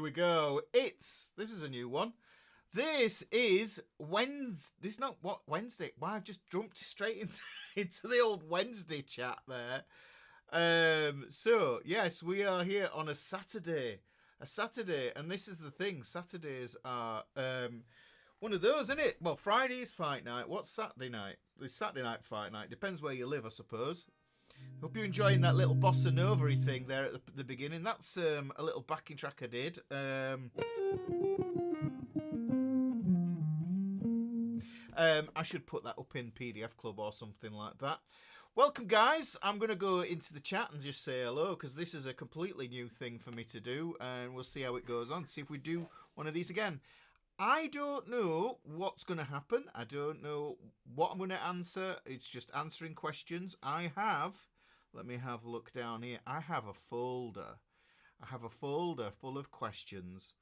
we go. This is a new one. This is Wednesday. This is not what Wednesday. Well, I've just jumped straight into the old Wednesday chat there. So yes, we are here on a Saturday. And this is the thing. Saturdays are one of those, isn't it? Well, Friday is fight night. What's Saturday night? It's Saturday night fight night. Depends where you live, I suppose. Hope you're enjoying that little bossa nova-y thing there at the beginning. That's a little backing track I did. I should put that up in PDF Club or something like that. Welcome, guys. I'm going to go into the chat and just say hello, because this is a completely new thing for me to do, and we'll see how it goes on. See if we do one of these again. I don't know what's going to happen. I don't know what I'm going to answer. It's just answering questions. Let me have a look down here. I have a folder. Full of questions.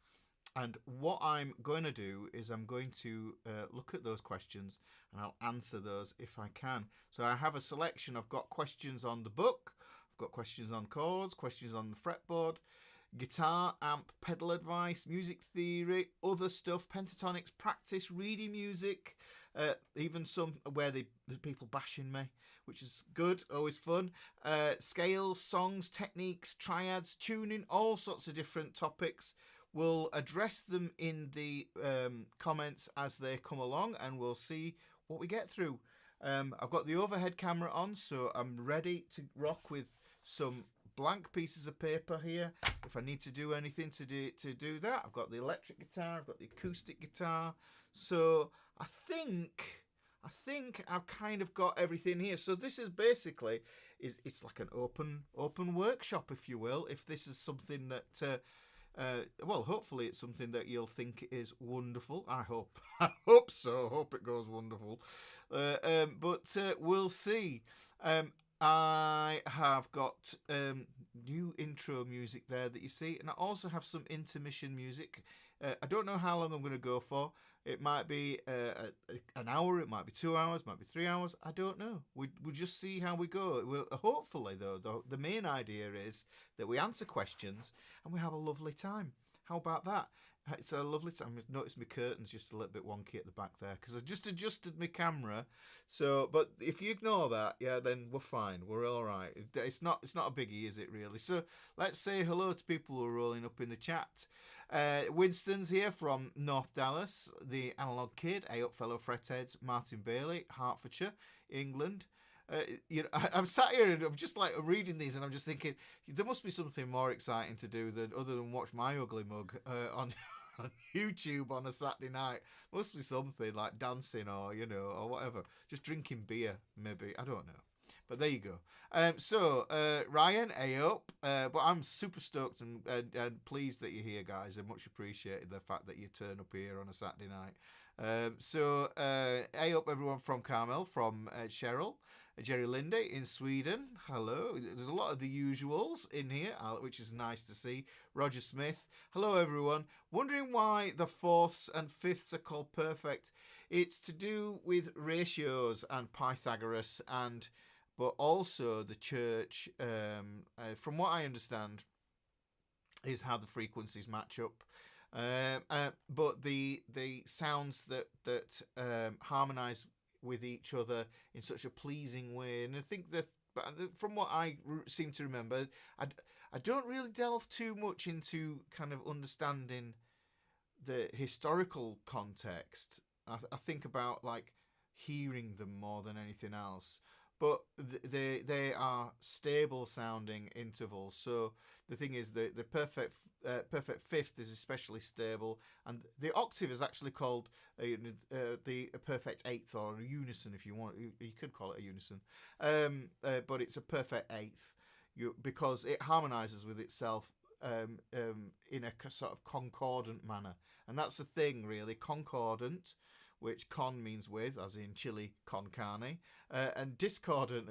And what I'm going to do is I'm going to look at those questions and I'll answer those if I can. So I have a selection. I've got questions on the book. I've got questions on chords, questions on the fretboard, guitar, amp, pedal advice, music theory, other stuff, pentatonics, practice, reading music, even some where the people bashing me, which is good, always fun, scales, songs, techniques, triads, tuning, all sorts of different topics. We'll address them in the comments as they come along, and we'll see what we get through. I've got the overhead camera on, so I'm ready to rock with some blank pieces of paper here if I need to do anything to do that. I've got the electric guitar, I've got the acoustic guitar, so I think I've kind of got everything here. So this is basically it's like an open workshop, if you will. If this is something that well, hopefully it's something that you'll think is wonderful. I hope so. Hope it goes wonderful. But we'll see. I have got new intro music there that you see, and I also have some intermission music. I don't know how long I'm going to go for. It might be an hour, it might be 2 hours, it might be 3 hours. I don't know. We'll just see how we go. We'll, hopefully, though, the main idea is that we answer questions and we have a lovely time. How about that? It's a lovely time. I've noticed my curtain's just a little bit wonky at the back there because I just adjusted my camera. So, but if you ignore that, yeah, then we're fine. We're all right. It's not a biggie, is it really? So let's say hello to people who are rolling up in the chat. Winston's here from North Dallas, the Analog Kid, up fellow fretheads, Martin Bailey, Hertfordshire, England. I'm sat here and I'm just like reading these and I'm just thinking there must be something more exciting to do other than watch my ugly mug on YouTube on a Saturday night. Must be something like dancing or or whatever. Just drinking beer, maybe. I don't know. But there you go. So Ryan, up. But I'm super stoked and pleased that you're here, guys. I much appreciated the fact that you turn up here on a Saturday night. So up everyone from Carmel, from Cheryl, Jerry Linde in Sweden. Hello. There's a lot of the usuals in here, which is nice to see. Roger Smith. Hello, everyone. Wondering why the fourths and fifths are called perfect. It's to do with ratios and Pythagoras but also the church, from what I understand, is how the frequencies match up. But the sounds that harmonise with each other in such a pleasing way, and I think that from what I seem to remember, I don't really delve too much into kind of understanding the historical context. I think about like hearing them more than anything else. But they are stable sounding intervals. So the thing is, the perfect fifth is especially stable, and the octave is actually called the perfect eighth, or a unison if you want. You could call it a unison, but it's a perfect eighth because it harmonizes with itself in a sort of concordant manner, and that's the thing really, concordant. Which con means with, as in chili con carne, and discordant.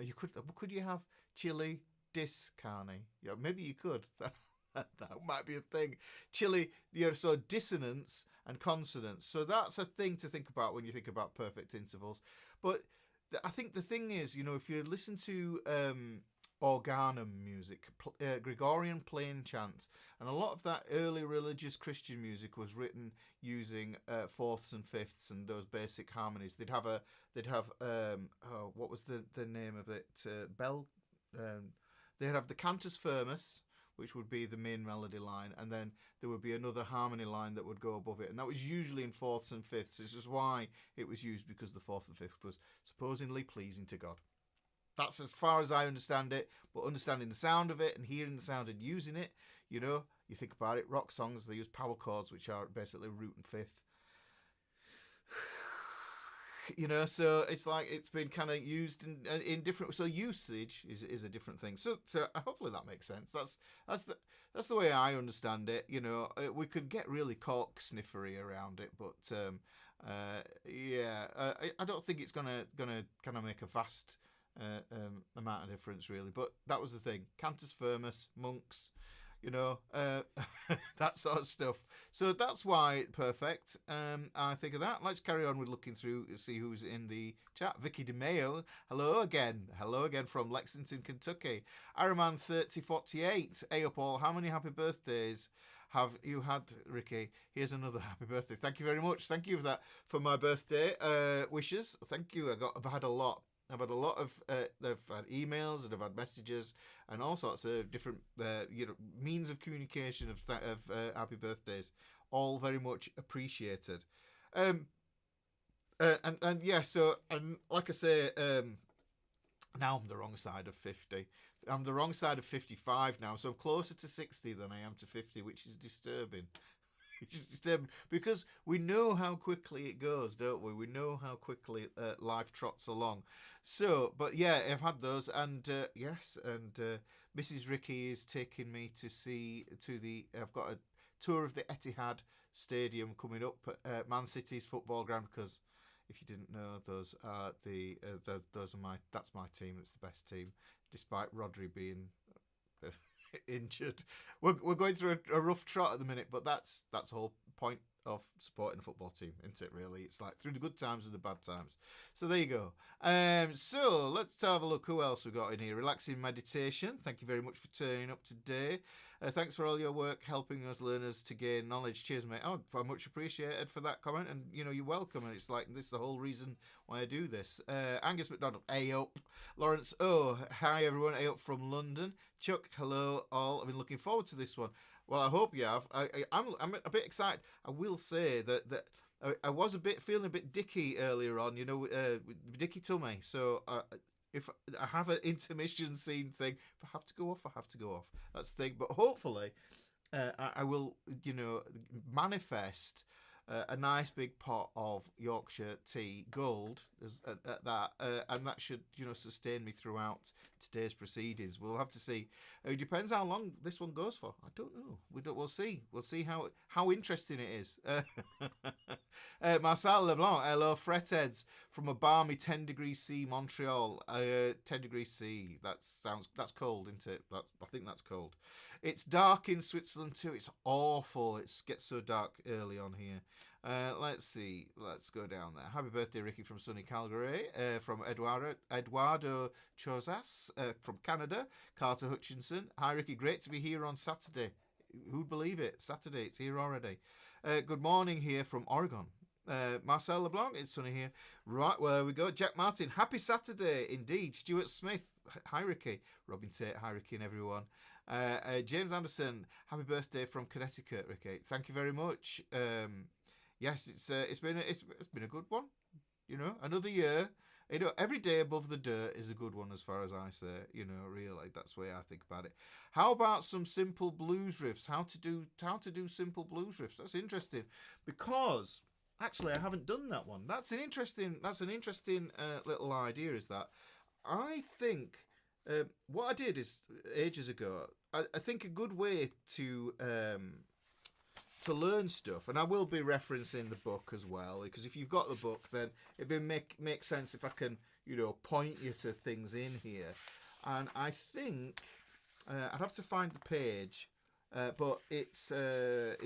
Could you have chili dis carne? Yeah, maybe you could. That might be a thing. Chili, so dissonance and consonance. So that's a thing to think about when you think about perfect intervals. But I think the thing is, if you listen to organum music, Gregorian plain chants, and a lot of that early religious Christian music was written using fourths and fifths and those basic harmonies. They'd have what was the name of it? Bell. They'd have the cantus firmus, which would be the main melody line, and then there would be another harmony line that would go above it, and that was usually in fourths and fifths. This is why it was used, because the fourth and fifth was supposedly pleasing to God. That's as far as I understand it, but understanding the sound of it and hearing the sound and using it, you know, you think about it, rock songs, they use power chords, which are basically root and fifth. You know, so it's like it's been kind of used in different. So usage is a different thing. So hopefully that makes sense. That's the way I understand it. You know, we could get really cork sniffery around it, but I don't think it's gonna kind of make a vast amount of difference really. But that was the thing. Cantus firmus, monks. You know, that sort of stuff. So that's why perfect. I think of that. Let's carry on with looking through, see who's in the chat. Vicky DeMayo, hello again from Lexington, Kentucky. Ironman 3048, hey up all, how many happy birthdays have you had, Ricky? Here's another happy birthday. Thank you very much. Thank you for that, for my birthday wishes. Thank you. I've had a lot. I've had a lot of I've had emails and I've had messages and all sorts of different means of communication of happy birthdays, all very much appreciated. And yeah, so and like I say, now I'm the wrong side of 50. I'm the wrong side of 55 now, so I'm closer to 60 than I am to 50, which is disturbing. It's just disturbing because we know how quickly it goes, don't we? We know how quickly life trots along. So, but yeah, I've had those, and yes, and Mrs. Ricky is taking me I've got a tour of the Etihad Stadium coming up at Man City's football ground, because if you didn't know, those are that's my team. It's the best team, despite Rodri being injured. We're going through a rough trot at the minute, but that's the whole point of supporting a football team, isn't it, really? It's like through the good times and the bad times. So there you go. So let's have a look who else we got in here. Relaxing Meditation, thank you very much for turning up today. Thanks for all your work helping us learners to gain knowledge. Cheers, mate. Oh, I'm much appreciated for that comment, and you know, you're welcome, and it's like this is the whole reason why I do this. Angus McDonald, A up. Lawrence, oh, hi everyone, A up from London. Chuck, hello all. I've been looking forward to this one. Well, I hope you have. I'm a bit excited. I will say that I was feeling a bit dicky earlier on, you know, dicky tummy. So if I have an intermission scene thing, if I have to go off, I have to go off. That's the thing. But hopefully, I will, you know, manifest a nice big pot of Yorkshire tea, gold, at that, and that should, you know, sustain me throughout today's proceedings. We'll have to see. It depends how long this one goes for. I don't know. We'll see. We'll see how interesting it is. Marcel Leblanc, hello, Fretheads from a balmy 10 degrees C Montreal. 10 degrees C. That's cold, isn't it? I think that's cold. It's dark in Switzerland too. It's awful. It gets so dark early on here. Let's see. Let's go down there. Happy birthday, Ricky, from sunny Calgary. From Eduardo Chozas from Canada. Carter Hutchinson. Hi, Ricky. Great to be here on Saturday. Who'd believe it? Saturday. It's here already. Good morning here from Oregon. Marcel LeBlanc. It's sunny here. Right, well, there we go. Jack Martin. Happy Saturday, indeed. Stuart Smith. Hi, Ricky. Robin Tate. Hi, Ricky, and everyone. James Anderson. Happy birthday from Connecticut, Ricky. Thank you very much. Yes, it's been a good one. You know, another year. You know, every day above the dirt is a good one, as far as I say. You know, really, that's the way I think about it. How about some simple blues riffs? How to do simple blues riffs? That's interesting, because actually I haven't done that one. That's an interesting little idea. Is that I think what I did is ages ago. I think a good way to learn stuff, and I will be referencing the book as well, because if you've got the book, then it'd make sense if I can, you know, point you to things in here. And I think I'd have to find the page, but it's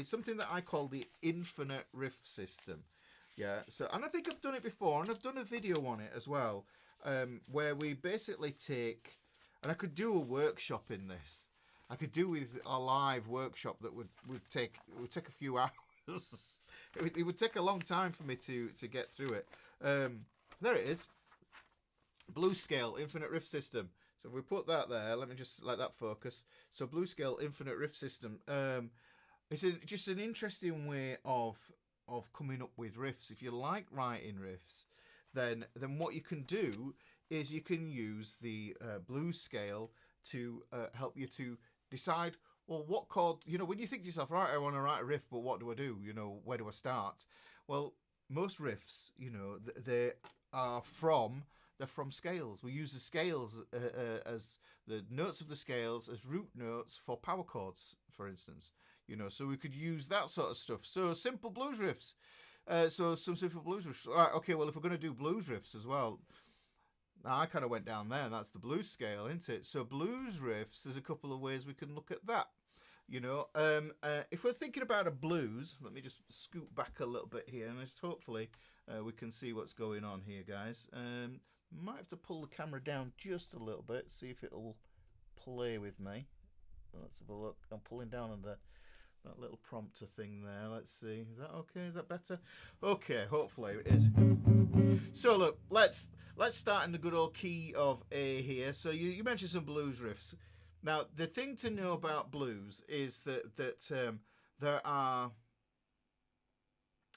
something that I call the infinite riff system. Yeah. So, and I think I've done it before, and I've done a video on it as well, where we basically take And I could do a workshop in this. I could do with a live workshop that would take a few hours. It would take a long time for me to get through it. There it is. Blues scale, infinite riff system. So if we put that there, let me just let that focus. So blues scale, infinite riff system. It's just an interesting way of coming up with riffs. If you like writing riffs, then what you can do is you can use the blues scale to help you to decide, well, what chord, when you think to yourself, right, I want to write a riff, but what do I do? Where do I start? Well, most riffs, they're from scales. We use the scales as the notes of the scales as root notes for power chords, for instance. So we could use that sort of stuff. So simple blues riffs. So some simple blues riffs. All right, okay, well, if we're going to do blues riffs as well, now I kind of went down there, and that's the blues scale, isn't it? So blues riffs, there's a couple of ways we can look at that. If we're thinking about a blues, let me just scoot back a little bit here, and just hopefully we can see what's going on here, guys. Might have to pull the camera down just a little bit, see if it'll play with me. Let's have a look. I'm pulling down on that little prompter thing there. Let's see. Is that okay? Is that better? Okay, hopefully it is. So look, let's start in the good old key of A here. So you mentioned some blues riffs. Now the thing to know about blues is that there are,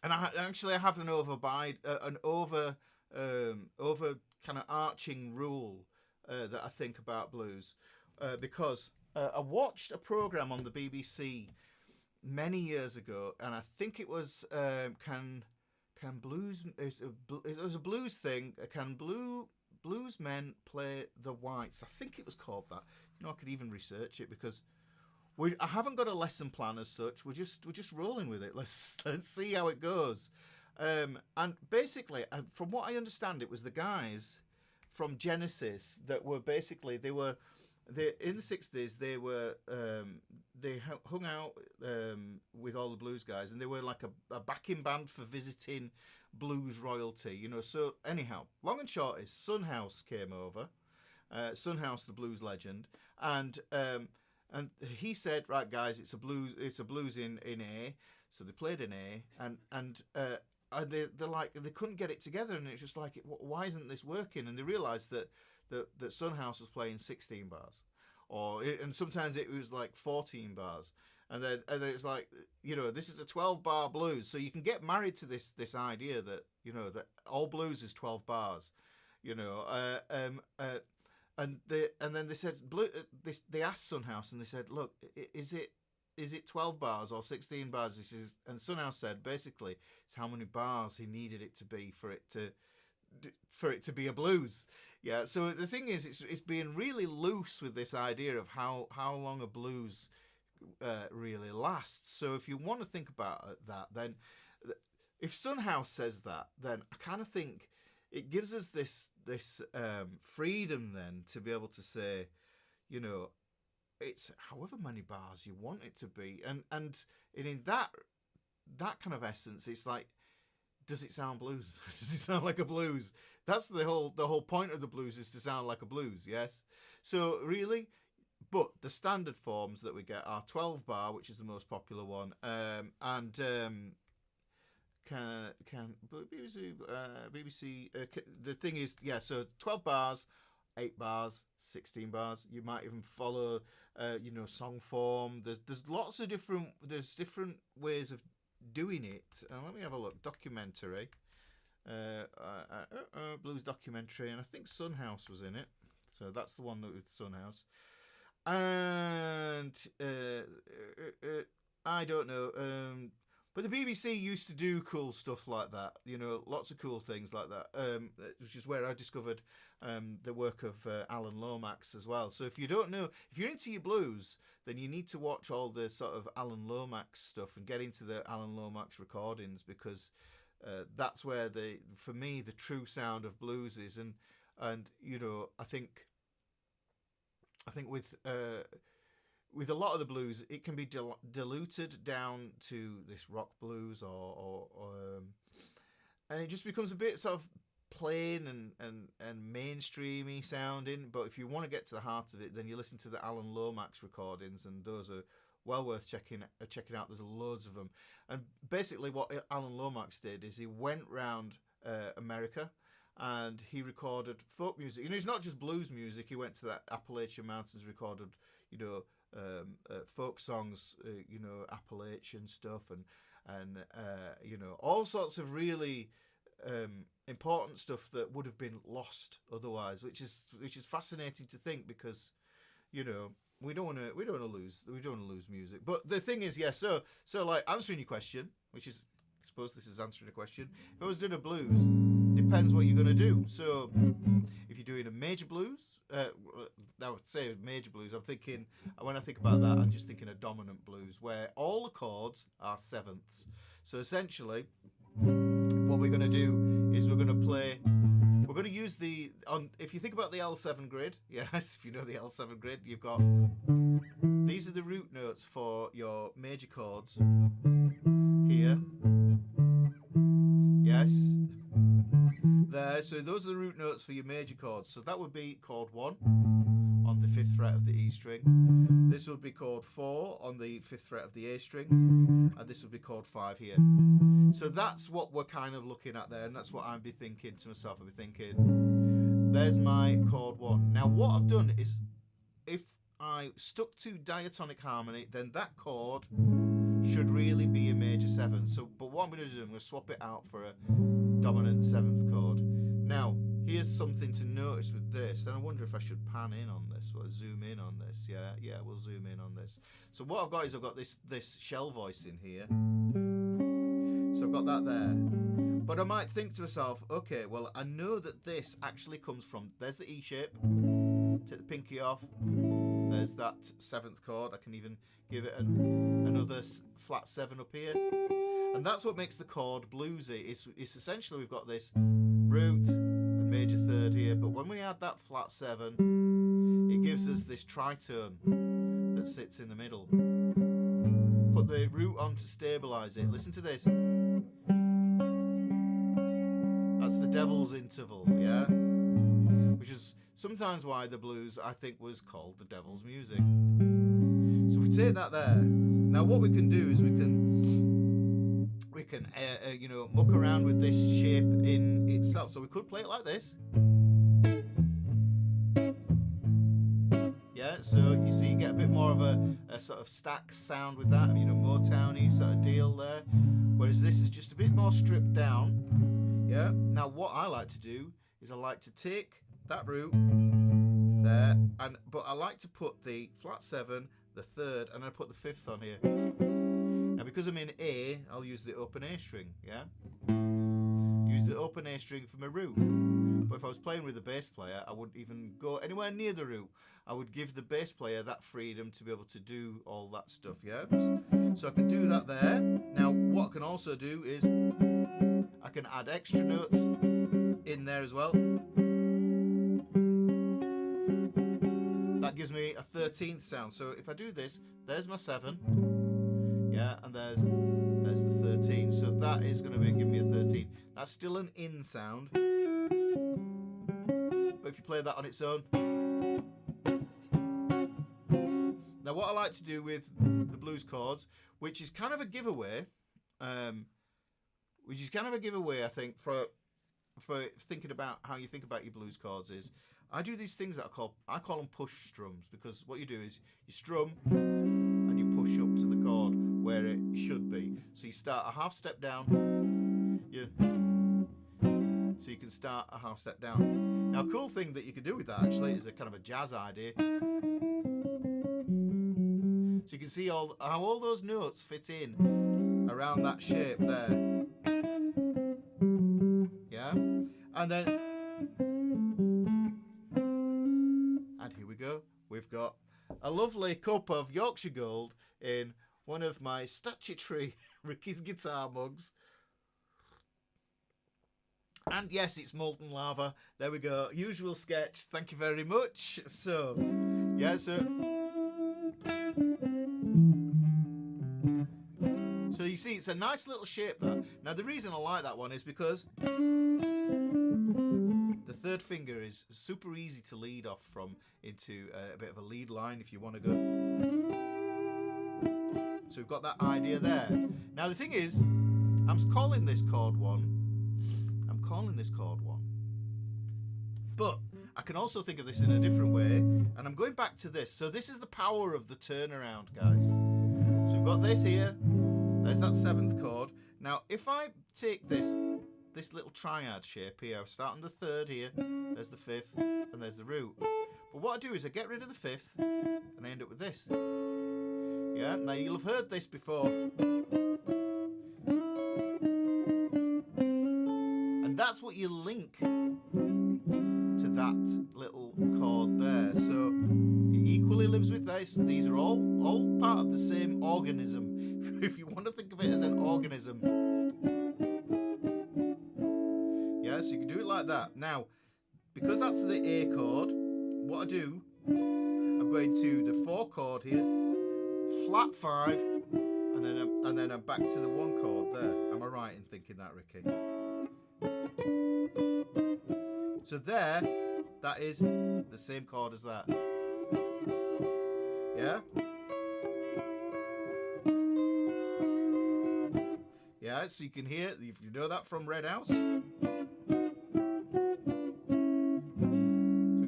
and I have an over kind of arching rule that I think about blues, because I watched a program on the BBC many years ago, and I think it was can blues, it was a blues thing. Can blues men play the whites? I think it was called that. I could even research it, because I haven't got a lesson plan as such. We're just rolling with it. Let's see how it goes. And basically, from what I understand, it was the guys from Genesis that were basically in the 60s. They hung out with all the blues guys, and they were like a backing band for visiting blues royalty. So anyhow, long and short is Sunhouse came over. Sunhouse, the blues legend, and he said, right guys, it's a blues in A. So they played in A, and they're like, they couldn't get it together, and it's just like, why isn't this working? And they realised that Sunhouse was playing 16 bars, and sometimes it was like 14 bars, and then it's like, this is a 12-bar blues. So you can get married to this idea that that all blues is 12 bars, and then they said they asked Sunhouse, and they said, look, is it 12 bars or 16 bars? And Sunhouse said basically it's how many bars he needed it to be for it to be a blues. Yeah. So the thing is, it's being really loose with this idea of how long a blues really lasts. So if you want to think about that, then if Sunhouse says that, then I kind of think it gives us this freedom then to be able to say, it's however many bars you want it to be, and in that kind of essence, it's like, does it sound blues? Does it sound like a blues? That's the whole point of the blues, is to sound like a blues. Yes. So really, but the standard forms that we get are 12 bar, which is the most popular one, and BBC. The thing is, yeah. So 12 bars. 8 bars, 16 bars. You might even follow, song form. There's lots of different ways of doing it. Let me have a look. Documentary, blues documentary, and I think Sunhouse was in it. So that's the one with Sunhouse. And I don't know. But the BBC used to do cool stuff like that, lots of cool things like that, which is where I discovered the work of Alan Lomax as well. So if you don't know, if you're into your blues, then you need to watch all the sort of Alan Lomax stuff and get into the Alan Lomax recordings, because that's where for me, the true sound of blues is. And I think with a lot of the blues, it can be diluted down to this rock blues, and it just becomes a bit sort of plain and mainstreamy sounding, but if you want to get to the heart of it, then you listen to the Alan Lomax recordings, and those are well worth checking out. There's loads of them. And basically what Alan Lomax did is he went round America and he recorded folk music. You know, it's not just blues music. He went to the Appalachian Mountains, recorded, you know, folk songs, you know, Appalachian stuff, and you know, all sorts of really important stuff that would have been lost otherwise, which is fascinating to think, because, you know, we don't want to lose music. But the thing is, yeah, so like answering your question, which is, I suppose this is answering a question. If I was doing a blues, depends what you're going to do. So if you're doing a major blues, I would say major blues, I'm thinking, when I think about that, I'm just thinking a dominant blues where all the chords are sevenths. So essentially, what we're going to do is we're going to use if you think about the L7 grid, yes, if you know the L7 grid, you've got, these are the root notes for your major chords here, yes, there, so those are the root notes for your major chords. So that would be chord 1 on the 5th fret of the E string, this would be chord 4 on the 5th fret of the A string, and this would be chord 5 here. So that's what we're kind of looking at there, and that's what I'd be thinking to myself. I'd be thinking, there's my chord 1. Now what I've done is, if I stuck to diatonic harmony, then that chord should really be a major 7. So, but what I'm going to do, I'm going to swap it out for a dominant 7th chord. Now, here's something to notice with this, and I wonder if I should pan in on this, or zoom in on this. Yeah, we'll zoom in on this. So what I've got is I've got this shell voice in here. So I've got that there. But I might think to myself, okay, well, I know that this actually comes from, there's the E shape, take the pinky off, there's that 7th chord, I can even give it another flat 7 up here. And that's what makes the chord bluesy. It's essentially, we've got this root and major 3rd here, but when we add that flat 7, it gives us this tritone that sits in the middle. Put the root on to stabilise it. Listen to this. That's the devil's interval, yeah? Which is sometimes why the blues, I think, was called the devil's music. So if we take that there, now what we can do is we can you know, muck around with this shape in itself. So we could play it like this. Yeah, so you see you get a bit more of a sort of stack sound with that, you know, Motowny sort of deal there. Whereas this is just a bit more stripped down. Yeah. Now what I like to do is I like to take that root there, but I like to put the flat 7, the 3rd, and I put the 5th on here. Now because I'm in A, I'll use the open A string, yeah? Use the open A string for my root. But if I was playing with a bass player, I wouldn't even go anywhere near the root. I would give the bass player that freedom to be able to do all that stuff, yeah? So I can do that there. Now what I can also do is I can add extra notes in there as well. That gives me a 13th sound. So if I do this, there's my 7, yeah, and there's the 13. So that is going to give me a 13. That's still an in sound. But if you play that on its own. Now what I like to do with the blues chords, which is kind of a giveaway, I think, for thinking about how you think about your blues chords, is I do these things that I call them push strums, because what you do is you strum and you push up to the chord where it should be. So you start a half step down, so you can start a half step down. Now a cool thing that you can do with that actually is a kind of a jazz idea. So you can see how all those notes fit in around that shape there. Yeah? And then, and here we go. We've got a lovely cup of Yorkshire Gold in one of my statutory Ricky's guitar mugs. And yes, it's molten lava. There we go. Usual sketch. Thank you very much. So, yeah, so you see, it's a nice little shape there. Now, the reason I like that one is because third finger is super easy to lead off from into a bit of a lead line if you want to go. So we've got that idea there. Now the thing is, I'm calling this chord 1. I'm calling this chord 1. But I can also think of this in a different way, and I'm going back to this. So this is the power of the turnaround, guys. So we've got this here. There's that 7th chord. Now, if I take this little triad shape here, I start on the 3rd here, there's the 5th, and there's the root. But what I do is I get rid of the 5th, and I end up with this. Yeah, now you'll have heard this before. And that's what you link to that little chord there. So it equally lives with this. These are all part of the same organism. If you want to think of it as an organism. Yeah, so you can do it like that. Now, because that's the A chord, what I do, I'm going to the 4 chord here, flat 5, and then I'm back to the 1 chord there. Am I right in thinking that, Ricky? So there, that is the same chord as that. Yeah? Yeah, so you can hear, if you know that from Red House. So you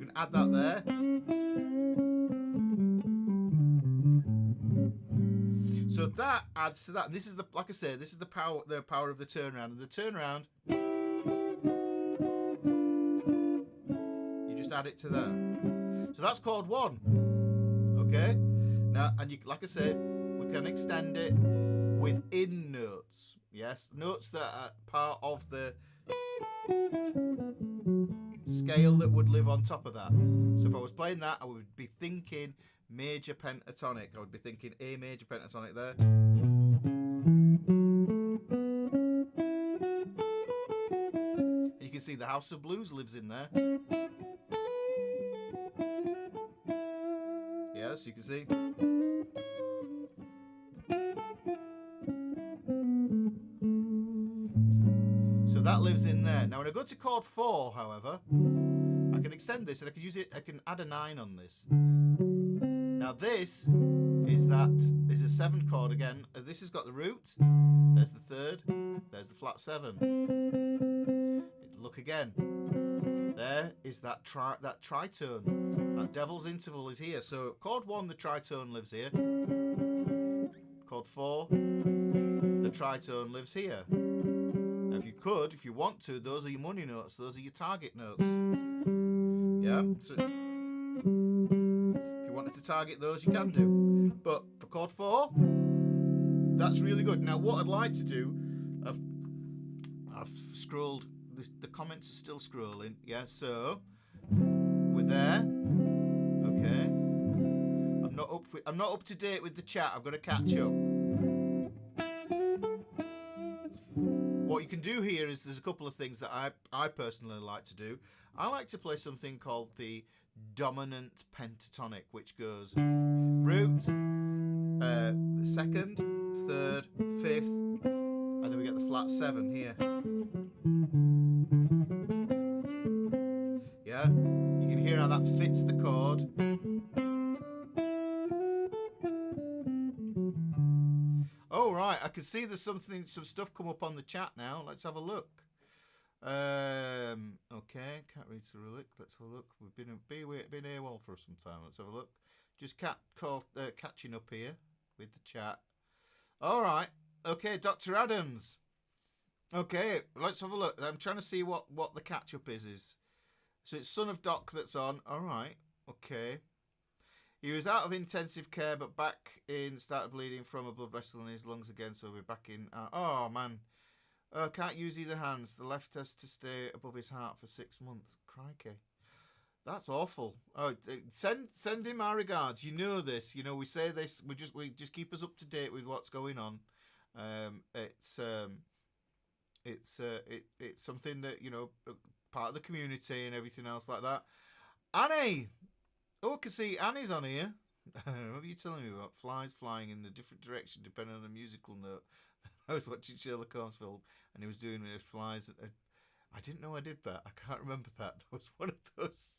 can add that there. So that adds to that. And this is the, like I said, this is the power of the turnaround. And the turnaround, you just add it to that. So that's chord 1. Okay? Now, and you, like I said, we can extend it within notes. Yes, notes that are part of the scale that would live on top of that. So if I was playing that, I would be thinking major pentatonic. I would be thinking A major pentatonic there. And you can see the House of Blues lives in there. Yes, you can see. So that lives in there. Now when I go to chord 4, however, I can extend this and I can use it, I can add a 9 on this. Now this is a 7th chord again. This has got the root, there's the 3rd, there's the flat 7. Look again. There is that tritone. That devil's interval is here. So chord 1, the tritone lives here. Chord 4, the tritone lives here. Now if you want to, those are your money notes, those are your target notes. Yeah, so if you wanted to target those, you can do. But for chord 4, that's really good. Now what I'd like to do, I've scrolled, the comments are still scrolling. Yeah, so we're there. Okay. I'm not up to date with the chat. I've got to catch up. What you can do here is there's a couple of things that I personally like to do. I like to play something called the dominant pentatonic, which goes root, 2nd, 3rd, 5th, and then we get the flat 7 here. Yeah, you can hear how that fits the chord. Oh right, I can see there's some stuff come up on the chat now. Let's have a look. Okay, can't read Cyrillic. Let's have a look. We've been AWOL for some time. Let's have a look. Just catching up here with the chat. All right. Okay, Dr. Adams. Okay, let's have a look. I'm trying to see what the catch up is. So it's Son of Doc that's on. All right. Okay. He was out of intensive care, but back in, started bleeding from a blood vessel in his lungs again, so we're back in. Oh, man. Can't use either hands. The left has to stay above his heart for 6 months. Crikey. That's awful. Oh, send him our regards. You know this. You know, we say this. We just keep us up to date with what's going on. It's something that, you know, part of the community and everything else like that. Annie! Oh, I can see Annie's on here. What are you telling me about? Flies flying in a different direction depending on the musical note. I was watching Sherlock Holmes film and he was doing it with flies. I didn't know I did that. I can't remember that. That was one of those.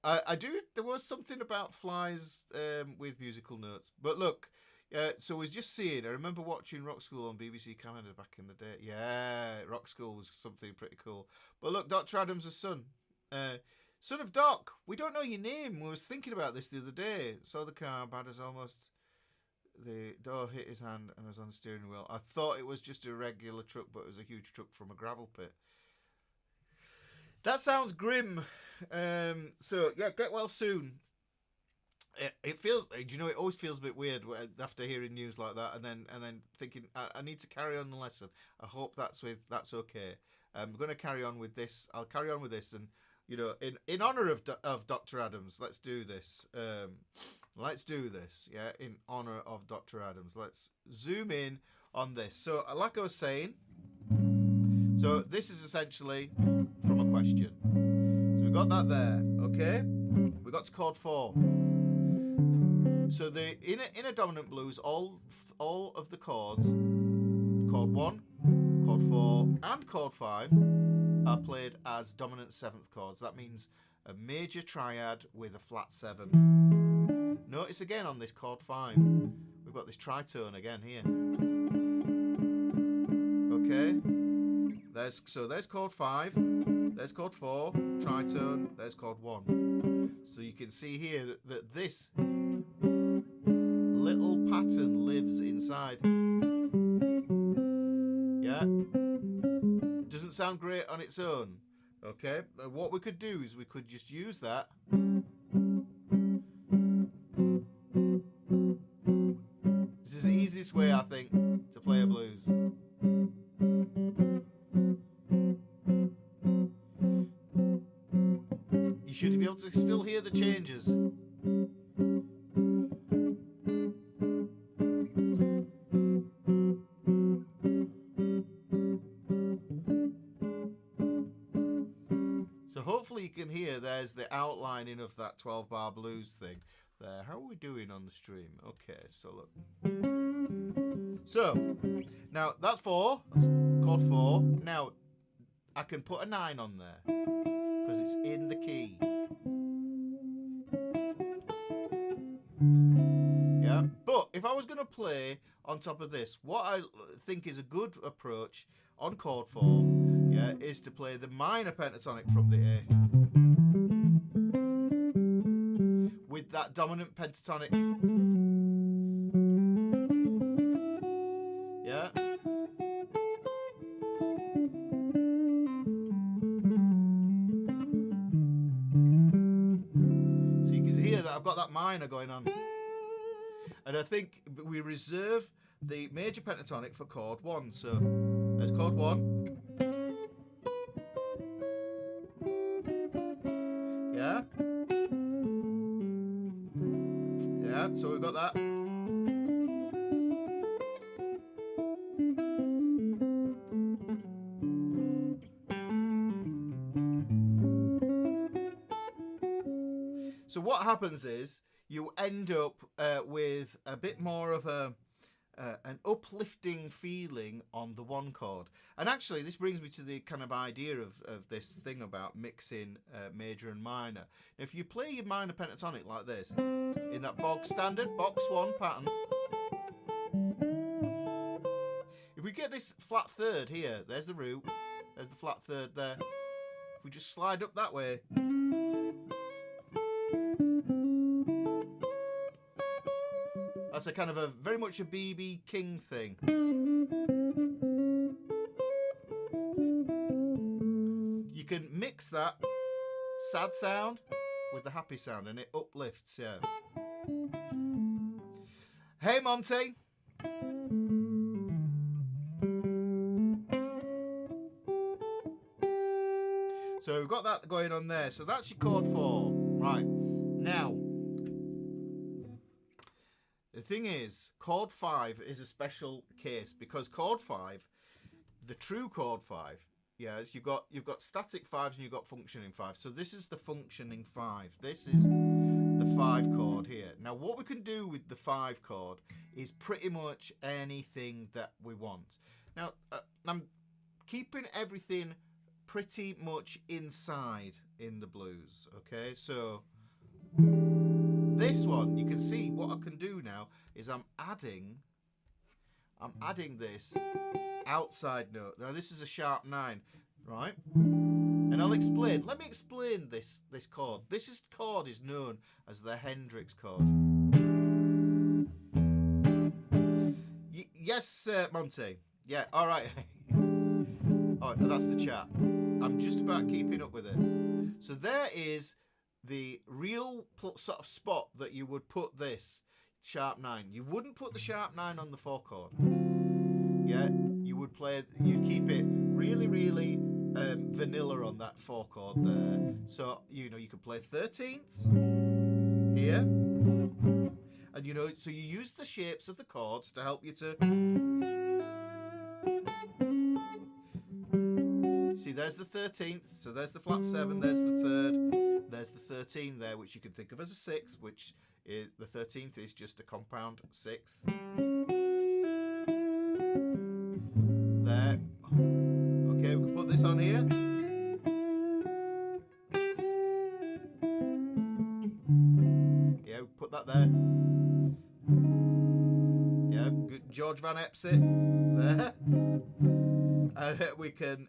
I do. There was something about flies with musical notes. But look, so I was just seeing. I remember watching Rock School on BBC Canada back in the day. Yeah, Rock School was something pretty cool. But look, Dr. Adams' son. Son of Doc, we don't know your name. We was thinking about this the other day. Saw the car, bad as almost. The door hit his hand and was on the steering wheel. I thought it was just a regular truck, but it was a huge truck from a gravel pit. That sounds grim. So yeah, get well soon. It feels, you know, it always feels a bit weird after hearing news like that, and then thinking I need to carry on the lesson. I hope that's okay. I'm going to carry on with this. I'll carry on with this, and you know, in honor of Dr. Adams, let's do this. Let's do this. Yeah, in honor of Dr. Adams, let's zoom in on this. So, like I was saying, so this is essentially from a question. So we got that there. Okay, we got to chord 4. So in a dominant blues, all of the chords, chord 1, chord 4, and chord 5 are played as dominant 7th chords. That means a major triad with a flat 7. Notice again on this chord 5, we've got this tritone again here. Okay, there's chord 5, there's chord 4, tritone, there's chord 1. So you can see here that this little pattern lives inside. Yeah, doesn't sound great on its own. Okay, what we could do is we could just use that. This is the easiest way, I think, to play a blues. You should be able to still hear the changes. So hopefully you can hear there's the outlining of that 12-bar blues thing there. How are we doing on the stream? Okay, so look. So, now that's 4, chord 4. Now, I can put a 9 on there because it's in the key. Yeah, but if I was going to play on top of this, what I think is a good approach on chord 4, yeah, is to play the minor pentatonic from the A with that dominant pentatonic. Yeah. So you can hear that I've got that minor going on. And I think we reserve the major pentatonic for chord 1. So there's chord 1. Yeah. Yeah, so we've got that. So what happens is you end up with a bit more of an uplifting feeling on the 1 chord. And actually this brings me to the kind of idea of this thing about mixing major and minor. Now, if you play your minor pentatonic like this, in that bog standard box 1 pattern, if we get this flat 3rd here, there's the root, there's the flat 3rd there. If we just slide up that way, that's a kind of a very much a B.B. King thing. You can mix that sad sound with the happy sound and it uplifts, yeah. Hey Monty. So we've got that going on there. So that's your chord 4. Right. Now, the thing is, chord 5 is a special case because chord 5, the true chord 5, yes, you've got static 5s and you've got functioning 5. So this is the functioning 5. This is the 5 chord here. Now what we can do with the 5 chord is pretty much anything that we want. Now I'm keeping everything pretty much inside in the blues. Okay, so this one, you can see what I can do now is I'm adding this outside note. Now this is a sharp 9, right? And I'll explain. Let me explain this chord. This chord is known as the Hendrix chord. Yes, Monty. Yeah, all right. All right, that's the chat. I'm just about keeping up with it. So there is the real sort of spot that you would put this sharp 9. You wouldn't put the sharp 9 on the 4 chord. Yeah, you'd keep it really, really vanilla on that 4 chord there. So, you know, you could play 13ths here. And, you know, so you use the shapes of the chords to help you to... See, there's the 13th, so there's the flat 7, there's the 3rd, there's the 13 there, which you can think of as a 6th, which is the 13th is just a compound 6th. There. Okay, we can put this on here. Yeah, we put that there. Yeah, good. George Van Epsit there. We can,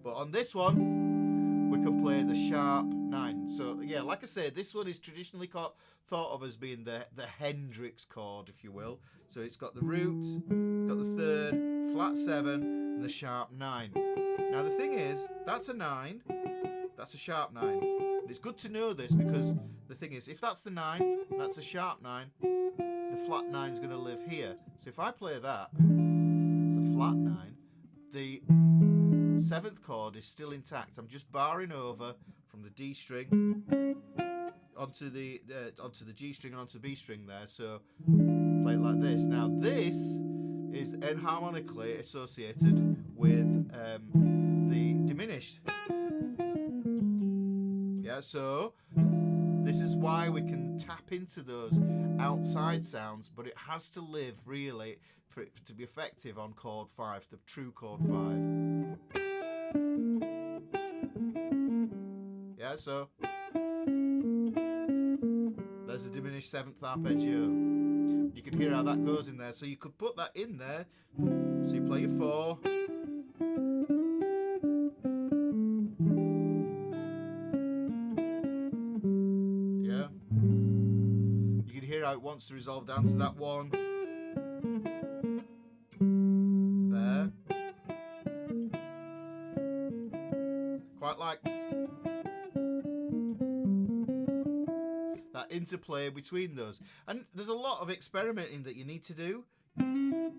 but on this one, we can play the sharp 9. So yeah, like I said, this one is traditionally thought of as being the Hendrix chord, if you will. So it's got the root, it's got the 3rd, flat 7, and the sharp 9. Now the thing is, that's a 9, that's a sharp 9. And it's good to know this because the thing is, if that's the 9, that's a sharp 9, the flat 9 is going to live here. So if I play that, it's a flat 9. The 7th chord is still intact. I'm just barring over from the D string onto the G string and onto the B string there. So play it like this. Now this is enharmonically associated with the diminished. Yeah. So this is why we can tap into those outside sounds, but it has to live really for it to be effective on chord 5, the true chord 5. Yeah, so there's a diminished 7th arpeggio. You can hear how that goes in there. So you could put that in there. So you play your 4. Yeah. You can hear how it wants to resolve down to that 1. Quite like that interplay between those, and there's a lot of experimenting that you need to do and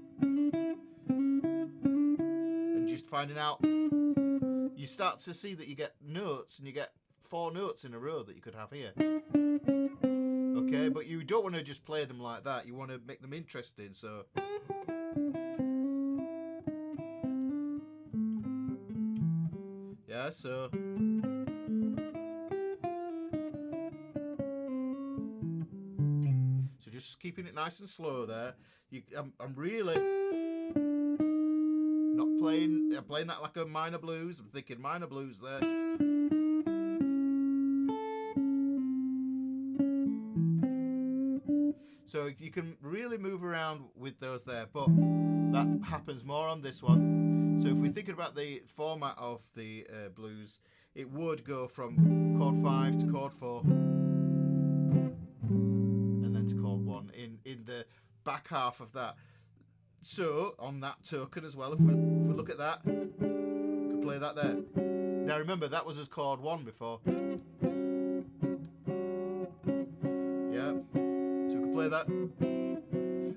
just finding out. You start to see that you get notes, and you get 4 notes in a row that you could have here. Okay, but you don't want to just play them like that. You want to make them interesting. So yeah, so just keeping it nice and slow there. I'm really not playing. I'm playing that like a minor blues. I'm thinking minor blues there. So you can really move around with those there, but that happens more on this one. So if we're thinking about the format of the blues, it would go from chord 5 to chord 4 and then to chord 1 in the back half of that. So on that token as well, if we look at that, we could play that there. Now remember, that was as chord 1 before. Yeah, so we could play that.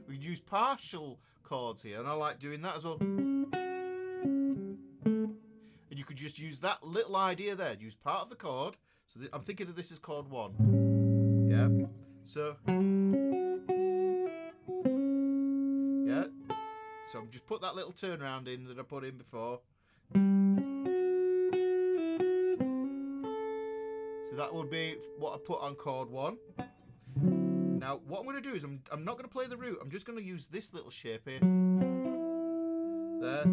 We could use partial chords here, and I like doing that as well. You could just use that little idea there. Use part of the chord. So I'm thinking of this as chord 1. Yeah. So. Yeah. So I'm just put that little turnaround in that I put in before. So that would be what I put on chord 1. Now what I'm going to do is I'm not going to play the root. I'm just going to use this little shape here. There.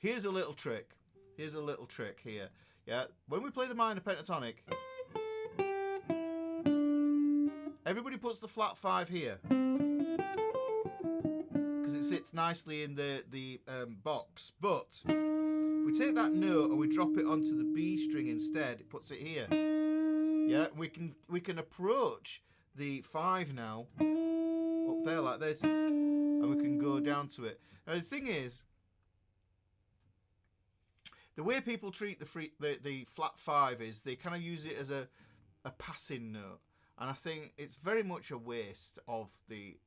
here's a little trick. Here's a little trick here. Yeah, when we play the minor pentatonic, everybody puts the flat 5 here because it sits nicely in the box. But if we take that note and we drop it onto the B string instead, it puts it here. Yeah, we can approach the 5 now up there like this, and we can go down to it. Now the thing is, the way people treat the flat 5 is they kind of use it as a passing note, and I think it's very much a waste of the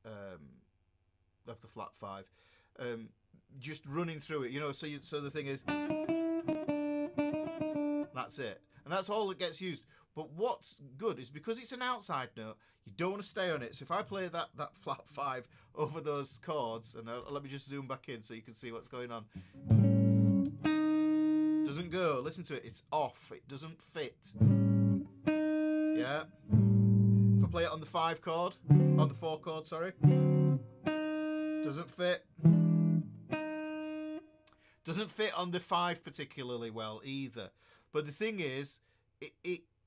flat 5, just running through it, you know. So the thing is, that's it, and that's all that gets used. But what's good is because it's an outside note, you don't want to stay on it. So if I play that flat 5 over those chords, and let me just zoom back in so you can see what's going on. Doesn't go. Listen to it. It's off. It doesn't fit. Yeah. If I play it on the 5 chord, on the 4 chord, sorry, doesn't fit. Doesn't fit on the 5 particularly well either. But the thing is,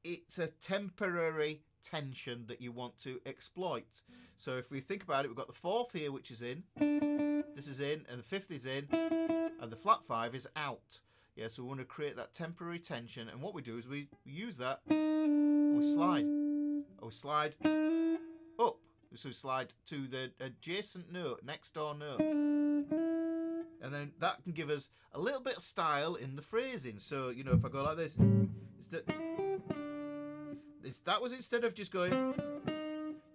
it's a temporary tension that you want to exploit. So if we think about it, we've got the 4th here, which is in. This is in, and the 5th is in, and the flat 5 is out. Yeah, so we want to create that temporary tension, and what we do is we use that, and we slide. And we slide up. So we slide to the adjacent note, next door note. And then that can give us a little bit of style in the phrasing. So, you know, if I go like this, that was instead of just going,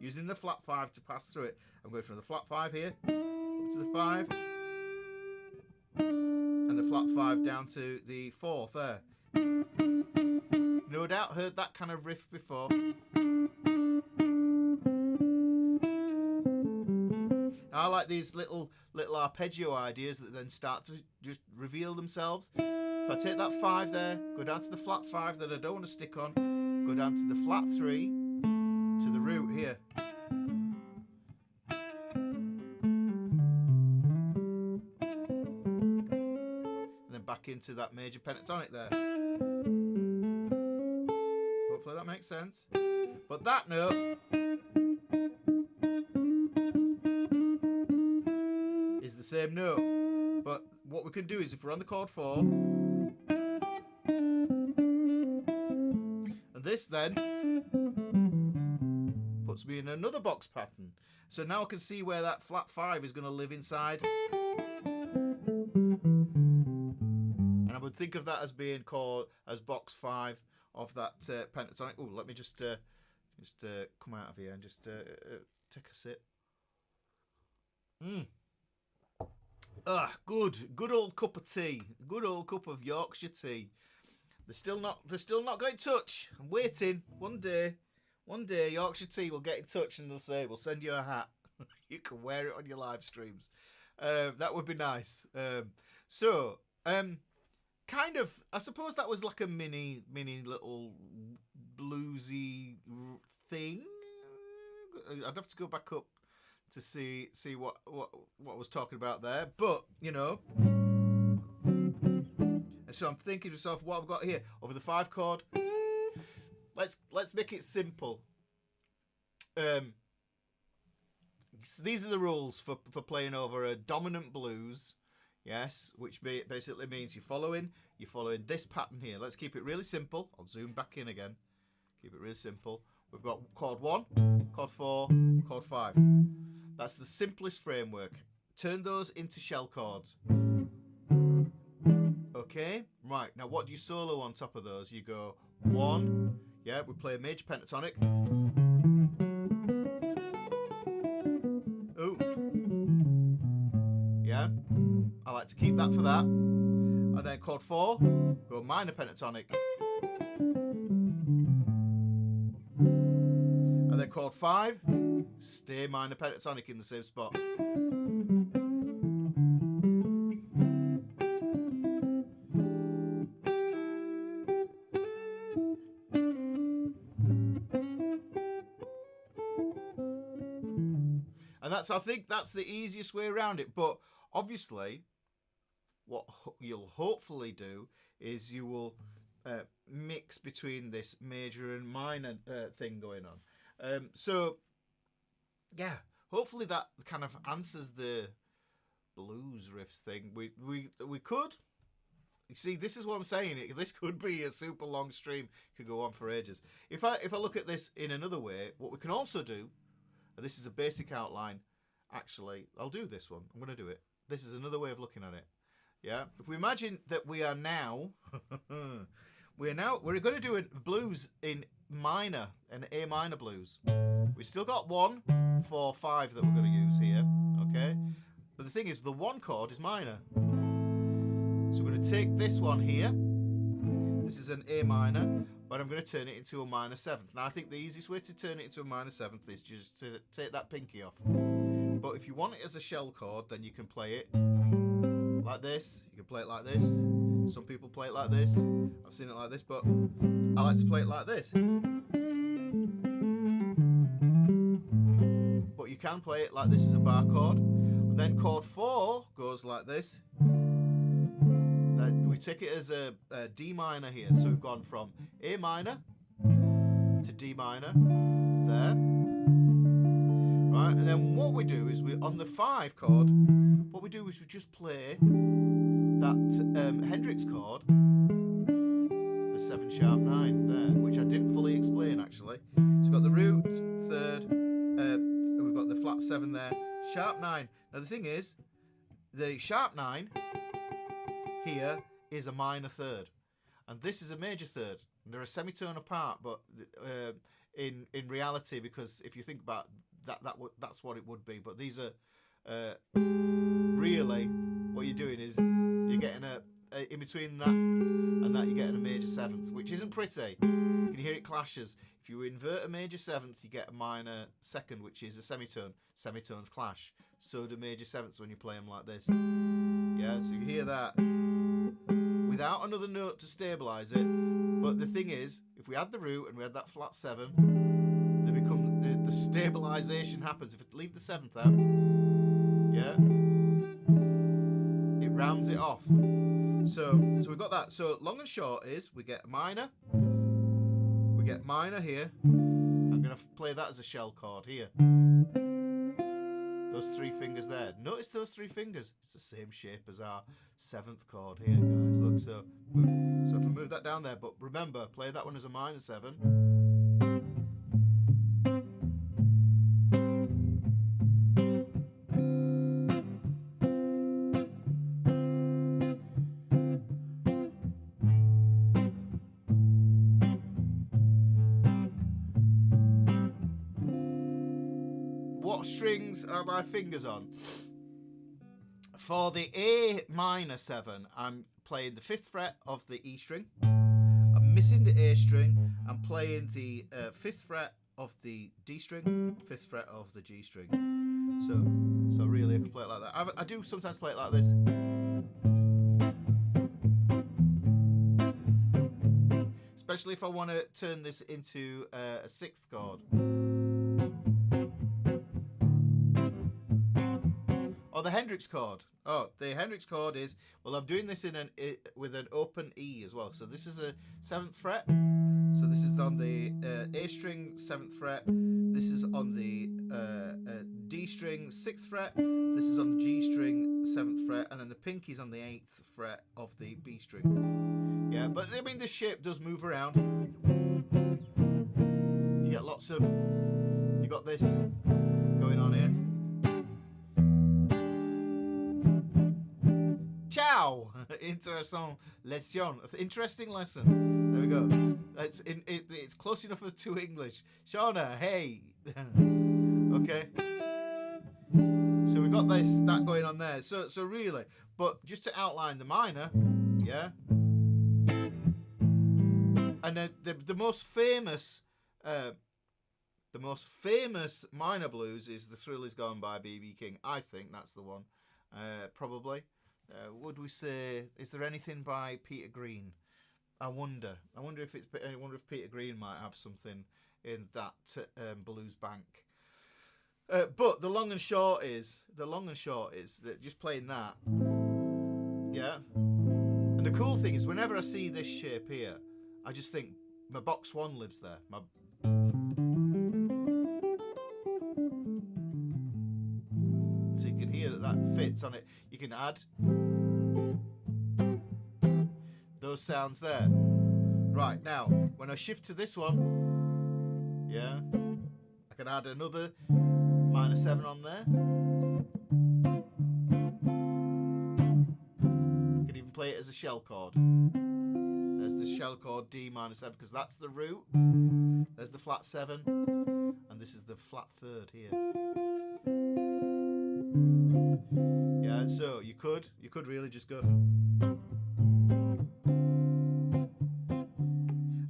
using the flat 5 to pass through it, I'm going from the flat 5 here, up to the 5, and the flat 5 down to the 4th there. No doubt heard that kind of riff before. I like these little arpeggio ideas that then start to just reveal themselves. If I take that 5 there, go down to the flat 5 that I don't want to stick on, go down to the flat 3, to the root here. And then back into that major pentatonic there. Hopefully that makes sense. But that note is the same note. But what we can do is if we're on the chord 4, and this then puts me in another box pattern. So now I can see where that flat 5 is going to live inside. And I would think of that as being called as box 5 of that pentatonic. Oh, let me just come out of here and just take a sip. Good old cup of tea. Good old cup of Yorkshire tea. They're still not got in touch. I'm waiting. One day Yorkshire tea will get in touch and they'll say, we'll send you a hat. You can wear it on your live streams. That would be nice. Kind of, I suppose that was like a mini little bluesy thing. I'd have to go back up to see what I was talking about there, but you know. And so I'm thinking to myself, what I've got here over the 5 chord. Let's make it simple. These are the rules for playing over a dominant blues. Yes, which basically means you're following this pattern here. Let's keep it really simple. I'll zoom back in again. Keep it really simple. We've got chord 1, chord 4, chord 5. That's the simplest framework. Turn those into shell chords. Okay, right. Now what do you solo on top of those? You go 1, yeah, we play a major pentatonic. Ooh. Yeah, I like to keep that for that. And then chord 4, go minor pentatonic. And then chord 5, stay minor pentatonic in the same spot. And I think that's the easiest way around it. But obviously, what you'll hopefully do is you will mix between this major and minor thing going on. So yeah, hopefully that kind of answers the blues riffs thing. We could. You see, this is what I'm saying. This could be a super long stream. Could go on for ages. If I look at this in another way, what we can also do, and this is a basic outline. Actually, I'll do this one. I'm going to do it. This is another way of looking at it. Yeah. If we imagine that we are now, we're going to do a blues in minor, an A minor blues. We still got 1, 4, 5 that we're going to use here. Okay. But the thing is, the 1 chord is minor. So we're going to take this one here. This is an A minor, but I'm going to turn it into a minor 7th. Now I think the easiest way to turn it into a minor 7th is just to take that pinky off. But if you want it as a shell chord, then you can play it like this. You can play it like this. Some people play it like this. I've seen it like this, but I like to play it like this. But you can play it like this as a bar chord. And then chord 4 goes like this. We take it as a D minor here. So we've gone from A minor to D minor there. Right, and then what we do is on the 5 chord, what we do is we just play that Hendrix chord, the 7 sharp 9 there, which I didn't fully explain actually. So we've got the root, 3rd, we've got the flat 7 there, sharp 9. Now the thing is, the sharp 9 here is a minor 3rd, and this is a major 3rd. They're a semitone apart, but in reality, because if you think about that's what it would be. But these are really what you're doing is you're getting in between that and that you're getting a major 7th, which isn't pretty. You can hear it clashes. If you invert a major 7th, you get a minor 2nd, which is a semitone. Semitones clash. So do major 7ths when you play them like this. Yeah, so you hear that without another note to stabilize it. But the thing is, if we add the root and we add that flat 7, they become the stabilization happens. If we leave the 7th out, yeah, it rounds it off. So we've got that. So long and short is we get minor here. I'm going to play that as a shell chord here. Those 3 fingers there. Notice those 3 fingers. It's the same shape as our 7th chord here, guys. Look, so if we move that down there, but remember, play that one as a minor 7. What strings are my fingers on? For the A minor 7, I'm playing the 5th fret of the E string. I'm missing the A string. I'm playing the 5th fret of the D string, 5th fret of the G string. So really I can play it like that. I do sometimes play it like this. Especially if I want to turn this into a 6th chord. Or the Hendrix chord. Oh, the Hendrix chord is, well, I'm doing this with an open E as well. So this is a 7th fret. So this is on the A string, 7th fret. This is on the D string, 6th fret. This is on the G string, 7th fret. And then the pinky's on the 8th fret of the B string. Yeah, but I mean, this shape does move around. You get lots of, you got this going on here. Ciao! Interesting lesson. There we go. It's close enough to English. Shauna, hey! Okay. So we got that going on there. So really, but just to outline the minor, yeah. And then the most famous minor blues is The Thrill Is Gone by B.B. King. I think that's the one. Probably. Would we say, is there anything by Peter Green? I wonder if Peter Green might have something in that blues bank. But the long and short is that just playing that, yeah, Yeah. And the cool thing is, whenever I see this shape here, I just think my box 1 lives there. So you can hear that fits on it. You can add those sounds there. Right, now, when I shift to this one, yeah, I can add another minor 7 on there. You can even play it as a shell chord. There's the shell chord D minor 7, because that's the root. There's the flat 7, and this is the flat 3rd here. Yeah, so you could really just go.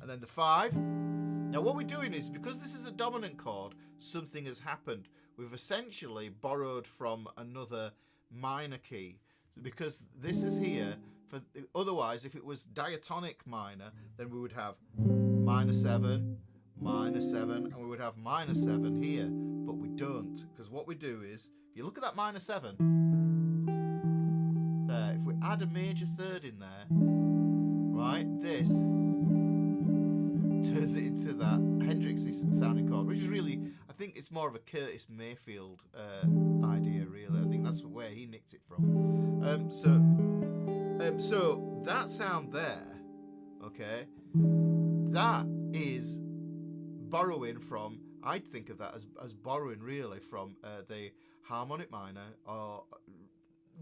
And then the 5. Now what we're doing is, because this is a dominant chord, something has happened. We've essentially borrowed from another minor key. So because this is here, otherwise if it was diatonic minor, then we would have minor 7, and we would have minor 7 here. But we don't, because what we do is, if you look at that minor 7, there, if we add a major 3rd in there, right, this turns it into that Hendrixy sounding chord, which is really, I think it's more of a Curtis Mayfield idea, really. I think that's where he nicked it from. So that sound there, okay, that is borrowing from, I'd think of that as borrowing really from the harmonic minor, or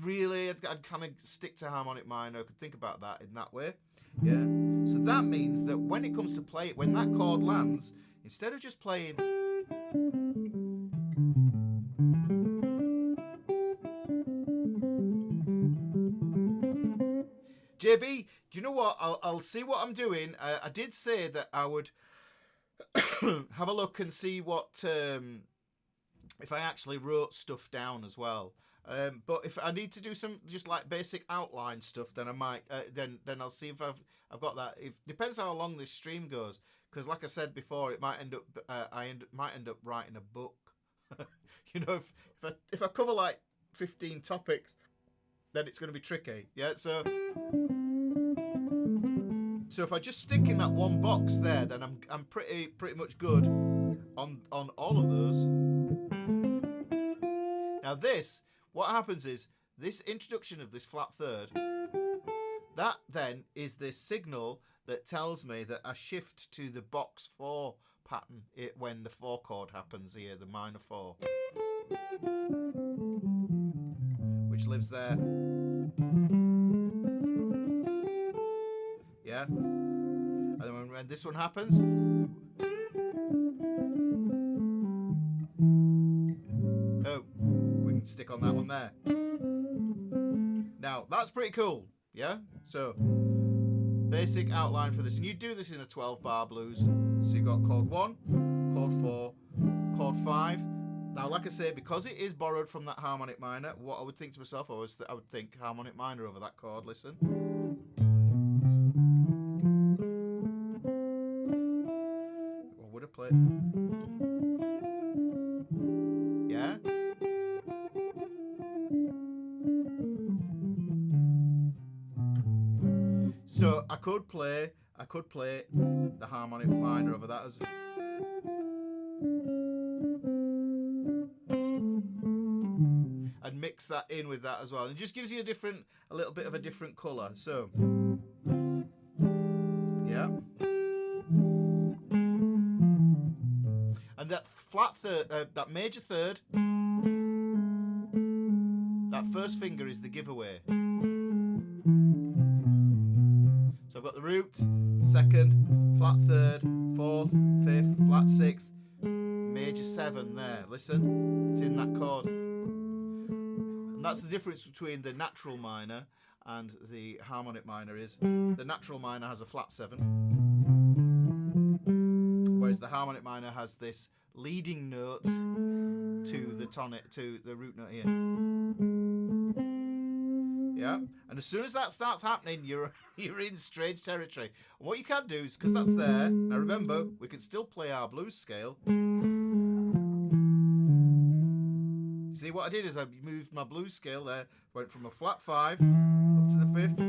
really I'd kind of stick to harmonic minor. I could think about that in that way. Yeah. So that means that when it comes to play it, when that chord lands, instead of just playing JB, do you know what? I'll see what I'm doing. I did say that I would have a look and see what if I actually wrote stuff down as well. But if I need to do some just like basic outline stuff, then I might. Then I'll see if I've got that. It depends how long this stream goes, because like I said before, it might end up. Might end up writing a book. You know, if I cover like 15 topics, then it's going to be tricky. Yeah. So if I just stick in that one box there, then I'm pretty much good on all of those. Now this, what happens is, this introduction of this flat 3rd, that then is the signal that tells me that I shift to the box 4 pattern when the 4 chord happens here, the minor 4, which lives there. Yeah. And then when this one happens, oh, we can stick on that one there. Now, that's pretty cool. Yeah? So, basic outline for this. And you do this in a 12-bar blues. So you've got chord 1, chord 4, chord 5. Now, like I say, because it is borrowed from that harmonic minor, what I would think to myself, I would think harmonic minor over that chord. Listen. What would I play? Yeah? So I could play the harmonic minor over that as and mix that in with that as well. And it just gives you a little bit of a different colour. So yeah. And that flat 3rd, that major 3rd, that first finger is the giveaway. So I've got the root, 2nd, flat 3rd, 4th, 5th, flat 6th, major 7 there. Listen, it's in that chord. And that's the difference between the natural minor and the harmonic minor is the natural minor has a flat 7, whereas the harmonic minor has this leading note to the tonic, to the root note here. Yeah, and as soon as that starts happening, you're in strange territory. And what you can do is, because that's there, now remember, we can still play our blues scale. See, what I did is I moved my blues scale there, went from a flat 5 up to the fifth.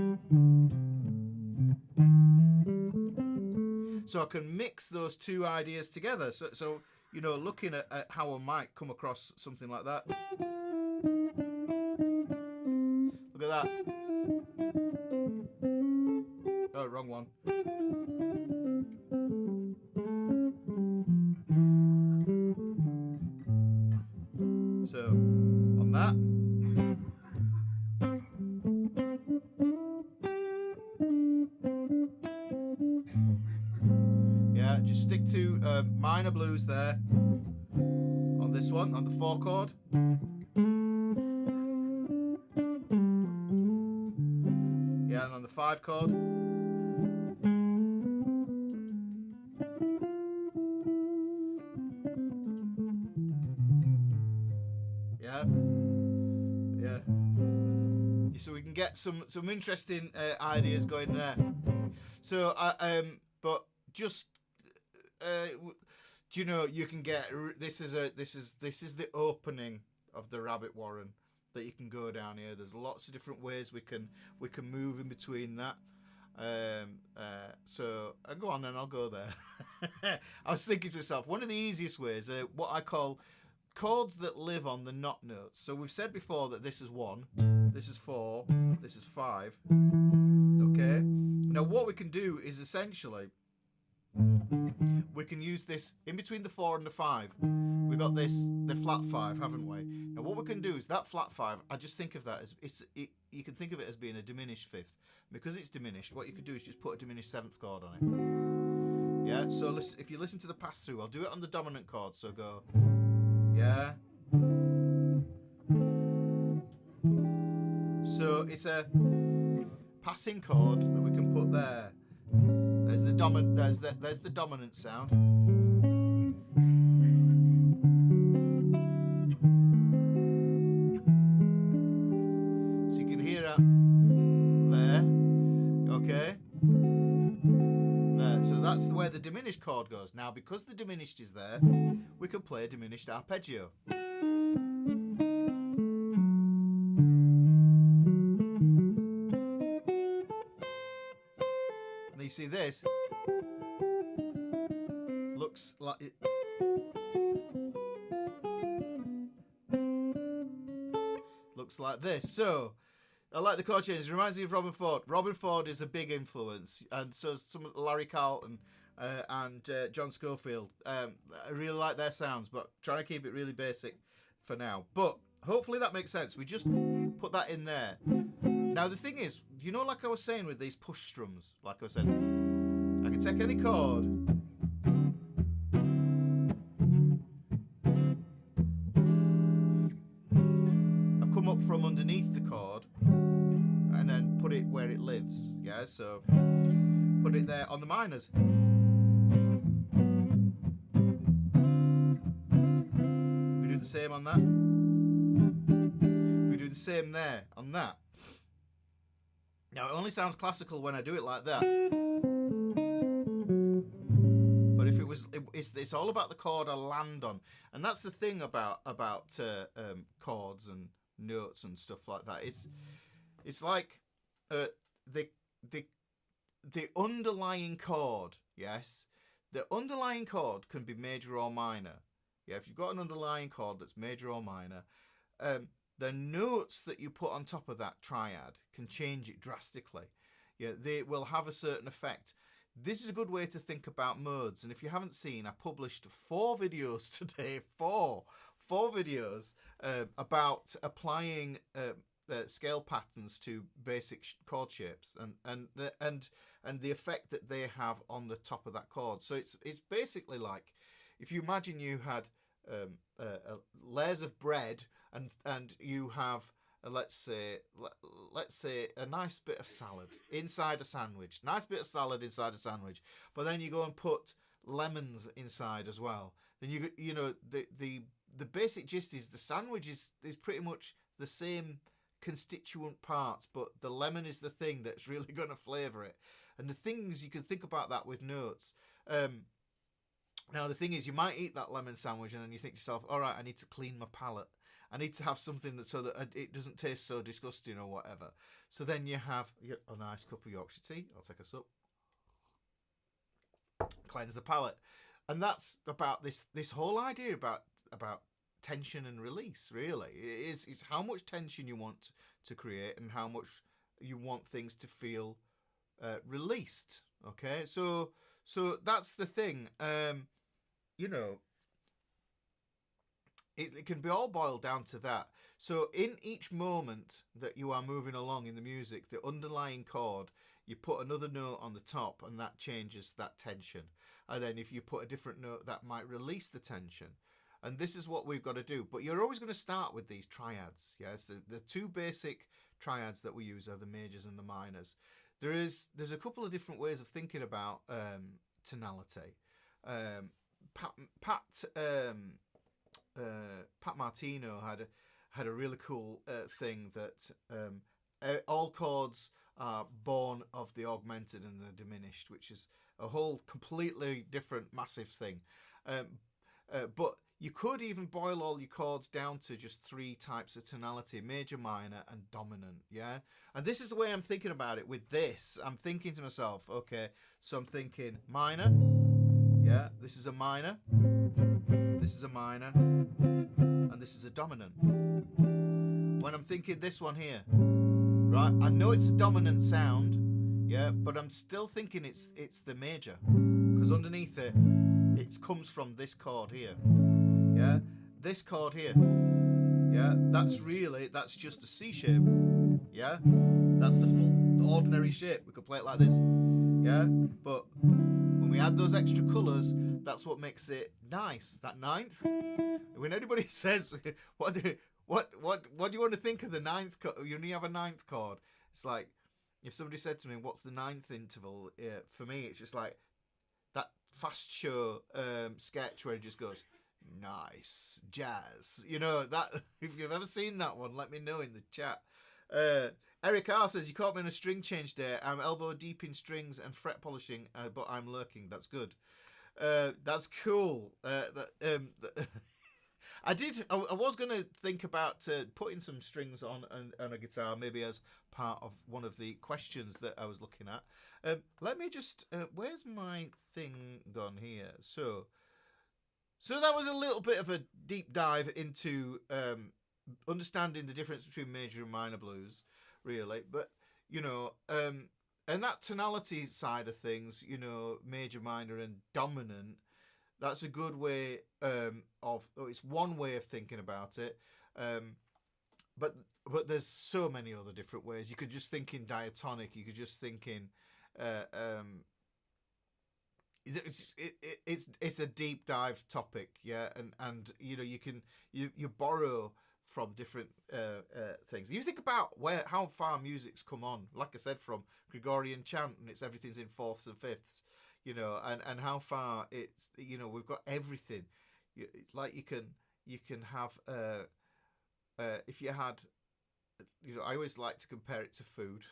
So I can mix those two ideas together. So you know, looking at how I might come across something like that. Look at that. Oh, wrong one. So, on that. Yeah, just stick to minor blues there. On this one, on the 4 chord. Yeah, and on the 5 chord. Yeah. Yeah. So we can get some interesting ideas going there. So but just do you know, you can get this is the opening of the rabbit warren that you can go down here. There's lots of different ways we can move in between that. So go on then, I'll go there. I was thinking to myself, one of the easiest ways, what I call chords that live on the not notes. So we've said before that this is 1, this is 4, this is 5. Okay. Now what we can do is essentially we can use this in between the 4 and the 5. We've got the flat 5, haven't we? Now what we can do is that flat 5, I just think of that as you can think of it as being a diminished 5th. Because it's diminished, what you could do is just put a diminished 7th chord on it. Yeah, so listen, if you listen to the pass through, I'll do it on the dominant chord, so go. Yeah. So it's a passing chord that we can put there. There's the dominant sound. So you can hear that there. Okay. There. So that's where the diminished chord goes. Now, because the diminished is there, we can play a diminished arpeggio. And you see this looks like it. Looks like this. So I like the chord changes. It reminds me of Robin Ford. Robin Ford is a big influence, and so is some Larry Carlton and John Schofield. I really like their sounds, but try to keep it really basic for now. But hopefully that makes sense. We just put that in there. Now the thing is, you know, like I was saying with these push strums, like I said, I can take any chord. I've come up from underneath the chord and then put it where it lives. Yeah, so put it there on the minors. We do the same on that. We do the same there on that. Now it only sounds classical when I do it like that. But if it was, it's all about the chord I land on, and that's the thing about chords and notes and stuff like that. It's like the underlying chord. Yes, the underlying chord can be major or minor. Yeah, if you've got an underlying chord that's major or minor, the notes that you put on top of that triad can change it drastically. Yeah, they will have a certain effect. This is a good way to think about modes. And if you haven't seen, I published 4 videos today, four videos about applying scale patterns to basic chord shapes and the effect that they have on the top of that chord. So it's basically like if you imagine you had layers of bread and you have let's say a nice bit of salad inside a sandwich, nice bit of salad inside a sandwich, but then you go and put lemons inside as well. Then you know the basic gist is the sandwich is pretty much the same constituent parts, but the lemon is the thing that's really going to flavour it. And the things you can think about that with notes. Now the thing is, you might eat that lemon sandwich and then you think to yourself, all right, I need to clean my palate. I need to have something that so that it doesn't taste so disgusting or whatever. So then you have a nice cup of Yorkshire tea. I'll take a sup. Cleanse the palate. And that's about this whole idea about tension and release, really. It's how much tension you want to create and how much you want things to feel released. Okay, so that's the thing. You know, it can be all boiled down to that. So in each moment that you are moving along in the music, the underlying chord, you put another note on the top and that changes that tension. And then if you put a different note, that might release the tension. And this is what we've got to do. But you're always going to start with these triads. Yes, the two basic triads that we use are the majors and the minors. There's a couple of different ways of thinking about tonality. Pat Martino had a really cool thing that all chords are born of the augmented and the diminished, which is a whole completely different, massive thing. But you could even boil all your chords down to just three types of tonality: major, minor, and dominant. Yeah, and this is the way I'm thinking about it with this. I'm thinking to myself, okay, so I'm thinking minor. Yeah, this is a minor. This is a minor, and this is a dominant. When I'm thinking this one here, right, I know it's a dominant sound, yeah, but I'm still thinking it's the major, because underneath it comes from this chord here, yeah, this chord here, yeah, that's just a C shape, yeah, that's the full ordinary shape. We could play it like this, yeah, but when we add those extra colours, that's what makes it nice. That ninth. When anybody says, what do you want to think of the ninth chord? You only have a ninth chord. It's like, if somebody said to me, what's the ninth interval? For me, it's just like that fast show sketch where it just goes, nice, jazz. You know, that, if you've ever seen that one, let me know in the chat. Eric R says, you caught me on a string change day. I'm elbow deep in strings and fret polishing, but I'm lurking. That's good. That's cool. I was going to think about putting some strings on a guitar, maybe as part of one of the questions that I was looking at. Let me just, where's my thing gone here? So that was a little bit of a deep dive into understanding the difference between major and minor blues, really. But, you know, and that tonality side of things, you know, major, minor, and dominant, that's a good way it's one way of thinking about it. But there's so many other different ways. You could just think in diatonic. You could just think in it's a deep dive topic, yeah. And you know, you borrow from different things. You think about how far music's come on. Like I said, from Gregorian chant, and everything's in fourths and fifths. You know, and how far it's, you know, we've got everything. Like you can have if you had, you know, I always like to compare it to food.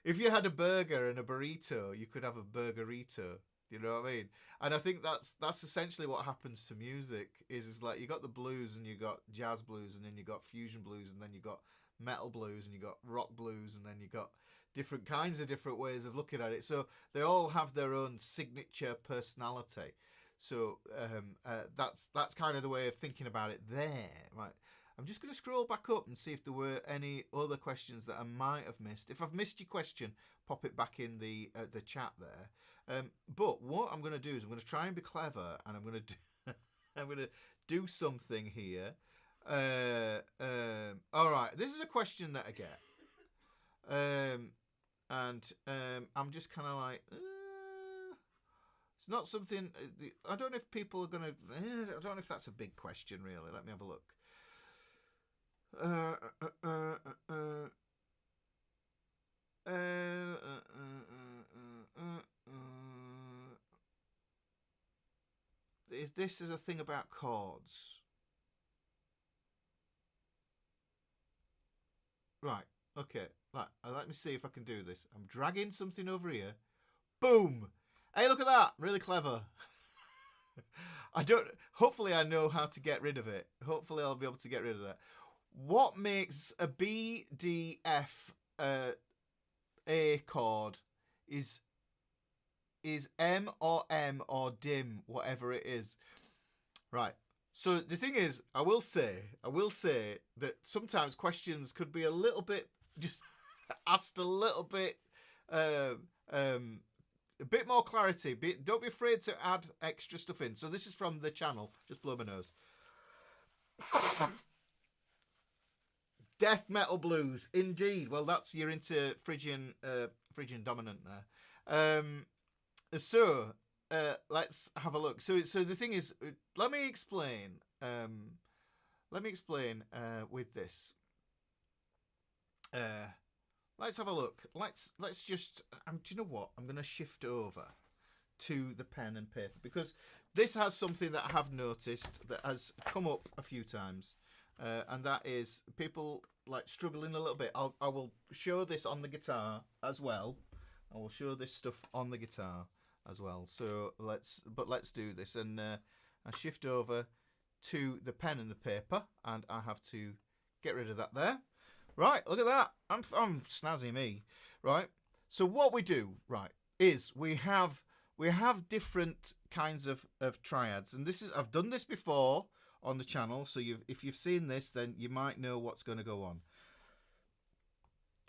If you had a burger and a burrito, you could have a burgerito. You know what I mean? And I think that's essentially what happens to music. Is like you got the blues and you got jazz blues, and then you got fusion blues, and then you got metal blues, and you got rock blues, and then you got different kinds of different ways of looking at it. So they all have their own signature personality. So that's kind of the way of thinking about it there. Right. I'm just going to scroll back up and see if there were any other questions that I might have missed. If I've missed your question, pop it back in the chat there. But what I'm going to do is I'm going to try and be clever, and I'm going to do something here. All right. This is a question that I get. And I'm just kind of like, it's not something. I don't know if people are going to. I don't know if that's a big question, really. Let me have a look. This is a thing about chords, right? Okay, let me see if I can do this. I'm dragging something over here. Boom! Hey, look at that! Really clever. I don't. Hopefully, I know how to get rid of it. Hopefully, I'll be able to get rid of that. What makes a B, D, F, A chord is M or dim, whatever it is. Right. So the thing is, I will say that sometimes questions could be a little bit just asked a little bit, a bit more clarity. Don't be afraid to add extra stuff in. So this is from the channel. Just blow my nose. Death metal blues, indeed. Well, you're into Phrygian dominant there. So let's have a look. So the thing is, let me explain. With this. Let's have a look. Let's just. Do you know what? I'm going to shift over to the pen and paper because this has something that I have noticed that has come up a few times, and that is people like struggling a little bit. I will show this on the guitar as well. I will show this stuff on the guitar as well. So let's do this, and I shift over to the pen and the paper, and I have to get rid of that there. Right, look at that. I'm snazzy me. Right. So what we do, right, is we have different kinds of triads, and I've done this before on the channel. So if you've seen this, then you might know what's going to go on.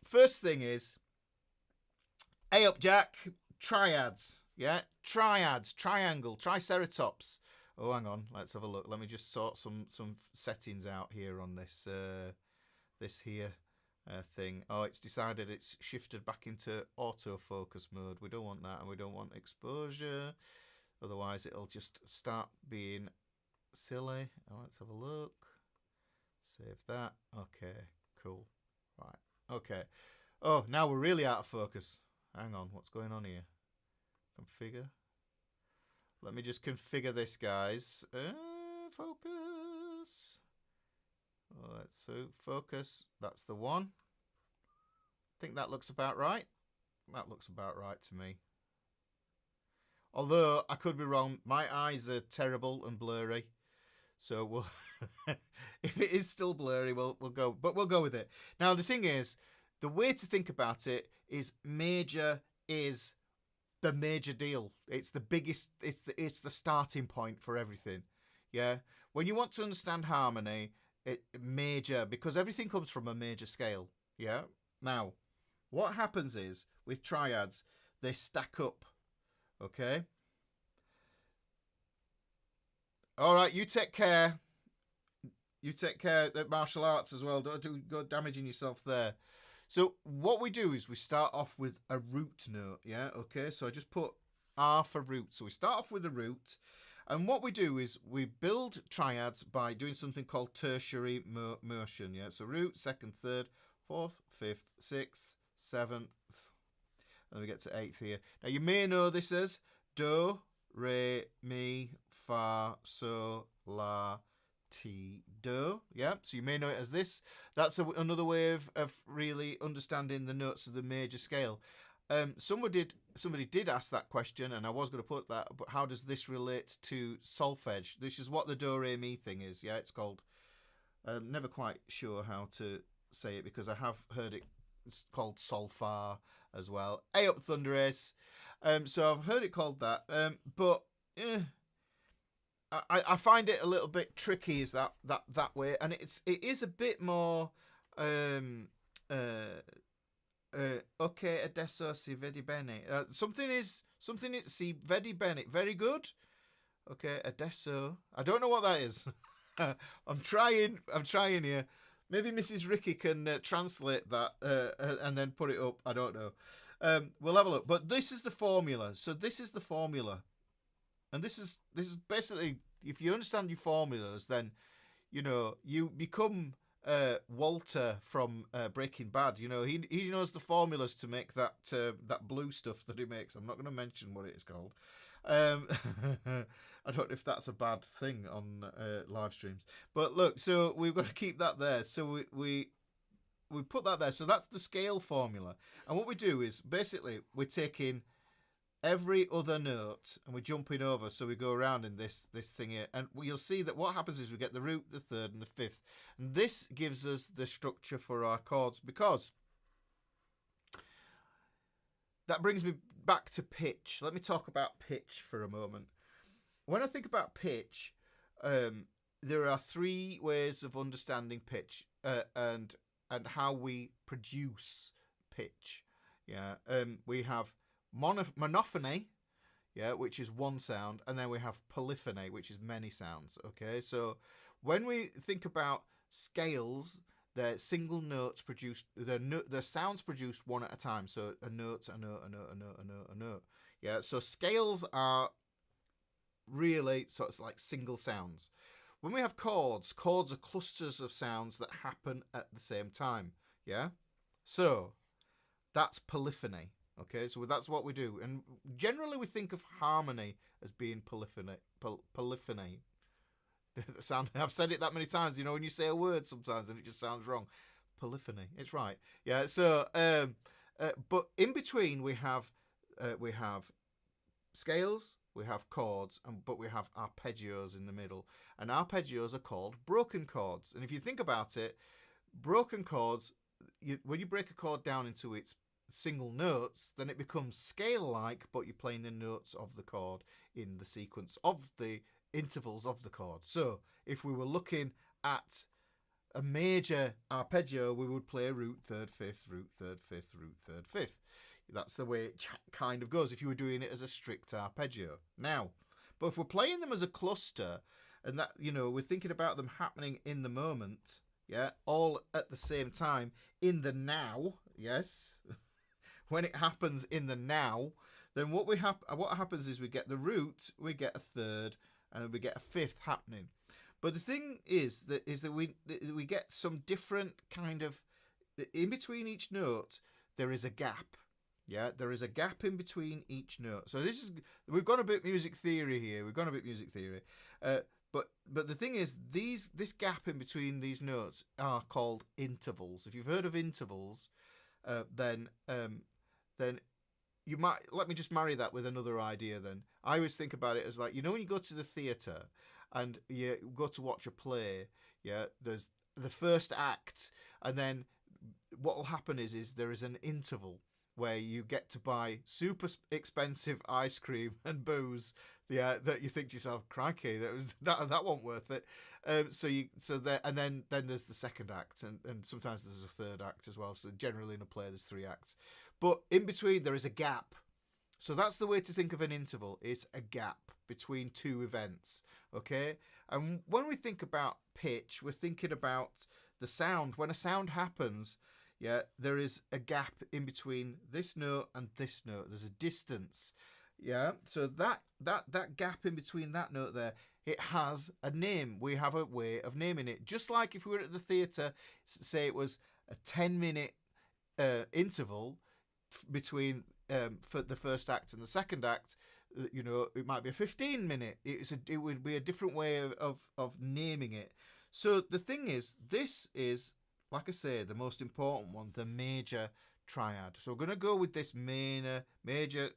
First thing is A up Jack, triads. Yeah, triads, triangle, triceratops. Oh, hang on, let's have a look. Let me just sort some settings out here on this thing. Oh, it's decided it's shifted back into autofocus mode. We don't want that, and we don't want exposure. Otherwise, it'll just start being silly. Oh, let's have a look. Save that. Okay, cool. Right. Okay. Oh, now we're really out of focus. Hang on, what's going on here? Configure. Let me just configure this, guys. Focus. So focus. That's the one. I think that looks about right. That looks about right to me. Although I could be wrong. My eyes are terrible and blurry. So we'll if it is still blurry, we'll go. But we'll go with it. Now the thing is, the way to think about it is major is the major deal. It's the biggest. It's the starting point for everything. Yeah. When you want to understand harmony, major, because everything comes from a major scale. Yeah. Now, what happens is with triads, they stack up. Okay. All right. You take care. You take care at martial arts as well. Don't go damaging yourself there. So what we do is we start off with a root note, yeah? Okay, so I just put R for root. So we start off with a root, and what we do is we build triads by doing something called tertiary motion, yeah? So root, second, third, fourth, fifth, sixth, seventh, and then we get to eighth here. Now you may know this as do, re, mi, fa, sol, la, ti, do. Yeah, so you may know it as this. That's another way of really understanding the notes of the major scale. Somebody did ask that question, and I was going to put that, but how does this relate to solfege? This is what the do re mi thing is. Yeah, it's called. I'm never quite sure how to say it because I have heard it's called solfa as well. A up thunder ace. So I've heard it called that. But I find it a little bit tricky is that way, and it is a bit more ok adesso si vedi bene. Something is si vedi bene, very good. Okay, adesso. I don't know what that is. I'm trying here. Maybe Mrs. Ricky can translate that and then put it up. I don't know. We'll have a look. But this is the formula. So this is the formula. And this is basically, if you understand your formulas, then, you know, you become Walter from Breaking Bad. You know, he knows the formulas to make that blue stuff that he makes. I'm not going to mention what it is called. I don't know if that's a bad thing on live streams. But look, so we've got to keep that there. So we put that there. So that's the scale formula. And what we do is basically we're taking every other note, and we're jumping over, so we go around in this thing here, and you'll see that what happens is we get the root, the third, and the fifth, and this gives us the structure for our chords, because that brings me back to pitch. Let me talk about pitch for a moment. When I think about pitch, there are three ways of understanding pitch, and how we produce pitch. Yeah, we have monophony, yeah, which is one sound, and then we have polyphony, which is many sounds. Okay, so when we think about scales, they're single notes produced. They're sounds produced one at a time. So a note, a note, a note, a note, a note, a note. Yeah, so scales are really sort of like single sounds. When we have chords, chords are clusters of sounds that happen at the same time. Yeah, so that's polyphony. Okay, so that's what we do, and generally we think of harmony as being polyphony. Polyphony. I've said it that many times. You know, when you say a word sometimes and it just sounds wrong. Polyphony. It's right. Yeah. So, but in between we have scales, we have chords, but we have arpeggios in the middle, and arpeggios are called broken chords. And if you think about it, broken chords, when you break a chord down into its single notes, then it becomes scale-like, but you're playing the notes of the chord in the sequence of the intervals of the chord. So if we were looking at a major arpeggio, we would play root, third, fifth, root, third, fifth, root, third, fifth. That's the way it kind of goes if you were doing it as a strict arpeggio. Now, but if we're playing them as a cluster, and that, you know, we're thinking about them happening in the moment, yeah, all at the same time in the now, yes. When it happens in the now, then what happens is we get the root, we get a third, and we get a fifth happening. But the thing is that we get some different kind of, in between each note there is a gap. Yeah, there is a gap in between each note. So we've got a bit music theory here. But the thing is, this gap in between these notes are called intervals. If you've heard of intervals, then you might, let me just marry that with another idea then. I always think about it as like, you know, when you go to the theatre and you go to watch a play, yeah, there's the first act, and then what will happen is there is an interval where you get to buy super expensive ice cream and booze, yeah, that you think to yourself, crikey, that wasn't worth it. And then there's the second act, and sometimes there's a third act as well. So generally in a play there's three acts, but in between there is a gap. So that's the way to think of an interval. It's a gap between two events. Okay, and when we think about pitch, we're thinking about the sound. When a sound happens, yeah, there is a gap in between this note and this note. There's a distance. Yeah, so that gap in between that note there, it has a name. We have a way of naming it. Just like if we were at the theatre, say it was a 10-minute interval between for the first act and the second act, you know, it might be a 15-minute. It would be a different way of naming it. So the thing is, this is, like I say, the most important one, the major triad. So we're going to go with this major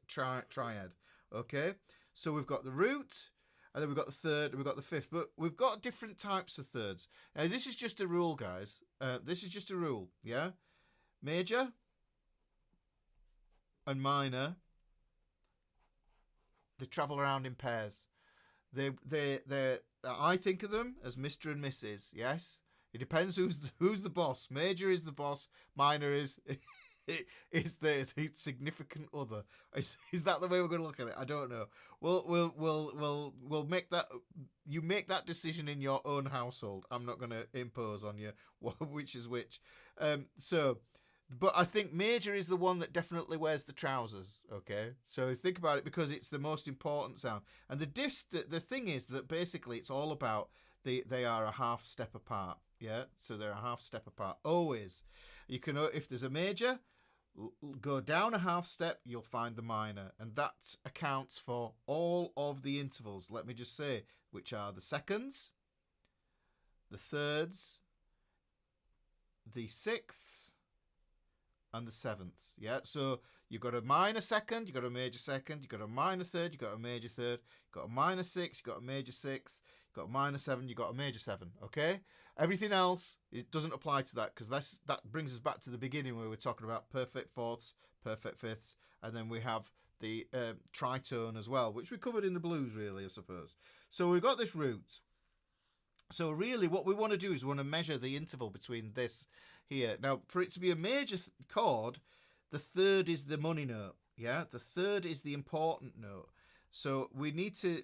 triad. Okay, so we've got the root, and then we've got the third, and we've got the fifth, but we've got different types of thirds. Now this is just a rule, guys. This is just a rule. Yeah, major and minor, they travel around in pairs. I think of them as Mr. and Mrs. Yes. It depends who's the boss. Major is the boss. Minor is the significant other. Is that the way we're going to look at it? I don't know. We'll make that. You make that decision in your own household. I'm not going to impose on you which is which. But I think major is the one that definitely wears the trousers. Okay, so think about it, because it's the most important sound. And the thing is that basically it's all about they are a half step apart. Yeah, so they're a half step apart. Always. You can, if there's a major, go down a half step, you'll find the minor. And that accounts for all of the intervals, let me just say, which are the seconds, the thirds, the sixths, and the sevenths. Yeah, so You've got a minor second, you've got a major second, you've got a minor third, you've got a major third, you've got a minor 6, you've got a major 6, you've got a minor 7, you've got a major 7, okay? Everything else, it doesn't apply to that, because that brings us back to the beginning where we're talking about perfect fourths, perfect fifths, and then we have the tritone as well, which we covered in the blues, really, I suppose. So we've got this root. So really what we want to do is we want to measure the interval between this here. Now, for it to be a major chord, the third is the money note, yeah? The third is the important note. So we need to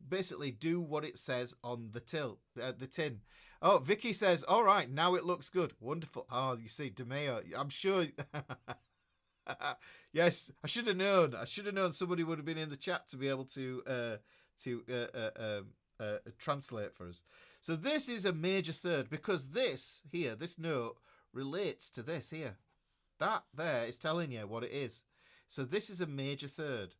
basically do what it says on the tin. Oh, Vicky says, all right, now it looks good. Wonderful. Oh, you see, DeMeo, I'm sure... Yes, I should have known. I should have known somebody would have been in the chat to be able to translate for us. So this is a major third, because this here, this note, relates to this here. That there is telling you what it is. So this is a major third.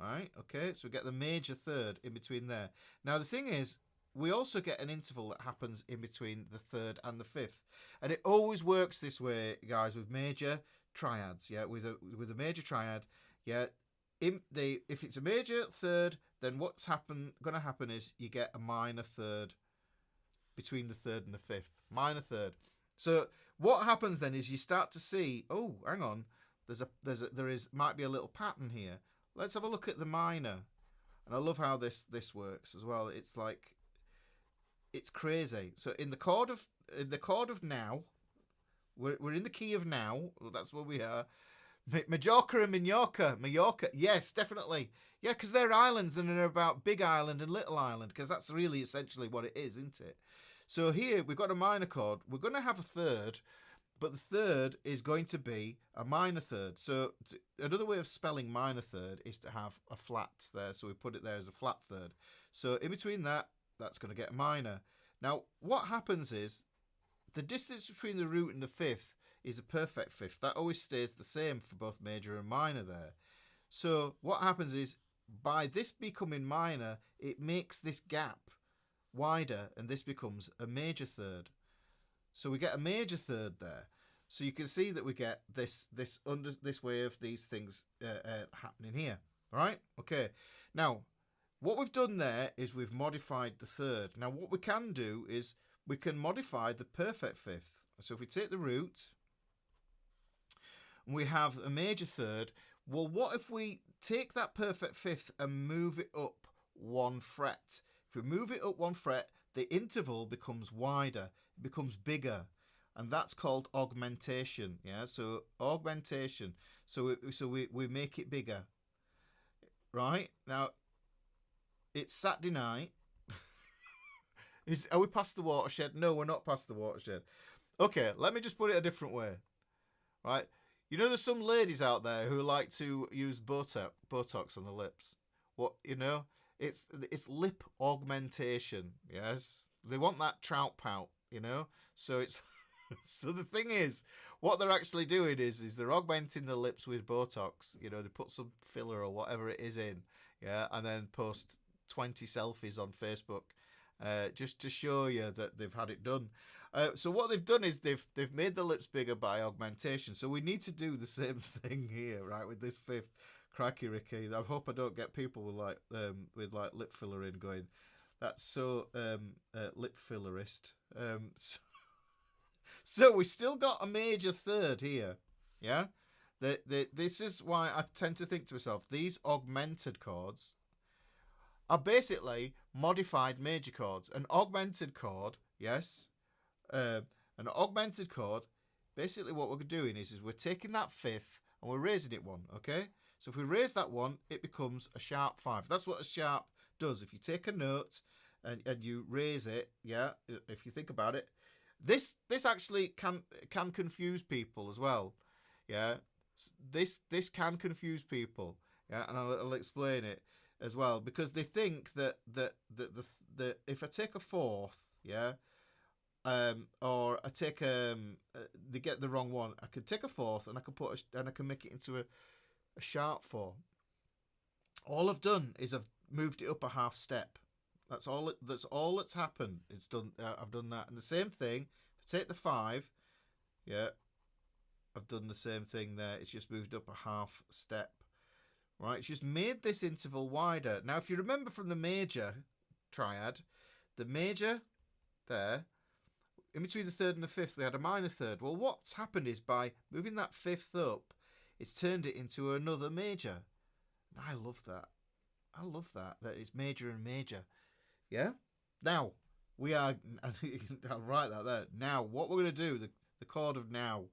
All right, okay, so we get the major third in between there. Now the thing is, we also get an interval that happens in between the third and the fifth. And it always works this way, guys, with major triads, yeah, with a major triad, yeah. If it's a major third, then what's going to happen is you get a minor third between the third and the fifth. Minor third. So what happens then is you start to see, oh, hang on, there might be a little pattern here. Let's have a look at the minor. And I love how this works as well. It's like, it's crazy. So in the chord of now, we're in the key of now. Well, that's where we are. Majorca and Mallorca. Yes, definitely. Yeah, because they're islands, and they're about Big Island and Little Island, because that's really essentially what it is, isn't it? So here we've got a minor chord. We're going to have a third, but the third is going to be a minor third. So another way of spelling minor third is to have a flat there. So we put it there as a flat third. So in between that, that's going to get a minor. Now, what happens is the distance between the root and the fifth is a perfect fifth. That always stays the same for both major and minor there. So what happens is, by this becoming minor, it makes this gap wider, and this becomes a major third. So we get a major third there. So you can see that we get this way of these things happening here. All right? Okay. Now, what we've done there is we've modified the third. Now, what we can do is we can modify the perfect fifth. So if we take the root, and we have a major third, well, what if we take that perfect fifth and move it up one fret? If we move it up one fret, the interval becomes wider, it becomes bigger, and that's called augmentation. Yeah, so augmentation. So we make it bigger. Right now, it's Saturday night. Are we past the watershed? No, we're not past the watershed. Okay, let me just put it a different way. Right, you know, there's some ladies out there who like to use Botox on the lips. What, you know? It's lip augmentation, yes? They want that trout pout, you know? So it's so the thing is, what they're actually doing is they're augmenting the lips with Botox. You know, they put some filler or whatever it is in, yeah, and then post 20 selfies on Facebook just to show you that they've had it done. So what they've done is they've made the lips bigger by augmentation. So we need to do the same thing here, right, with this fifth. Crikey, Ricky. I hope I don't get people with lip filler in going, that's so lip fillerist. So we still got a major third here, yeah? This is why I tend to think to myself, these augmented chords are basically modified major chords. An augmented chord, yes, an augmented chord, basically what we're doing is we're taking that fifth and we're raising it one, okay? So if we raise that one, it becomes a sharp 5. That's what a sharp does. If you take a note and you raise it, yeah, if you think about it, this actually can confuse people as well, yeah. This can confuse people, yeah, and I'll explain it as well, because they think that the if I take a fourth, yeah, or I take they get the wrong one. I could take a fourth and I can make it into a sharp 4. All I've done is I've moved it up a half step. That's all that's happened. It's done. I've done that. And the same thing, if I take the 5, yeah, I've done the same thing there. It's just moved up a half step. Right, it's just made this interval wider. Now, if you remember from the major triad, the major there, in between the third and the fifth, we had a minor third. Well, what's happened is by moving that fifth up, it's turned it into another major. And I love that. I love that it's major and major. Yeah? Now, we are... I'll write that there. Now, what we're going to do, the chord of now,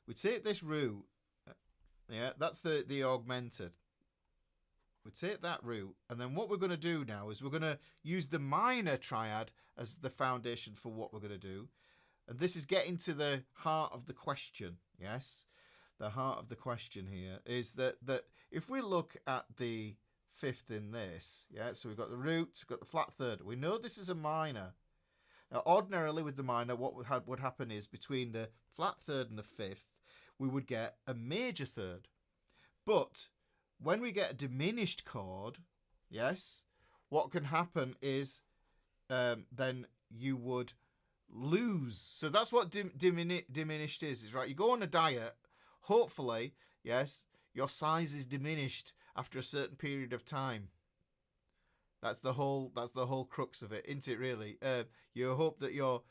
we take this root. Yeah, that's the augmented. We take that root, and then what we're going to do now is we're going to use the minor triad as the foundation for what we're going to do. And this is getting to the heart of the question, yes? The heart of the question here is that if we look at the fifth in this, yeah, so we've got the root, we've got the flat third. We know this is a minor. Now, ordinarily with the minor, what would happen is between the flat third and the fifth, we would get a major third. But when we get a diminished chord, yes, what can happen is then you would lose. So that's what diminished is, right? You go on a diet, hopefully, yes, your size is diminished after a certain period of time. That's the whole crux of it, isn't it? Really, you hope that your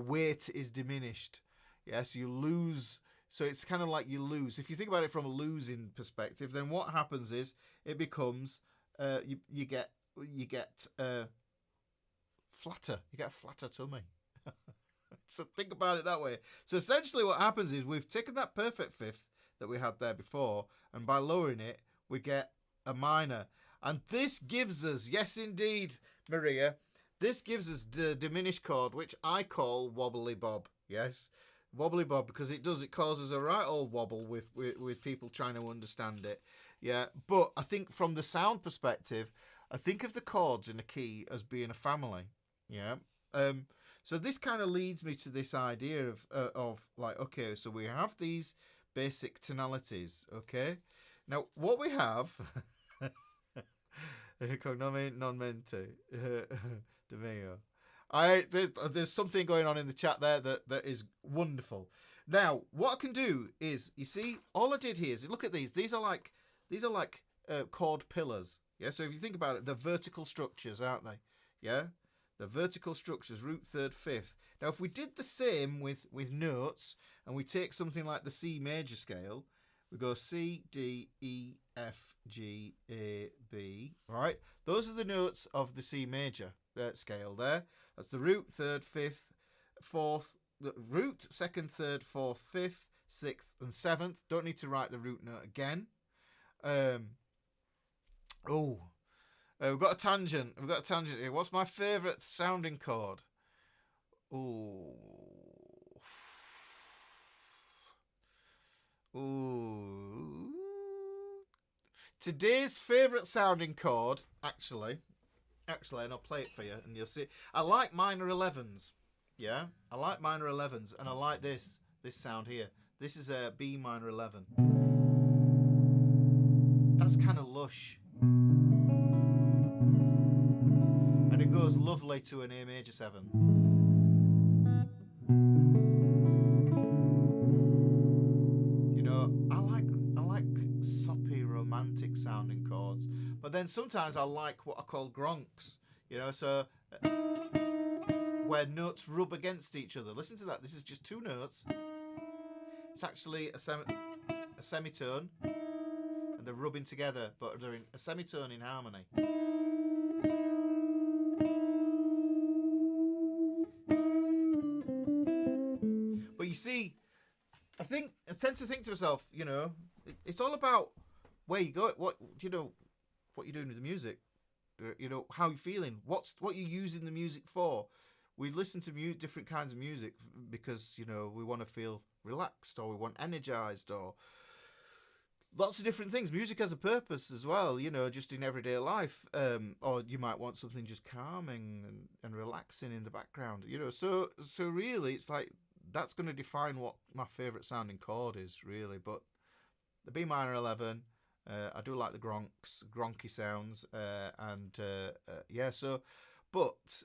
weight is diminished. Yes, you lose. So it's kind of like you lose. If you think about it from a losing perspective, then what happens is it becomes you get flatter. You get a flatter tummy. So think about it that way. So essentially what happens is we've taken that perfect fifth that we had there before, and by lowering it, we get a minor. And this gives us, yes indeed, Maria, this gives us the diminished chord, which I call wobbly bob. Yes. Wobbly bob, because it causes a right old wobble with people trying to understand it. Yeah, but I think from the sound perspective, I think of the chords in a key as being a family. Yeah. So this kind of leads me to this idea of like, okay, so we have these basic tonalities. Okay, now what we have, non mente, de mio. There's something going on in the chat there that is wonderful. Now, what I can do is, you see, all I did here is look at these. These are like chord pillars. Yeah. So if you think about it, they're vertical structures, aren't they? Yeah. The vertical structures, root, third, fifth. Now, if we did the same with notes, and we take something like the C major scale, we go C, D, E, F, G, A, B. Right. Those are the notes of the C major scale there. That's the root, third, fifth, fourth, the root, second, third, fourth, fifth, sixth, and seventh. Don't need to write the root note again. We've got a tangent. We've got a tangent here. What's my favourite sounding chord? Ooh. Today's favourite sounding chord, actually, and I'll play it for you, and you'll see. I like minor 11s. Yeah, I like minor 11s, and I like this sound here. This is a B minor 11. That's kind of lush. And it goes lovely to an A major 7. You know, I like soppy, romantic sounding chords. But then sometimes I like what I call gronks. You know, so where notes rub against each other. Listen to that. This is just two notes. It's actually a semitone, and they're rubbing together, but they're in a semitone in harmony. But you see, I tend to think to myself, you know, it's all about where you go, what you're doing with the music, you know, how you're feeling, what you're using the music for. We listen to different kinds of music because, you know, we want to feel relaxed, or we want energized, or lots of different things. Music has a purpose as well, you know, just in everyday life. Or you might want something just calming and relaxing in the background, you know. So really, it's like that's going to define what my favourite sounding chord is, really. But the B minor 11, I do like the gronky sounds, yeah. So, but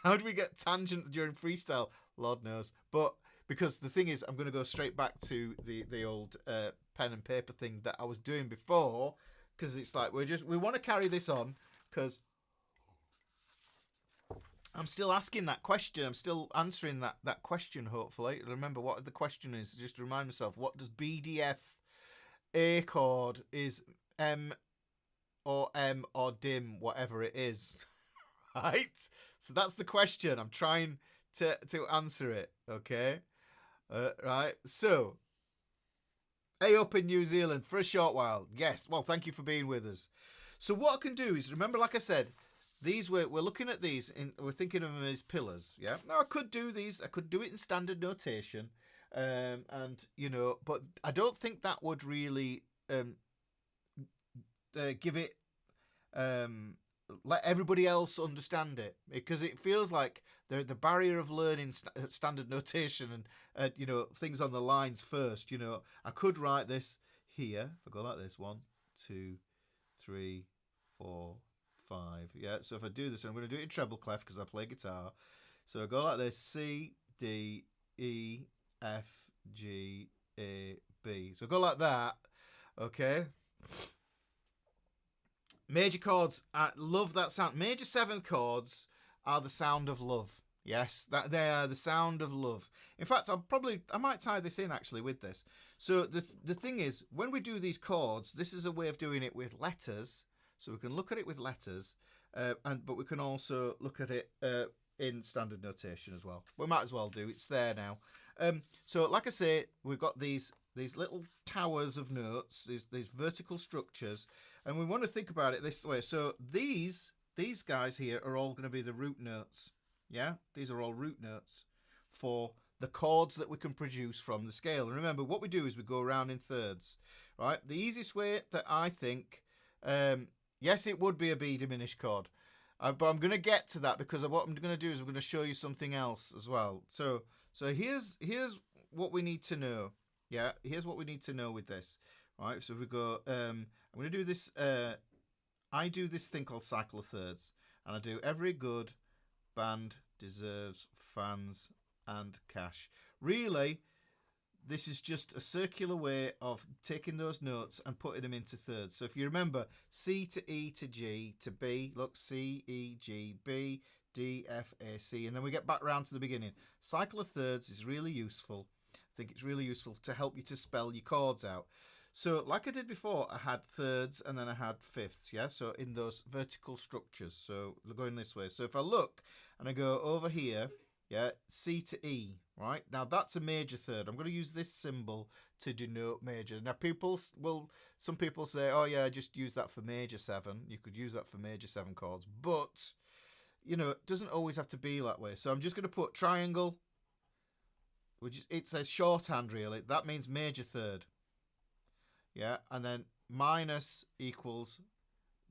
how do we get tangent during freestyle? Lord knows. But because the thing is, I'm going to go straight back to the old pen and paper thing that I was doing before, because it's like we want to carry this on, because I'm still asking that question. I'm still answering that question, hopefully. Remember what the question is, just to remind myself. What does BDF A chord is M or M or dim, whatever it is. Right? So that's the question. I'm trying to answer it, okay? Right? So, A up in New Zealand for a short while. Yes. Well, thank you for being with us. So what I can do is, remember, like I said, these we're looking at these, we're thinking of them as pillars, yeah? Now, I could do these. I could do it in standard notation, and, you know, but I don't think that would really give it, let everybody else understand it, because it feels like the barrier of learning standard notation and you know, things on the lines first. You know, I could write this here. If I go like this, 1, 2, 3, 4, 5. Yeah. So if I do this, I'm going to do it in treble clef because I play guitar. So I go like this: C, D, E, F, G, A, B. So I go like that. Okay. Major chords, I love that sound. Major 7 chords are the sound of love. Yes, that they are the sound of love. In fact, I might tie this in actually with this. So the thing is, when we do these chords, this is a way of doing it with letters. So we can look at it with letters, but we can also look at it in standard notation as well. We might as well do. It's there now. So like I say, we've got these little towers of notes, these vertical structures, and we want to think about it this way. So these guys here are all going to be the root notes. Yeah, these are all root notes for the chords that we can produce from the scale. And remember, what we do is we go around in thirds, right? The easiest way that I think, yes, it would be a B diminished chord, but I'm going to get to that, because what I'm going to do is I'm going to show you something else as well. So here's what we need to know. Yeah, here's what we need to know with this. Right, so if we go, I'm going to do this, I do this thing called cycle of thirds, and I do every good band deserves fans and cash. Really, this is just a circular way of taking those notes and putting them into thirds. So if you remember, C to E to G to B, look, C, E, G, B, D, F, A, C, and then we get back round to the beginning. Cycle of thirds is really useful. I think it's really useful to help you to spell your chords out. So like I did before, I had thirds and then I had fifths, yeah? So in those vertical structures, so going this way. So if I look and I go over here, yeah, C to E, right? Now that's a major third. I'm going to use this symbol to denote major. Now some people say, oh yeah, just use that for major 7. You could use that for major 7 chords, but, you know, it doesn't always have to be that way. So I'm just going to put triangle, which it's a shorthand really. That means major third. Yeah, and then minus equals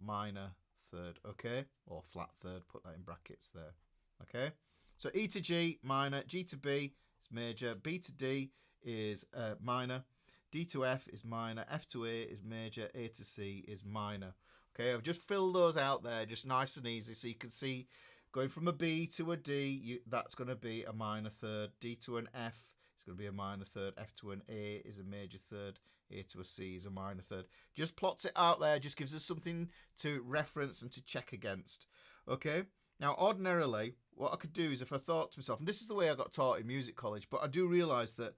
minor third, okay? Or flat third, put that in brackets there, okay? So E to G, minor, G to B is major, B to D is minor, D to F is minor, F to A is major, A to C is minor. Okay, I've just filled those out there, just nice and easy, so you can see going from a B to a D, that's going to be a minor third, D to an F is going to be a minor third, F to an A is a major third, A to a C is a minor third. Just plots it out there, just gives us something to reference and to check against. Okay, now ordinarily what I could do is, if I thought to myself, and this is the way I got taught in music college, but I do realise that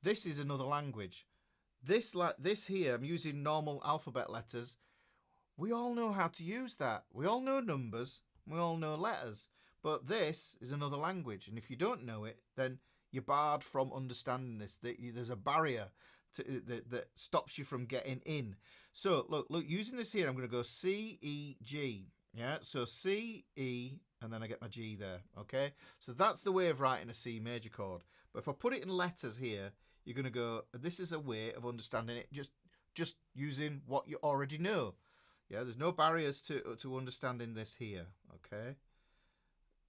this is another language. This here, I'm using normal alphabet letters. We all know how to use that. We all know numbers, we all know letters, but this is another language, and if you don't know it, then you're barred from understanding this. There's a barrier that stops you from getting in. So look, using this here, I'm going to go C, E, G. Yeah, so C, E, and then I get my G there. Okay, so that's the way of writing a C major chord. But if I put it in letters here, you're going to go, this is a way of understanding it just using what you already know. Yeah, there's no barriers to understanding this here. Okay.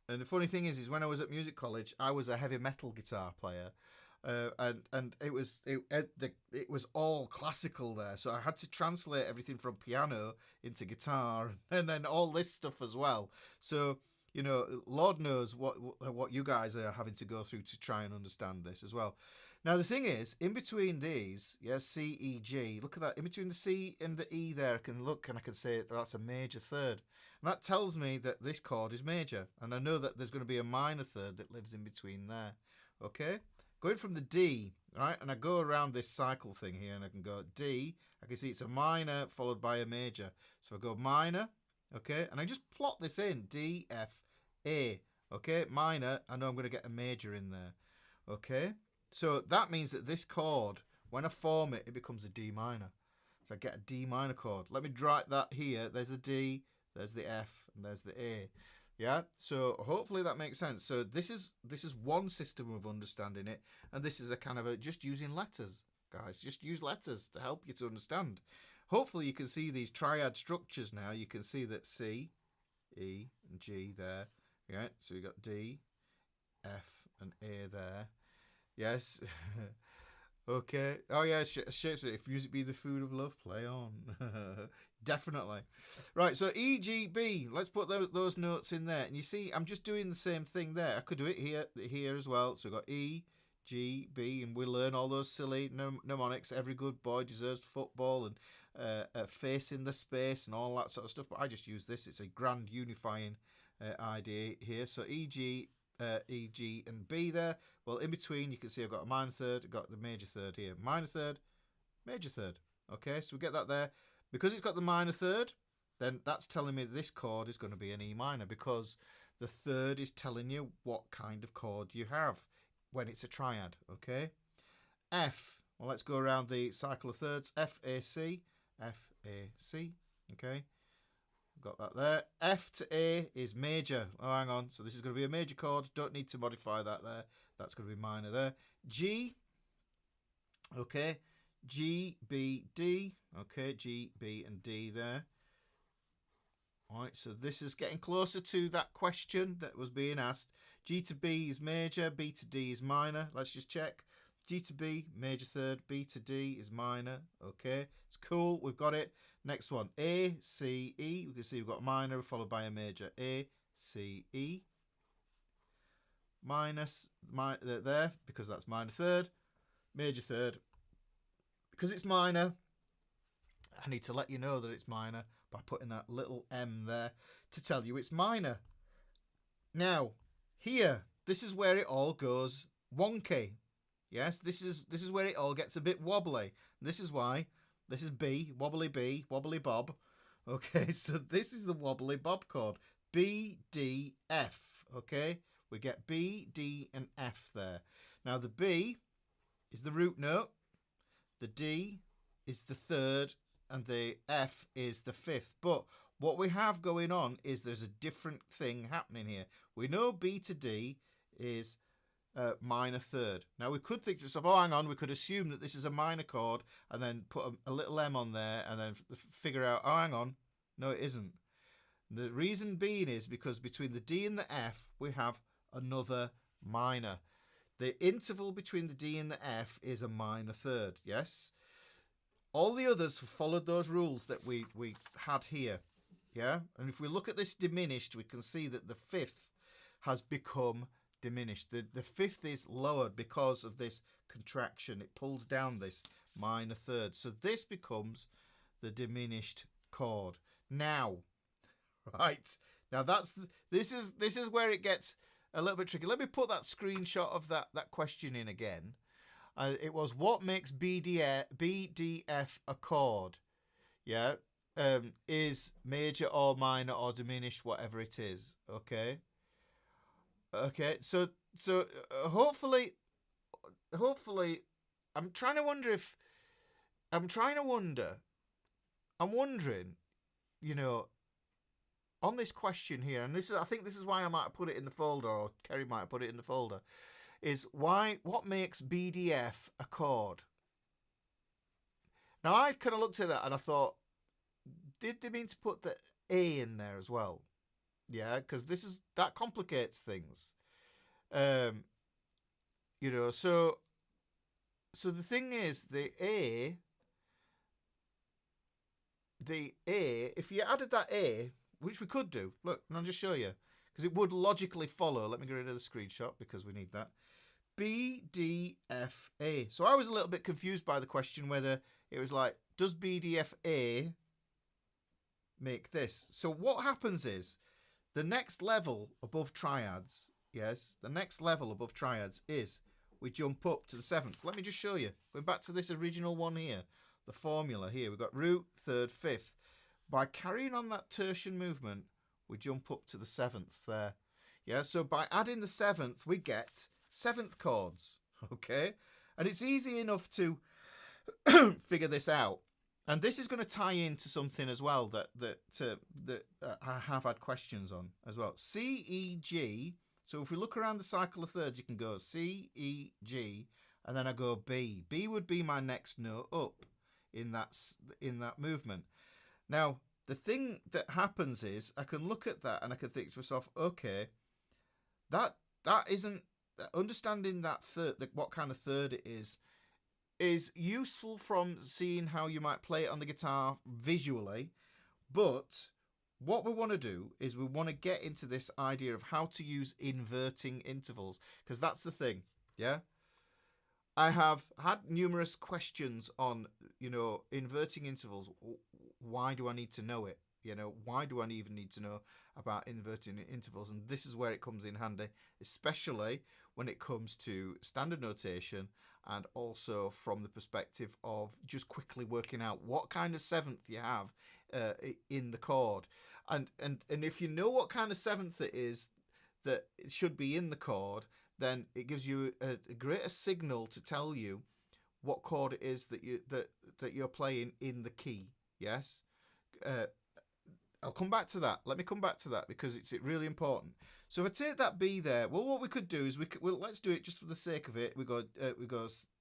And the funny thing is when I was at music college, I was a heavy metal guitar player, and it was all classical there. So I had to translate everything from piano into guitar, and then all this stuff as well. So you know, Lord knows what you guys are having to go through to try and understand this as well. Now, the thing is, in between these, yeah, C, E, G, look at that. In between the C and the E there, I can look and I can say that's a major third. And that tells me that this chord is major. And I know that there's going to be a minor third that lives in between there. Okay? Going from the D, right? And I go around this cycle thing here and I can go D. I can see it's a minor followed by a major. So I go minor, okay? And I just plot this in, D, F, A. Okay? Minor, I know I'm going to get a major in there. Okay? So that means that this chord, when I form it, it becomes a D minor. So I get a D minor chord. Let me write that here. There's the D, there's the F, and there's the A. Yeah, so hopefully that makes sense. So this is one system of understanding it, and this is a kind of just using letters, guys. Just use letters to help you to understand. Hopefully you can see these triad structures now. You can see that C, E, and G there. Yeah, so you got D, F, and A there. Yes. Okay. Oh yeah, shapes. If music be the food of love, play on. Definitely. Right. So E, G, B. Let's put those notes in there. And you see, I'm just doing the same thing there. I could do it here as well. So we've got E, G, B, and we learn all those silly mnemonics. Every good boy deserves football and facing the space and all that sort of stuff. But I just use this. It's a grand unifying idea here. So E, G, and B there. Well, in between, you can see I've got a minor third, I've got the major third here. Minor third, major third. Okay, so we get that there. Because it's got the minor third, then that's telling me this chord is going to be an E minor, because the third is telling you what kind of chord you have when it's a triad. Okay, F. Well, let's go around the cycle of thirds. F, A, C, F, A, C. Okay. Got that there. F to A is major. Oh, hang on. So this is going to be a major chord. Don't need to modify that there. That's going to be minor there. G. Okay. G, B, D. Okay. G, B, and D there. All right. So this is getting closer to that question that was being asked. G to B is major. B to D is minor. Let's just check. G to B, major third. B to D is minor. Okay. It's cool. We've got it. Next one, A, C, E. We can see we've got a minor followed by a major. A, C, E. Minus, there, because that's minor third. Major third. Because it's minor, I need to let you know that it's minor by putting that little M there to tell you it's minor. Now, here, this is where it all goes wonky. Yes, this is where it all gets a bit wobbly. This is why. This is B, wobbly bob. Okay, so this is the wobbly bob chord. B, D, F. Okay, we get B, D, and F there. Now the B is the root note, the D is the third, and the F is the fifth. But what we have going on is there's a different thing happening here. We know B to D is minor third. Now we could think to ourselves, oh, hang on, we could assume that this is a minor chord and then put a little M on there and then figure out, oh, hang on, no, it isn't. The reason being is because between the D and the F, we have another minor. The interval between the D and the F is a minor third, yes? All the others followed those rules that we had here, yeah? And if we look at this diminished, we can see that the fifth has become diminished. The fifth is lowered because of this contraction. It pulls down this minor third. So this becomes the diminished chord. Now, right. Now this is where it gets a little bit tricky. Let me put that screenshot of that question in again. It was what makes BDF a chord? Yeah. Is major or minor or diminished, whatever it is. Okay. Okay, so hopefully, I'm wondering, you know, on this question here, and I think this is why I might have put it in the folder, or Kerry might have put it in the folder, is what makes BDF a chord? Now I kind of looked at that and I thought, did they mean to put the A in there as well? Yeah, because that complicates things. You know, so the thing is, the A, if you added that A, which we could do, look, and I'll just show you, because it would logically follow. Let me get rid of the screenshot because we need that. B, D, F, A. So I was a little bit confused by the question whether it was like, does B, D, F, A make this? So what happens is the next level above triads, yes, the next level above triads is we jump up to the 7th. Let me just show you. Going back to this original one here, the formula here. We've got root, 3rd, 5th. By carrying on that tertian movement, we jump up to the 7th there. Yeah, so by adding the 7th, we get 7th chords, okay? And it's easy enough to figure this out. And this is going to tie into something as well that I have had questions on as well. C, E, G. So if we look around the cycle of thirds, you can go C, E, G, and then I go B. B would be my next note up in that movement. Now, the thing that happens is I can look at that and I can think to myself, okay, that isn't understanding that third, what kind of third it is useful from seeing how you might play it on the guitar visually, but what we want to do is we want to get into this idea of how to use inverting intervals, because that's the thing, yeah? I have had numerous questions on, inverting intervals. Why do I need to know it? Why do I even need to know about inverting intervals? And this is where it comes in handy, especially when it comes to standard notation and also from the perspective of just quickly working out what kind of 7th you have in the chord. And if you know what kind of 7th it is that it should be in the chord, then it gives you a greater signal to tell you what chord it is that you're playing in the key. Yes? I'll come back to that. Let me come back to that because it's really important. So if I take that B there, well, what we could do is let's do it just for the sake of it. We go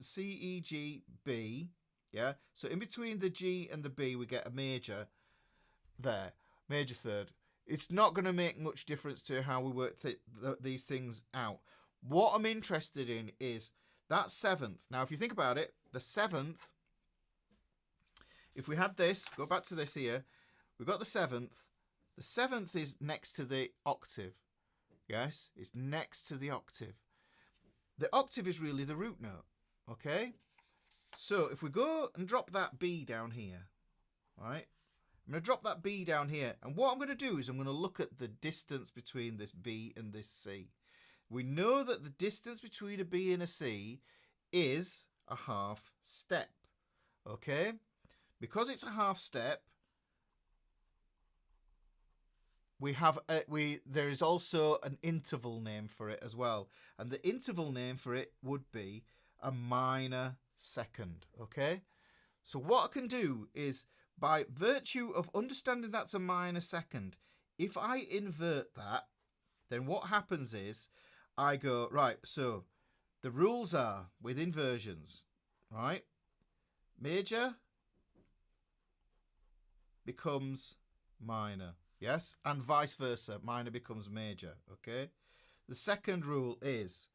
C, E, G, B. Yeah. So in between the G and the B, we get a major there, major third. It's not going to make much difference to how we work these things out. What I'm interested in is that 7th. Now, if you think about it, the 7th. If we had this, go back to this here. We've got the 7th. The 7th is next to the octave. Yes, it's next to the octave. The octave is really the root note. Okay? So if we go and drop that B down here, right? I'm going to drop that B down here. And what I'm going to do is I'm going to look at the distance between this B and this C. We know that the distance between a B and a C is a half step. Okay? Because it's a half step, there is also an interval name for it as well, and the interval name for it would be a minor second. Okay, so what I can do is, by virtue of understanding that's a minor second, if I invert that, then what happens is I go right. So the rules are with inversions, right? Major becomes minor. Yes, and vice versa. Minor becomes major, okay? The second rule is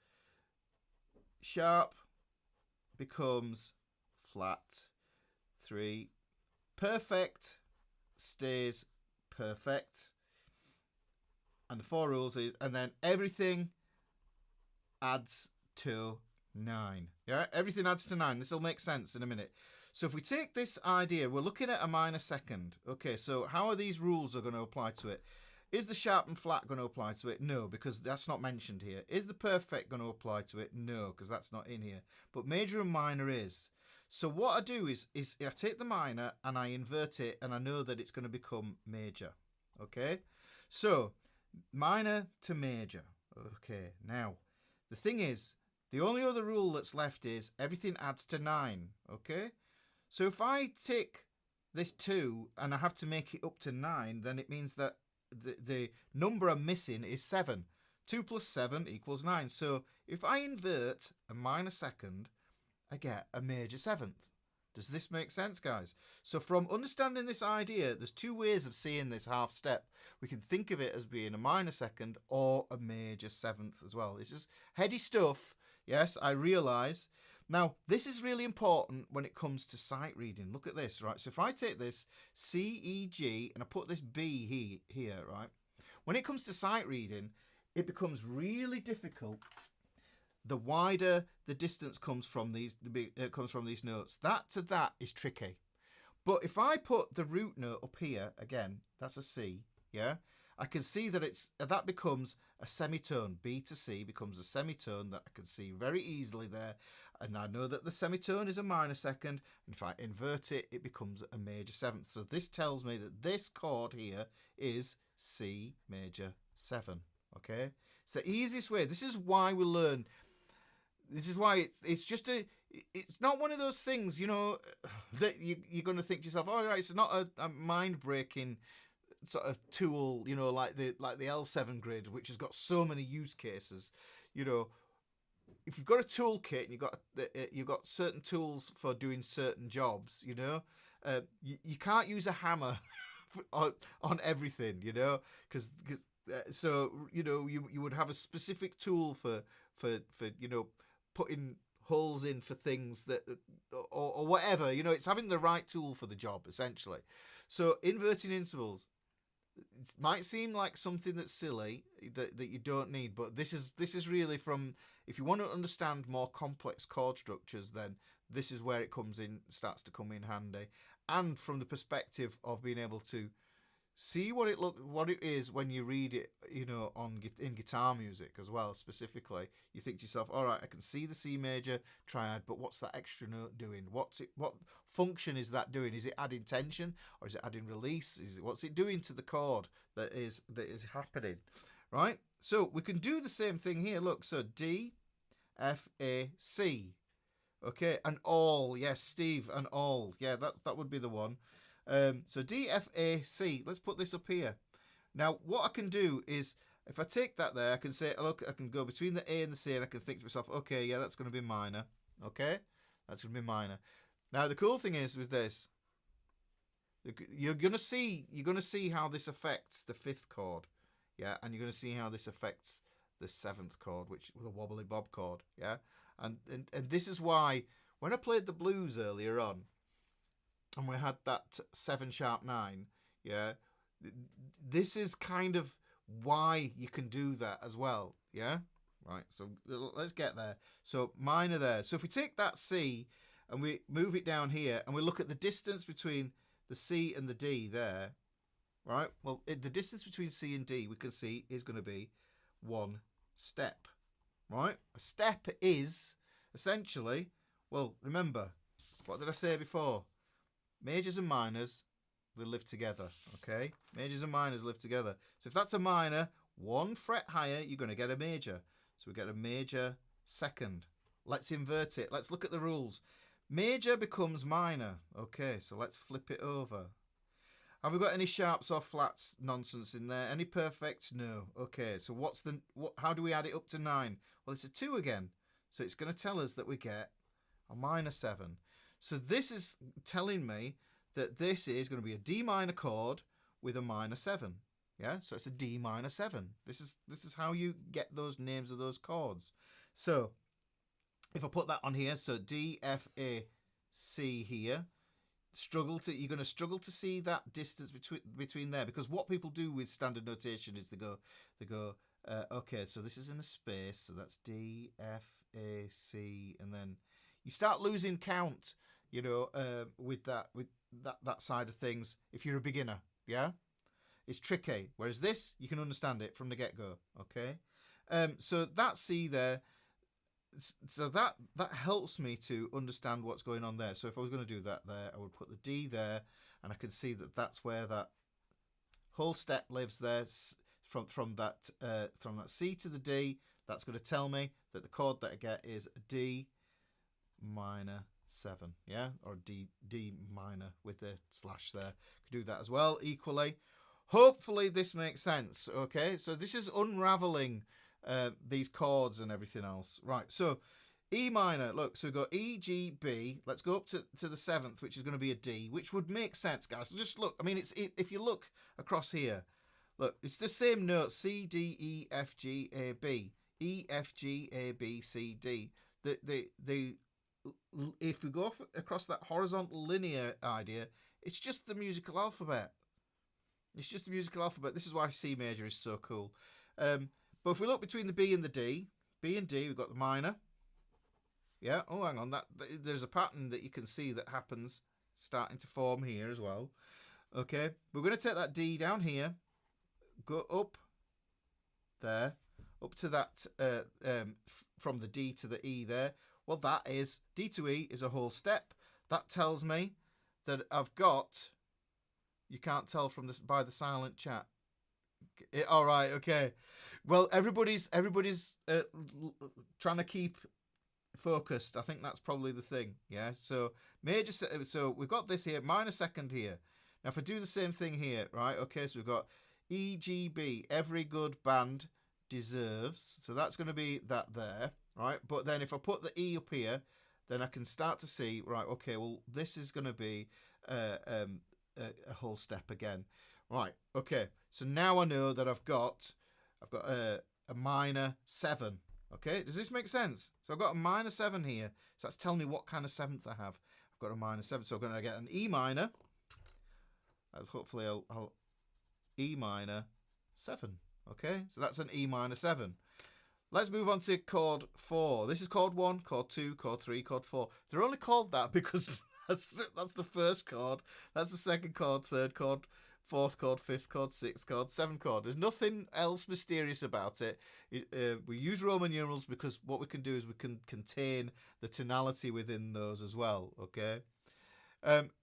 sharp becomes flat. 3. Perfect stays perfect. And the 4 rules is, and then everything adds to 9. Yeah, everything adds to 9. This will make sense in a minute. So if we take this idea, we're looking at a minor second. Okay, so how are these rules going to apply to it? Is the sharp and flat going to apply to it? No, because that's not mentioned here. Is the perfect going to apply to it? No, because that's not in here. But major and minor is. So what I do is I take the minor and I invert it, and I know that it's going to become major. Okay, so minor to major. Okay, now the thing is, the only other rule that's left is everything adds to 9. Okay. So if I take this 2 and I have to make it up to 9, then it means that the number I'm missing is 7. 2 plus 7 equals 9. So if I invert a minor second, I get a major 7th. Does this make sense, guys? So from understanding this idea, there's 2 ways of seeing this half step. We can think of it as being a minor second or a major 7th as well. It's just heady stuff. Yes, I realise. Now, this is really important when it comes to sight reading. Look at this, right? So if I take this C, E, G, and I put this B here, right? When it comes to sight reading, it becomes really difficult the wider the distance comes from these notes. That to that is tricky. But if I put the root note up here, again, that's a C, yeah? I can see that that becomes a semitone. B to C becomes a semitone that I can see very easily there. And I know that the semitone is a minor second. And if I invert it, it becomes a major seventh. So this tells me that this chord here is C major 7, okay? It's the easiest way. This is why we learn. This is why it's not one of those things, you know, that you're going to think to yourself, all right, it's not a mind-breaking sort of tool, you know, like the L7 grid, which has got so many use cases. You know, if you've got a toolkit and you've got certain tools for doing certain jobs, you know, you can't use a hammer on everything, you know, because so, you know, you would have a specific tool for you know, putting holes in for things that or whatever, you know. It's having the right tool for the job, essentially. So inverting intervals, it might seem like something that's silly that you don't need, but this is really from, if you want to understand more complex chord structures, then this is where it starts to come in handy. And from the perspective of being able to see what it is when you read it, you know, in guitar music as well. Specifically, you think to yourself, all right, I can see the C major triad, but what's that extra note doing? What function is that doing? Is it adding tension, or is it adding release? What's it doing to the chord that is happening, right? So we can do the same thing here. Look, so D, F, A, C, okay, and all. Yes, Steve, and all. Yeah, that would be the one. So D, F, A, C. Let's put this up here. Now, what I can do is, if I take that there, I can say, look, I can go between the A and the C, and I can think to myself, okay, yeah, that's going to be minor. Okay, that's going to be minor. Now, the cool thing is with this, you're going to see how this affects the 5th chord, yeah, and you're going to see how this affects the 7th chord, which with a wobbly bob chord, yeah, and this is why when I played the blues earlier on, and we had that 7 sharp 9, yeah, this is kind of why you can do that as well, yeah, right. So let's get there. So minor there. So if we take that C and we move it down here, and we look at the distance between the C and the D there, right? Well, the distance between C and D, we can see, is going to be 1 step, right? A step is essentially, well, remember, what did I say before? Majors and minors, they live together, okay? Majors and minors live together. So if that's a minor, 1 fret higher, you're going to get a major. So we get a major second. Let's invert it. Let's look at the rules. Major becomes minor. Okay, so let's flip it over. Have we got any sharps or flats nonsense in there? Any perfects? No. Okay, so how do we add it up to 9? Well, it's a 2 again. So it's going to tell us that we get a minor 7. So this is telling me that this is going to be a D minor chord with a minor 7. Yeah, so it's a D minor 7. This is how you get those names of those chords. So if I put that on here, so D, F, A, C here, you're going to struggle to see that distance between there, because what people do with standard notation is they go okay, so this is in a space, so that's D, F, A, C, and then you start losing count, you know, with that side of things if you're a beginner, yeah? It's tricky. Whereas this, you can understand it from the get-go, okay? So that C there, so that helps me to understand what's going on there. So if I was going to do that there, I would put the D there, and I can see that that's where that whole step lives there, from that C to the D. That's going to tell me that the chord that I get is a D minor 7, yeah, or D minor with the slash there. Could do that as well equally. Hopefully this makes sense. Okay, so this is unraveling these chords and everything else. Right, so E minor, look, so we've got E, G, B. Let's go up to the 7th, which is going to be a D, which would make sense, guys. So just look, I mean, if you look across here, look, it's the same note, C, D, E, F, G, A, B. E, F, G, A, B, C, D. If we go across that horizontal linear idea, it's just the musical alphabet. It's just a musical alphabet. This is why C major is so cool. But if we look between the B and the D, B and D, we've got the minor. Yeah. Oh, hang on. There's a pattern that you can see that happens starting to form here as well. Okay. We're going to take that D down here, go up there, up to that from the D to the E there. Well, that is D to E is a whole step. That tells me that I've got. You can't tell from this by the silent chat. All right, okay. Well, everybody's trying to keep focused. I think that's probably the thing. Yeah. So major. So we've got this here, minor second here. Now, if I do the same thing here, right? Okay. So we've got E, G, B. Every good band deserves. So that's going to be that there, right? But then if I put the E up here, then I can start to see, right? Okay. Well, this is going to be a whole step again. Right, okay. So now I know that I've got a minor 7. Okay, does this make sense? So I've got a minor 7 here. So that's telling me what kind of 7th I have. I've got a minor 7. So I'm going to get an E minor. Hopefully I'll E minor 7. Okay, so that's an E minor 7. Let's move on to chord 4. This is chord 1, chord 2, chord 3, chord 4. They're only called that because that's the first chord. That's the second chord, third chord, fourth chord, fifth chord, sixth chord, seventh chord. There's nothing else mysterious about it. We use Roman numerals because what we can do is we can contain the tonality within those as well. Okay.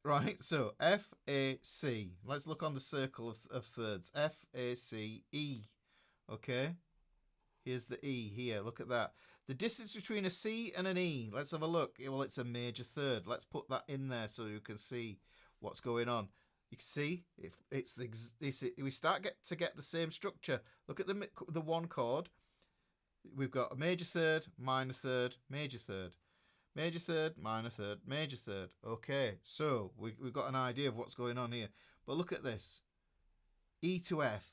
Right. So F, A, C. Let's look on the circle of thirds. F, A, C, E. Okay. Here's the E here. Look at that. The distance between a C and an E. Let's have a look. Well, it's a major third. Let's put that in there so you can see what's going on. You can see if it's we start to get the same structure. Look at the one chord. We've got a major third, minor third, major third, major third, minor third, major third. Okay, so we've got an idea of what's going on here. But look at this. E to F.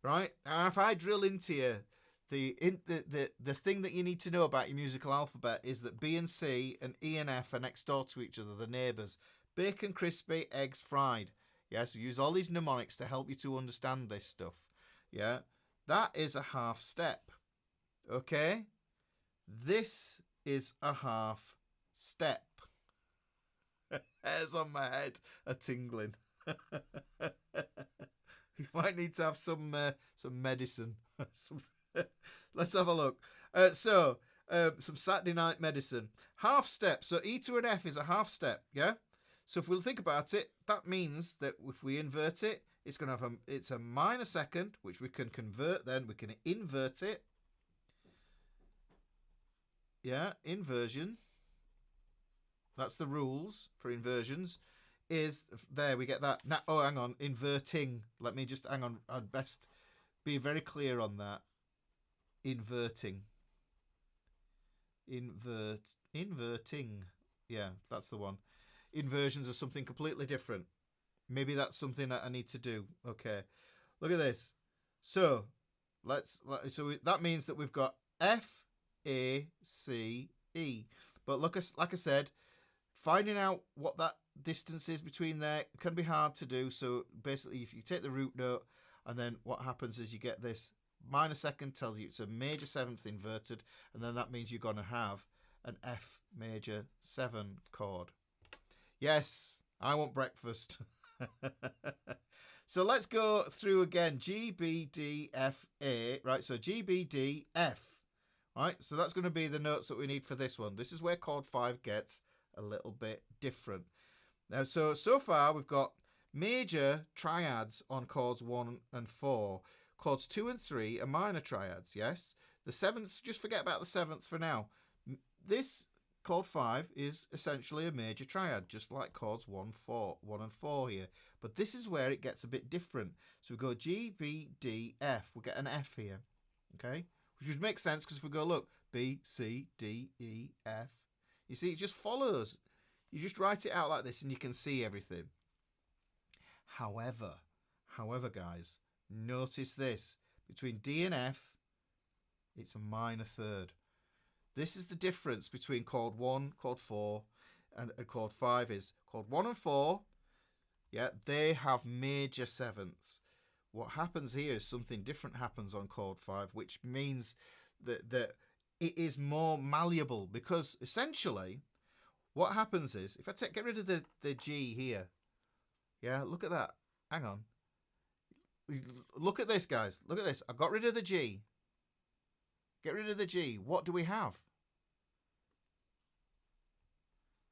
Right? And if I drill into you, the thing that you need to know about your musical alphabet is that B and C and E and F are next door to each other, the neighbours. Bacon crispy, eggs fried. Yeah, so use all these mnemonics to help you to understand this stuff. Yeah, that is a half step. Okay, this is a half step. Hairs on my head are tingling. You might need to have some medicine. Let's have a look. Some Saturday night medicine. Half step. So E to an F is a half step. Yeah. So if we'll think about it, that means that if we invert it, it's going to have it's a minor second, which we can convert. Then we can invert it. Yeah, inversion. That's the rules for inversions. Is there we get that. Now, oh, hang on, inverting. Let me just hang on. I'd best be very clear on that. Inverting. Inverting. Yeah, that's the one. Inversions are something completely different. Maybe that's something that I need to do. Okay, look at this. So that means that we've got F, A, C, E. But look, like I said, finding out what that distance is between there can be hard to do. So basically, if you take the root note, and then what happens is you get this minor second tells you it's a major 7th inverted, and then that means you're going to have an F major 7 chord. Yes, I want breakfast. So let's go through again. G, B, D, F, A. Right, so G, B, D, F. Right, so that's going to be the notes that we need for this one. This is where chord 5 gets a little bit different. Now, so far we've got major triads on chords 1 and 4. Chords 2 and 3 are minor triads, yes? The 7th, just forget about the 7th for now. This chord 5 is essentially a major triad, just like chords 1 and 4 here. But this is where it gets a bit different. So we go G, B, D, F. We get an F here, okay? Which would make sense because if we go, look, B, C, D, E, F. You see, it just follows. You just write it out like this and you can see everything. However, guys, notice this. Between D and F, it's a minor third. This is the difference between chord 1, chord 4, and chord 5 is chord 1 and 4. Yeah, they have major sevenths. What happens here is something different happens on chord 5, which means that it is more malleable, because essentially what happens is, if I get rid of the G here, yeah, look at that. Hang on. Look at this, guys. Look at this. I got rid of the G. Get rid of the G. What do we have?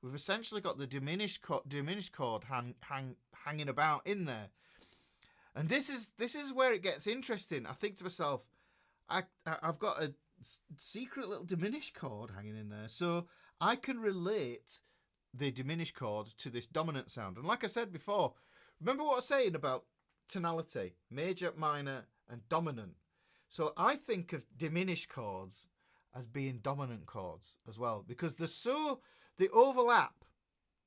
We've essentially got the diminished chord hanging about in there. And this is where it gets interesting. I think to myself, I've got a secret little diminished chord hanging in there. So I can relate the diminished chord to this dominant sound. And like I said before, remember what I was saying about tonality, major, minor, and dominant. So I think of diminished chords as being dominant chords as well, because they overlap,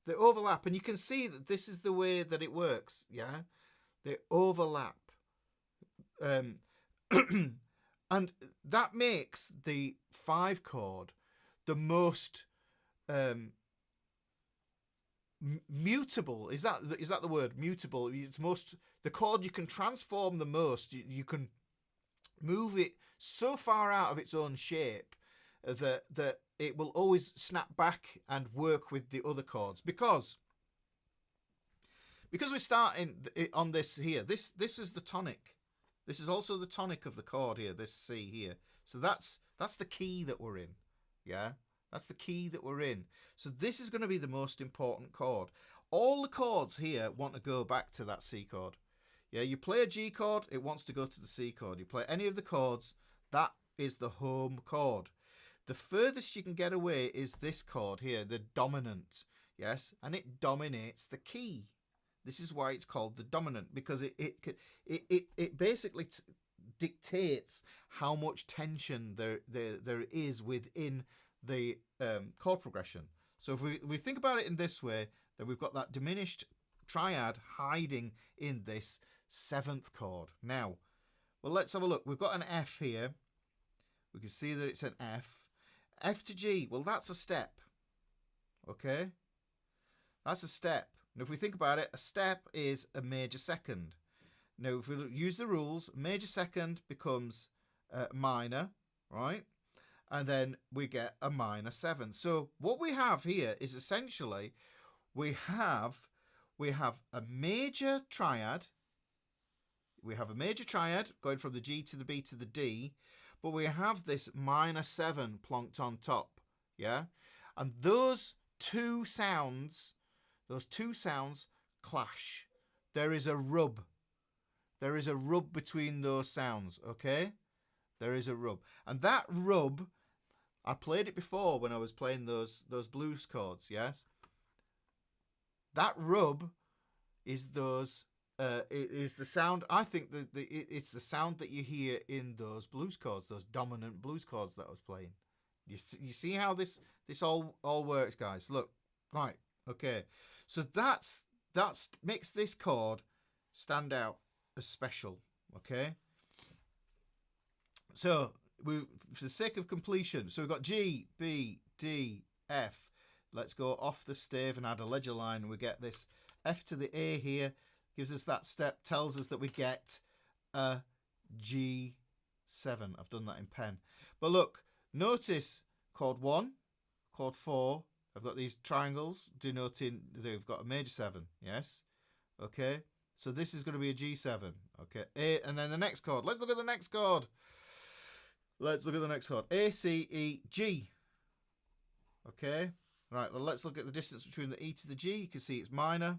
and you can see that this is the way that it works. Yeah, they overlap, and that makes the 5 chord the most mutable. Is that the word, mutable? It's most, the chord you can transform the most. You can move it so far out of its own shape that it will always snap back and work with the other chords, because we're starting on this here. This is the tonic. This is also the tonic of the chord here, this C here. So that's the key that we're in. Yeah, that's the key that we're in. So this is going to be the most important chord. All the chords here want to go back to that C chord. Yeah, you play a G chord, it wants to go to the C chord. You play any of the chords, that is the home chord. The furthest you can get away is this chord here, the dominant. Yes, and it dominates the key. This is why it's called the dominant, because it basically dictates how much tension there is within the chord progression. So if we think about it in this way, then we've got that diminished triad hiding in this 7th chord. Now, well, let's have a look. We've got an F here. We can see that it's an F. F to G, well, that's a step. Okay? That's a step. And if we think about it, a step is a major second. Now, if we use the rules, major second becomes minor, right? And then we get a minor 7. So what we have here is essentially we have a major triad. We have a major triad going from the G to the B to the D, but we have this minor 7 plonked on top. Yeah? And those two sounds clash. There is a rub. There is a rub between those sounds, okay? There is a rub. And that rub, I played it before when I was playing those blues chords, yes? That rub is those, is the sound, I think it's the sound that you hear in those blues chords, those dominant blues chords that I was playing. You see how this all works, guys? Look, right, okay. So that makes this chord stand out as special, okay? So for the sake of completion, so we've got G, B, D, F. Let's go off the stave and add a ledger line. We get this F to the A here, gives us that step, tells us that we get a G7. I've done that in pen. But look, notice chord 1, chord 4. I've got these triangles denoting they've got a major 7. Yes? Okay. So this is going to be a G7. Okay. A, and then the next chord. Let's look at the next chord. Let's look at the next chord. A, C, E, G. Okay. Right. Well, let's look at the distance between the E to the G. You can see it's minor.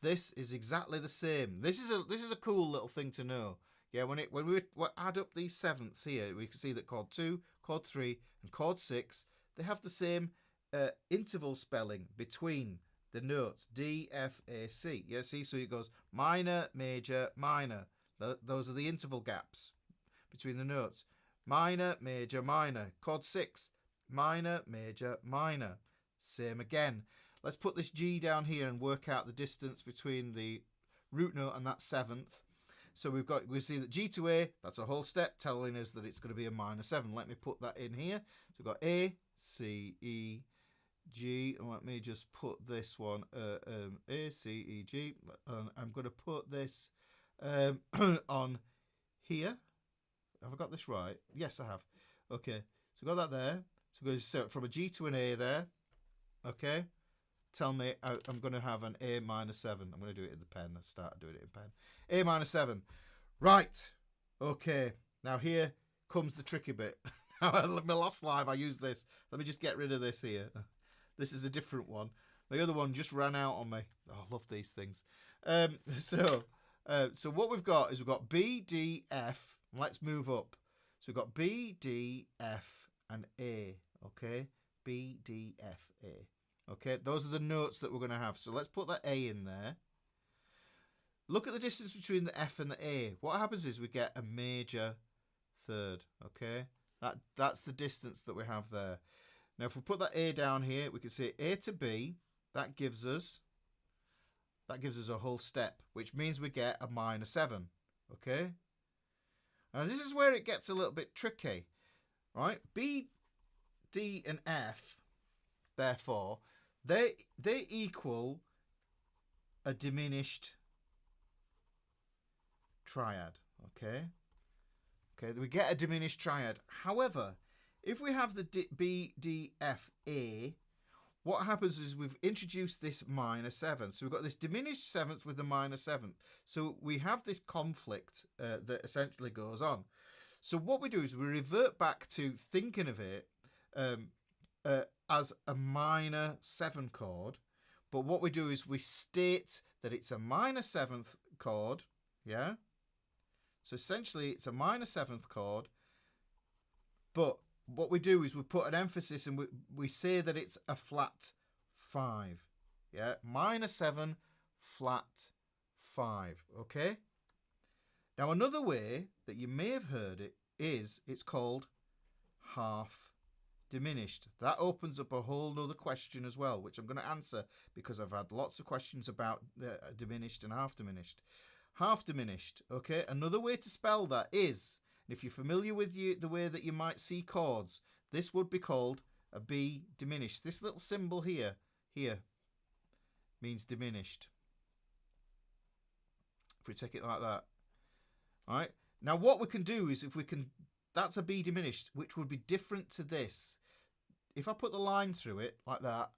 This is exactly the same. This is a cool little thing to know. Yeah. When we add up these sevenths here, we can see that chord 2, chord 3, and chord 6, they have the same interval spelling between the notes D, F, A, C. Yeah, see, so it goes minor, major, minor. Those are the interval gaps between the notes. Minor, major, minor. Chord 6, minor, major, minor. Same again. Let's put this G down here and work out the distance between the root note and that 7th. So we see that G to A, that's a whole step telling us that it's going to be a minor 7. Let me put that in here. So we've got A, C, E, G, and let me just put this one A, C, E, G, and I'm going to put this on here. Have I got this right? Yes, I have. Okay, so got that there. So go so from a G to an A there. Okay, tell me I'm going to have an A minor 7. I'm going to do it in the pen. I started doing it in pen. A minor 7. Right. Okay. Now here comes the tricky bit. My last live I used this. Let me just get rid of this here. This is a different one. The other one just ran out on me. Oh, I love these things. So what we've got is we've got B, D, F. Let's move up. So we've got B, D, F, and A. Okay, B, D, F, A. Okay, those are the notes that we're going to have. So let's put that A in there. Look at the distance between the F and the A. What happens is we get a major third. Okay, that's the distance that we have there. Now, if we put that A down here, we can say A to B. That gives us a whole step, which means we get a minor 7. Okay. Now, this is where it gets a little bit tricky, right? B, D, and F, therefore, they equal a diminished triad. Okay. Okay, we get a diminished triad. However, if we have the B, D, F, A, what happens is we've introduced this minor 7. So we've got this diminished 7th with the minor 7th. So we have this conflict that essentially goes on. So what we do is we revert back to thinking of it as a minor 7 chord. But what we do is we state that it's a minor 7th chord. Yeah? So essentially it's a minor 7th chord. But what we do is we put an emphasis and we say that it's a flat 5. Yeah, minor 7, flat 5. Okay. Now another way that you may have heard it is it's called half diminished. That opens up a whole nother question as well, which I'm going to answer because I've had lots of questions about diminished and half diminished. Half diminished. Okay. Another way to spell that is, if you're familiar with the way that you might see chords, this would be called a B diminished. This little symbol here means diminished. If we take it like that. All right. Now what we can do is that's a B diminished, which would be different to this. If I put the line through it like that,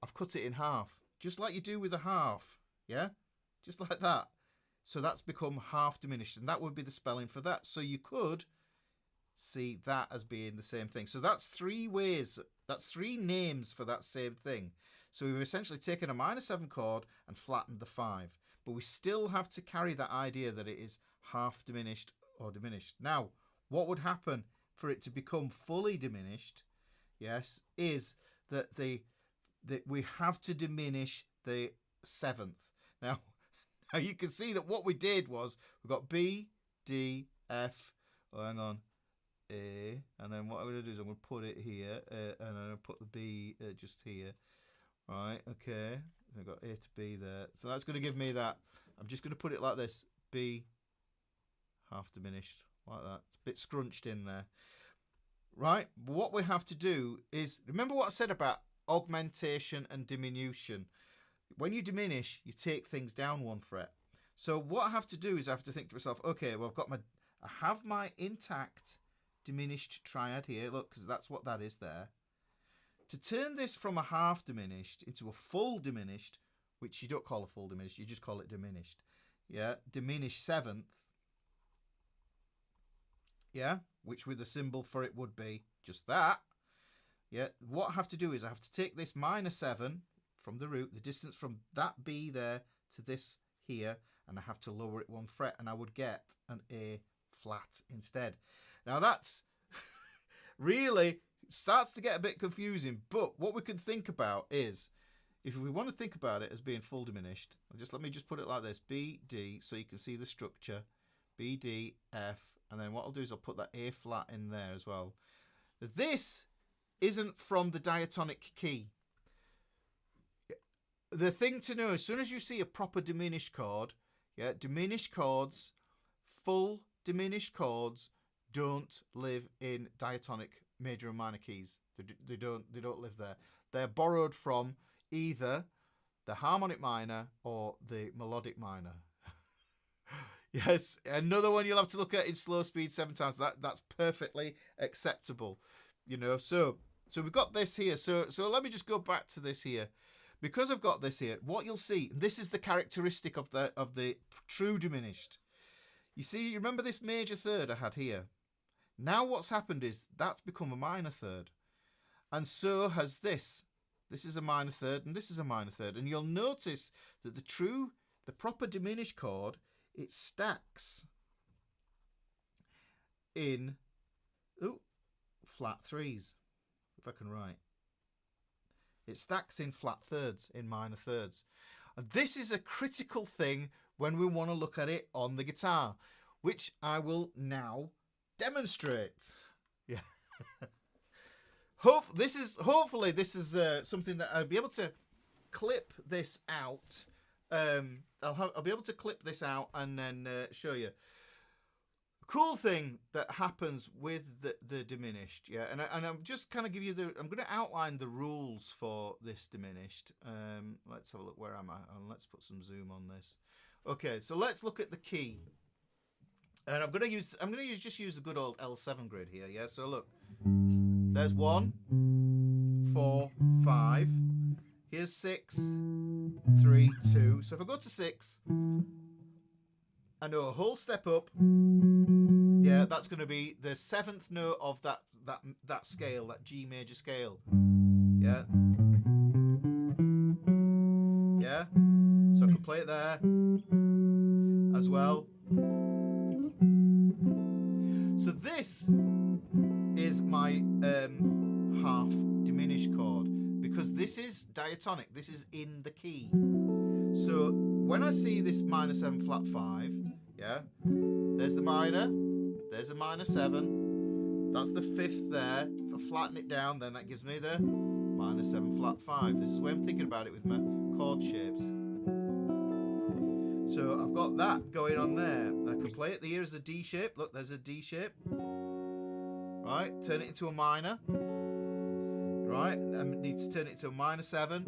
I've cut it in half. Just like you do with a half. Yeah? Just like that. So that's become half diminished, and that would be the spelling for that. So you could see that as being the same thing. So that's 3 ways, that's 3 names for that same thing. So we've essentially taken a minor 7 chord and flattened the 5. But we still have to carry that idea that it is half diminished or diminished. Now, what would happen for it to become fully diminished, yes, is that we have to diminish the 7th. Now you can see that what we did was we've got B, D, F, hang on, A, and then what I'm going to do is I'm going to put it here, and I'm going to put the B just here. Right, okay. I've got A to B there. So that's going to give me that. I'm just going to put it like this. B, half diminished, like that. It's a bit scrunched in there. Right, what we have to do is, remember what I said about augmentation and diminution. When you diminish, you take things down 1 fret. So what I have to do is I have to think to myself, okay, well, I have my intact diminished triad here. Look, because that's what that is there. To turn this from a half diminished into a full diminished, which you don't call a full diminished, you just call it diminished. Yeah, diminished 7th. Yeah, which with the symbol for it would be just that. Yeah, what I have to do is I have to take this minor 7 from the root, the distance from that B there to this here, and I have to lower it 1 fret, and I would get an A flat instead. Now that's really starts to get a bit confusing, but what we can think about is, if we want to think about it as being full diminished, let me just put it like this, B, D, so you can see the structure, B, D, F, and then what I'll do is I'll put that A flat in there as well. This isn't from the diatonic key. The thing to know, as soon as you see a proper diminished chord, yeah, diminished chords, full diminished chords don't live in diatonic major and minor keys. They don't live there. they're borrowed from either the harmonic minor or the melodic minor. Yes, another one you'll have to look at in slow speed 7 times. That's perfectly acceptable, you know. So we've got this here. So let me just go back to this here, because I've got this here. What you'll see, this is the characteristic of the true diminished. You see, you remember this major third I had here. Now what's happened is that's become a minor third, and so has this. This is a minor third, and this is a minor third, and you'll notice that the proper diminished chord, it stacks in flat threes, if I can write. It stacks in flat thirds, in minor thirds. And this is a critical thing when we want to look at it on the guitar, which I will demonstrate. Yeah. Hopefully this is something that I'll be able to clip this out. I'll be able to clip this out and then show you. Cool thing that happens with the diminished, yeah, and I'm just kind of give you I'm going to outline the rules for this diminished. Let's have a look, where am I? And let's put some zoom on this. Okay, so let's look at the key, and I'm going to just use a good old L7 grid here, yeah. So look, there's 1, 4, 5. Here's 6, 3, 2. So if I go to 6, I know a whole step up. Yeah, that's going to be the 7th note of that scale, that G major scale. Yeah. Yeah. So I can play it there as well. So this is my half diminished chord, because this is diatonic. This is in the key. So when I see this minor 7 flat 5, yeah, there's the minor, there's a minor 7, that's the 5th there. If I flatten it down, then that gives me the minor 7 flat 5. This is the way I'm thinking about it with my chord shapes. So I've got that going on there. I can play it. Here is a D shape. Look, there's a D shape. Right, turn it into a minor. Right, I need to turn it to a minor 7.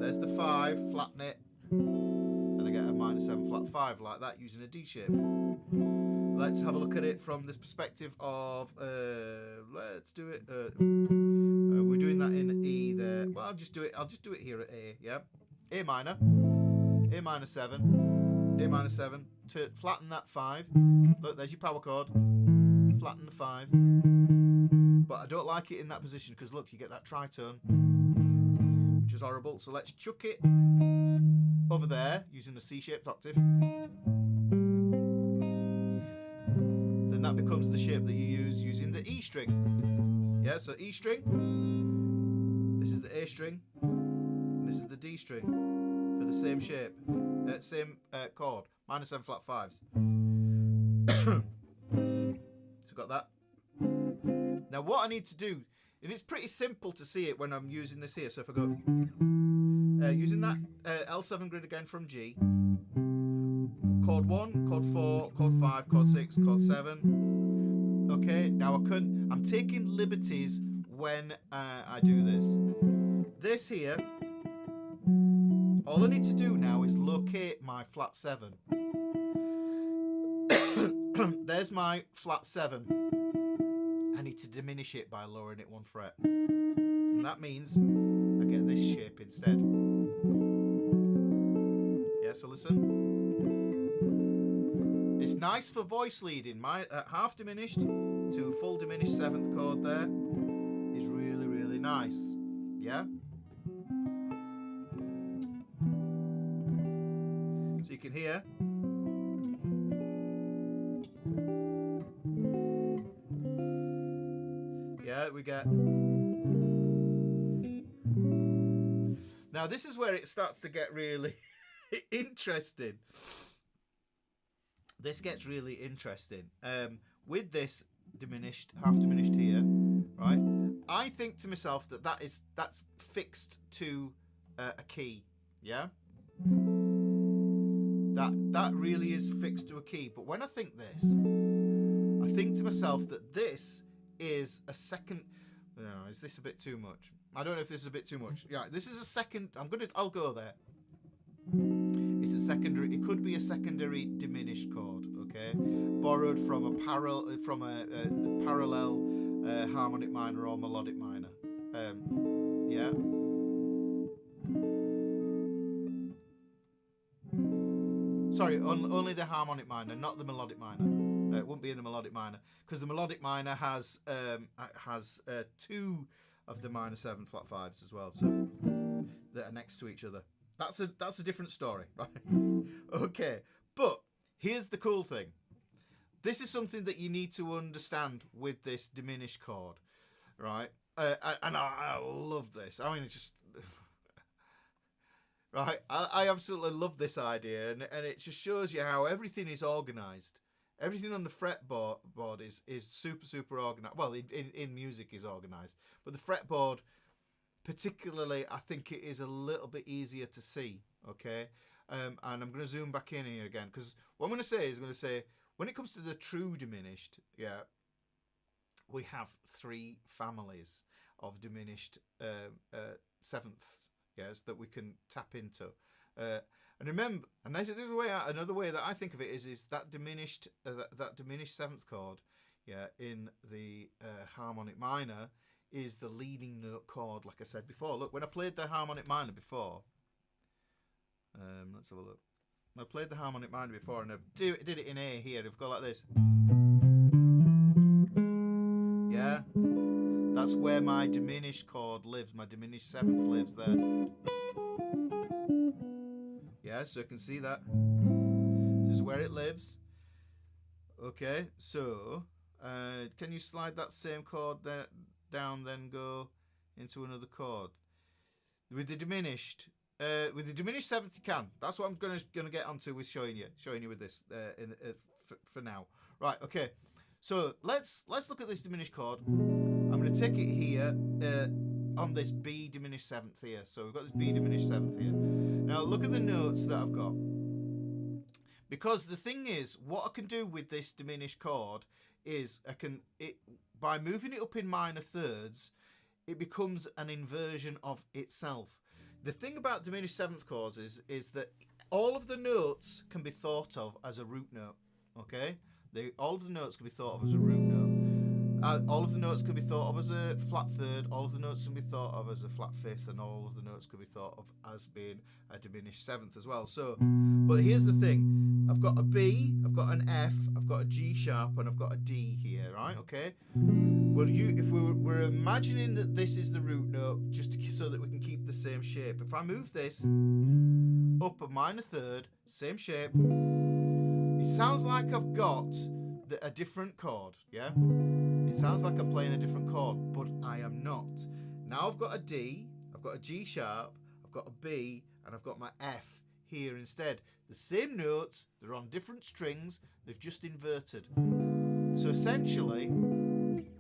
There's the 5, flatten it. Then I get a minor 7 flat 5 like that using a D shape. Let's have a look at it from this perspective of, let's do it, we're doing that in E there. Well, I'll just do it here at A, yeah. A minor 7, A minor 7, flatten that 5. Look, there's your power chord, flatten the 5. But I don't like it in that position, because look, you get that tritone, which is horrible. So let's chuck it over there using the C-shaped octave. Then that becomes the shape that you use using the E string. Yeah, so E string, this is the A string, and this is the D string for the same shape, same chord, minor 7 flat 5s. So got that. Now what I need to do, and it's pretty simple to see it when I'm using this here. So if I go using that L7 grid again from G, chord 1, chord 4, chord 5, chord 6, chord 7. Okay, now I'm taking liberties when I do this. This here, all I need to do now is locate my flat 7. There's my flat 7. I need to diminish it by lowering it 1 fret. And that means I get this shape instead. Yeah, so listen. It's nice for voice leading. My half diminished to full diminished 7th chord there is really, really nice. Yeah? So you can hear. Yeah, we get. Now this is where it starts to get really interesting. This gets really interesting. With this diminished, half diminished here, right? I think to myself that's fixed to a key, yeah. That really is fixed to a key. But when I think this, I think to myself that this is a second. No, is this a bit too much? I don't know if this is a bit too much. Yeah, this is a second. I'll go there. It's a secondary. It could be a secondary diminished chord. Okay, borrowed from a parallel harmonic minor or melodic minor. Yeah. Sorry, only the harmonic minor, not the melodic minor. It wouldn't be in the melodic minor because the melodic minor has two of the minor 7 flat 5s as well, so that are next to each other. That's a different story, right? Okay, but here's the cool thing. This is something that you need to understand with this diminished chord, right? And I love this. I mean, it just right. I absolutely love this idea, and it just shows you how everything is organised. Everything on the fretboard is super organised. Well, in music is organised, but the fretboard, particularly, I think it is a little bit easier to see. Okay, and I'm going to zoom back in here again because what I'm going to say when it comes to the true diminished, yeah, we have 3 families of diminished sevenths. Yes, that we can tap into, and remember, and there's another way that I think of it is that diminished 7th chord, yeah, in the harmonic minor is the leading note chord. Like I said before, look, when I played the harmonic minor before, let's have a look. I played the harmonic minor before, and I did it in A here. I've got like this, yeah. That's where my diminished chord lives. My diminished 7th lives there. Yeah, so you can see that. This is where it lives. Okay, so can you slide that same chord down, then go into another chord? With the diminished 7th, you can. That's what I'm gonna get onto with showing you with this for now. Right. Okay. So let's look at this diminished chord. I'm going to take it here on this B diminished 7th here. So we've got this B diminished 7th here. Now look at the notes that I've got. Because the thing is, what I can do with this diminished chord is by moving it up in minor thirds, it becomes an inversion of itself. The thing about diminished 7th chords is that all of the notes can be thought of as a root note. Okay? All of the notes can be thought of as a root note. All of the notes can be thought of as a flat 3rd, all of the notes can be thought of as a flat 5th, and all of the notes can be thought of as being a diminished 7th as well. So, but here's the thing. I've got a B, I've got an F, I've got a G sharp, and I've got a D here, right? Okay? Well, if we're imagining that this is the root note, so that we can keep the same shape. If I move this up a minor 3rd, same shape, it sounds like I've got a different chord, yeah? It sounds like I'm playing a different chord, but I am not. Now I've got a D, I've got a G sharp, I've got a B, and I've got my F here instead. The same notes, they're on different strings, they've just inverted. So essentially,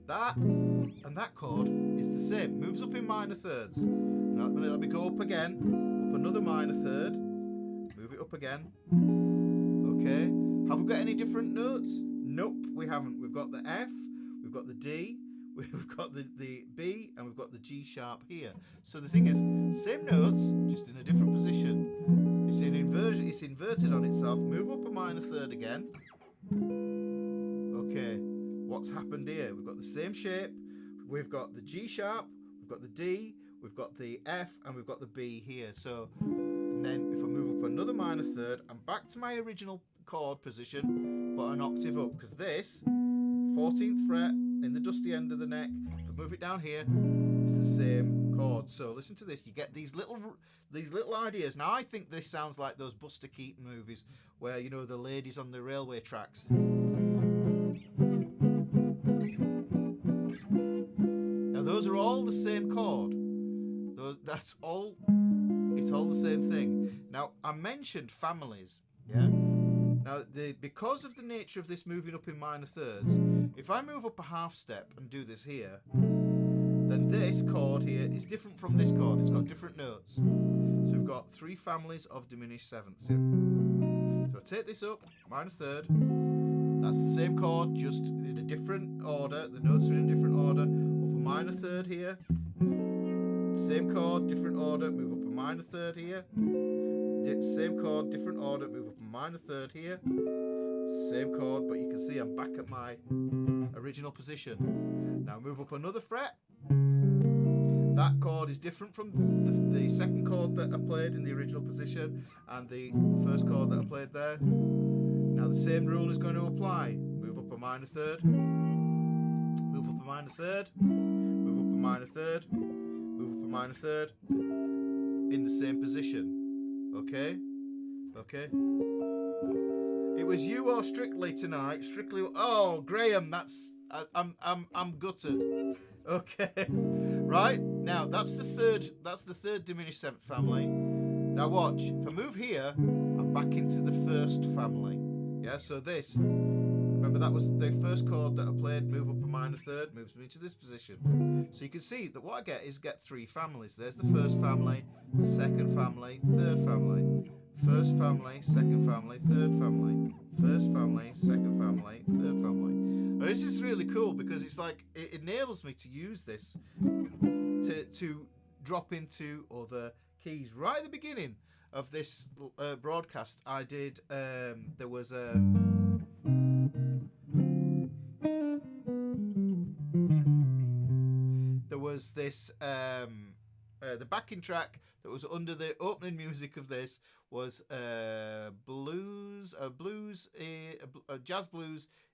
that and that chord is the same. Moves up in minor thirds. Now let me go up again, up another minor 3rd, move it up again. Okay, have we got any different notes? Nope, we haven't. We've got the F, we've got the D, we've got the B, and we've got the G sharp here. So the thing is, same notes, just in a different position. It's an inversion. It's inverted on itself. Move up a minor 3rd again. Okay, what's happened here? We've got the same shape. We've got the G sharp, we've got the D, we've got the F, and we've got the B here. So, and then if I move up another minor 3rd, I'm back to my original chord position, but an octave up, because this 14th fret in the dusty end of the neck, if I move it down here, it's the same chord. So listen to this, you get these little ideas. Now I think this sounds like those Buster Keaton movies where, you know, the ladies on the railway tracks. Now those are all the same chord. It's all the same thing. Now I mentioned families, yeah? Now, because of the nature of this moving up in minor thirds, if I move up a half step and do this here, then this chord here is different from this chord. It's got different notes. So we've got 3 families of diminished 7ths here. So I take this up, minor 3rd. That's the same chord, just in a different order. The notes are in a different order. Up a minor 3rd here. Same chord, different order, move up a minor third here. Same chord, different order, move up a minor third here. Same chord, but you can see I'm back at my original position. Now move up another fret. That chord is different from the second chord that I played in the original position and the first chord that I played there. Now the same rule is going to apply. Move up a minor third. Move up a minor third. Move up a minor third. Move up a minor third. In the same position. Okay? Okay? It was you or Strictly tonight. Strictly. Oh, Graham, I'm gutted. Okay. Right? Now that's the third diminished seventh family. Now watch. If I move here, I'm back into the first family. Yeah, so this. Remember that was the first chord that I played, move up a minor third, moves me to this position. So you can see that what I get three families. There's the first family, second family, third family. First family, second family, third family. First family, second family, third family. Now, this is really cool because it's like it enables me to use this to drop into other keys. Right at the beginning of this broadcast, I did there was this the backing track that was under the opening music of this was jazz blues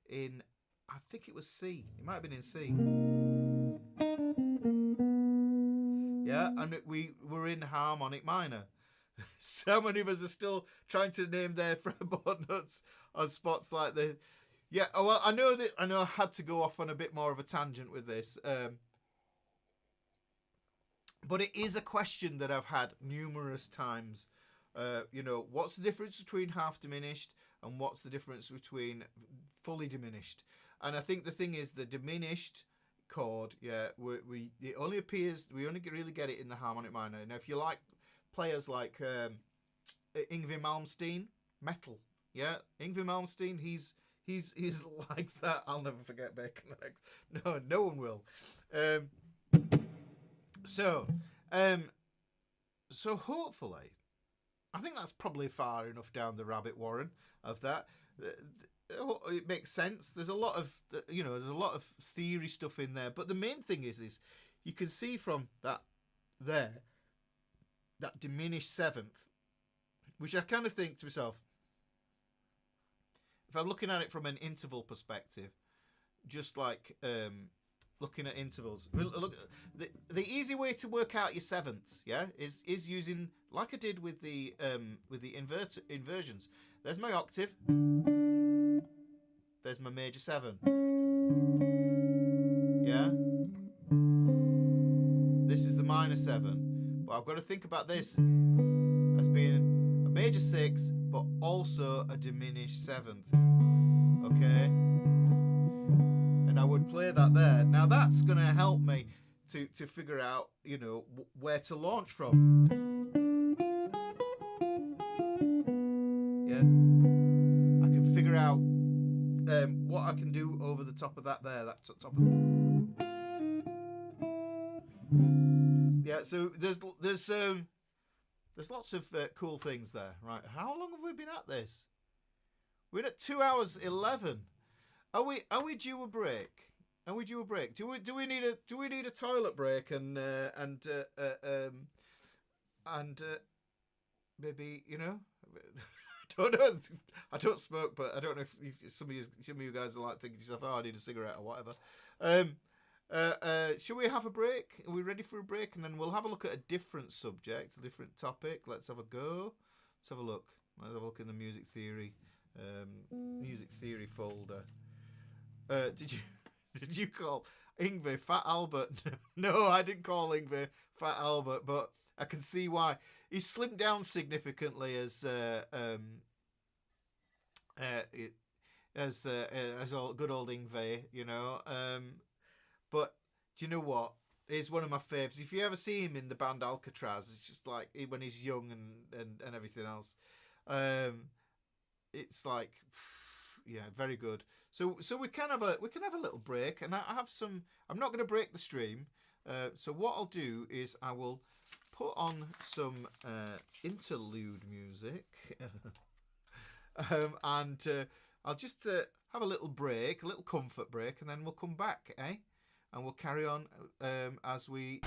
in, I think it was C. It might have been in C. Yeah, and we were in harmonic minor. So many of us are still trying to name their fretboard notes on spots like this. Yeah, well, I know I had to go off on a bit more of a tangent with this. But it is a question that I've had numerous times. What's the difference between half diminished and what's the difference between fully diminished? And I think the thing is the diminished chord, it only appears, we only really get it in the harmonic minor. Now, if you like players like Yngwie Malmsteen, metal, yeah, Yngwie Malmsteen, he's like that. I'll never forget Bacon Legs. No one will. So hopefully, I think that's probably far enough down the rabbit warren of that. It makes sense. There's a lot of theory stuff in there, but the main thing is you can see from that diminished seventh, which I kind of think to myself, if I'm looking at it from an interval perspective, just like looking at intervals, look, the easy way to work out your sevenths, yeah, is using, like I did with the inversions. There's my octave. There's my major 7. Yeah. This is the minor 7. But I've got to think about this as being a major 6, but also a diminished 7th. Okay. And I would play that there. Now that's going to help me to figure out, where to launch from. Yeah. I can figure out what I can do over the top of that there. That's top of. Yeah. So there's lots of cool things there. Right. How long have we been at this? We're at 2 hours 11. Are we due a break? Are we due a break? Do we need a toilet break and maybe I don't know. I don't smoke, but I don't know if some of you guys are like thinking to yourself, "Oh, I need a cigarette" or whatever. Should we have a break? Are we ready for a break? And then we'll have a look at a different subject, a different topic. Let's have a go. Let's have a look. Let's have a look in the music theory folder. Did you call Yngwie Fat Albert? No, I didn't call Yngwie Fat Albert, but I can see why. He's slimmed down significantly as good old Yngwie, But do you know what? He's one of my faves. If you ever see him in the band Alcatraz, it's just like when he's young and everything else. It's like, yeah, very good. So we can have a little break, and I have some. I'm not going to break the stream. So what I'll do is I will put on some interlude music, and I'll just have a little break, a little comfort break, and then we'll come back, eh? And we'll carry on as we...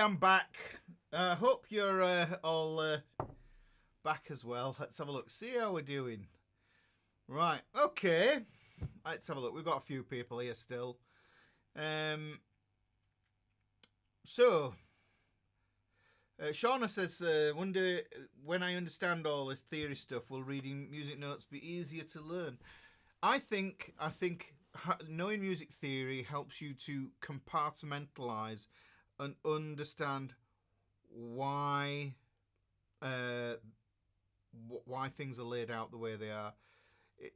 I'm back. Hope you're all back as well. Let's have a look. See how we're doing. Right. Okay. Let's have a look. We've got a few people here still. Shauna says, wonder when I understand all this theory stuff, will reading music notes be easier to learn? I think knowing music theory helps you to compartmentalize and understand why things are laid out the way they are.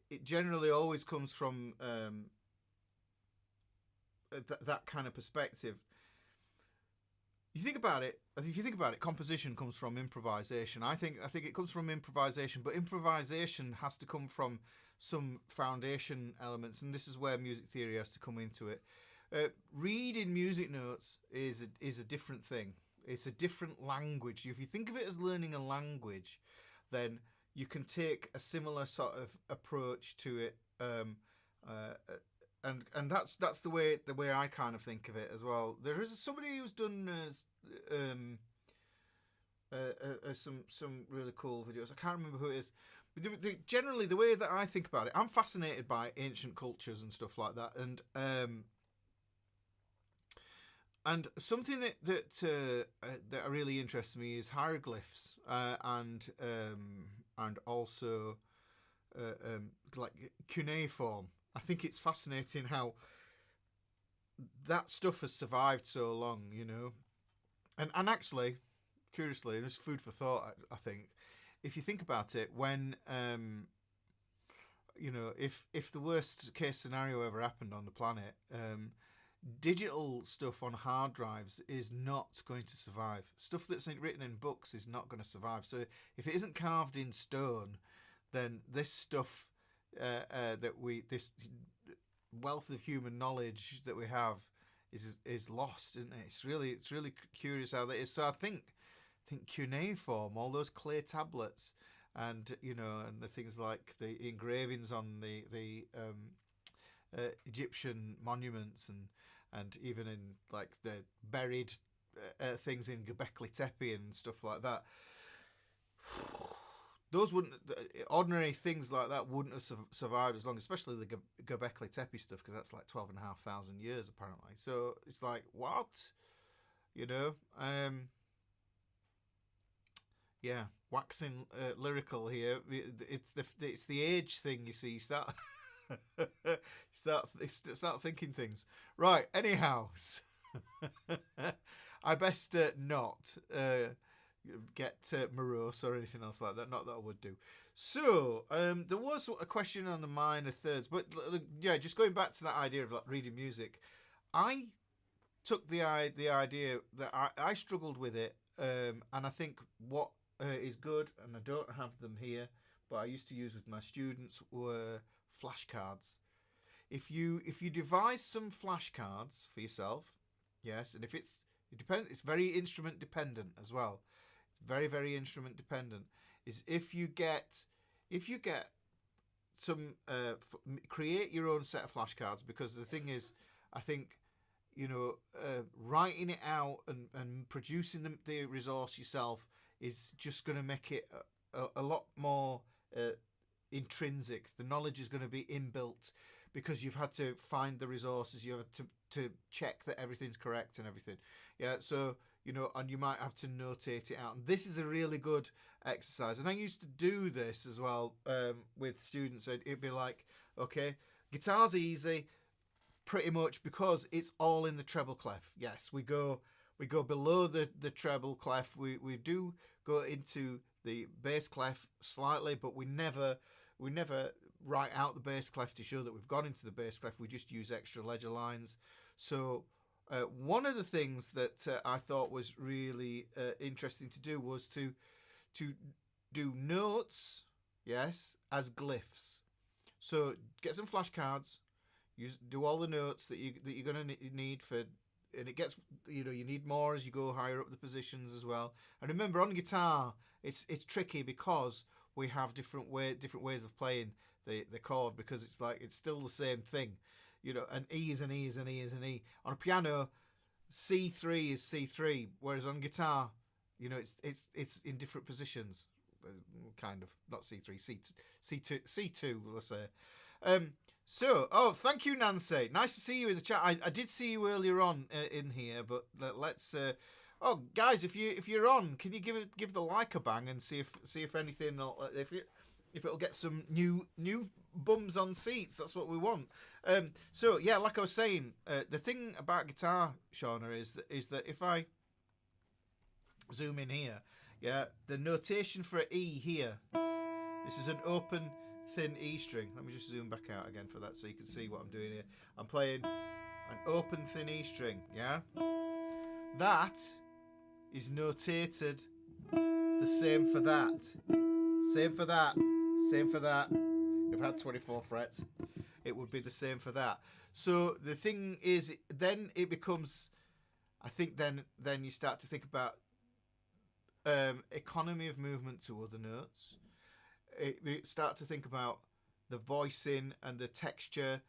It generally always comes from that kind of perspective. If you think about it, composition comes from improvisation. I think it comes from improvisation, but improvisation has to come from some foundation elements, and this is where music theory has to come into it. Reading music notes is a different thing. It's a different language. If you think of it as learning a language, then you can take a similar sort of approach to it, and that's the way I kind of think of it as well. There is somebody who's done some really cool videos. I can't remember who it is. But generally, the way that I think about it, I'm fascinated by ancient cultures and stuff like that, and something that really interests me is hieroglyphs and also like cuneiform. I think it's fascinating how that stuff has survived so long, you know. And actually, curiously, there's food for thought, I think. If you think about it, when you know, if the worst case scenario ever happened on the planet, digital stuff on hard drives is not going to survive. Stuff that's written in books is not going to survive. So if it isn't carved in stone, then this stuff this wealth of human knowledge that we have is lost, isn't it? It's really curious how that is. So I think cuneiform, all those clay tablets, and you know, and the things like the engravings on the Egyptian monuments, and even in like the buried things in Göbekli Tepe and stuff like that. Those ordinary things like that wouldn't have survived as long, especially the Göbekli Tepe stuff, because that's like 12,500 years apparently. So it's like, what, you know? Yeah, waxing lyrical here. It's the age thing, you see. Start thinking things. Right. Anyhow, I best not get morose or anything else like that. Not that I would do. So there was a question on the minor thirds, but yeah, just going back to that idea of like reading music, I took the idea that I struggled with it, and I think what is good, and I don't have them here, but I used to use with my students, were flashcards. If you devise some flashcards for yourself, yes, and it depends. It's very instrument dependent as well. It's very, very instrument dependent. Is if you get some create your own set of flashcards, because the thing is, I think, you know, writing it out and producing the resource yourself is just going to make it a lot more intrinsic. The knowledge is going to be inbuilt, because you've had to find the resources, you have to check that everything's correct and everything. Yeah, so, you know, and you might have to notate it out. And this is a really good exercise. And I used to do this as well with students. It'd be like, okay, guitar's easy, pretty much, because it's all in the treble clef. Yes, we go below the treble clef. We do go into the bass clef slightly, but we never write out the bass clef to show that we've gone into the bass clef. We just use extra ledger lines. So one of the things that I thought was really interesting to do was to do notes, yes, as glyphs. So get some flashcards, do all the notes that you're going to need for. And it gets, you know, you need more as you go higher up the positions as well. And remember, on guitar, it's tricky because we have different ways of playing the chord, because it's like it's still the same thing, you know. An E is an E is an E is an E. On a piano, C3 is C3, whereas on guitar, you know, it's in different positions, kind of. Not C3, C2, let's say. So, thank you, Nancy. Nice to see you in the chat. I did see you earlier on in here, but let's. Guys, if you're on, can you give the like a bang and see if anything, if it'll get some new bums on seats. That's what we want. So yeah, like I was saying, the thing about guitar, Shauna, is that if I zoom in here, yeah, the notation for E here, this is an open thin E string. Let me just zoom back out again for that so you can see what I'm doing here. I'm playing an open thin E string, yeah? That is notated the same for that. Same for that. Same for that. If I had 24 frets, it would be the same for that. So the thing is, then it becomes, I think then you start to think about economy of movement to other notes. You start to think about the voicing and the texture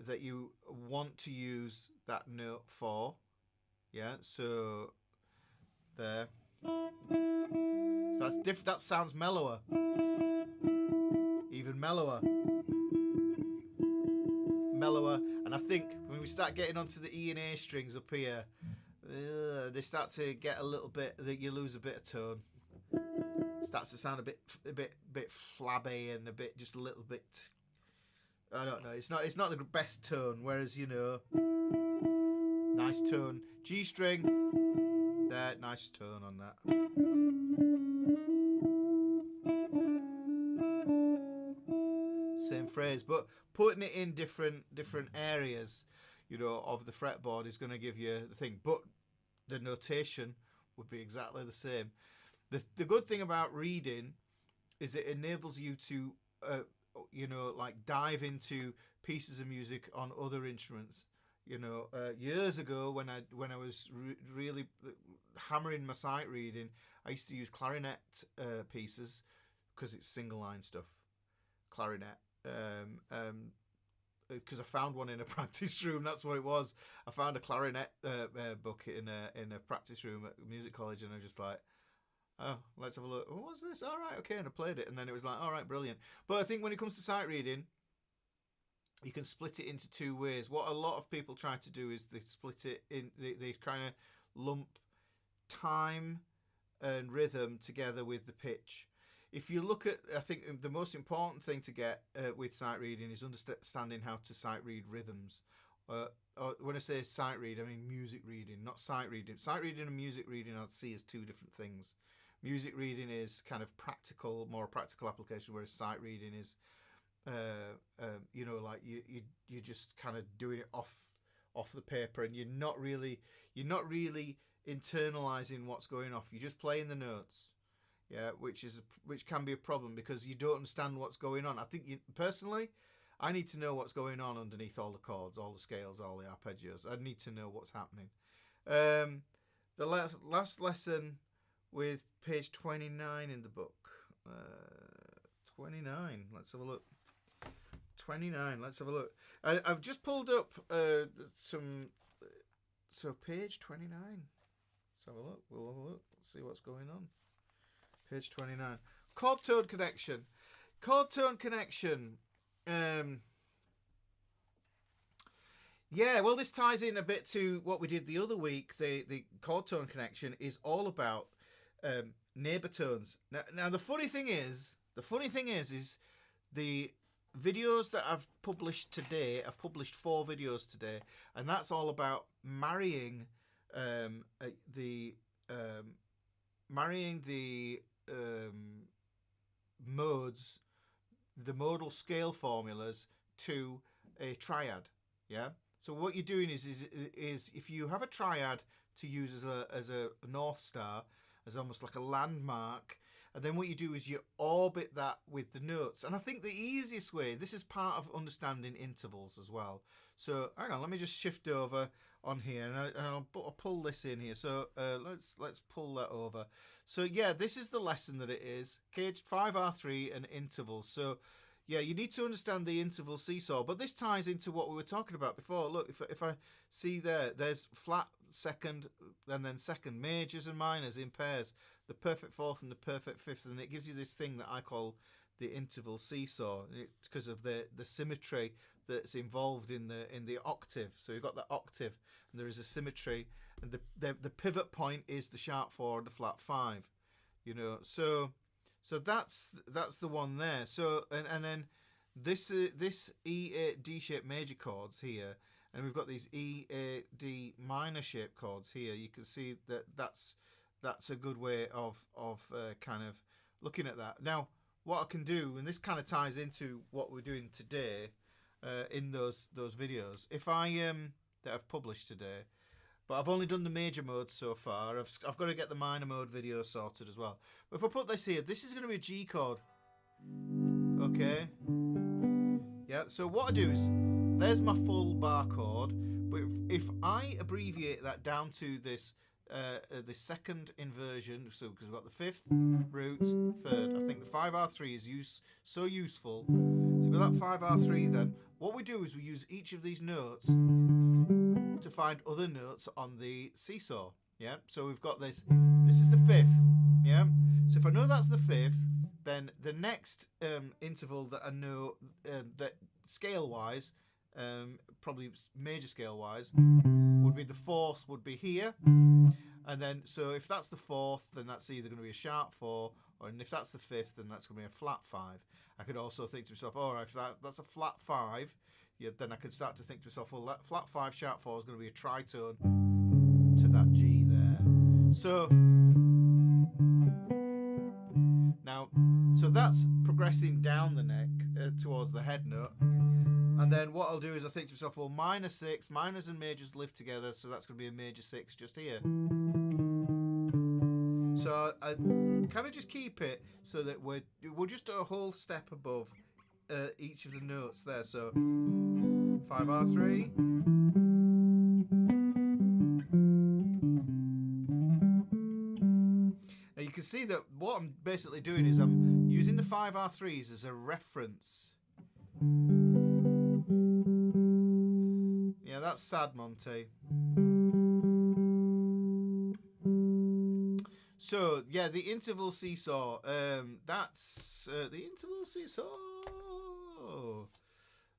that you want to use that note for. Yeah, so there. So that's different. That sounds mellower. Even mellower. Mellower. And I think when we start getting onto the E and A strings up here, they start to get a little bit, you lose a bit of tone. Starts to sound a bit flabby and just a little bit, I don't know, it's not the best tone, whereas, you know, nice tone, G string there, nice tone on that. Same phrase, but putting it in different areas, you know, of the fretboard is going to give you the thing, but the notation would be exactly the same. The good thing about reading is it enables you to, you know, like dive into pieces of music on other instruments. You know, years ago when I was really hammering my sight reading, I used to use clarinet pieces because it's single line stuff. Clarinet. Because I found one in a practice room. That's what it was. I found a clarinet book in a practice room at music college, and I was just like, oh, let's have a look. Oh, what's this? All right, okay, and I played it, and then it was like, all right, brilliant. But I think when it comes to sight reading, you can split it into two ways. What a lot of people try to do is they split it in. They kind of lump time and rhythm together with the pitch. If you look at, I think the most important thing to get with sight reading is understanding how to sight read rhythms. When I say sight read, I mean music reading, not sight reading. Sight reading and music reading I'd see as two different things. Music reading is kind of more practical application, whereas sight reading is, you know, like you're just kind of doing it off the paper, and you're not really internalizing what's going off. You're just playing the notes. Yeah, which can be a problem because you don't understand what's going on. I think personally, I need to know what's going on underneath all the chords, all the scales, all the arpeggios. I need to know what's happening. The last lesson with page 29 in the book. 29. Let's have a look. 29. Let's have a look. I've just pulled up some. So page 29. Let's have a look. We'll have a look. Let's see what's going on. Page 29. Chord tone connection. Chord tone connection. Yeah, well, this ties in a bit to what we did the other week. The chord tone connection is all about neighbor tones. Now the funny thing is the videos that I've published today, I've published 4 videos today, and that's all about marrying the modes, the modal scale formulas to a triad. Yeah. So what you're doing is if you have a triad to use as a North Star, as almost like a landmark, and then what you do is you orbit that with the notes. And I think the easiest way, this is part of understanding intervals as well. So hang on, let me just shift over on here, and I'll pull this in here. So let's pull that over. So yeah, this is the lesson that it is. Cage 5R3 and intervals. So yeah, you need to understand the interval seesaw. But this ties into what we were talking about before. Look, if I see there's flat second and then second, majors and minors in pairs, the perfect fourth and the perfect fifth, and it gives you this thing that I call the interval seesaw. It's because of the symmetry that's involved in the octave. So you've got the octave, and there is a symmetry, and the pivot point is the sharp 4 and the flat 5. You know, so that's the one there. So and then this E, A, D shaped major chords here, and we've got these E, A, D minor shaped chords here. You can see that that's a good way of kind of looking at that. Now, what I can do, and this kind of ties into what we're doing today in those videos, if I that I've published today, but I've only done the major mode so far. I've got to get the minor mode video sorted as well. But if I put this here, this is going to be a G chord. Okay. Yeah, so what I do is, there's my full bar chord, but if I abbreviate that down to this the second inversion, so because we've got the fifth, root, third. I think the 5R3 is so useful. So we've got that 5R3 then. What we do is we use each of these notes to find other notes on the seesaw. Yeah, so we've got this is the fifth. Yeah, so if I know that's the fifth, then the next interval that I know that scale wise, probably major scale wise, would be the fourth, would be here. And then, so if that's the fourth, then that's either going to be a sharp 4, and if that's the fifth, then that's going to be a flat 5. I could also think to myself, all right, if that's a flat 5, yeah, then I could start to think to myself, well, that flat 5 sharp 4 is going to be a tritone to that G there. So now, so that's progressing down the neck towards the head note. And then what I'll do is I think to myself, well, minor 6, minors and majors live together, so that's going to be a major 6 just here. So I kind of just keep it so that we're just a whole step above each of the notes there. So 5R3. Now you can see that what I'm basically doing is I'm using the 5R3s as a reference. Yeah, that's sad, Monty. So, yeah, the interval seesaw. That's the interval seesaw.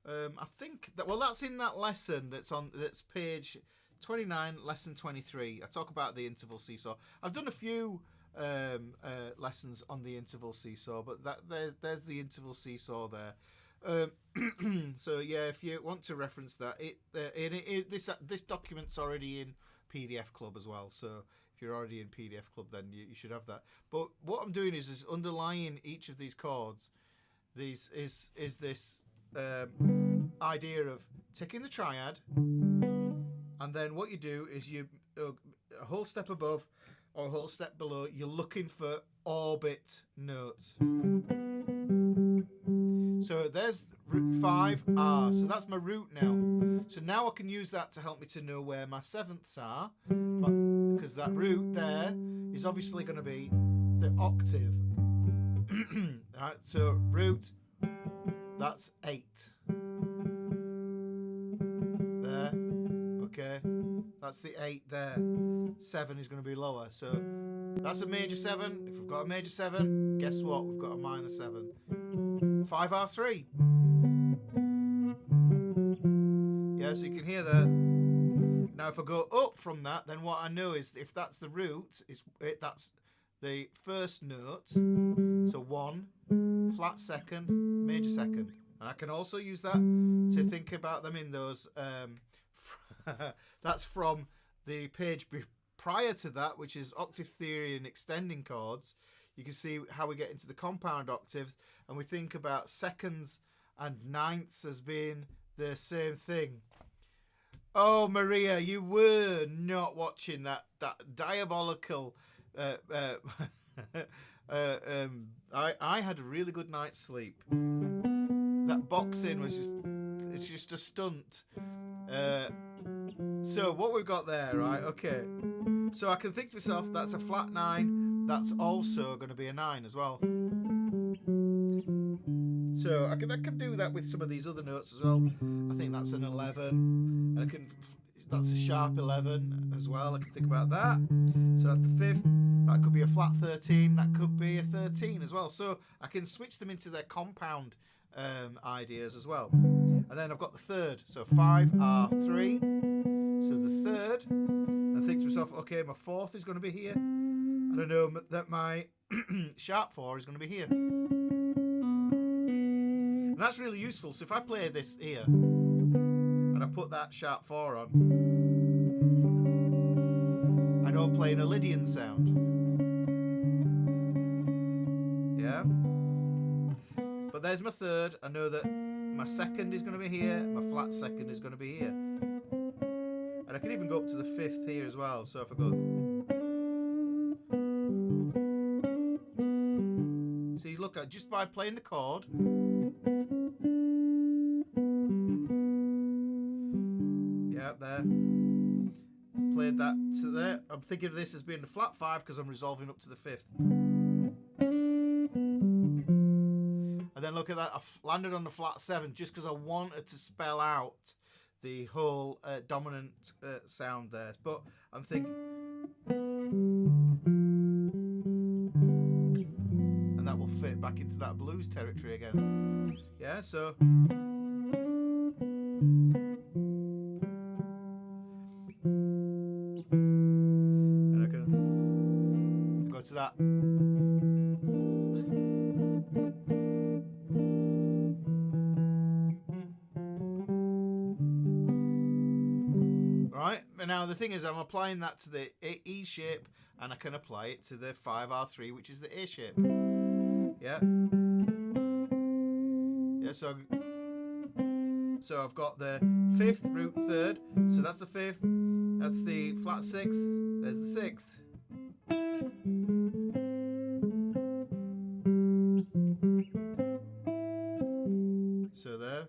I think that, well, that's in that lesson that's page 29, lesson 23. I talk about the interval seesaw. I've done a few lessons on the interval seesaw, but there's the interval seesaw there. So yeah, if you want to reference that, this document's already in PDF Club as well. So if you're already in PDF Club, then you should have that. But what I'm doing is underlying each of these chords. These is this idea of taking the triad, and then what you do is you a whole step above or a whole step below. You're looking for orbit notes. So there's root 5R, so that's my root now. So now I can use that to help me to know where my sevenths are, because that root there is obviously going to be the octave. Right, so root, that's 8. There, okay, that's the 8 there. 7 is going to be lower, so that's a major 7. If we've got a major 7, guess what? We've got a minor 7. 5R3. Yeah, so you can hear that. Now if I go up from that, then what I know is if that's the root, that's the first note. So 1, flat second, major second. And I can also use that to think about them in those. That's from the page prior to that, which is octave theory and extending chords. You can see how we get into the compound octaves, and we think about seconds and ninths as being the same thing. Oh, Maria, you were not watching that diabolical. I had a really good night's sleep. That boxing was it's just a stunt. So what we've got there, right? Okay. So I can think to myself, that's a flat 9. That's also going to be a 9 as well. So I can do that with some of these other notes as well. I think that's an 11, and that's a sharp 11 as well. I can think about that. So that's the 5th. That could be a flat 13. That could be a 13 as well. So I can switch them into their compound ideas as well. And then I've got the 3rd. So 5R3. So the 3rd. And I think to myself, okay, my 4th is going to be here. And I know that my sharp 4 is going to be here. And that's really useful. So if I play this here and I put that sharp 4 on, I know I'm playing a Lydian sound. Yeah? But there's my 3rd. I know that my 2nd is going to be here. My flat 2nd is going to be here. And I can even go up to the 5th here as well. So if I go... See, look, just by playing the chord... there, played that to there. I'm thinking of this as being the flat 5 because I'm resolving up to the 5th. And then look at that, I've landed on the flat 7 just because I wanted to spell out the whole dominant sound there. But I'm thinking, and that will fit back into that blues territory again. Yeah, so. To that. Right, and now the thing is I'm applying that to the E shape and I can apply it to the 5R3, which is the A shape. Yeah. Yeah, so I've got the 5th, root 3rd, so that's the 5th, that's the flat 6th, there's the 6th. So there.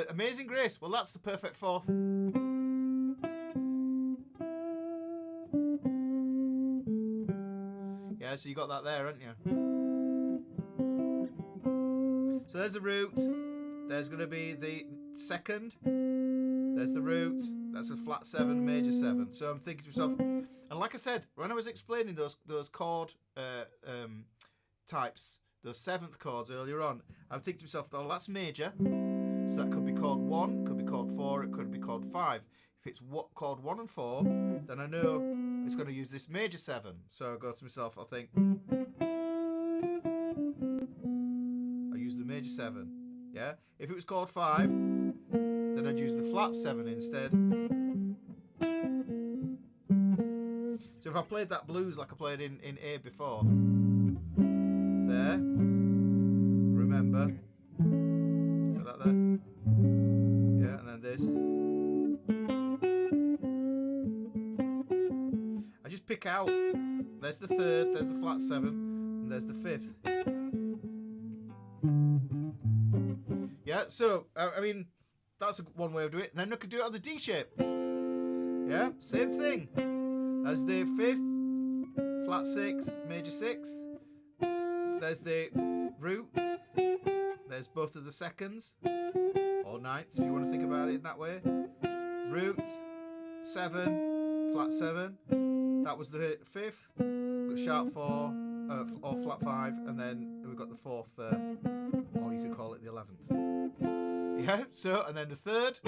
Amazing Grace. Well, that's the perfect 4th. Yeah, so you got that there, haven't you? So there's the root. There's going to be the 2nd. There's the root. That's a flat 7, major 7. So I'm thinking to myself, and like I said, when I was explaining those chord types, those 7th chords earlier on, I'm thinking to myself, well, that's major. So that could be chord 1, could be chord 4, it could be chord 5. If it's chord 1 and 4, then I know it's going to use this major 7. So I go to myself, I think, I use the major 7. Yeah. If it was chord 5, then I'd use the flat 7 instead. So if I played that blues like I played in A before, there, remember, got that there, yeah, and then this. I just pick out, there's the 3rd, there's the flat 7, and there's the 5th. Yeah, so, I mean, that's one way of doing it. And then I could do it on the D shape. Yeah, same thing. There's the 5th, flat 6, major 6. There's the root. There's both of the 2nds, or 9ths if you want to think about it in that way. Root, 7, flat 7. That was the 5th. Got sharp 4, or flat 5, and then we've got the 4th there. Or you could call it the 11th. Yeah, so, and then the 3rd.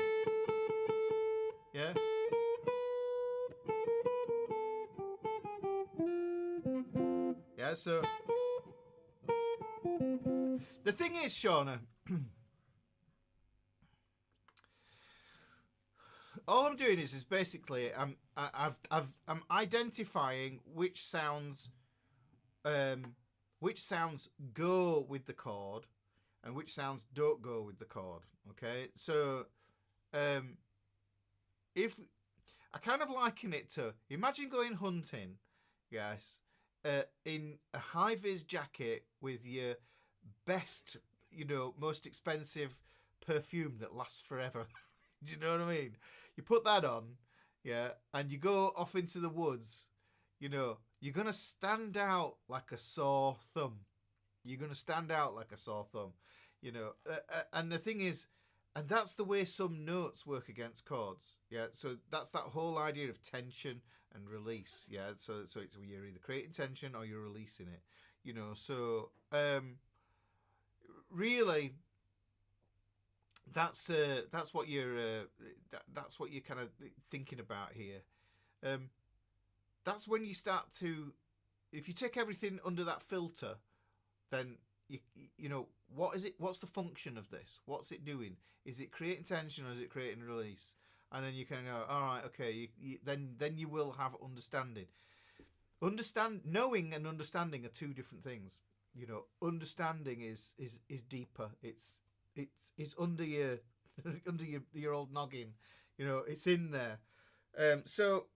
Yeah. Yeah, so the thing is, Shauna, all I'm doing is basically I'm identifying which sounds go with the chord and which sounds don't go with the chord. Okay, so if I kind of liken it to, imagine going hunting, yes, in a high-vis jacket with your best, most expensive perfume that lasts forever. Do you know what I mean? You put that on, yeah, and you go off into the woods, you're going to stand out like a sore thumb. You're going to stand out like a sore thumb, you know. And the thing is, and that's the way some notes work against chords. Yeah, so that's that whole idea of tension and release. Yeah, so it's you're either creating tension or you're releasing it. You know, so really, that's what you're that's what you're kind of thinking about here. That's when you start to, if you take everything under that filter, then you know, what is it? What's the function of this? What's it doing? Is it creating tension or is it creating release? And then you can go, all right, okay. Then you will have understanding. Knowing and understanding are two different things. You know, understanding is deeper. It's under your under your old noggin. You know, it's in there. So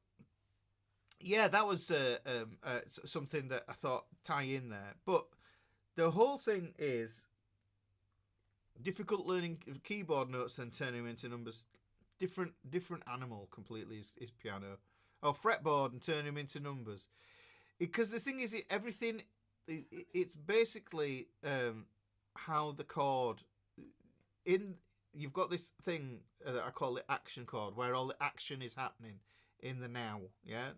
yeah, that was something that I thought tie in there, but. The whole thing is difficult learning keyboard notes, then turning them into numbers. Different animal completely is piano. Oh, fretboard and turning them into numbers. Because the thing is, everything, it's basically how the chord, you've got this thing that I call the action chord, where all the action is happening in the now, yeah?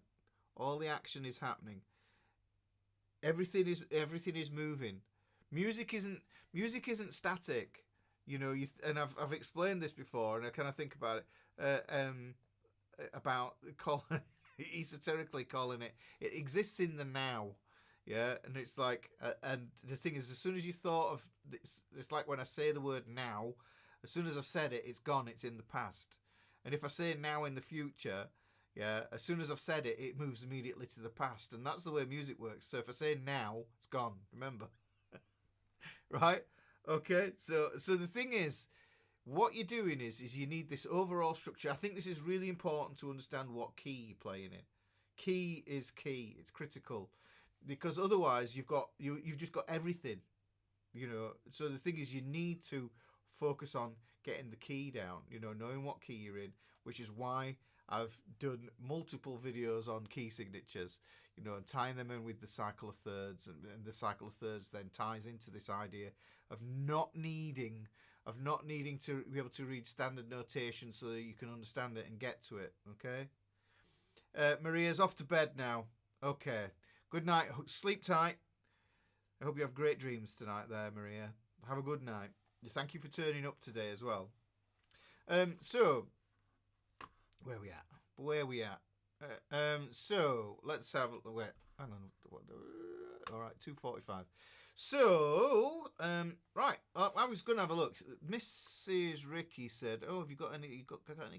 All the action is happening. Everything is moving. Music isn't static. You know, and I've explained this before, and I kind of think about it about esoterically calling it. It exists in the now, yeah. And it's like, and the thing is, as soon as you thought of it's like when I say the word now, as soon as I've said it, it's gone. It's in the past. And if I say now in the future, yeah, as soon as I've said it, it moves immediately to the past. And that's the way music works. So if I say now, it's gone. Remember? Right? Okay. So the thing is, what you're doing is you need this overall structure. I think this is really important to understand what key you're playing in. Key is key. It's critical. Because otherwise you've just got everything. You know. So the thing is, you need to focus on getting the key down, you know, knowing what key you're in, which is why I've done multiple videos on key signatures, you know, and tying them in with the cycle of thirds, and the cycle of thirds then ties into this idea of not needing to be able to read standard notation so that you can understand it and get to it. Okay. Maria's off to bed now. Okay. Good night. Sleep tight. I hope you have great dreams tonight there, Maria. Have a good night. Thank you for turning up today as well. So, where we at? So, let's have a wait. Hang on. All right, 2:45. So, right. I was going to have a look. Mrs. Ricky said, "Oh, have you got any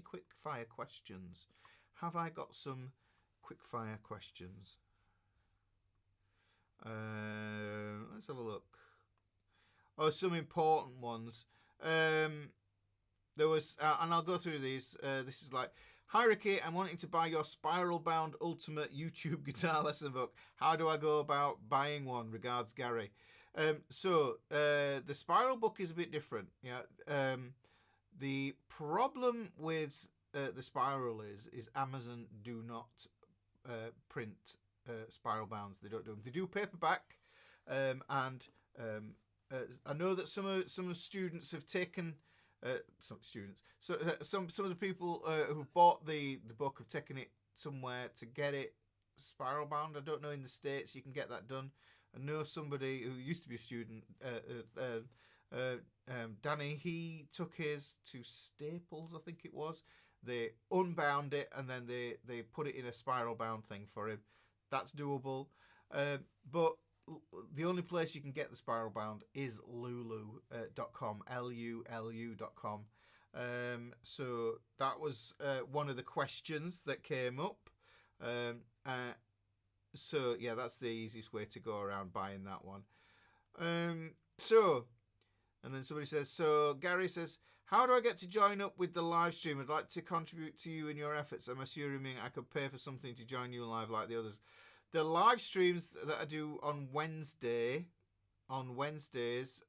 quick fire questions? Have I got some quick fire questions?" Let's have a look. Oh, some important ones. There was, and I'll go through these. This is like, hi Ricky, I'm wanting to buy your Spiral Bound Ultimate YouTube guitar lesson book. How do I go about buying one? Regards, Gary. So the Spiral book is a bit different. Yeah. The problem with the Spiral is Amazon do not print Spiral Bounds. They don't do them. They do paperback, and I know that some students have taken some of the people who've bought the book have taken it somewhere to get it spiral bound. I don't know in the States you can get that done. I know somebody who used to be a student, Danny. He took his to Staples, I think it was. They unbound it and then they put it in a spiral bound thing for him. That's doable, but the only place you can get the spiral bound is lulu.com, lulu.com. So that was one of the questions that came up. So yeah, that's the easiest way to go around buying that one. So, and then somebody says, so Gary says, how do I get to join up with the live stream? I'd like to contribute to you in your efforts. I'm assuming I could pay for something to join you live like the others. The live streams that I do on Wednesdays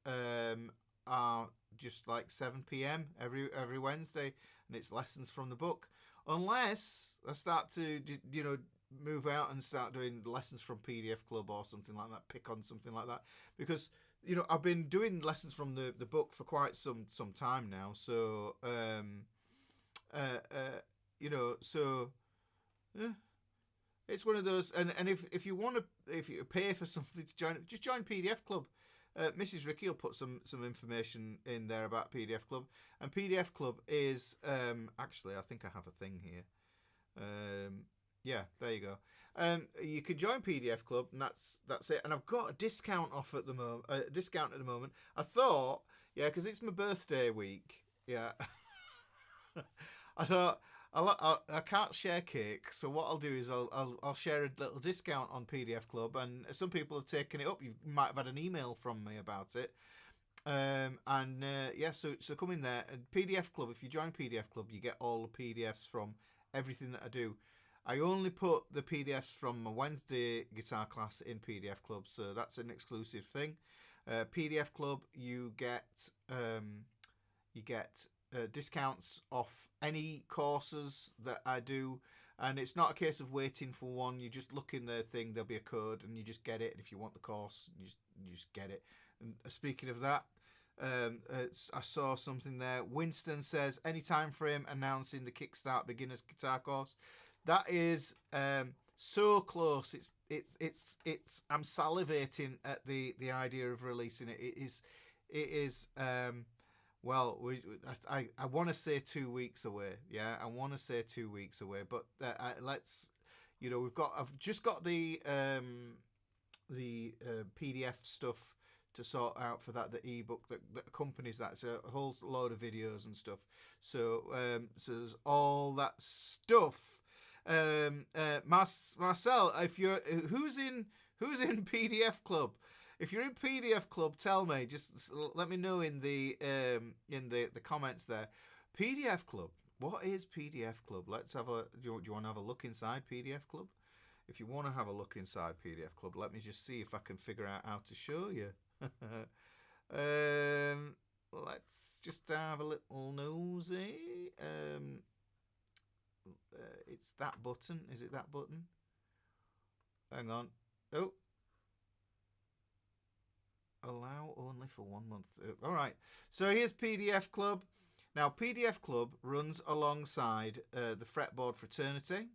are just like 7 p.m. every Wednesday, and it's lessons from the book. Unless I start to, you know, move out and start doing lessons from PDF Club or something like that, pick on something like that. Because you know, I've been doing lessons from the book for quite some time now. So, you know, so yeah, it's one of those. And if you want to, if you pay for something to join, just join PDF Club. Mrs. Ricky will put some information in there about PDF Club. And PDF Club is actually, I think I have a thing here. Yeah, there you go. You can join PDF Club, and that's it. And I've got a discount off at the moment. I thought, yeah, because it's my birthday week. Yeah, I thought I can't share cake, so what I'll do is I'll share a little discount on PDF Club, and some people have taken it up. You might have had an email from me about it. Yeah, so come in there. And PDF Club, if you join PDF Club, you get all the PDFs from everything that I do. I only put the PDFs from my Wednesday guitar class in PDF Club, so that's an exclusive thing. PDF Club, you get discounts off any courses that I do, and it's not a case of waiting for one. You just look in the thing, there'll be a code, and you just get it. And if you want the course, you just get it. And speaking of that, I saw something there. Winston says, any time frame announcing the Kickstart beginner's guitar course. That is so close. It's I'm salivating at the idea of releasing it. It is well, I want to say 2 weeks away. Yeah, I want to say 2 weeks away. But let's, you know, I've just got the PDF stuff to sort out for that, the ebook that accompanies that. So a whole load of videos and stuff. So there's all that stuff. Marcel, if you're who's in PDF Club? If you're in PDF Club, tell me. Just let me know in the comments there. PDF Club. What is PDF Club? Let's have a. Do you want to have a look inside PDF Club? If you want to have a look inside PDF Club, let me just see if I can figure out how to show you. Let's just have a little nosy. It's that button. Is it that button? Hang on. Oh. Allow only for 1 month. All right. So here's PDF Club. Now, PDF Club runs alongside the Fretboard Fraternity.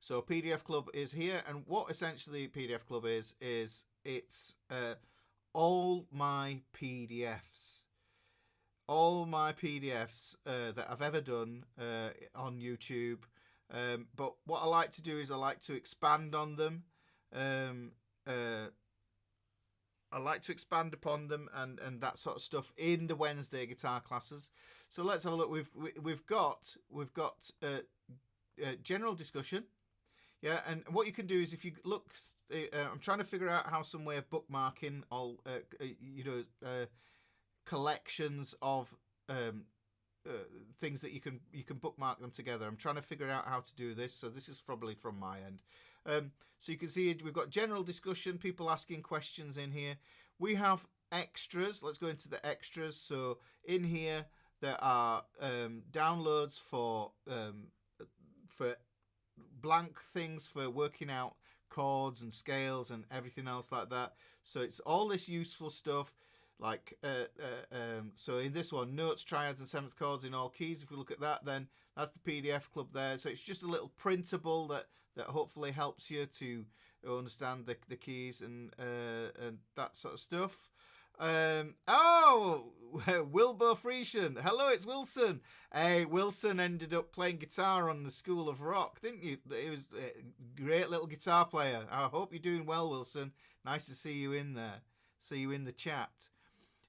So PDF Club is here. And what essentially PDF Club is it's all my PDFs. All my PDFs that I've ever done on YouTube. But what I like to do is I like to expand on them. I like to expand upon them and that sort of stuff in the Wednesday guitar classes. So let's have a look. We've got general discussion. Yeah, and what you can do is if you look, I'm trying to figure out how some way of bookmarking all collections of things that you can bookmark them together. I'm trying to figure out how to do this, so this is probably from my end. So you can see we've got general discussion, people asking questions in here. We have extras. Let's go into the extras. So in here there are downloads for blank things for working out chords and scales and everything else like that. So it's all this useful stuff. Like so in this one, notes, triads and seventh chords in all keys. If we look at that, then that's the PDF Club there. So it's just a little printable that hopefully helps you to understand the keys and that sort of stuff. Wilbur Friesian. Hello, it's Wilson. Hey, Wilson ended up playing guitar on the School of Rock, didn't you? He was a great little guitar player. I hope you're doing well, Wilson. Nice to see you in there. See you in the chat.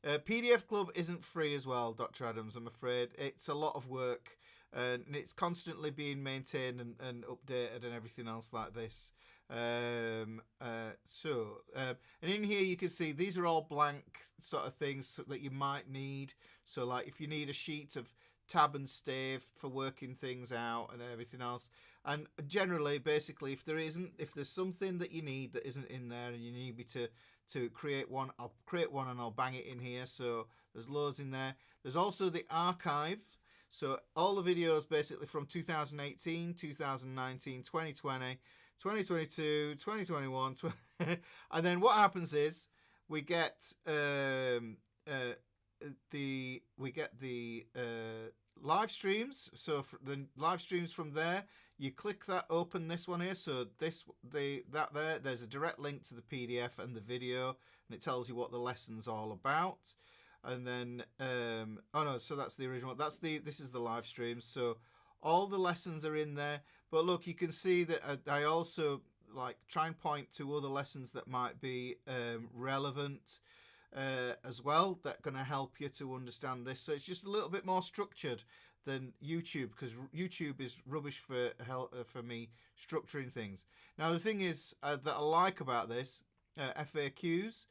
PDF Club isn't free as well, Dr. Adams, I'm afraid. It's a lot of work, and it's constantly being maintained and updated and everything else like this. And in here you can see these are all blank sort of things that you might need. So like if you need a sheet of tab and stave for working things out and everything else. And generally, basically, if there's something that you need that isn't in there and you need me to create one, I'll create one and I'll bang it in here. So there's loads in there. There's also the archive. So all the videos basically from 2018, 2019, 2020, 2022, 2021. And then what happens is we get the live streams. So for the live streams from there, you click that, open this one here. So there's a direct link to the PDF and the video, and it tells you what the lesson's all about. And then so that's the original. This is the live streams. So all the lessons are in there. But look, you can see that I also like try and point to other lessons that might be relevant as well, that going to help you to understand this. So it's just a little bit more structured than YouTube, because YouTube is rubbish for me structuring things. Now the thing is that I like about this FAQs.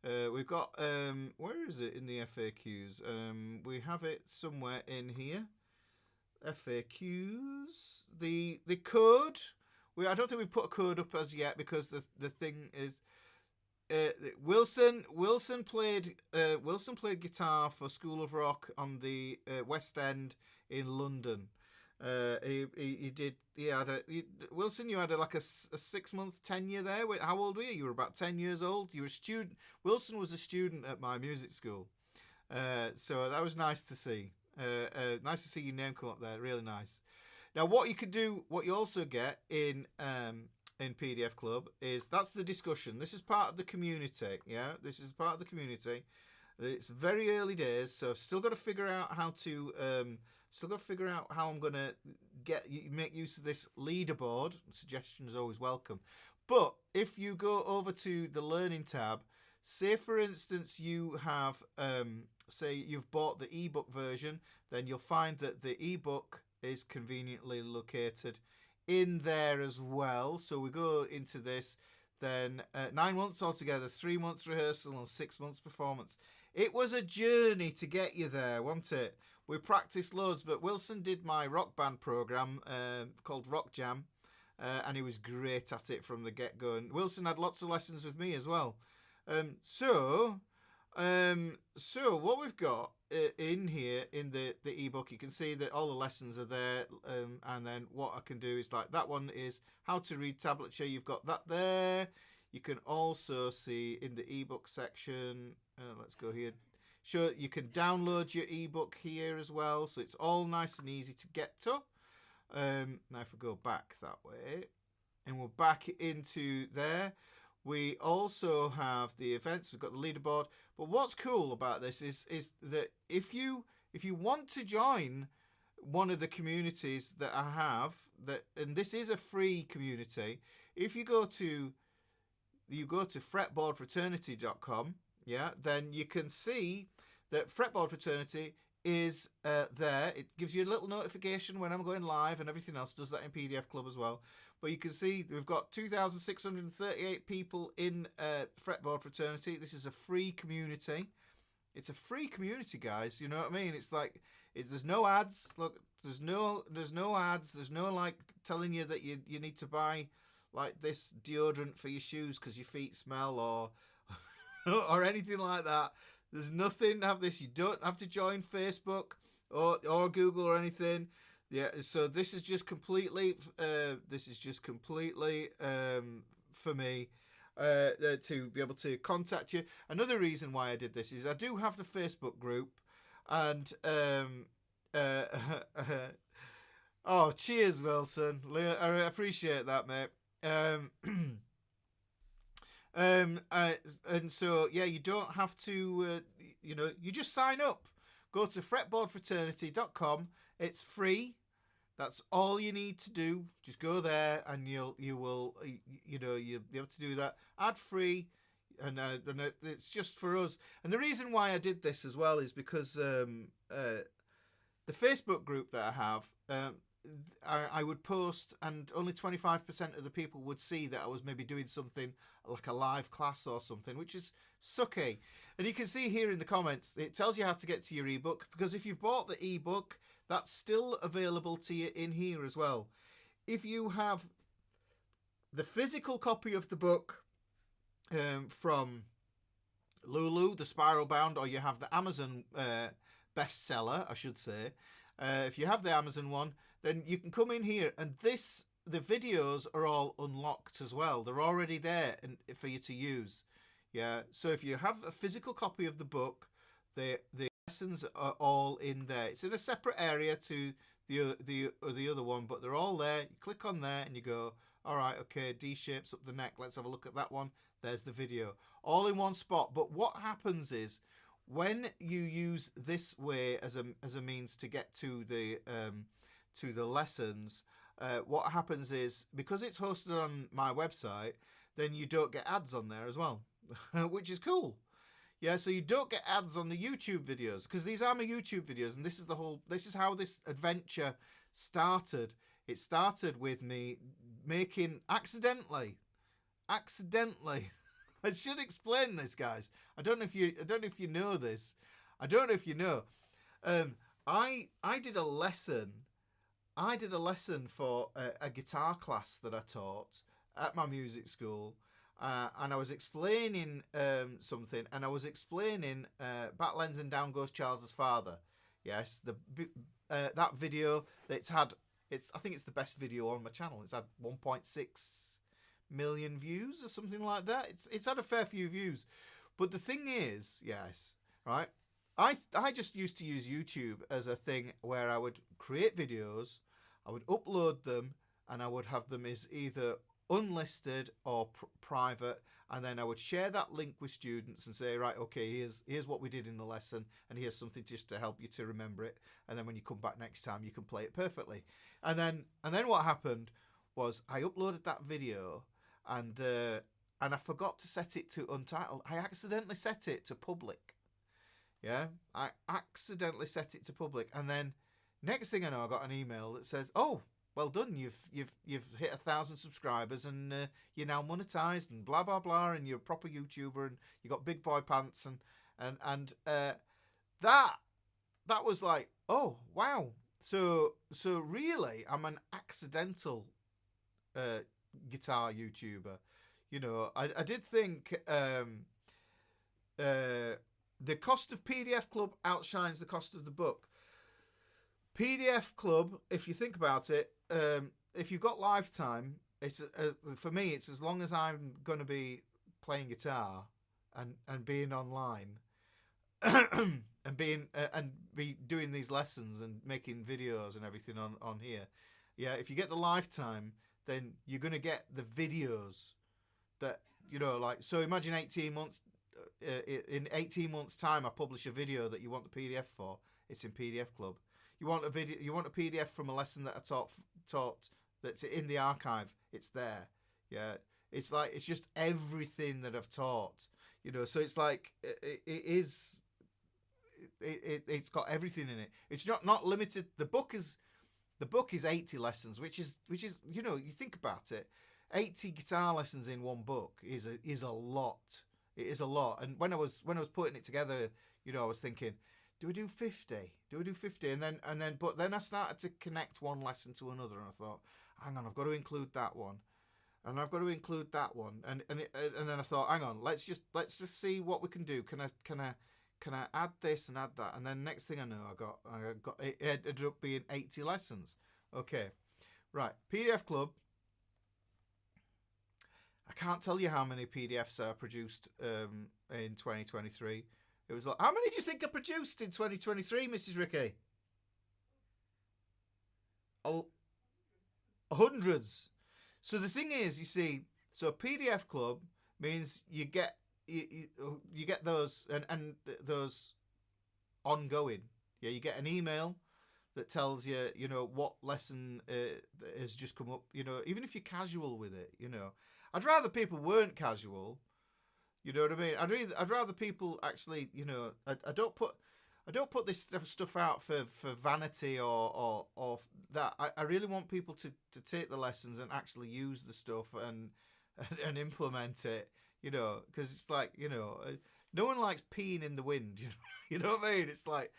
We've got where is it in the FAQs? We have it somewhere in here. FAQs, the code. I don't think we've put a code up as yet, because the thing is, Wilson played guitar for School of Rock on the West End in London. Wilson, you had like a 6-month tenure there. How old were you? You were about 10 years old. You were a student. Wilson was a student at my music school, so that was nice to see. Nice to see your name come up there. Really nice. Now, what you also get in PDF Club is that's the discussion. This is part of the community. Yeah, this is part of the community. It's very early days, so I've still got to figure out how I'm going to make use of this leaderboard. Suggestions always welcome. But if you go over to the Learning tab, say for instance you have say you've bought the ebook version, then you'll find that the ebook is conveniently located in there as well. So we go into this, then 9 months altogether, 3 months rehearsal and 6 months performance. It was a journey to get you there, wasn't it? We practiced loads, but Wilson did my rock band program called Rock Jam, and he was great at it from the get-go. And Wilson had lots of lessons with me as well. So what we've got in here in the ebook, you can see that all the lessons are there, and then what I can do is, like, that one is how to read tablature. You've got that there. You can also see in the ebook section, let's go here. Sure, you can download your ebook here as well, so it's all nice and easy to get to. Now if we go back that way, and we're back into there, we also have the events. We've got the leaderboard. But what's cool about this is that if you want to join one of the communities that I have, and this is a free community, if you go to fretboardfraternity.com, then you can see that Fretboard Fraternity is there. It gives you a little notification when I'm going live, and everything else does that in PDF Club as well. But you can see we've got 2,638 people in Fretboard Fraternity. This is a free community. It's a free community, guys. You know what I mean? It's like there's no ads. Look, there's no ads. There's no like telling you that you need to buy like this deodorant for your shoes because your feet smell or or anything like that. There's nothing of this. You don't have to join Facebook or Google or anything. Yeah, so this is just completely for me to be able to contact you. Another reason why I did this is I do have the Facebook group, and oh, cheers, Wilson. I appreciate that, mate. And so yeah, you don't have to you just sign up. Go to fretboardfraternity.com. It's free. That's all you need to do. Just go there, and you'll be able to do that ad free, and it's just for us. And the reason why I did this as well is because the Facebook group that I have, I would post, and only 25% of the people would see that I was maybe doing something like a live class or something, which is sucky. And you can see here in the comments, it tells you how to get to your ebook, because if you've bought the ebook, that's still available to you in here as well. If you have the physical copy of the book from Lulu, the Spiral Bound, or you have the Amazon bestseller, I should say, if you have the Amazon one, then you can come in here, and the videos are all unlocked as well. They're already there for you to use. Yeah. So if you have a physical copy of the book, the lessons are all in there. It's in a separate area to the other one, but they're all there. You click on there and you go, all right, okay, D shapes up the neck. Let's have a look at that one. There's the video, all in one spot. But what happens is when you use this way as a means to get to the lessons, what happens is because it's hosted on my website, then you don't get ads on there as well, which is cool. Yeah, so you don't get ads on the YouTube videos because these are my YouTube videos, and this is how this adventure started. It started with me making accidentally. I should explain this, guys. I don't know if you know this. I don't know if you know. I did a lesson. I did a lesson for a guitar class that I taught at my music school. And I was explaining something, and I was explaining Back Lens and Down Goes Charles's Father. Yes, that video that's had, I think it's the best video on my channel. It's had 1.6 million views or something like that. It's had a fair few views, but the thing is, yes, right. I just used to use YouTube as a thing where I would create videos, I would upload them, and I would have them as either unlisted or private, and then I would share that link with students and say, right, okay, here's what we did in the lesson, and here's something just to help you to remember it, and then when you come back next time you can play it perfectly. And then what happened was I uploaded that video, and I forgot to set it to Untitled. I accidentally set it to public. Yeah, I accidentally set it to public, and then next thing I know, I got an email that says, "Oh, well done, you've hit 1,000 subscribers, and you're now monetized, and blah blah blah, and you're a proper YouTuber, and you got big boy pants," and that was like, oh wow, so really, I'm an accidental guitar YouTuber. You know, I did think the cost of PDF Club outshines the cost of the book. PDF Club, if you think about it, if you've got lifetime, it's for me, it's as long as I'm going to be playing guitar and being online and be doing these lessons and making videos and everything on here. Yeah, if you get the lifetime, then you're going to get the videos that, you know, like, so imagine 18 months. In 18 months' time, I publish a video that you want the PDF for. It's in PDF Club. You want a video? You want a PDF from a lesson that I taught that's in the archive? It's there. Yeah, it's like it's just everything that I've taught. You know, so it's like it's got everything in it. It's not limited. The book is 80 lessons, which is you know, you think about it, 80 guitar lessons in one book is a lot. It is a lot. And when I was putting it together, you know, I was thinking, do we do 50? Do we do 50? And then I started to connect one lesson to another, and I thought, hang on, I've got to include that one, and I've got to include that one, and then I thought, hang on, let's just see what we can do. Can I add this and add that? And then next thing I know, I got it ended up being 80 lessons. Okay, right, PDF Club. I can't tell you how many PDFs I produced in 2023. It was like, how many do you think I produced in 2023, Mrs. Ricky? Hundreds. So the thing is, you see, so PDF Club means you get those and those ongoing. Yeah, you get an email that tells you, you know, what lesson has just come up. You know, even if you're casual with it, you know. I'd rather people weren't casual. You know what I mean? I'd rather people actually, you know, I don't put this stuff out for vanity or that. I really want people to take the lessons and actually use the stuff and implement it. You know, because it's like, you know, no one likes peeing in the wind. You know what I mean? It's like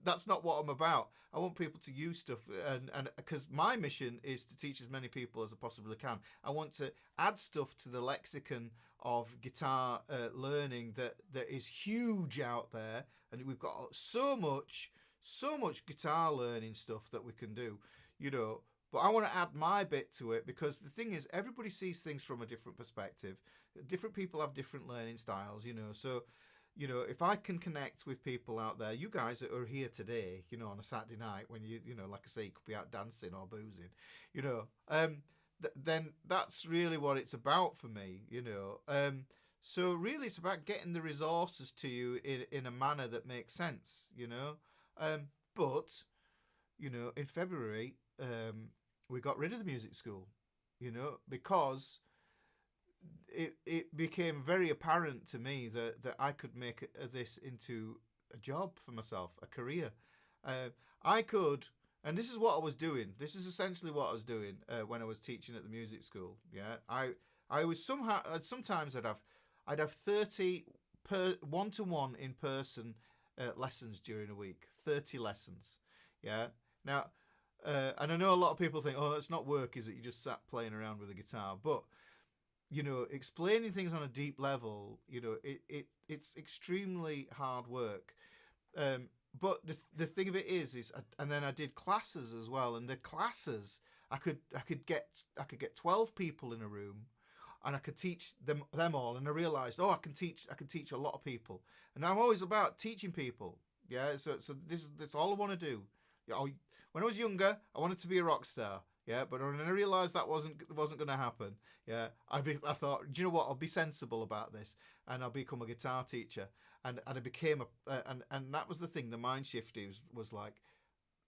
that's not what I'm about. I want people to use stuff, and because my mission is to teach as many people as I possibly can. I want to add stuff to the lexicon of guitar learning that is huge out there, and we've got so much guitar learning stuff that we can do. You know, but I want to add my bit to it, because the thing is, everybody sees things from a different perspective. Different people have different learning styles, so if I can connect with people out there, you guys that are here today, on a Saturday night when like I say, you could be out dancing or boozing, then that's really what it's about for me, so really it's about getting the resources to you in a manner that makes sense, but in February, we got rid of the music school, because it became very apparent to me that I could make this into a job for myself, a career. I could, and this is what I was doing. This is essentially what I was doing when I was teaching at the music school. Yeah, I was sometimes I'd have 30 one-to-one in person lessons during a week. 30 lessons. Yeah. Now, and I know a lot of people think, oh, that's not work, is it? You just sat playing around with a guitar, but explaining things on a deep level, it's extremely hard work. But the thing of it is, and then I did classes as well, and the classes I could get 12 people in a room, and I could teach them all, and I realized, I can teach a lot of people, and I'm always about teaching people. Yeah, so that's all I want to do. When I was younger, I wanted to be a rock star. Yeah, but when I realised that wasn't going to happen, yeah, I thought, do you know what? I'll be sensible about this, and I'll become a guitar teacher. And I became and that was the thing. The mind shift was like,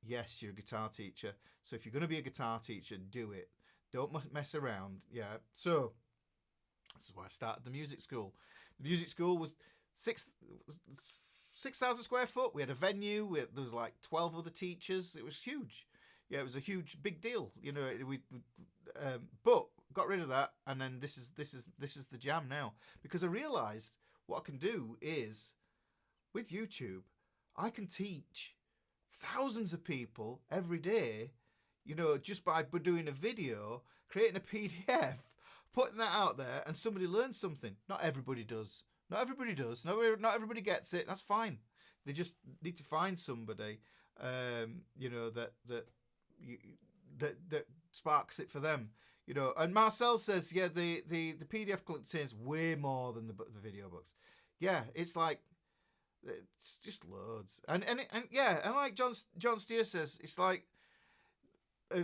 yes, you're a guitar teacher. So if you're going to be a guitar teacher, do it. Don't mess around. Yeah. So this is why I started the music school. The music school was 6,000 square foot. We had a venue. There was like 12 other teachers. It was huge. Yeah, it was a huge, big deal. But got rid of that, and then this is the jam now, because I realised what I can do is, with YouTube, I can teach thousands of people every day, just by doing a video, creating a PDF, putting that out there, and somebody learns something. Not everybody does. Not everybody gets it. That's fine. They just need to find somebody, that sparks it for them. And Marcel says, yeah, the PDF contains way more than the video books. Yeah, it's like, it's just loads. And like John Steer says, it's like,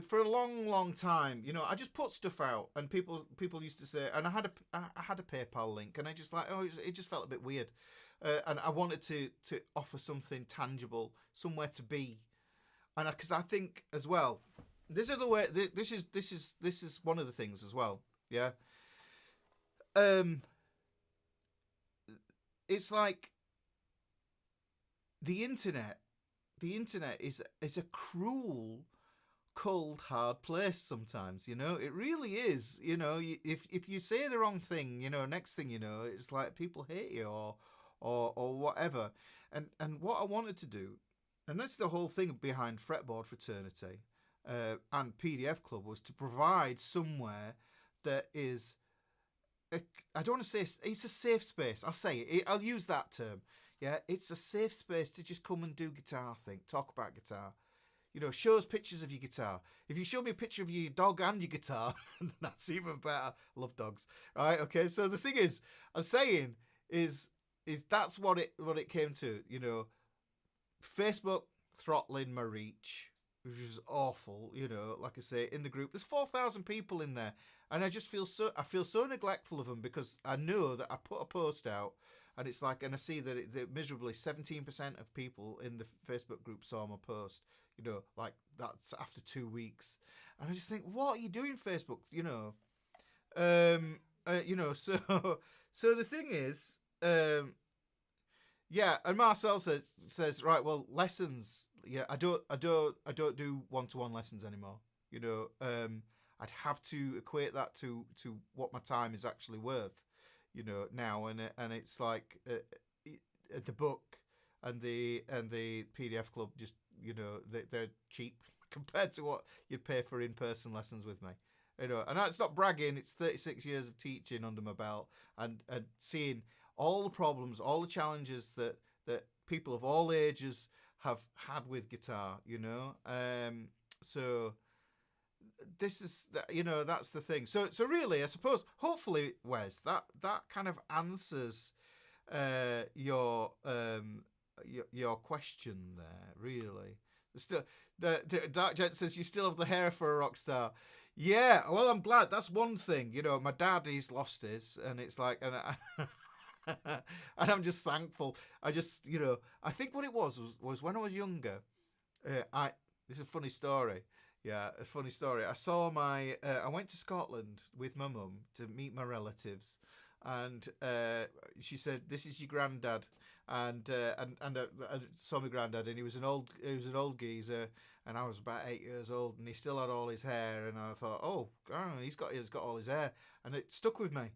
for a long time, I just put stuff out, and people used to say, and I had a PayPal link, and I just like, it just felt a bit weird, and I wanted to offer something tangible, somewhere to be, and because I think as well, this is the way. This is one of the things as well. Yeah. It's like the internet. The internet is a cruel, cold, hard place sometimes. It really is. If you say the wrong thing, next thing you know, it's like people hate you or whatever. And what I wanted to do, and that's the whole thing behind Fretboard Fraternity. And PDF Club, was to provide somewhere that is, I don't want to say it's a safe space. I'll say it. I'll use that term. Yeah, it's a safe space to just come and do guitar thing, talk about guitar. Show us pictures of your guitar. If you show me a picture of your dog and your guitar, that's even better. I love dogs. Right? Okay. So the thing is, I'm saying is that's what it came to. Facebook throttling my reach, which was awful. Like I say, in the group, there's 4,000 people in there, and I feel so neglectful of them, because I know that I put a post out, and it's like, and I see that miserably 17% of people in the Facebook group saw my post. Like that's after 2 weeks, and I just think, what are you doing, Facebook? So the thing is, yeah, and Marcel says right, well, lessons. Yeah, I don't do one-to-one lessons anymore. I'd have to equate that to what my time is actually worth. Now, and it's like the book and the PDF Club, just they're cheap compared to what you'd pay for in-person lessons with me. And that's not bragging. It's 36 years of teaching under my belt, and seeing all the problems, all the challenges that people of all ages have had with guitar. So this is that's the thing. So really, I suppose, hopefully, Wes, that kind of answers your question there. Really, still the Dark Jet says you still have the hair for a rock star. Yeah, well, I'm glad. That's one thing. My dad, he's lost his, and it's like, and I'm just thankful. I just, I think what it was when I was younger. This is a funny story. Yeah, a funny story. I went to Scotland with my mum to meet my relatives, and she said, "This is your granddad," and I saw my granddad, and he was an old geezer, and I was about 8 years old, and he still had all his hair, and I thought, oh, he's got all his hair, and it stuck with me.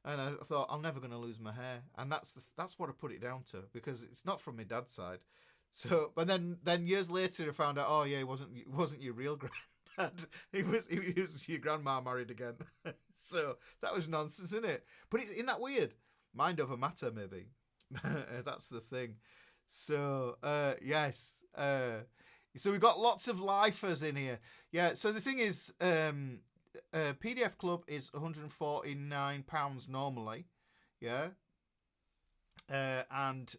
And I thought, I'm never going to lose my hair, and that's what I put it down to, because it's not from my dad's side. So, but then years later, I found out, oh yeah, it wasn't your real granddad. He was your grandma married again. So that was nonsense, isn't it? But isn't that weird? Mind over matter, maybe. That's the thing. So yes. So we've got lots of lifers in here. Yeah. So the thing is, PDF Club is £149 normally. Yeah. And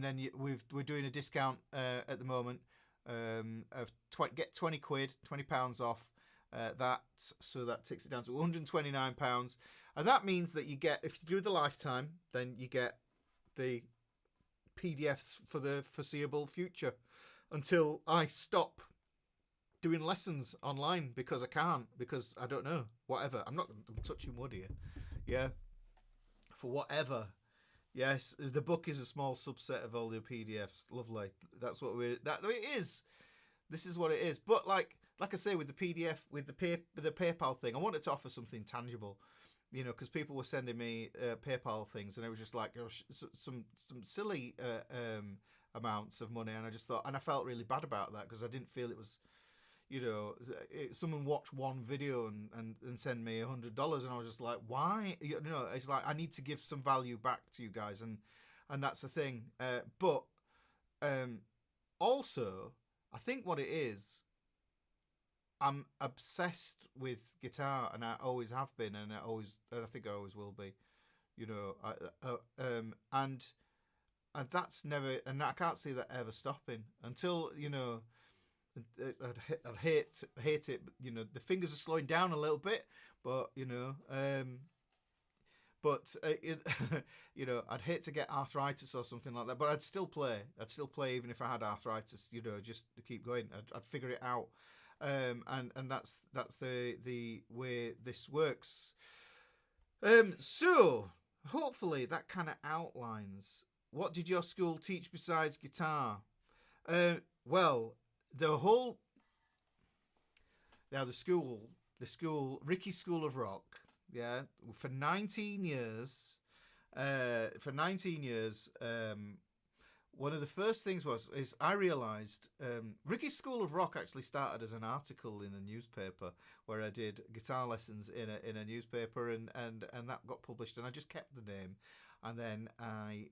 then we're doing a discount at the moment of get £20, £20 off that, so that takes it down to £129, and that means that you get, if you do the lifetime, then you get the PDFs for the foreseeable future until I stop doing lessons online, because I don't know, whatever. I'm touching wood here. Yeah, for whatever. Yes, the book is a small subset of all the PDFs. Lovely. That's what it is. This is what it is. But like I say, with the PDF, with the PayPal thing, I wanted to offer something tangible, because people were sending me PayPal things, and it was just like some silly amounts of money, and I just thought, and I felt really bad about that, because I didn't feel it was, someone watched one video and send me $100, and I was just like, why? It's like, I need to give some value back to you guys, and that's the thing. But also, I think what it is, I'm obsessed with guitar, and I always have been, and I think I always will be. And that's never, and I can't see that ever stopping until I'd hate it. The fingers are slowing down a little bit, but I'd hate to get arthritis or something like that. But I'd still play even if I had arthritis. Just to keep going. I'd figure it out. And that's the way this works. So hopefully that kind of outlines, what did your school teach besides guitar? Well, the school, Ricky's School of Rock, yeah, for 19 years, one of the first things is I realised Ricky's School of Rock actually started as an article in a newspaper, where I did guitar lessons in a newspaper, and that got published, and I just kept the name, and then I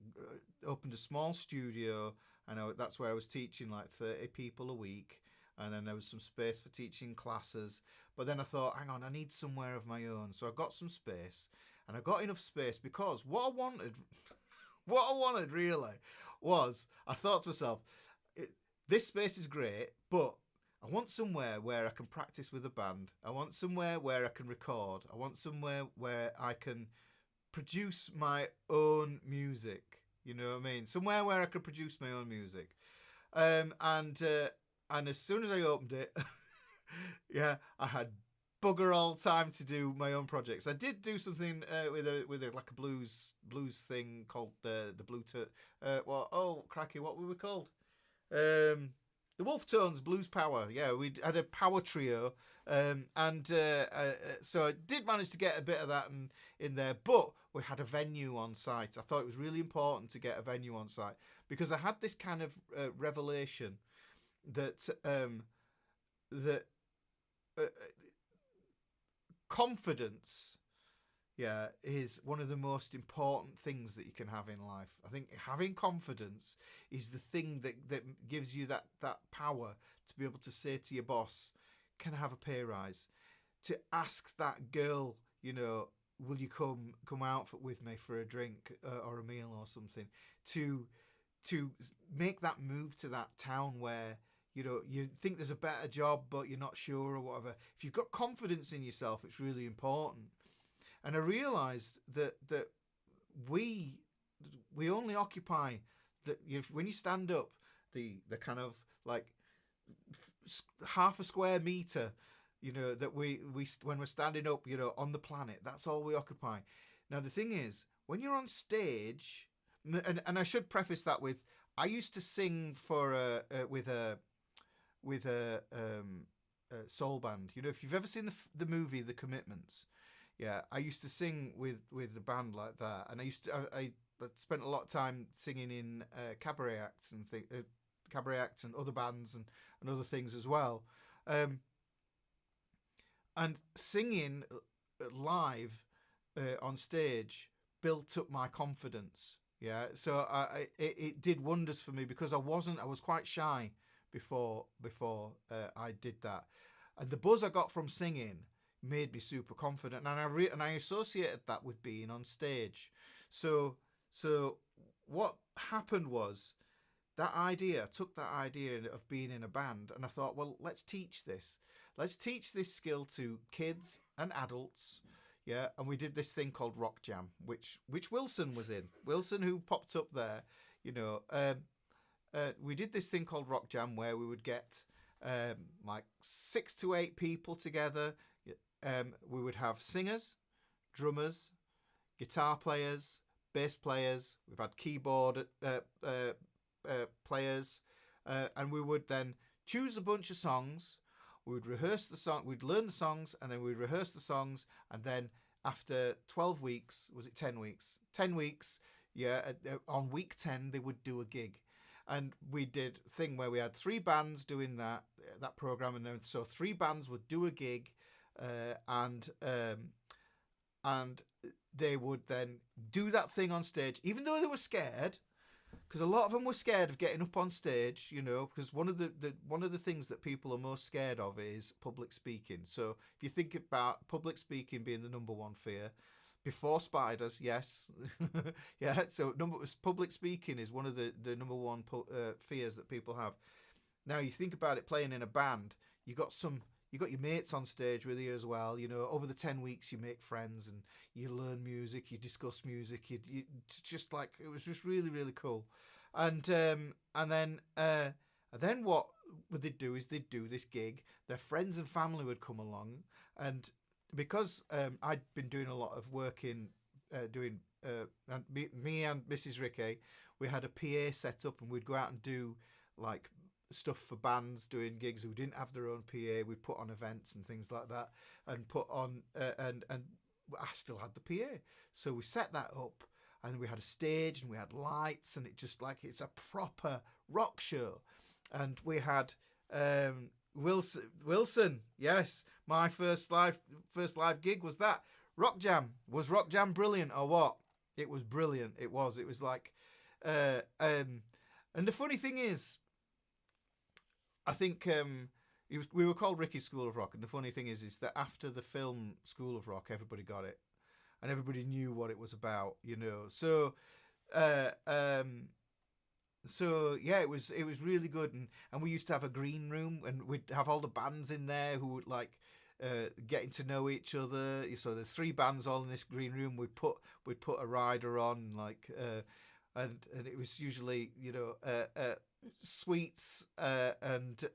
opened a small studio, and that's where I was teaching like 30 people a week, and then there was some space for teaching classes. But then I thought, hang on, I need somewhere of my own, so I got some space, and I got enough space, because what I wanted really was, I thought to myself, this space is great, but I want somewhere where I can practice with a band. I want somewhere where I can record. I want somewhere where I can produce my own music. You know what I mean? Somewhere where I could produce my own music. And as soon as I opened it, yeah, I had bugger all time to do my own projects. I did do something with a like a blues thing called the Blue crikey, what were we called? The Wolf Tones Blues Power. Yeah, we had a power trio, so I did manage to get a bit of that in there. But we had a venue on site. I thought it was really important to get a venue on site, because I had this kind of revelation that confidence, yeah, is one of the most important things that you can have in life. I think having confidence is the thing that gives you that power to be able to say to your boss, can I have a pay rise? To ask that girl, will you come out with me for a drink or a meal or something? To make that move to that town where you think there's a better job but you're not sure or whatever. If you've got confidence in yourself, it's really important. And I realised that we only occupy that when you stand up the kind of like half a square meter, that we when we're standing up, on the planet, that's all we occupy. Now the thing is, when you're on stage, and I should preface that with, I used to sing with a soul band. If you've ever seen the movie The Commitments, yeah, I used to sing with the band like that, and I spent a lot of time singing in cabaret acts and other bands and other things as well, and singing live on stage built up my confidence. Yeah, so it did wonders for me, because I was quite shy before I did that, and the buzz I got from singing made me super confident, and I associated that with being on stage. So what happened was, I took that idea of being in a band, and I thought, well, let's teach this skill to kids and adults. Yeah, and we did this thing called Rock Jam, which Wilson was in. Wilson, who popped up there, we did this thing called Rock Jam, where we would get like 6 to 8 people together. We would have singers, drummers, guitar players, bass players. We've had keyboard players, and we would then choose a bunch of songs. We would rehearse the song. We'd learn the songs, and then we'd rehearse the songs. And then after 12 weeks, was it 10 weeks? 10 weeks, yeah. On week 10, they would do a gig. And we did a thing where we had 3 bands doing that program. And then, so 3 bands would do a gig, and they would then do that thing on stage, even though they were scared. Because a lot of them were scared of getting up on stage, because one of the things that people are most scared of is public speaking. So if you think about public speaking being the number one fear, before spiders, yes, yeah. So public speaking is one of the number one fears that people have. Now you think about it, playing in a band, you got your mates on stage with you as well. Over the 10 weeks, you make friends and you learn music, you discuss music. It's just like, it was just really, really cool. And then what they'd do is they'd do this gig. Their friends and family would come along, and because I'd been doing a lot of work in doing, and me and Mrs. Rickey, we had a PA set up, and we'd go out and do like stuff for bands doing gigs who didn't have their own PA. We put on events and things like that, and put on and I still had the PA, so we set that up, and we had a stage and we had lights, and it just like, it's a proper rock show. And we had Wilson, yes, my first live gig was that Rock Jam. Was Rock Jam brilliant or what? It was brilliant. It was like and the funny thing is, I think we were called Ricky's School of Rock, and the funny thing is that after the film School of Rock, everybody got it, and everybody knew what it was about, So, so yeah, it was really good, and we used to have a green room, and we'd have all the bands in there who would like getting to know each other. So there's 3 bands all in this green room. We'd put a rider on, like, and it was usually sweets and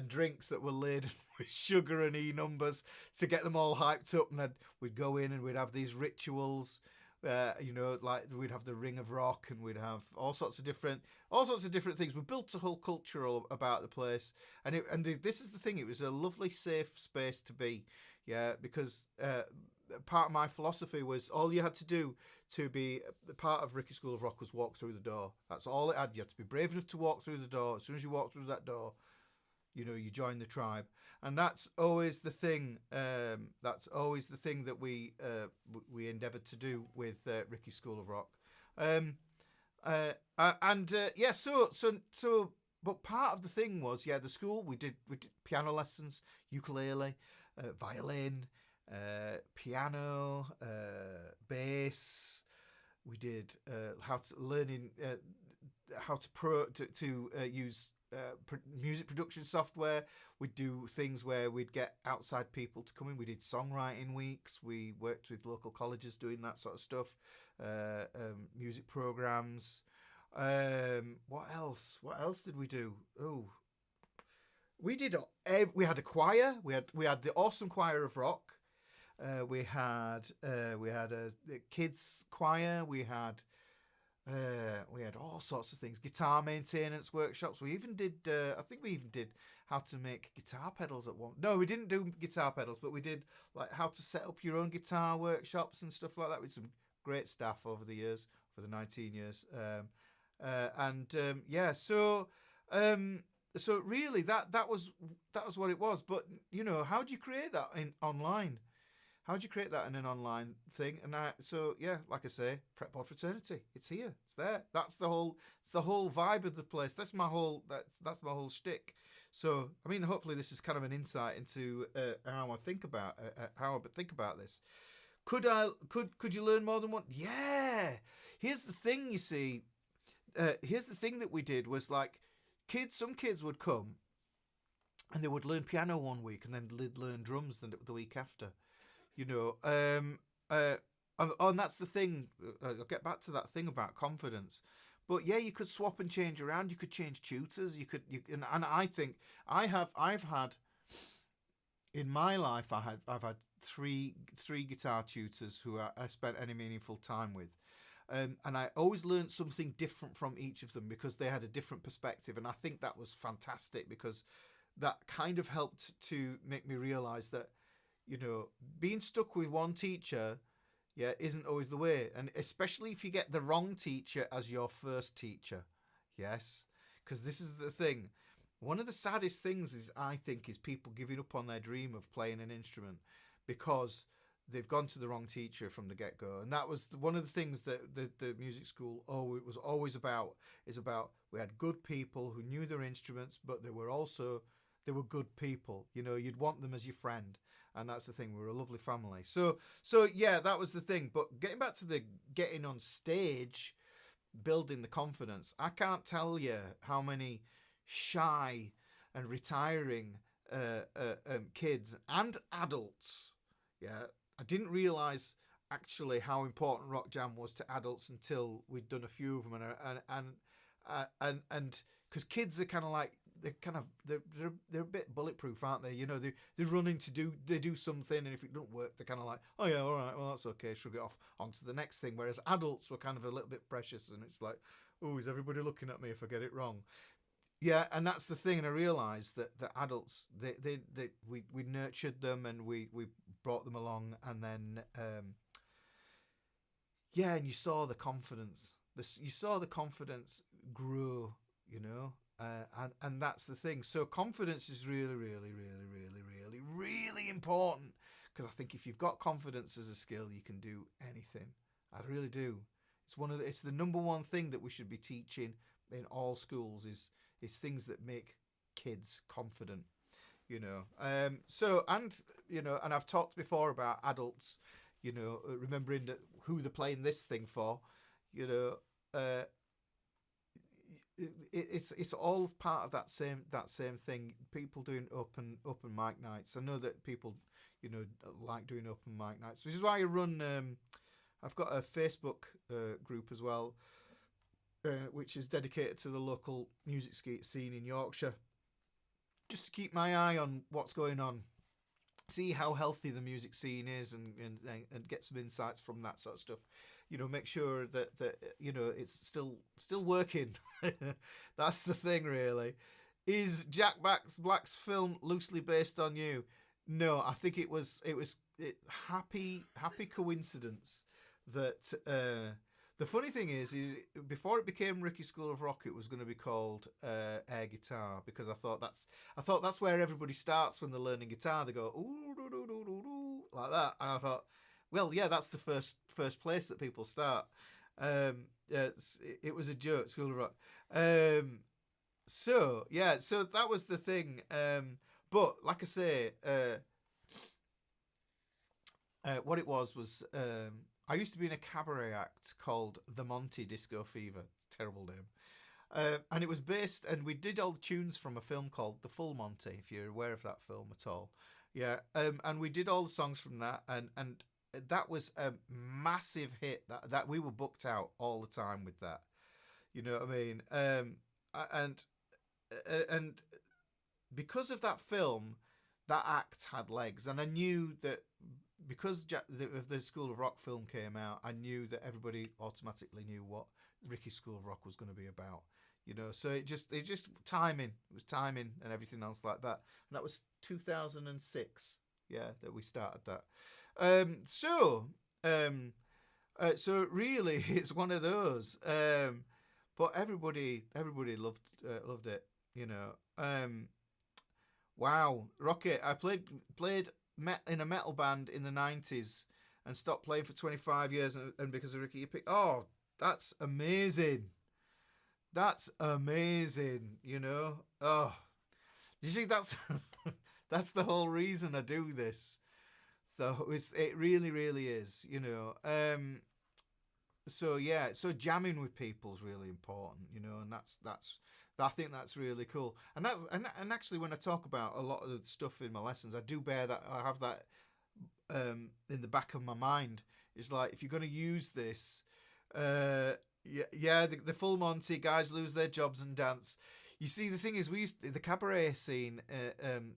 drinks that were laden with sugar and E numbers to get them all hyped up, and then we'd go in and we'd have these rituals, like we'd have the Ring of Rock, and we'd have all sorts of different things. We built a whole culture about the place, and this is the thing, it was a lovely safe space to be, yeah, because part of my philosophy was, all you had to do to be part of Ricky School of Rock was walk through the door. That's all it had. You had to be brave enough to walk through the door. As soon as you walk through that door, you join the tribe, and that's always the thing. That's always the thing that we endeavoured to do with Ricky School of Rock. Yeah. So but part of the thing was, the school, we did piano lessons, ukulele, violin, piano, bass. We did learning how to use music production software. We'd do things where we'd get outside people to come in. We did songwriting weeks. We worked with local colleges doing that sort of stuff. Music programs. What else? What else did we do? Oh, we did. We had a choir. We had the awesome choir of rock. We had a kids choir. We had all sorts of things. Guitar maintenance workshops. We even did. I think we even did how to make guitar pedals at one. No, we didn't do guitar pedals, but we did like how to set up your own guitar workshops and stuff like that with some great staff over the years, for the 19 years. So really that was what it was. But how do you create that in online? How do you create that in an online thing? And like I say, Fretboard Fraternity. It's here. It's there. It's the whole vibe of the place. That's my whole shtick. So I mean, hopefully this is kind of an insight into how I think about this. Could you learn more than one? Yeah. Here's the thing. You see, here's the thing that we did was like some kids would come and they would learn piano one week and then they'd learn drums the week after. And that's the thing. I'll get back to that thing about confidence. But yeah, you could swap and change around. You could change tutors. And I think I've had in my life. I've had three guitar tutors who I spent any meaningful time with. And I always learned something different from each of them because they had a different perspective. And I think that was fantastic because that kind of helped to make me realize that, being stuck with one teacher, isn't always the way. And especially if you get the wrong teacher as your first teacher. Yes. Because this is the thing. One of the saddest things is people giving up on their dream of playing an instrument because they've gone to the wrong teacher from the get-go. And that was one of the things that the music school it was always about. We had good people who knew their instruments, but they were good people. You'd want them as your friend. And that's the thing. We were a lovely family. So yeah, that was the thing. But getting back to the getting on stage, building the confidence, I can't tell you how many shy and retiring kids and adults, I didn't realise actually how important Rock Jam was to adults until we'd done a few of them, and because kids are kind of like they're a bit bulletproof, aren't they? They're running they do something, and if it doesn't work, they're kind of like, oh yeah, all right, well that's okay, shrug it off, onto the next thing. Whereas adults were kind of a little bit precious, and it's like, oh, is everybody looking at me if I get it wrong? Yeah, and that's the thing. And I realised that the adults, we nurtured them and we brought them along, and then and you saw the confidence. You saw the confidence grow, and that's the thing. So confidence is really, really, really, really, really, really important, because I think if you've got confidence as a skill, you can do anything. I really do. It's the number one thing that we should be teaching in all schools is things that make kids confident, and I've talked before about adults, remembering that who they're playing this thing for, it's all part of that same thing. People doing open mic nights. I know that people, like doing open mic nights, which is why I run. I've got a Facebook group as well, which is dedicated to the local music scene in Yorkshire, just to keep my eye on what's going on, see how healthy the music scene is, and get some insights from that sort of stuff. Make sure that it's still working. That's the thing, really. Is Jack Black's film loosely based on you? No, I think it was happy coincidence that. The funny thing is before it became Ricky School of Rock, it was going to be called Air Guitar, because I thought that's where everybody starts when they're learning guitar. They go ooh doo doo doo doo doo like that, and I thought, well, yeah, that's the first place that people start. It was a joke, School of Rock. So yeah, so that was the thing. But like I say, what it was I used to be in a cabaret act called The Monty Disco Fever. Terrible name. And it was based, and we did all the tunes from a film called The Full Monty, if you're aware of that film at all. Yeah, and we did all the songs from that, and that was a massive hit. That we were booked out all the time with that. You know what I mean? And and because of that film, that act had legs, and I knew that because the School of Rock film came out, I knew that everybody automatically knew what Ricky's School of Rock was going to be about. You know, so it just timing. It was timing and everything else like that. And that was 2006. Yeah, that we started that. So really, it's one of those. But everybody loved it. You know. Wow, Rocket! I played in a metal band in the 90s and stopped playing for 25 years, and because of Ricky, you picked. Oh, that's amazing. That's amazing. You know. Oh, you see, that's that's the whole reason I do this. So it really, really is. You know. So yeah, so jamming with people is really important, you know, and that's I think that's really cool. And actually, when I talk about a lot of the stuff in my lessons, I do bear that I have that in the back of my mind. It's like if you're going to use this, the full Monty guys lose their jobs and dance. You see, the thing is, the cabaret scene,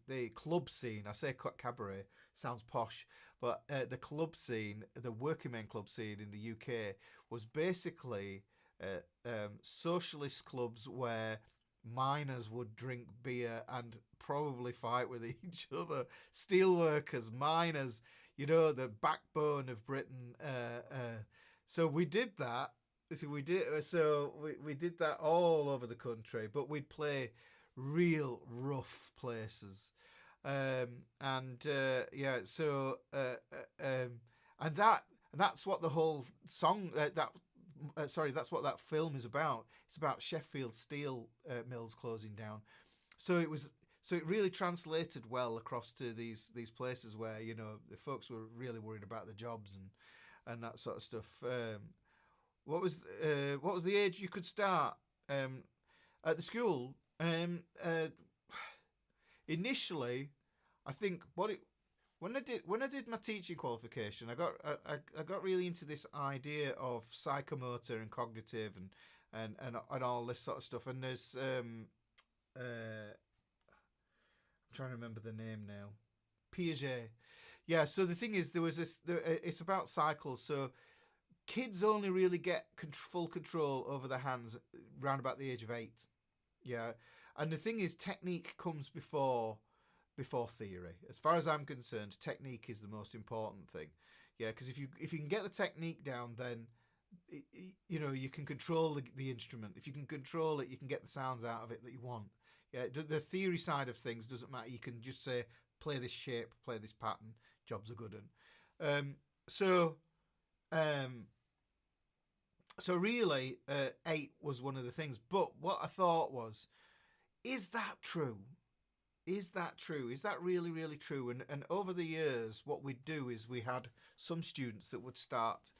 the club scene. I say cabaret sounds posh, but the club scene, the working men club scene in the UK, was basically socialist clubs where miners would drink beer and probably fight with each other. Steelworkers, miners, you know, the backbone of Britain. So we did that. So we did that all over the country, but we'd play real rough places, and that's what the whole song that's what that film is about. It's about Sheffield steel mills closing down. So it really translated well across to these places where, you know, the folks were really worried about the jobs and that sort of stuff. What was the age you could start at the school? Initially, I think when I did my teaching qualification, I got really into this idea of psychomotor and cognitive and all this sort of stuff. And there's I'm trying to remember the name now, Piaget. Yeah. So the thing is, there was this. It's about cycles. So kids only really get full control over their hands around about the age of 8. Yeah, and the thing is, technique comes before theory. As far as I'm concerned, technique is the most important thing. Yeah, because if you can get the technique down, then you know you can control the instrument. If you can control it, you can get the sounds out of it that you want. Yeah, the theory side of things doesn't matter. You can just say play this shape, play this pattern. Jobs are good. So. So really, 8 was one of the things. But what I thought was, is that true? Is that true? Is that really, really true? And over the years, what we'd do is we had some students that would start,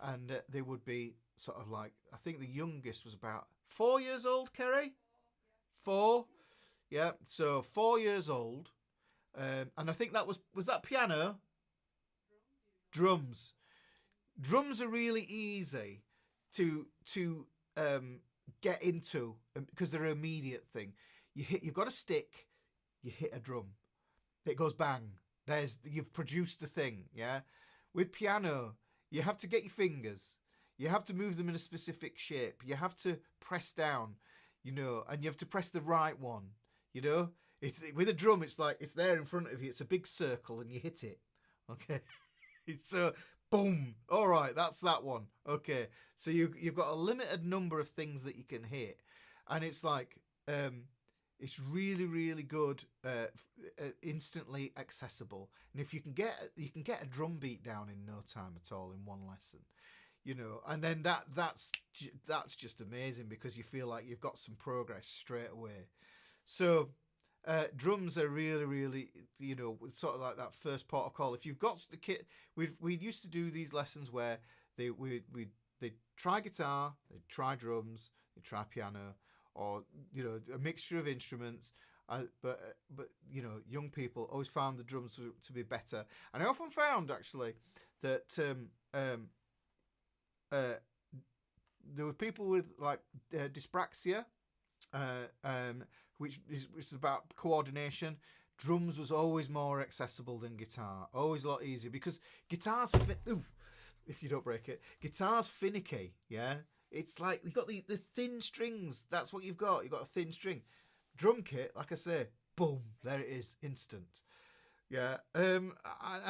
and they would be sort of like, I think the youngest was about 4 years old, Kerry? 4? Yeah, so 4 years old. And I think was that piano? Drums. Drums are really easy to get into because they're an immediate thing. You've got a stick, you hit a drum, it goes bang. You've produced the thing. Yeah. With piano, you have to get your fingers, you have to move them in a specific shape, you have to press down, you know, and you have to press the right one. You know, it's with a drum. It's like it's there in front of you. It's a big circle, and you hit it. Okay, it's so. Boom. All right, that's that one. Okay, so you've got a limited number of things that you can hit, and it's like it's really, really good, instantly accessible. And if you can get a drum beat down in no time at all in one lesson, and then that's just amazing because you feel like you've got some progress straight away. So drums are really, really, sort of like that first port of call. If you've got the kit, we used to do these lessons where they try guitar, they try drums, they try piano, or a mixture of instruments. But young people always found the drums to be better, and I often found actually that there were people with like dyspraxia, which is about coordination. Drums was always more accessible than guitar, always a lot easier because guitar's if you don't break it, guitar's finicky. Yeah, it's like you've got the thin strings. That's what you've got. You've got a thin string. Drum kit, like I say, boom, there it is, instant. Yeah, and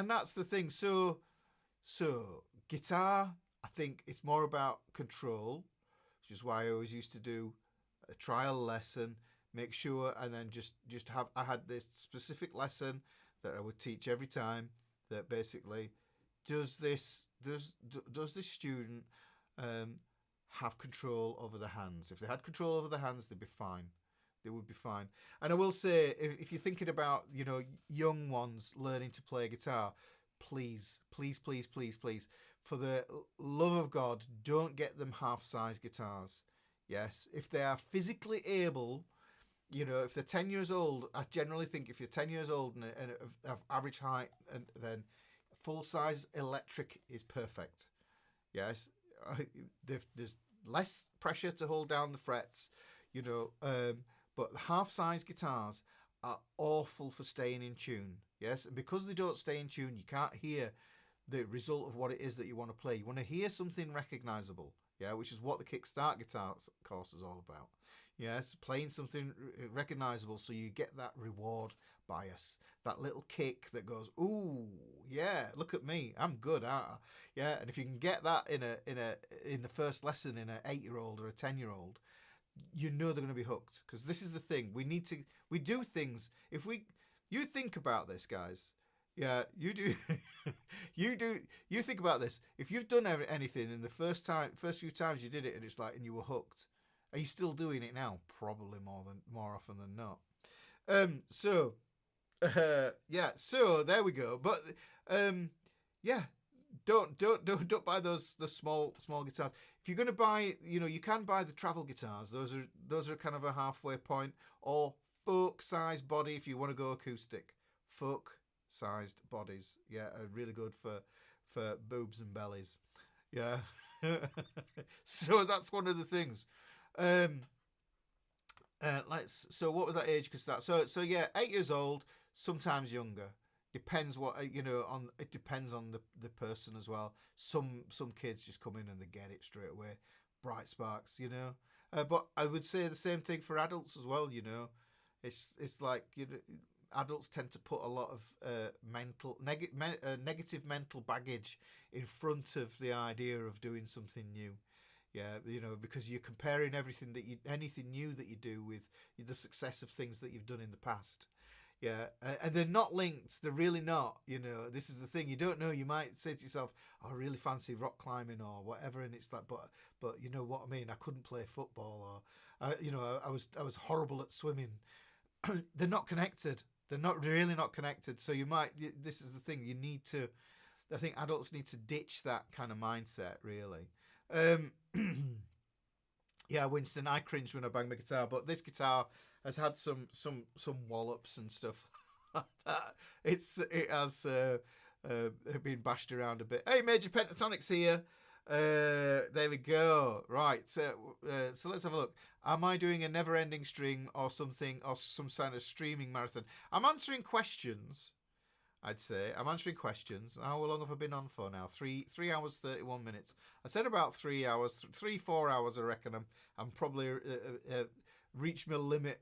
that's the thing. So guitar, I think it's more about control, which is why I always used to do a trial lesson, make sure, and then just have. I had this specific lesson that I would teach every time. That basically, does this student have control over the hands? If they had control over the hands, they'd be fine. They would be fine. And I will say, if you're thinking about, young ones learning to play guitar, please, for the love of God, don't get them half-size guitars. Yes, if they are physically able, if they're 10 years old, I generally think if you're 10 years old and of average height, then full-size electric is perfect. Yes, there's less pressure to hold down the frets, but the half-size guitars are awful for staying in tune. Yes, and because they don't stay in tune, you can't hear the result of what it is that you want to play. You want to hear something recognizable, yeah, which is what the Kickstart guitar course is all about. Yes, playing something recognizable so you get that reward bias, that little kick that goes, ooh, yeah, look at me, I'm good, aren't I? Yeah, and if you can get that in the first lesson in an 8-year-old or a 10-year-old, they're going to be hooked. Because this is the thing, we do things. You think about this, guys. Yeah, you do. You think about this. If you've done anything in the first few times you did it, and you were hooked, are you still doing it now? Probably more often than not. So there we go. But don't buy those small guitars. If you're going to buy, you can buy the travel guitars. Those are kind of a halfway point, or folk-sized body if you want to go acoustic. Folk-sized bodies, yeah, are really good for boobs and bellies. Yeah. So that's one of the things. So what was that age could start? So yeah, 8 years old, sometimes younger. Depends what it depends on the person as well. Some kids just come in and they get it straight away, bright sparks, but I would say the same thing for adults as well. It's like adults tend to put a lot of negative mental baggage in front of the idea of doing something new. Yeah, because you're comparing anything new that you do with the success of things that you've done in the past. Yeah, and they're not linked. They're really not. This is the thing. You don't know. You might say to yourself, "I really fancy rock climbing or whatever," and it's like, but you know what I mean. I couldn't play football, or I was horrible at swimming. They're not connected. They're not connected. So this is the thing. I think adults need to ditch that kind of mindset, really. Yeah, Winston, I cringe when I bang my guitar, but this guitar has had some wallops and stuff like that. It has been bashed around a bit. Hey, Major Pentatonic's here. There we go. Right. So let's have a look. Am I doing a never-ending stream or something, or some kind of streaming marathon? I'm answering questions. I'd say I'm answering questions. How long have I been on for now? 3 hours 31 minutes. I said about 3 hours, 4 hours. I reckon I'm probably reached my limit.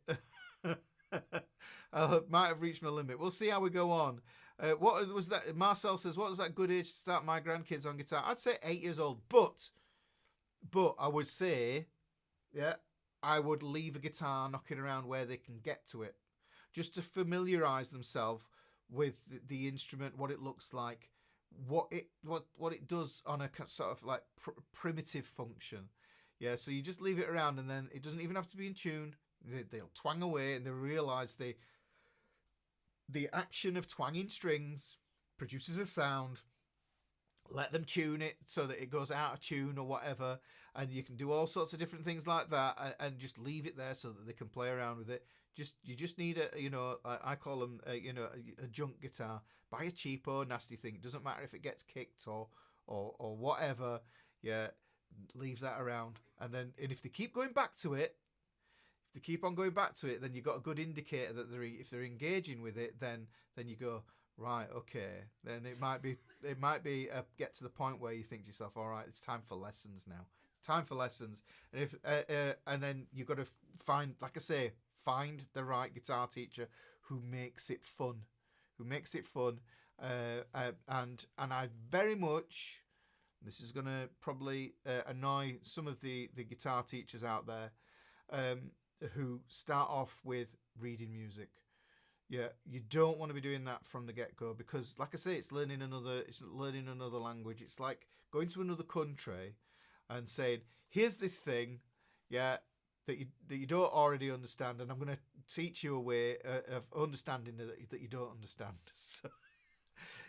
I might have reached my limit. We'll see how we go on. What was that? Marcel says, "What was that good age to start my grandkids on guitar?" I'd say 8 years old, but I would say, yeah, I would leave a guitar knocking around where they can get to it, just to familiarise themselves with the instrument, what it looks like, what it does on a sort of like primitive function. Yeah, so you just leave it around, and then it doesn't even have to be in tune. They'll twang away, and they realise the action of twanging strings produces a sound. Let them tune it so that it goes out of tune or whatever, and you can do all sorts of different things like that, and just leave it there so that they can play around with it. You just need I call them a junk guitar. Buy a cheapo nasty thing. It doesn't matter if it gets kicked or whatever. Yeah, leave that around, and if they keep going back to it, then you've got a good indicator that if they're engaging with it, then you go, right, okay. Then it might be get to the point where you think to yourself, all right, it's time for lessons now. It's time for lessons, and and then you've got to find, like I say, find the right guitar teacher who makes it fun, and I very much. This is going to probably annoy some of the guitar teachers out there who start off with reading music. Yeah, you don't want to be doing that from the get-go, because, like I say, it's learning another language. It's like going to another country and saying, "Here's this thing, yeah, that you don't already understand, and I'm going to teach you a way of understanding that you don't understand." So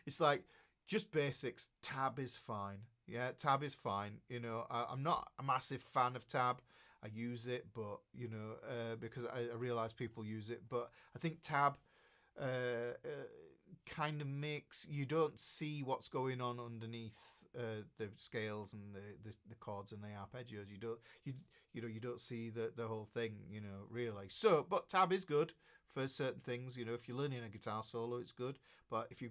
it's like just basics. Tab is fine. Yeah, tab is fine. I'm not a massive fan of tab. I use it, but because I realise people use it, but I think tab kind of makes you don't see what's going on underneath the scales and the chords and the arpeggios. You don't see the whole thing, really. So, but tab is good for certain things. If you're learning a guitar solo, it's good. But if you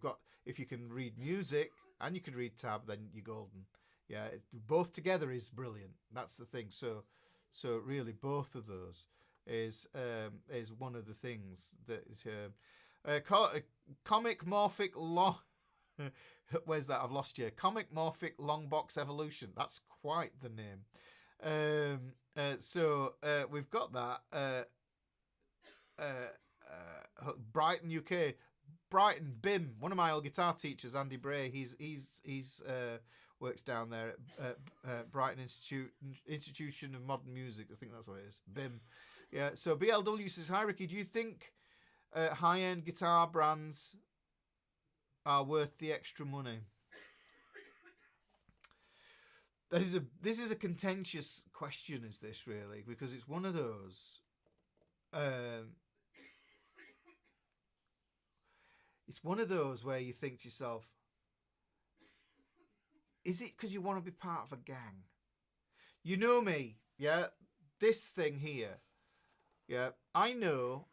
can read music and you can read tab, then you're golden. Yeah, both together is brilliant. That's the thing. So really, both of those is one of the things that comic morphic long. Where's that? I've lost you. Comic morphic long box evolution. That's quite the name. So we've got that. Brighton, UK. Brighton BIM. One of my old guitar teachers, Andy Bray. He's works down there at Brighton Institution of Modern Music. I think that's what it is. BIM. Yeah. So BLW says, "Hi Ricky, do you think high-end guitar brands are worth the extra money?" This is a contentious question, is this really? Because it's one of those. It's one of those where you think to yourself, is it because you want to be part of a gang? You know me, yeah? This thing here, yeah? I know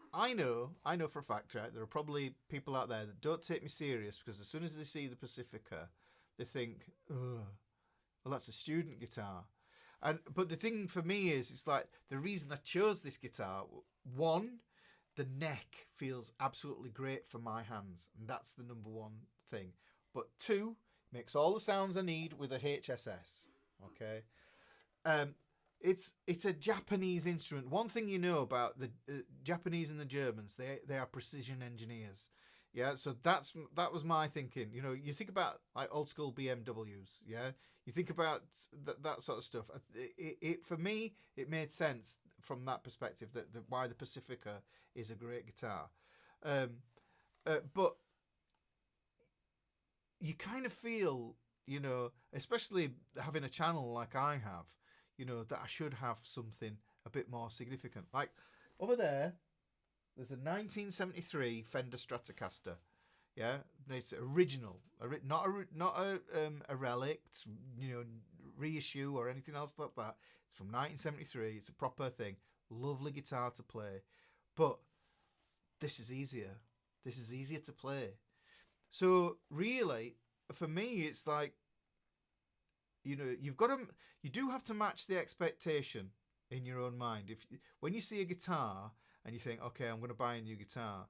for a fact, right? There are probably people out there that don't take me serious because as soon as they see the Pacifica, they think, oh, well, that's a student guitar. But the thing for me is, it's like the reason I chose this guitar, one, the neck feels absolutely great for my hands, and that's the number one thing. But two, makes all the sounds I need with a HSS. Okay, it's a Japanese instrument. One thing you know about the Japanese and the Germans, they are precision engineers. Yeah, so that was my thinking. You think about like old school BMWs. Yeah, you think about that sort of stuff. It for me, it made sense from that perspective that why the Pacifica is a great guitar. But you kind of feel, especially having a channel like I have, that I should have something a bit more significant. Like over there's a 1973 Fender Stratocaster. Yeah, it's original, not a relic, reissue or anything else like that. It's from 1973. It's a proper thing. Lovely guitar to play, but this is easier. This is easier to play. So really, for me, it's like, you do have to match the expectation in your own mind. When you see a guitar and you think, okay, I'm going to buy a new guitar,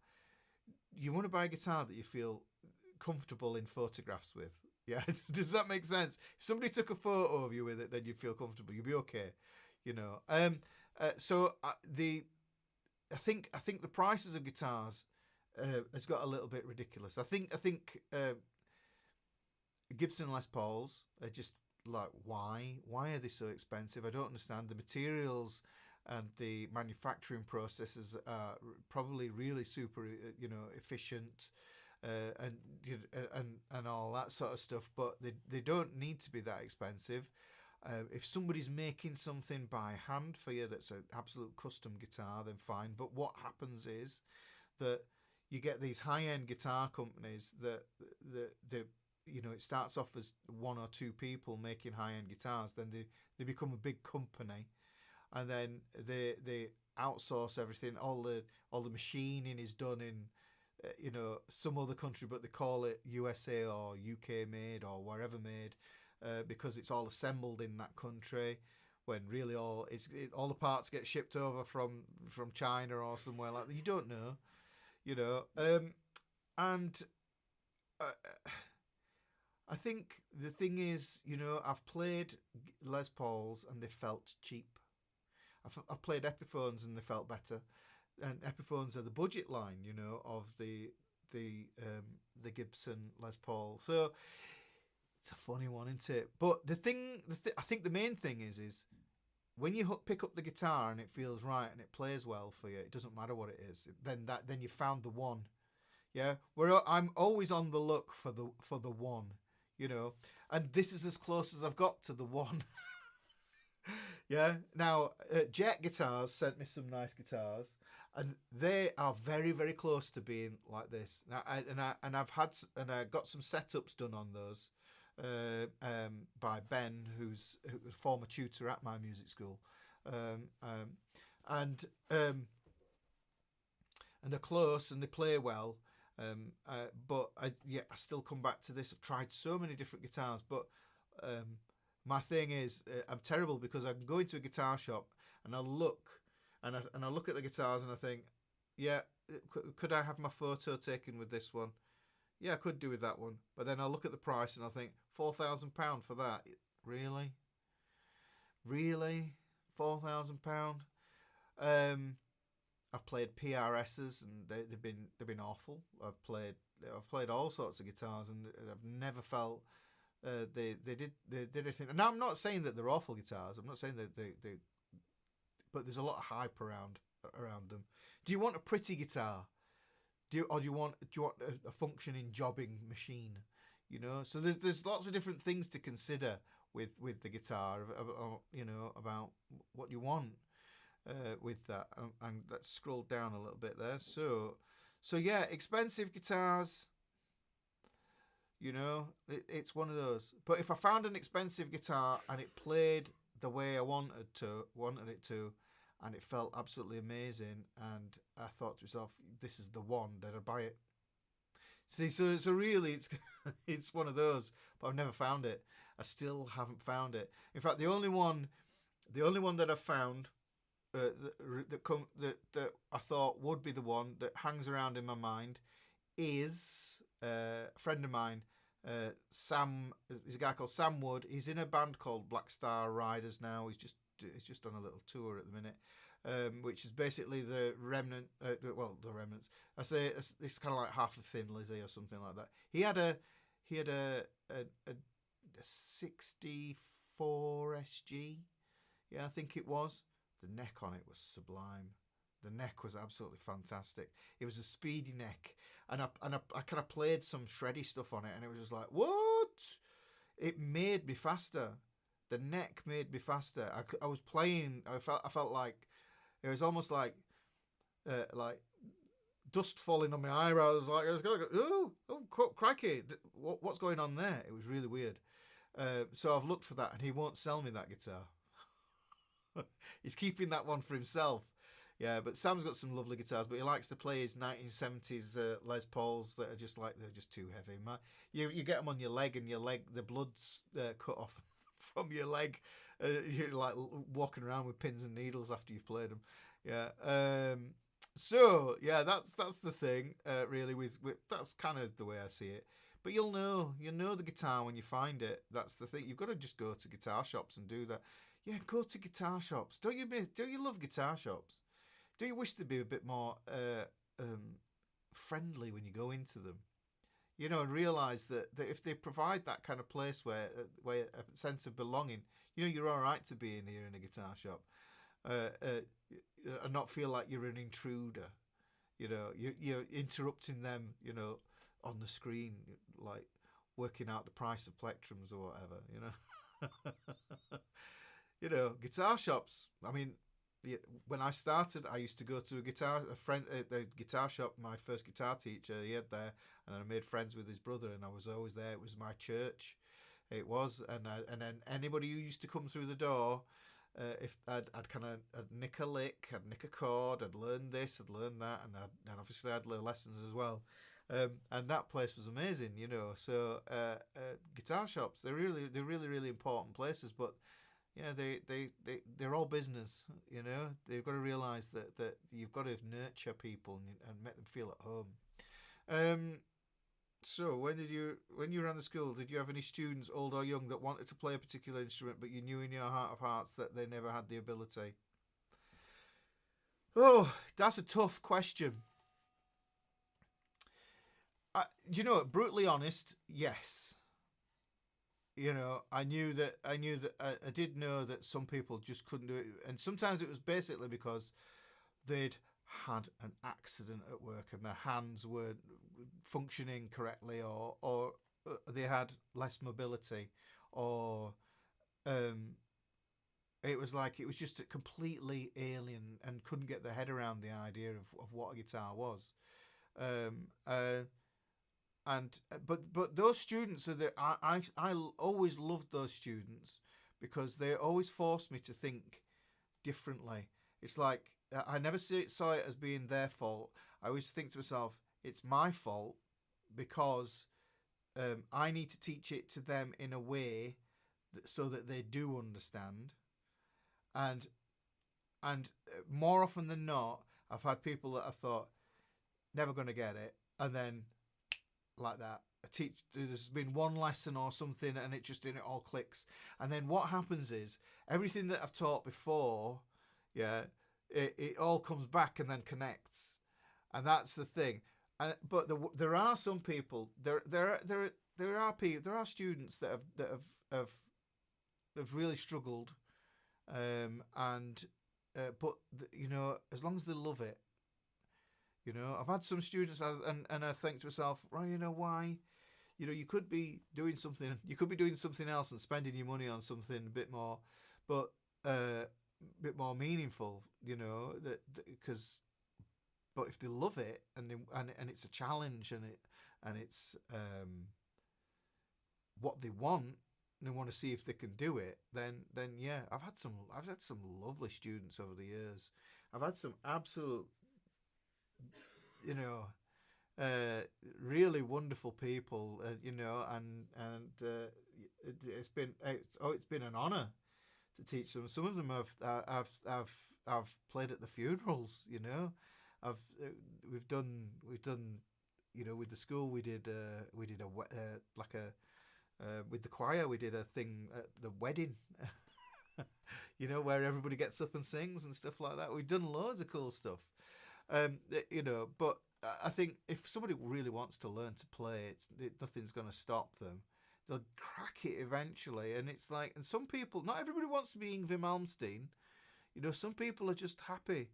you want to buy a guitar that you feel comfortable in photographs with. Yeah, does that make sense? If somebody took a photo of you with it, then you'd feel comfortable. You'd be okay. So I think the prices of guitars has got a little bit ridiculous. I think Gibson Les Pauls are just like, why are they so expensive? I don't understand. The materials and the manufacturing processes are probably really super, efficient, and and all that sort of stuff. But they don't need to be that expensive. If somebody's making something by hand for you that's an absolute custom guitar, then fine. But what happens is that you get these high-end guitar companies that it starts off as one or two people making high-end guitars, then they become a big company, and then they outsource everything. All the machining is done in some other country, but they call it USA or UK made or wherever made, because it's all assembled in that country. When really all the parts get shipped over from China or somewhere like that. You don't know, and I think the thing is, I've played Les Pauls and they felt cheap. I've played Epiphones and they felt better. And Epiphones are the budget line, of the Gibson Les Paul. So it's a funny one, isn't it? But I think the main thing is when you pick up the guitar and it feels right and it plays well for you, it doesn't matter what it is. Then you found the one. Yeah, I'm always on the look for the one, and this is as close as I've got to the one. Yeah. Now, Jet Guitars sent me some nice guitars, and they are very, very close to being like this. Now, I got some setups done on those by Ben, who's a former tutor at my music school, and they're close and they play well. But I still come back to this. I've tried so many different guitars, but my thing is, I'm terrible because I can go into a guitar shop and I look and I look at the guitars and I think, yeah, could I have my photo taken with this one? Yeah, I could do with that one. But then I look at the price and I think, £4,000 for that? Really? £4,000? I've played PRSs and they've been awful. I've played all sorts of guitars and I've never felt they did anything. And now I'm not saying that they're awful guitars. I'm not saying that they but there's a lot of hype around them. Do you want a pretty guitar? Do you want a functioning jobbing machine? So there's lots of different things to consider with the guitar, about what you want with that. And let's scroll down a little bit there. So yeah, expensive guitars. It's one of those. But if I found an expensive guitar and it played the way I wanted it to, and it felt absolutely amazing, and I thought to myself, this is the one, then I'd buy it. See, so really, it's one of those. But I've never found it. I still haven't found it. In fact, the only one that I've found that I thought would be the one that hangs around in my mind is a friend of mine, Sam. He's a guy called Sam Wood. He's in a band called Black Star Riders now. He's just on a little tour at the minute, which is basically the remnant. The remnants. I say it's kind of like half a Thin Lizzy or something like that. He had a 64 SG. Yeah, I think it was. The neck on it was sublime. The neck was absolutely fantastic. It was a speedy neck, and I kind of played some shreddy stuff on it, and it was just like, what? It made me faster. The neck made me faster. I was playing. I felt like it was almost like dust falling on my eyebrows. I was going, oh, crikey! What's going on there? It was really weird. So I've looked for that, and he won't sell me that guitar. He's keeping that one for himself. Yeah, but Sam's got some lovely guitars, but he likes to play his 1970s Les Pauls that are just like, they're just too heavy. You get them on your leg, and the blood's cut off from your leg. You're like walking around with pins and needles after you've played them. Yeah. So yeah, that's the thing. Really, with that's kind of the way I see it. But you'll know the guitar when you find it. That's the thing. You've got to just go to guitar shops and do that. Yeah, go to guitar shops. Don't you love guitar shops? Do you wish they'd be a bit more friendly when you go into them? you know, and realize that if they provide that kind of place where a sense of belonging, you know, you're all right to be in here in a guitar shop, and not feel like you're an intruder. You know, you're interrupting them, you know, on the screen, like working out the price of plectrums or whatever, you know. You know, guitar shops. I mean, when I started, I used to go to the guitar shop. My first guitar teacher, he had there, and I made friends with his brother, and I was always there. It was my church, it was, and then anybody who used to come through the door, if I'd kind of nick a lick, I'd nick a chord, I'd learn this, I'd learn that, and obviously I'd learn lessons as well. And that place was amazing, you know. So guitar shops, they're really important places, but yeah, they're all business, you know. They've got to realise that you've got to nurture people and make them feel at home. So when you were around the school, did you have any students, old or young, that wanted to play a particular instrument, but you knew in your heart of hearts that they never had the ability? Oh, that's a tough question. You know, brutally honest, yes. You know, I did know that some people just couldn't do it, and sometimes it was basically because they'd had an accident at work and their hands weren't functioning correctly, or they had less mobility, or it was just completely alien and couldn't get their head around the idea of what a guitar was. But those students I always loved those students because they always forced me to think differently. It's like I never saw it as being their fault. I always think to myself, it's my fault because I need to teach it to them in a way so that they do understand. And more often than not, I've had people that I thought never going to get it, and then like that, there's been one lesson or something, and it all clicks. And then what happens is everything that I've taught before, yeah, it all comes back and then connects, and that's the thing. But there are some people, there are students that have really struggled, but you know, as long as they love it, you know, I've had some students, and I think to myself, right, you know, why, you know, you could be doing something else and spending your money on something a bit more, but bit more meaningful, you know, but if they love it and it's a challenge and it's what they want, and they want to see if they can do it, then yeah, I've had some lovely students over the years. I've had some absolute, you know, really wonderful people, you know, and it's been an honour to teach them. Some of them I've played at the funerals, you know. We've done, you know, with the school we did with the choir we did a thing at the wedding. You know, where everybody gets up and sings and stuff like that. We've done loads of cool stuff. You know, but I think if somebody really wants to learn to play, nothing's going to stop them. They'll crack it eventually, and it's like, and some people, not everybody wants to be Yngwie Malmsteen. You know, some people are just happy,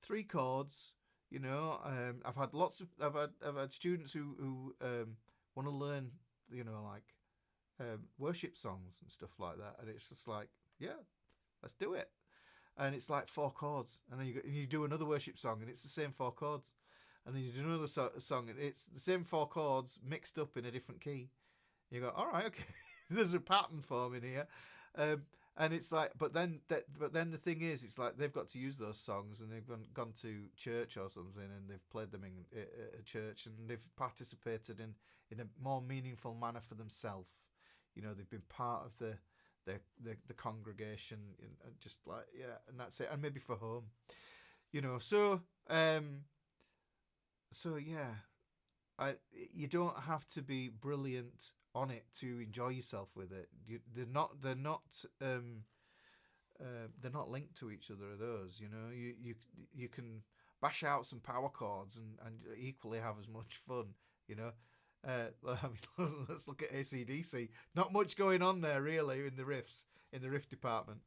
3 chords. You know, I've had students who want to learn, you know, like worship songs and stuff like that, and it's just like, yeah, let's do it. And it's like 4 chords, and then you do another worship song, and it's the same 4 chords, and then you do another song, and it's the same 4 chords mixed up in a different key. You go, all right, okay, there's a pattern forming here, and it's like, but then the thing is, it's like they've got to use those songs, and they've gone to church or something, and they've played them in a church, and they've participated in a more meaningful manner for themselves. You know, they've been part of the congregation, and just like, yeah, and that's it, and maybe for home, you know. So yeah, you don't have to be brilliant on it to enjoy yourself with it. They're not linked to each other, are those, you know. You can bash out some power chords and equally have as much fun, you know. I mean, let's look at AC/DC. Not much going on there really in the riffs, in the riff department.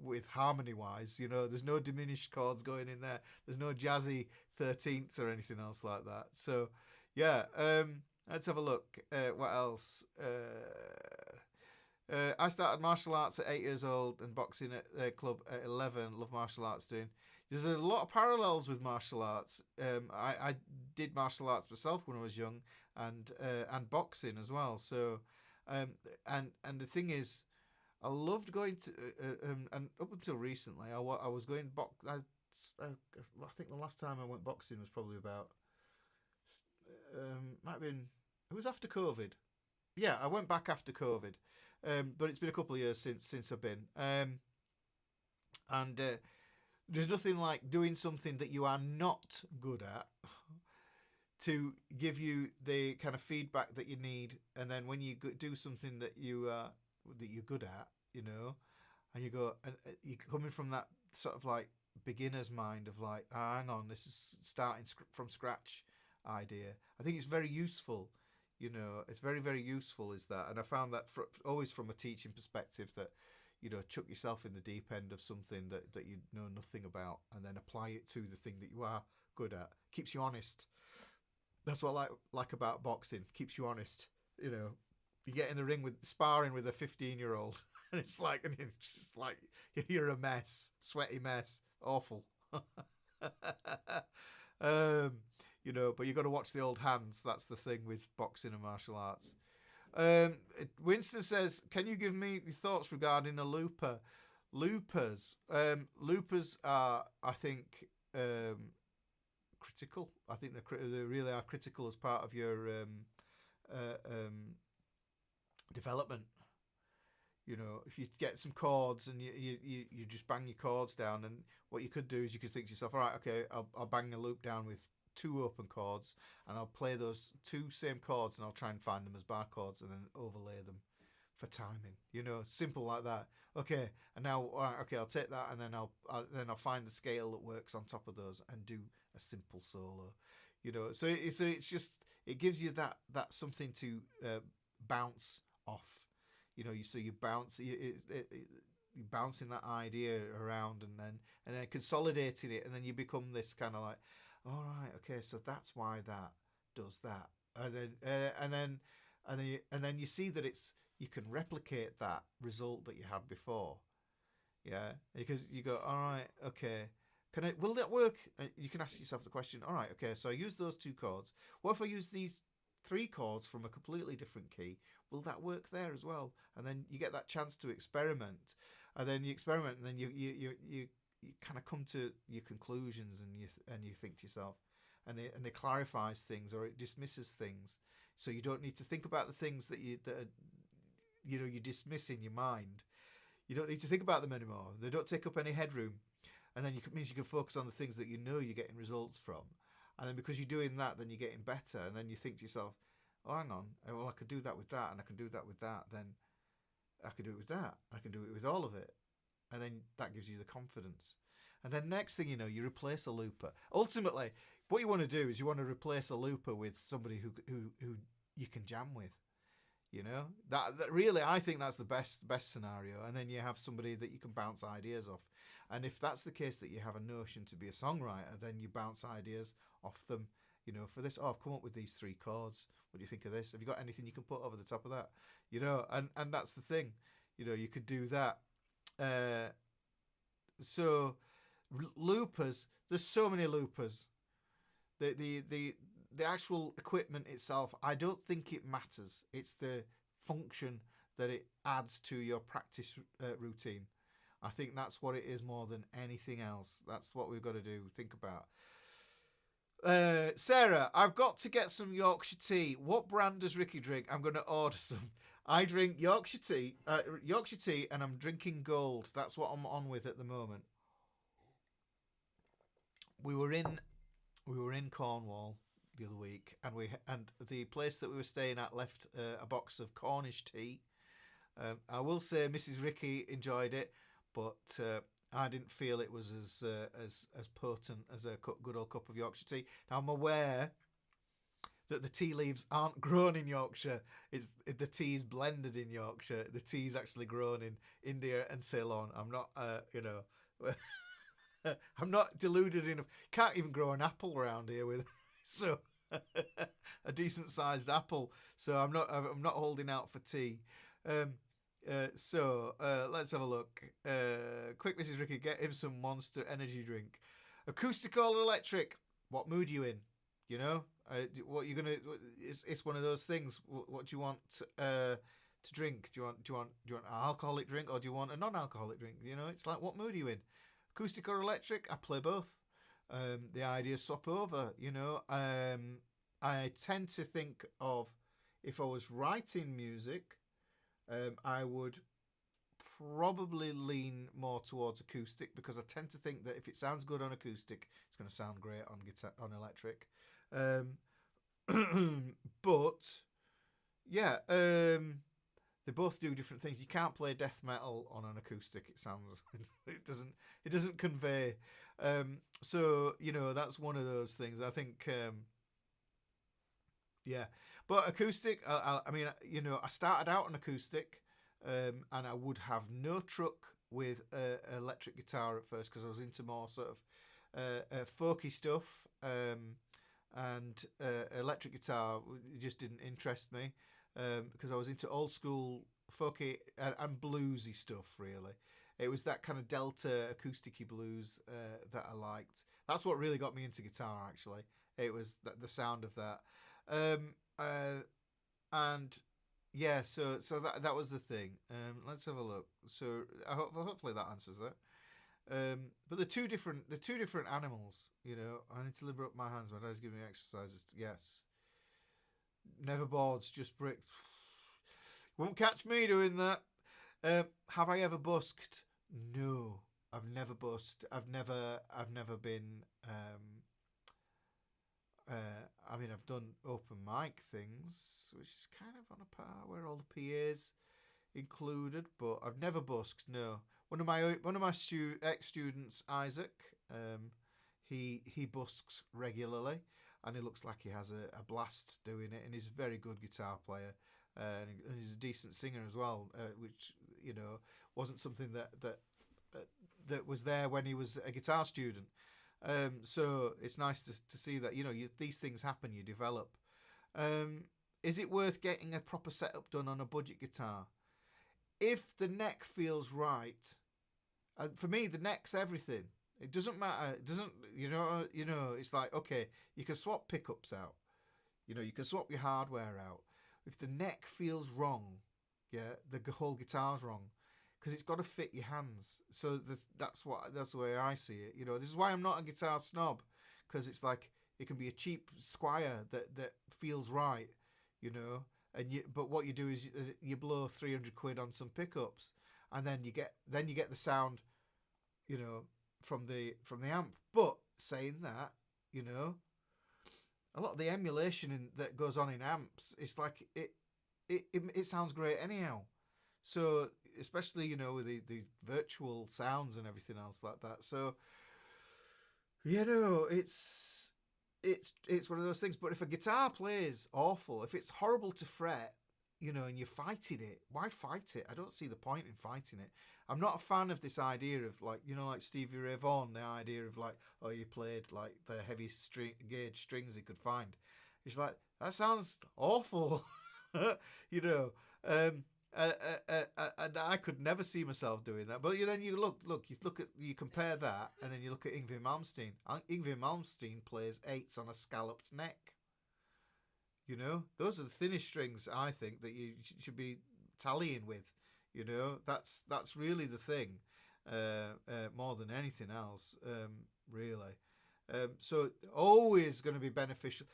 With harmony wise, there's no diminished chords going in there. There's no jazzy 13th or anything else like that. So, yeah. Let's have a look. What else? I started martial arts at 8 years old and boxing at a club at 11. Love martial arts doing. There's a lot of parallels with martial arts. I did martial arts myself when I was young, and boxing as well. So, and the thing is, I loved going to and up until recently, I was going box. I think the last time I went boxing was probably about might have been, it was after COVID. Yeah, I went back after COVID, but it's been a couple of years since I've been. And there's nothing like doing something that you are not good at to give you the kind of feedback that you need, and then when you do something that you're good at, and you go, and you're coming from that sort of like beginner's mind of like, hang on, this is starting from scratch idea. I think it's very useful. It's very, very useful, is that. And I found that always from a teaching perspective, that, chuck yourself in the deep end of something that you know nothing about, and then apply it to the thing that you are good at. Keeps you honest. That's what I like about boxing. Keeps you honest. You get in the ring sparring with a 15-year-old, and it's just like you're a mess, sweaty mess, awful. But you got to watch the old hands. That's the thing with boxing and martial arts. Winston says, "Can you give me your thoughts regarding a looper?" Loopers are, I think, critical. I think they really are critical as part of your development. If you get some chords and you just bang your chords down, and what you could do is you could think to yourself, all right, okay, I'll bang a loop down with 2 open chords, and I'll play those 2 same chords, and I'll try and find them as bar chords, and then overlay them for timing. Simple like that. Okay, and now, all right, okay, I'll take that, and then I'll find the scale that works on top of those, and do a simple solo. So it's just, it gives you that something to bounce off. You bounce, you're bouncing that idea around, and then consolidating it, and then you become this kind of like, all right, okay, so that's why that does that, and then you see that you can replicate that result that you had before, yeah, because you go, all right, okay, will that work? You can ask yourself the question, all right, okay, so I use those 2 chords. What if I use these 3 chords from a completely different key? Will that work there as well? And then you get that chance to experiment, and then you experiment, and then you kind of come to your conclusions, and you think to yourself, and it clarifies things, or it dismisses things, so you don't need to think about the things that you dismiss in your mind. You don't need to think about them anymore. They don't take up any headroom, and then it means you can focus on the things that you're getting results from. And then because you're doing that, then you're getting better, and then you think to yourself, oh, hang on, well, I could do that with that, and I can do that with that, then I can do it with that, I can do it with all of it. And then that gives you the confidence. And then next thing you know, you replace a looper. Ultimately, what you want to do is you want to replace a looper with somebody who you can jam with. That really, I think that's the best scenario. And then you have somebody that you can bounce ideas off. And if that's the case, that you have a notion to be a songwriter, then you bounce ideas off them. For this, I've come up with these 3 chords. What do you think of this? Have you got anything you can put over the top of that? And that's the thing. You could do that. So loopers, there's so many loopers. The actual equipment itself, I don't think it matters. It's the function that it adds to your practice routine. I think that's what it is more than anything else. That's what we've got to do. Think about. Sarah, I've got to get some Yorkshire tea. What brand does Ricky drink? I'm going to order some. I drink Yorkshire tea, and I'm drinking Gold. That's what I'm on with at the moment. We were in Cornwall the other week, and the place that we were staying at left a box of Cornish tea. I will say Mrs. Ricky enjoyed it, but I didn't feel it was as potent as a good old cup of Yorkshire tea. Now I'm aware that the tea leaves aren't grown in Yorkshire. The tea is blended in Yorkshire. The tea is actually grown in India and Ceylon. I'm not, I'm not deluded enough. Can't even grow an apple around here with so a decent sized apple. So I'm not holding out for tea. Let's have a look. Quick message, Ricky. Get him some Monster energy drink. Acoustic or electric? What mood are you in? You know, what you're gonna. It's one of those things. What do you want to drink? Do you want an alcoholic drink or do you want a non-alcoholic drink? You know, it's like what mood are you in? Acoustic or electric? I play both. The ideas swap over. You know, I tend to think of if I was writing music, I would probably lean more towards acoustic because I tend to think that if it sounds good on acoustic, it's going to sound great on guitar, on electric. But yeah, they both do different things. You can't play death metal on an acoustic. It sounds it doesn't convey. So you know that's one of those things. I think. Yeah, but acoustic. I mean, you know, I started out on acoustic, and I would have no truck with electric guitar at first because I was into more sort of folky stuff, and electric guitar just didn't interest me because I was into old school folky and bluesy stuff. Really, it was that kind of Delta acousticy blues that I liked. That's what really got me into guitar. Actually, it was the sound of that. And yeah, so that was the thing. Let's have a look. So hopefully that answers that. But the two different animals. You know, I need to liberate my hands. My dad's giving me exercises. Yes. Never boards, just bricks. Won't catch me doing that. Have I ever busked? No, I've never busked. I've never been. I mean, I've done open mic things, which is kind of on a par where all the PAs included, but I've never busked. No, one of my ex students, Isaac, he busks regularly, and he looks like he has a blast doing it, and he's a very good guitar player, and he's a decent singer as well, which you know wasn't something that was there when he was a guitar student. So it's nice to see that, you know, these things happen, you develop. Is it worth getting a proper setup done on a budget guitar? If the neck feels right, for me, the neck's everything. It doesn't matter. It doesn't, you know, it's like, okay, you can swap pickups out. You know, you can swap your hardware out. If the neck feels wrong, yeah, the whole guitar's wrong. Because it's got to fit your hands. So that's the way I see it. You know, this is why I'm not a guitar snob, because it's like it can be a cheap Squire that feels right, you know. But what you do is you blow 300 quid on some pickups, and then you get the sound, you know, from the amp. But saying that, you know, a lot of the emulation that goes on in amps, it's like it sounds great anyhow. So especially, you know, with the virtual sounds and everything else like that. So, you know, it's one of those things. But if a guitar plays awful, if it's horrible to fret, you know, and you're fighting it, why fight it? I don't see the point in fighting it. I'm not a fan of this idea of, like, you know, like Stevie Ray Vaughan, the idea of like, oh, you played like the heaviest gauge strings he could find. It's like, that sounds awful, you know. I could never see myself doing that. But then you you compare that, and then you look at Yngwie Malmsteen. Yngwie Malmsteen plays eights on a scalloped neck. You know, those are the thinnest strings, I think, that you should be tallying with. You know, that's really the thing, more than anything else, really. So always going to be beneficial.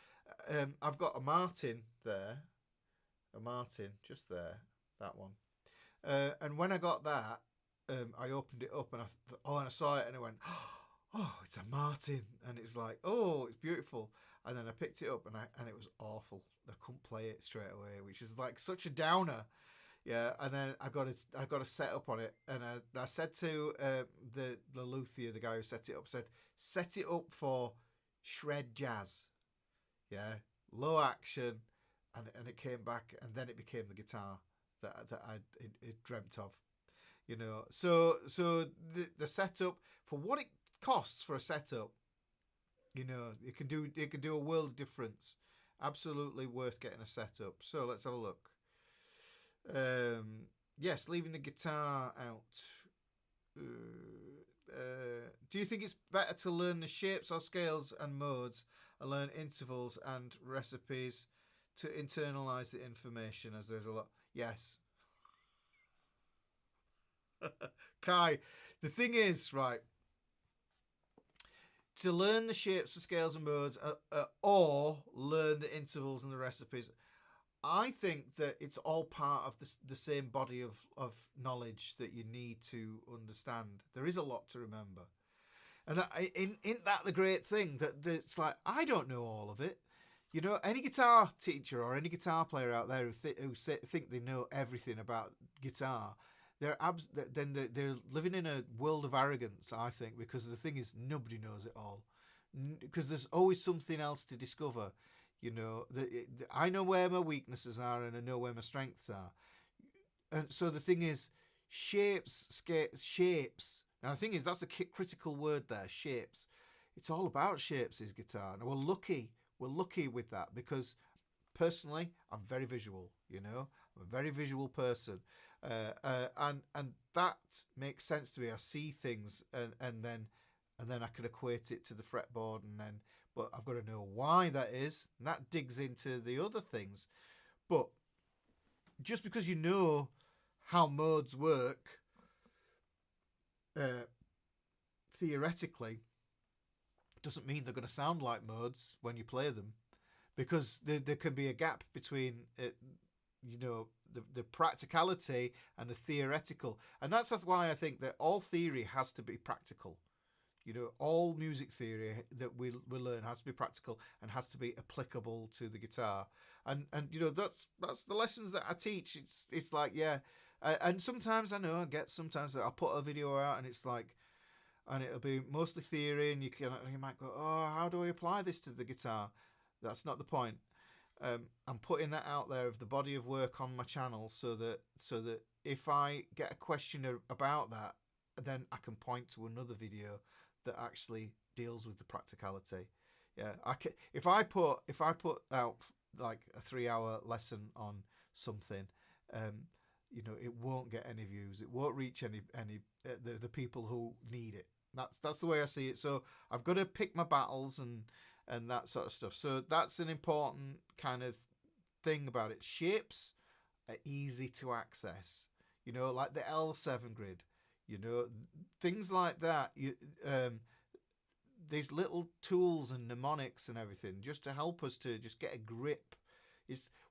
I've got a Martin there, just there. That one, and when I got that, I opened it up and I saw it and I went, oh, it's a Martin, and it's like, oh, it's beautiful. And then I picked it up and it was awful. I couldn't play it straight away, which is like such a downer. Yeah, and then I got a set up on it, and I said to the luthier, the guy who set it up, set it up for shred jazz. Yeah, low action, and it came back, and then it became the guitar that I dreamt of. So the setup, for what it costs for a setup, it can do a world of difference. Absolutely worth getting a setup. So let's have a look. Yes, leaving the guitar out. Do you think it's better to learn the shapes or scales and modes, and learn intervals and recipes to internalize the information, as there's a lot? Yes. Kai, the thing is, right, to learn the shapes, the scales and modes, or learn the intervals and the recipes, I think that it's all part of the same body of knowledge that you need to understand. There is a lot to remember. And isn't that the great thing? That it's like, I don't know all of it. Any guitar teacher or any guitar player out there who think they know everything about guitar, they're living in a world of arrogance, I think, because the thing is, nobody knows it all. Because there's always something else to discover. I know where my weaknesses are, and I know where my strengths are. And so the thing is, shapes. Now the thing is, that's a critical word there, shapes. It's all about shapes, is guitar. Now we're lucky with that, because personally, I'm very visual. I'm a very visual person, and that makes sense to me. I see things, and then I can equate it to the fretboard, but I've got to know why that is, and that digs into the other things. But just because you know how modes work theoretically, doesn't mean they're going to sound like modes when you play them, because there can be a gap between the practicality and the theoretical, and that's why I think that all theory has to be practical. All music theory that we learn has to be practical and has to be applicable to the guitar. And that's the lessons that I teach. It's like, yeah. And sometimes sometimes I'll put a video out and it's like, and it'll be mostly theory, and you might go, oh, how do I apply this to the guitar? That's not the point. I'm putting that out there of the body of work on my channel, so that if I get a question about that, then I can point to another video that actually deals with the practicality. Yeah, if I put out like a 3-hour lesson on something, it won't get any views. It won't reach any the people who need it. That's the way I see it. So I've got to pick my battles and that sort of stuff. So that's an important kind of thing about it. Shapes are easy to access. Like the L7 grid. Things like that. These little tools and mnemonics and everything, just to help us to just get a grip.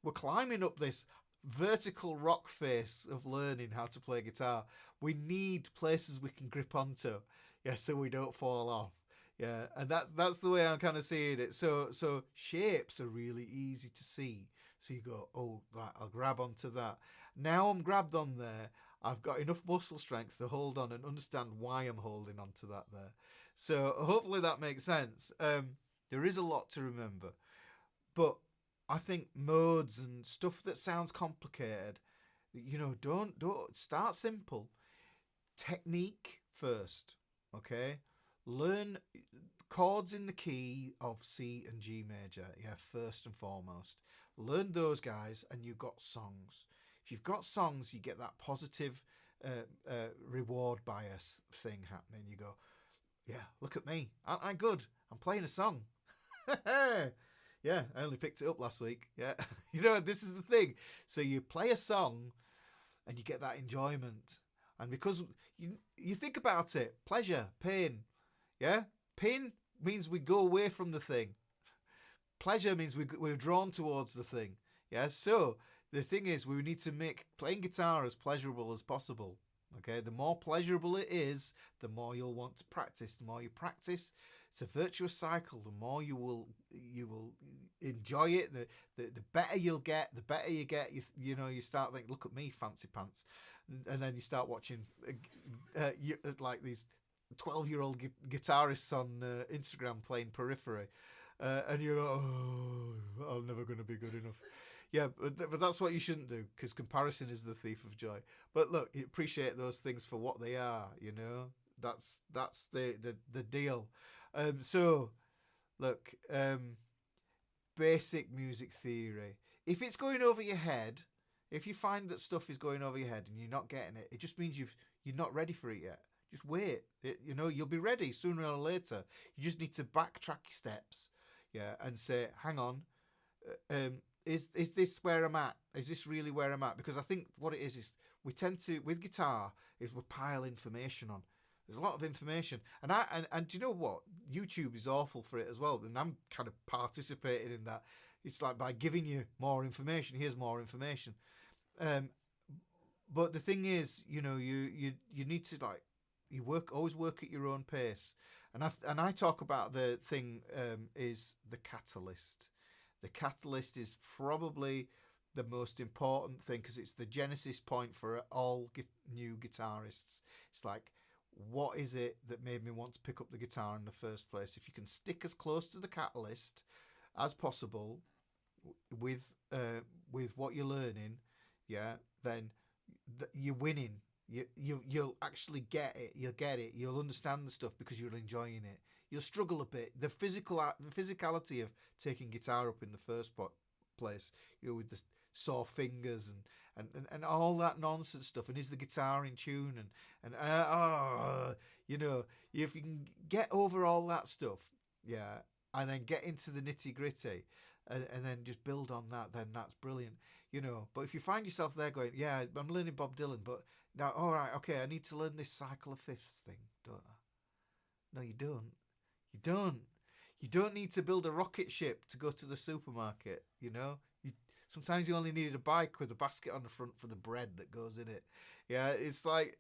We're climbing up this vertical rock face of learning how to play guitar. We need places we can grip onto, so we don't fall off. Yeah, and that's the way I'm kind of seeing it. So shapes are really easy to see. So you go, oh, right, I'll grab onto that. Now I'm grabbed on there. I've got enough muscle strength to hold on and understand why I'm holding on to that there. So hopefully that makes sense. There is a lot to remember. But I think modes and stuff that sounds complicated, don't start simple. Technique first, okay? Learn chords in the key of C and G major, first and foremost. Learn those guys, and you've got songs. If you've got songs, you get that positive reward bias thing happening. You go, yeah, look at me. Aren't I good? I'm playing a song. Yeah, I only picked it up last week. Yeah, this is the thing. So you play a song and you get that enjoyment. And because you think about it, pleasure, pain. Yeah, pain means we go away from the thing. Pleasure means we're drawn towards the thing. Yeah, so the thing is, we need to make playing guitar as pleasurable as possible. Okay, the more pleasurable it is, the more you'll want to practice. The more you practice, it's a virtuous cycle. The more you will enjoy it, the better you'll get. The better you get, you start thinking, look at me, fancy pants, and then you start watching like these 12-year-old guitarists on Instagram playing Periphery. And you're like, I'm never going to be good enough. Yeah, but that's what you shouldn't do, because comparison is the thief of joy. But look, you appreciate those things for what they are. That's the deal. So look, basic music theory. If it's going over your head, if you find that stuff is going over your head and you're not getting it, it just means you're not ready for it yet. Just wait. You'll be ready sooner or later. You just need to backtrack your steps, and say, hang on, is this where I'm at? Is this really where I'm at? Because I think what it is we tend to, with guitar, is we pile information on. There's a lot of information, and do you know what? YouTube is awful for it as well, and I'm kind of participating in that. It's like, by giving you more information, here's more information. But the thing is, you need to, like, always work at your own pace. And I talk about the thing is the catalyst. The catalyst is probably the most important thing, because it's the genesis point for all new guitarists. It's like, what is it that made me want to pick up the guitar in the first place? If you can stick as close to the catalyst as possible with what you're learning, then you're winning. You'll actually get it. You'll get it. You'll understand the stuff because you're enjoying it. You'll struggle a bit. The physicality of taking guitar up in the first place, with the sore fingers and all that nonsense stuff. And is the guitar in tune? And if you can get over all that stuff, and then get into the nitty gritty, and then just build on that, then that's brilliant. But if you find yourself there going, I'm learning Bob Dylan, but now, all right, okay, I need to learn this cycle of fifths thing, don't I? No, you don't. You don't. You don't need to build a rocket ship to go to the supermarket, Sometimes you only need a bike with a basket on the front for the bread that goes in it. Yeah, it's like,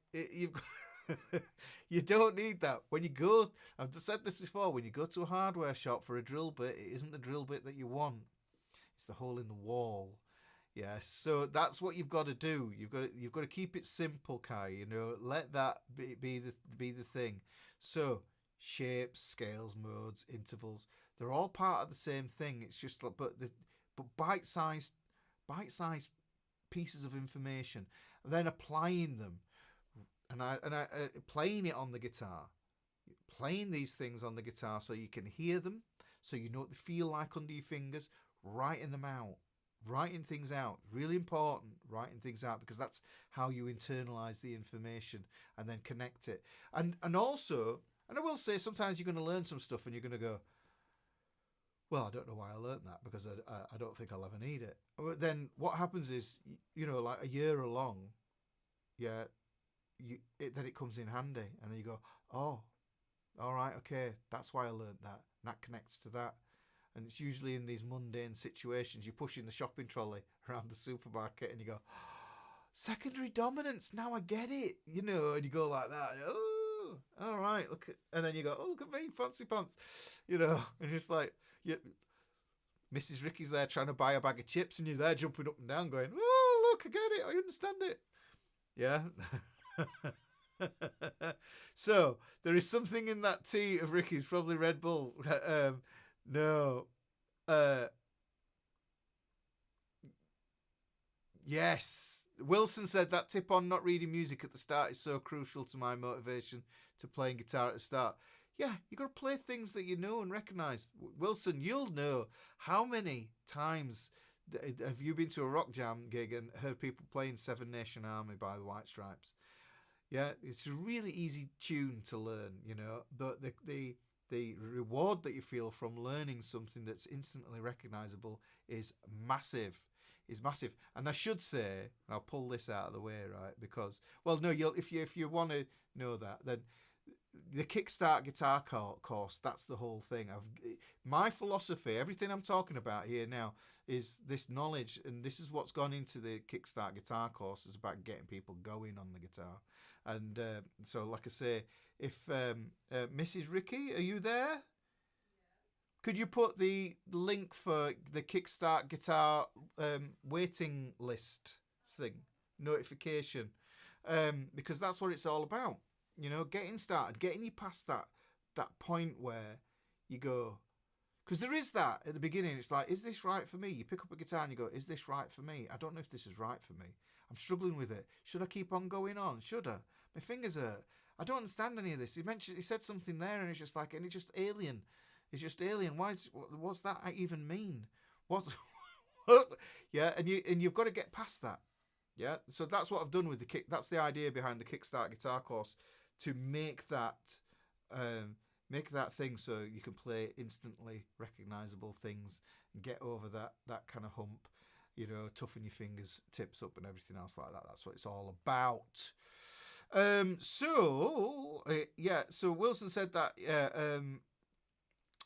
you don't need that. When you go, I've said this before, when you go to a hardware shop for a drill bit, it isn't the drill bit that you want. It's the hole in the wall. Yeah, so that's what you've got to do. You've got to keep it simple, Kai. Let that be the thing. So shapes, scales, modes, intervals, they're all part of the same thing. It's just like, but bite-sized pieces of information, and then applying them, and I playing it on the guitar, playing these things on the guitar so you can hear them, so you know what they feel like under your fingers, writing them out. Writing things out, really important, writing things out, because that's how you internalize the information and then connect it. And also, and I will say, sometimes you're going to learn some stuff and you're going to go, well, I don't know why I learned that, because I don't think I'll ever need it. But then what happens is, like a year along, then it comes in handy, and then you go, oh, all right, okay, that's why I learned that. And that connects to that. And it's usually in these mundane situations. You're pushing the shopping trolley around the supermarket and you go, secondary dominance, now I get it. And you go like that. Oh, all right. And then you go, oh, look at me, fancy pants. And it's like, Mrs. Ricky's there trying to buy a bag of chips, and you're there jumping up and down going, oh, look, I get it. I understand it. Yeah. So there is something in that tea of Ricky's, probably Red Bull. No. Yes. Wilson said that tip on not reading music at the start is so crucial to my motivation to playing guitar at the start. Yeah, you got to play things that you know and recognise. Wilson, you'll know how many times have you been to a rock jam gig and heard people playing Seven Nation Army by the White Stripes? Yeah, it's a really easy tune to learn, but the reward that you feel from learning something that's instantly recognisable is massive. And I should say, and I'll pull this out of the way, right? Because, well, no, if you want to know that, then the Kickstart guitar course, that's the whole thing. My philosophy, everything I'm talking about here now, is this knowledge, and this is what's gone into the Kickstart guitar course, is about getting people going on the guitar. And so, like I say, if Mrs. Ricky, are you there? Yes. Could you put the link for the Kickstart guitar waiting list thing, notification, because that's what it's all about. Getting started, getting you past that point where you go, Because there is that at the beginning. It's like, is this right for me? You pick up a guitar and you go, is this right for me? I don't know if this is right for me. I'm struggling with it. Should I keep on going on? Should I? My fingers hurt. I don't understand any of this. He said something there, and it's just like, and it's just alien. It's just alien. What's that even mean? What? Yeah, and you've got to get past that. Yeah, so that's what I've done with the kick. That's the idea behind the Kickstart guitar course, to make that thing so you can play instantly recognizable things and get over that kind of hump. You know, toughen your fingers, tips up, and everything else like that. That's what it's all about. So Wilson said that.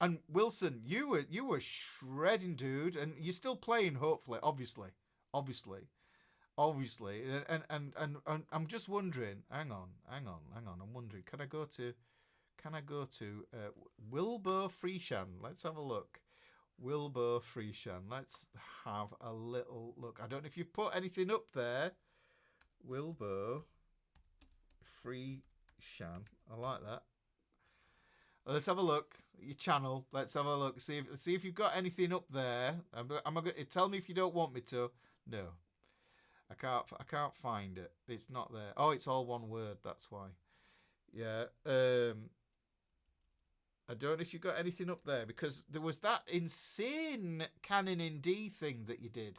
And Wilson, you were shredding, dude, and you're still playing. Hopefully, obviously. And I'm just wondering. Hang on. I'm wondering. Can I go to Wilbur Freeshan? Let's have a look. Wilbur Freeshan. Let's have a little look. I don't know if you've put anything up there. Wilbur Freeshan. I like that. Let's have a look. Your channel. Let's have a look. See if you've got anything up there. Tell me if you don't want me to. No, I can't find it. It's not there. Oh, it's all one word. That's why. Yeah. I don't know if you got anything up there, because there was that insane canon in D thing that you did.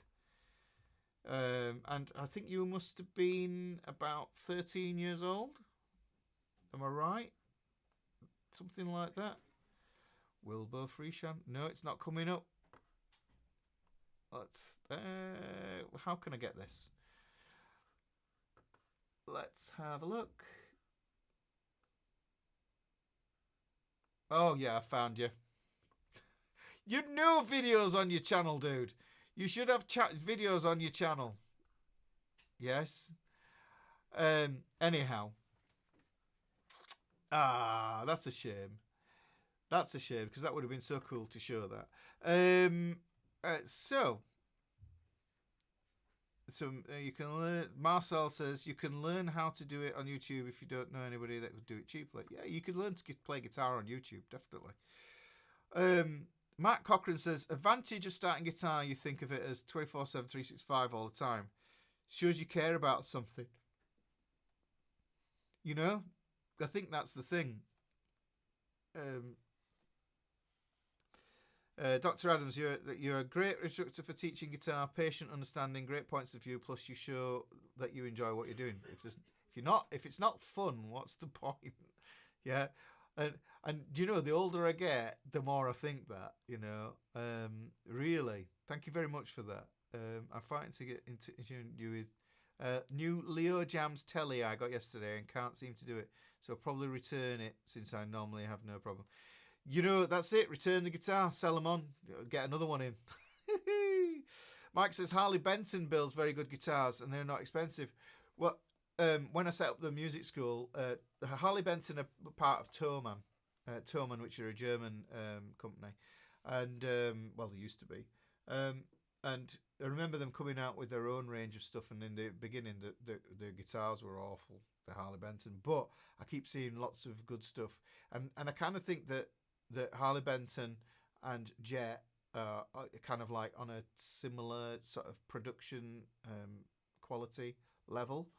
And I think you must have been about 13 years old. Am I right? Something like that. Wilbur Freeshan. No, it's not coming up. How can I get this? Let's have a look. Oh, yeah, I found you. You know videos on your channel, dude. You should have videos on your channel. Yes. Anyhow. That's a shame. That's a shame, because that would have been so cool to show that. So you can learn. Marcel says you can learn how to do it on YouTube if you don't know anybody that would do it cheaply. Yeah, you can learn to play guitar on YouTube, definitely. Matt Cochran says, advantage of starting guitar, you think of it as 24/7, 365 all the time. Shows you care about something. You know? I think that's the thing. Dr. Adams, you're a great instructor for teaching guitar, patient, understanding, great points of view, plus you show that you enjoy what you're doing. If it's not fun, what's the point? Yeah. And you know, the older I get, the more I think that, you know. Really, thank you very much for that. I'm fighting to get into you with new Leo Jams telly I got yesterday and can't seem to do it, so I'll probably return it since I normally have no problem. You know, that's it. Return the guitar, sell them on, get another one in. Mike says Harley Benton builds very good guitars and they're not expensive. Well, when I set up the music school, Harley Benton are part of Thomann, which are a German company, and well, they used to be. And I remember them coming out with their own range of stuff, and in the beginning, the guitars were awful, the Harley Benton. But I keep seeing lots of good stuff, and I kind of think that Harley Benton and Jet are kind of like on a similar sort of production quality level.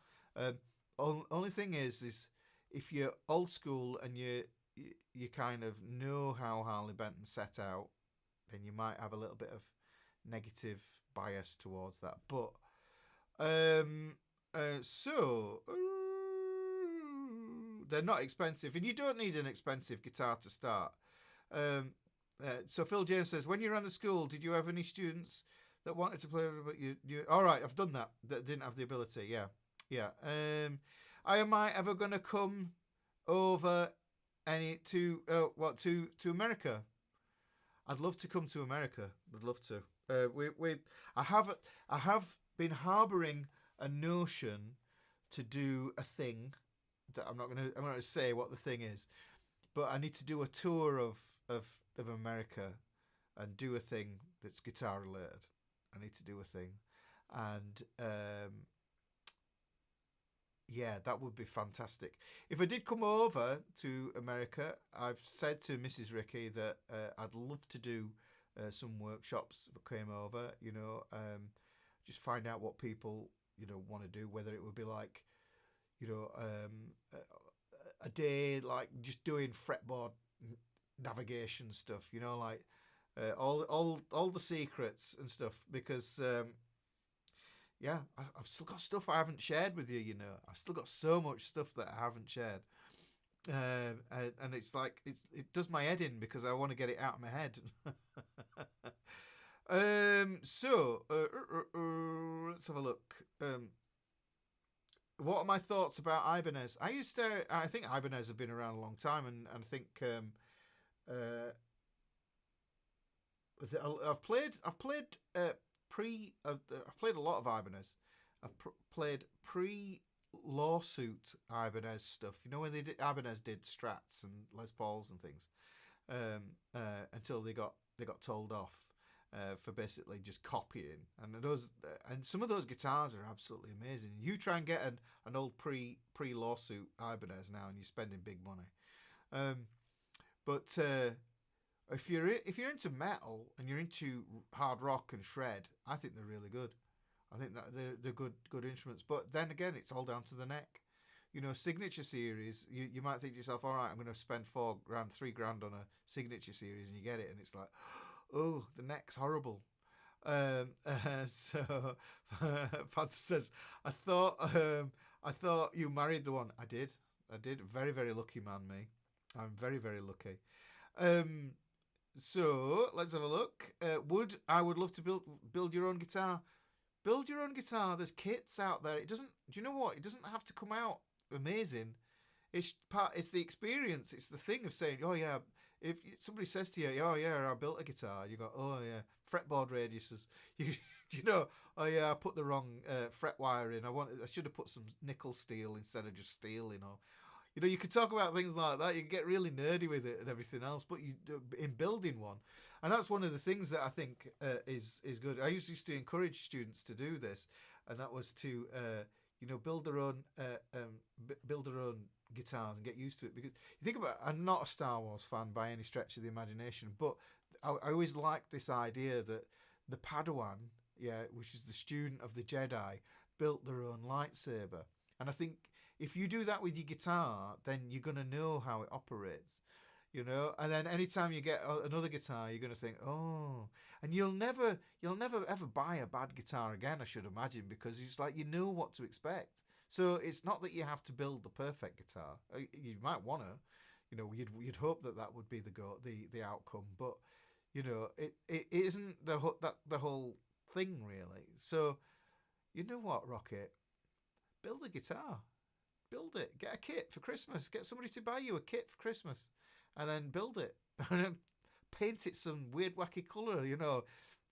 Only thing is if you're old school and you kind of know how Harley Benton set out, then you might have a little bit of negative bias towards that. But they're not expensive, and you don't need an expensive guitar to start. So Phil James says, when you ran the school, did you have any students that wanted to play, but you all right, I've done that didn't have the ability? Yeah. Am I ever going to come over to America? I'd love to come to America. I'd love to. I have been harboring a notion to do a thing that I'm not going to say what the thing is, but I need to do a tour of America and do a thing that's guitar related. I need to do a thing, and Yeah, that would be fantastic. If I did come over to America, I've said to Mrs. Ricky that I'd love to do some workshops if I came over. Just find out what people want to do. Whether it would be like a day like just doing fretboard navigation stuff. Like all the secrets and stuff because. Yeah, I've still got stuff I haven't shared with you. I've still got so much stuff that I haven't shared, and it's like it does my head in because I want to get it out of my head. Let's have a look. What are my thoughts about Ibanez? I think Ibanez have been around a long time, and I think I've played I've played a lot of Ibanez. I've played pre-lawsuit Ibanez stuff. When Ibanez did Strats and Les Pauls and things, until they got told off for basically just copying. And some of those guitars are absolutely amazing. You try and get an old pre-lawsuit Ibanez now, and you're spending big money. But if you're into metal and you're into hard rock and shred, I think they're really good. I think that they're good instruments. But then again, it's all down to the neck. Signature series. You might think to yourself, all right, I'm going to spend $4,000, $3,000 on a signature series, and you get it, and it's like, oh, the neck's horrible. So Panther says, I thought you married the one. I did. Very, very lucky man, me. I'm very, very lucky. So let's have a look. I would love to build your own guitar. Build your own guitar. There's kits out there. Do you know what? It doesn't have to come out amazing. It's the experience. It's the thing of saying, oh yeah. If somebody says to you, oh yeah, I built a guitar, you go, oh yeah, fretboard radiuses. Oh yeah, I put the wrong fret wire in. I should have put some nickel steel instead of just steel. You could talk about things like that. You can get really nerdy with it and everything else, but in building one, and that's one of the things that I think is good. I used to encourage students to do this, and that was to build their own guitars and get used to it. Because you think about, I'm not a Star Wars fan by any stretch of the imagination, but I always liked this idea that the Padawan, which is the student of the Jedi, built their own lightsaber, and I think, if you do that with your guitar, then you're going to know how it operates, and then anytime you get another guitar, you're going to think, oh, and you'll never ever buy a bad guitar again, I should imagine, because it's like, what to expect. So it's not that you have to build the perfect guitar. You might want to, you'd hope that would be the outcome, but it isn't the whole thing really. So you know what, Rocket, build a guitar. Build it. Get a kit for Christmas. Get somebody to buy you a kit for Christmas, and then build it. And then paint it some weird, wacky color.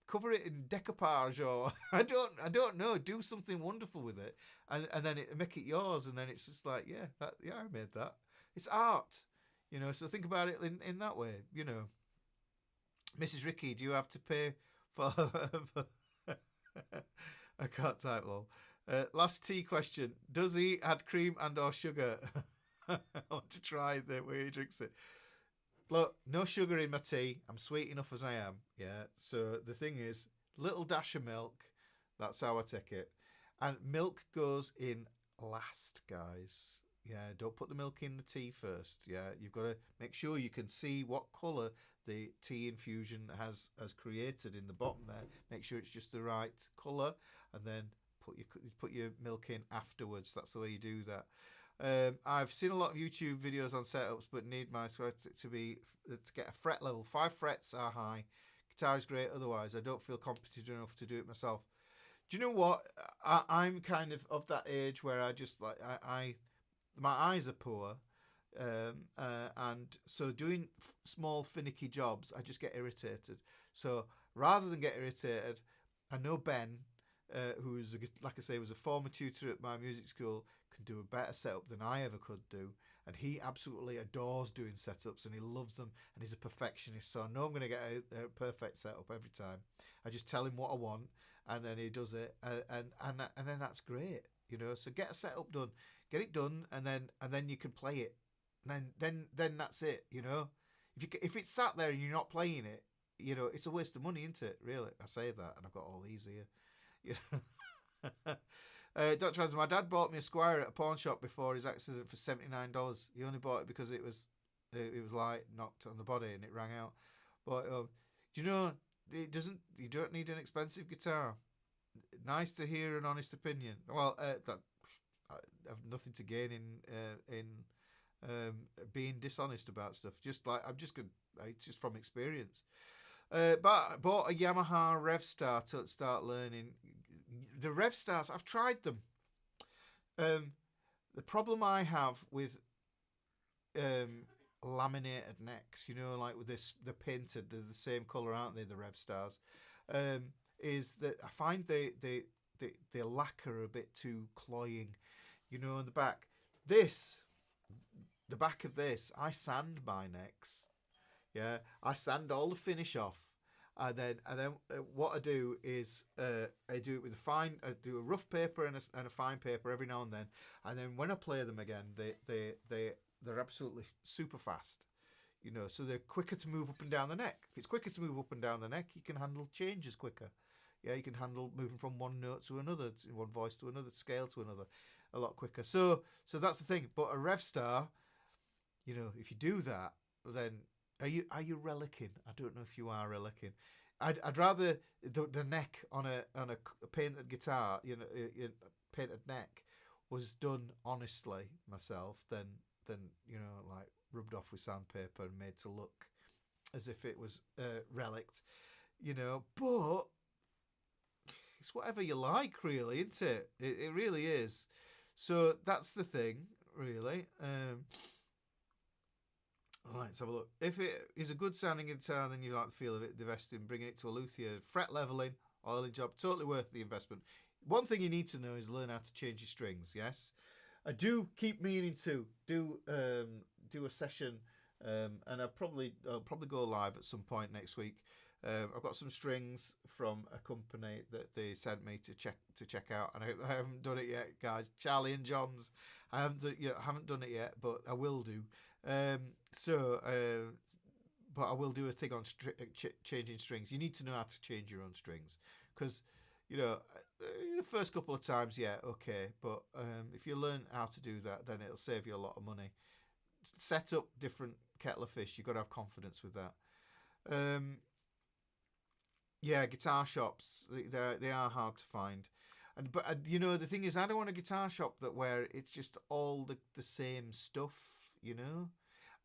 Cover it in decoupage, or I don't know. Do something wonderful with it, and then make it yours. And then it's just like, I made that. It's art, So think about it in that way, Mrs. Ricky, do you have to pay for? I can't type lol. Last tea question. Does he add cream and or sugar? I want to try the way he drinks it. Look, no sugar in my tea. I'm sweet enough as I am. Yeah. So the thing is, little dash of milk. That's how I take it. And milk goes in last, guys. Yeah, don't put the milk in the tea first. Yeah, you've got to make sure you can see what colour the tea infusion has created in the bottom there. Make sure it's just the right colour, and then put your milk in afterwards. That's the way you do that. I've seen a lot of YouTube videos on setups, but need my to get a fret level. 5 frets are high. Guitar is great. Otherwise, I don't feel competent enough to do it myself. Do you know what? I'm kind of that age where I just like my eyes are poor, and so doing small finicky jobs, I just get irritated. So rather than get irritated, I know Ben, who's like I say was a former tutor at my music school, can do a better setup than I ever could do, and he absolutely adores doing setups and he loves them, and he's a perfectionist. So I know I'm going to get a perfect setup every time. I just tell him what I want, and then he does it, and then that's great. you know. So get a setup done, get it done, and then you can play it. And then that's it, you know. If it's sat there and you're not playing it, you know, it's a waste of money, isn't it? Really, I say that, and I've got all these here. Yeah. Dr. Hans, my dad bought me a Squire at a pawn shop before his accident for $79. He only bought it because it was light, knocked on the body, and it rang out. But do you know, it doesn't. You don't need an expensive guitar. Nice to hear an honest opinion. Well, that I have nothing to gain in being dishonest about stuff. Just like I'm just good. It's just from experience. But I bought a Yamaha Revstar to start learning. The Revstars, I've tried them. The problem I have with laminated necks, you know, like with the painted, they're the same colour, aren't they? The Revstars, is that I find they lacquer a bit too cloying, you know, in the back. The back of this, I sand my necks. Yeah, I sand all the finish off, and then what I do is I do it with I do a rough paper and a fine paper every now and then when I play them again, they're absolutely super fast, you know. So they're quicker to move up and down the neck. If it's quicker to move up and down the neck, you can handle changes quicker. Yeah, you can handle moving from one note to another, one voice to another, scale to another, a lot quicker. So that's the thing. But a Revstar, you know, if you do that, then are you relicking? I don't know if you are relicking. I'd rather the neck on a painted guitar, you know, painted neck, was done honestly myself than you know, like rubbed off with sandpaper and made to look as if it was relicked, you know. But it's whatever you like, really, isn't it? It really is. So that's the thing, really. All right, let's have a look. If it is a good sounding guitar, then you like the feel of it, invest in bringing it to a luthier. Fret leveling, oiling job, totally worth the investment. One thing you need to know is learn how to change your strings. Yes, I do keep meaning to do a session, and I'll probably go live at some point next week. I've got some strings from a company that they sent me to check out, and I haven't done it yet, guys. Charlie and John's. I haven't done it yet, but I will do. But I will do a thing on changing strings. You need to know how to change your own strings, because, you know, the first couple of times, yeah, okay, but if you learn how to do that, then it'll save you a lot of money. Set up different kettle of fish. You've got to have confidence with that. Yeah, guitar shops, they are hard to find. But you know, the thing is, I don't want a guitar shop where it's just all the same stuff, you know.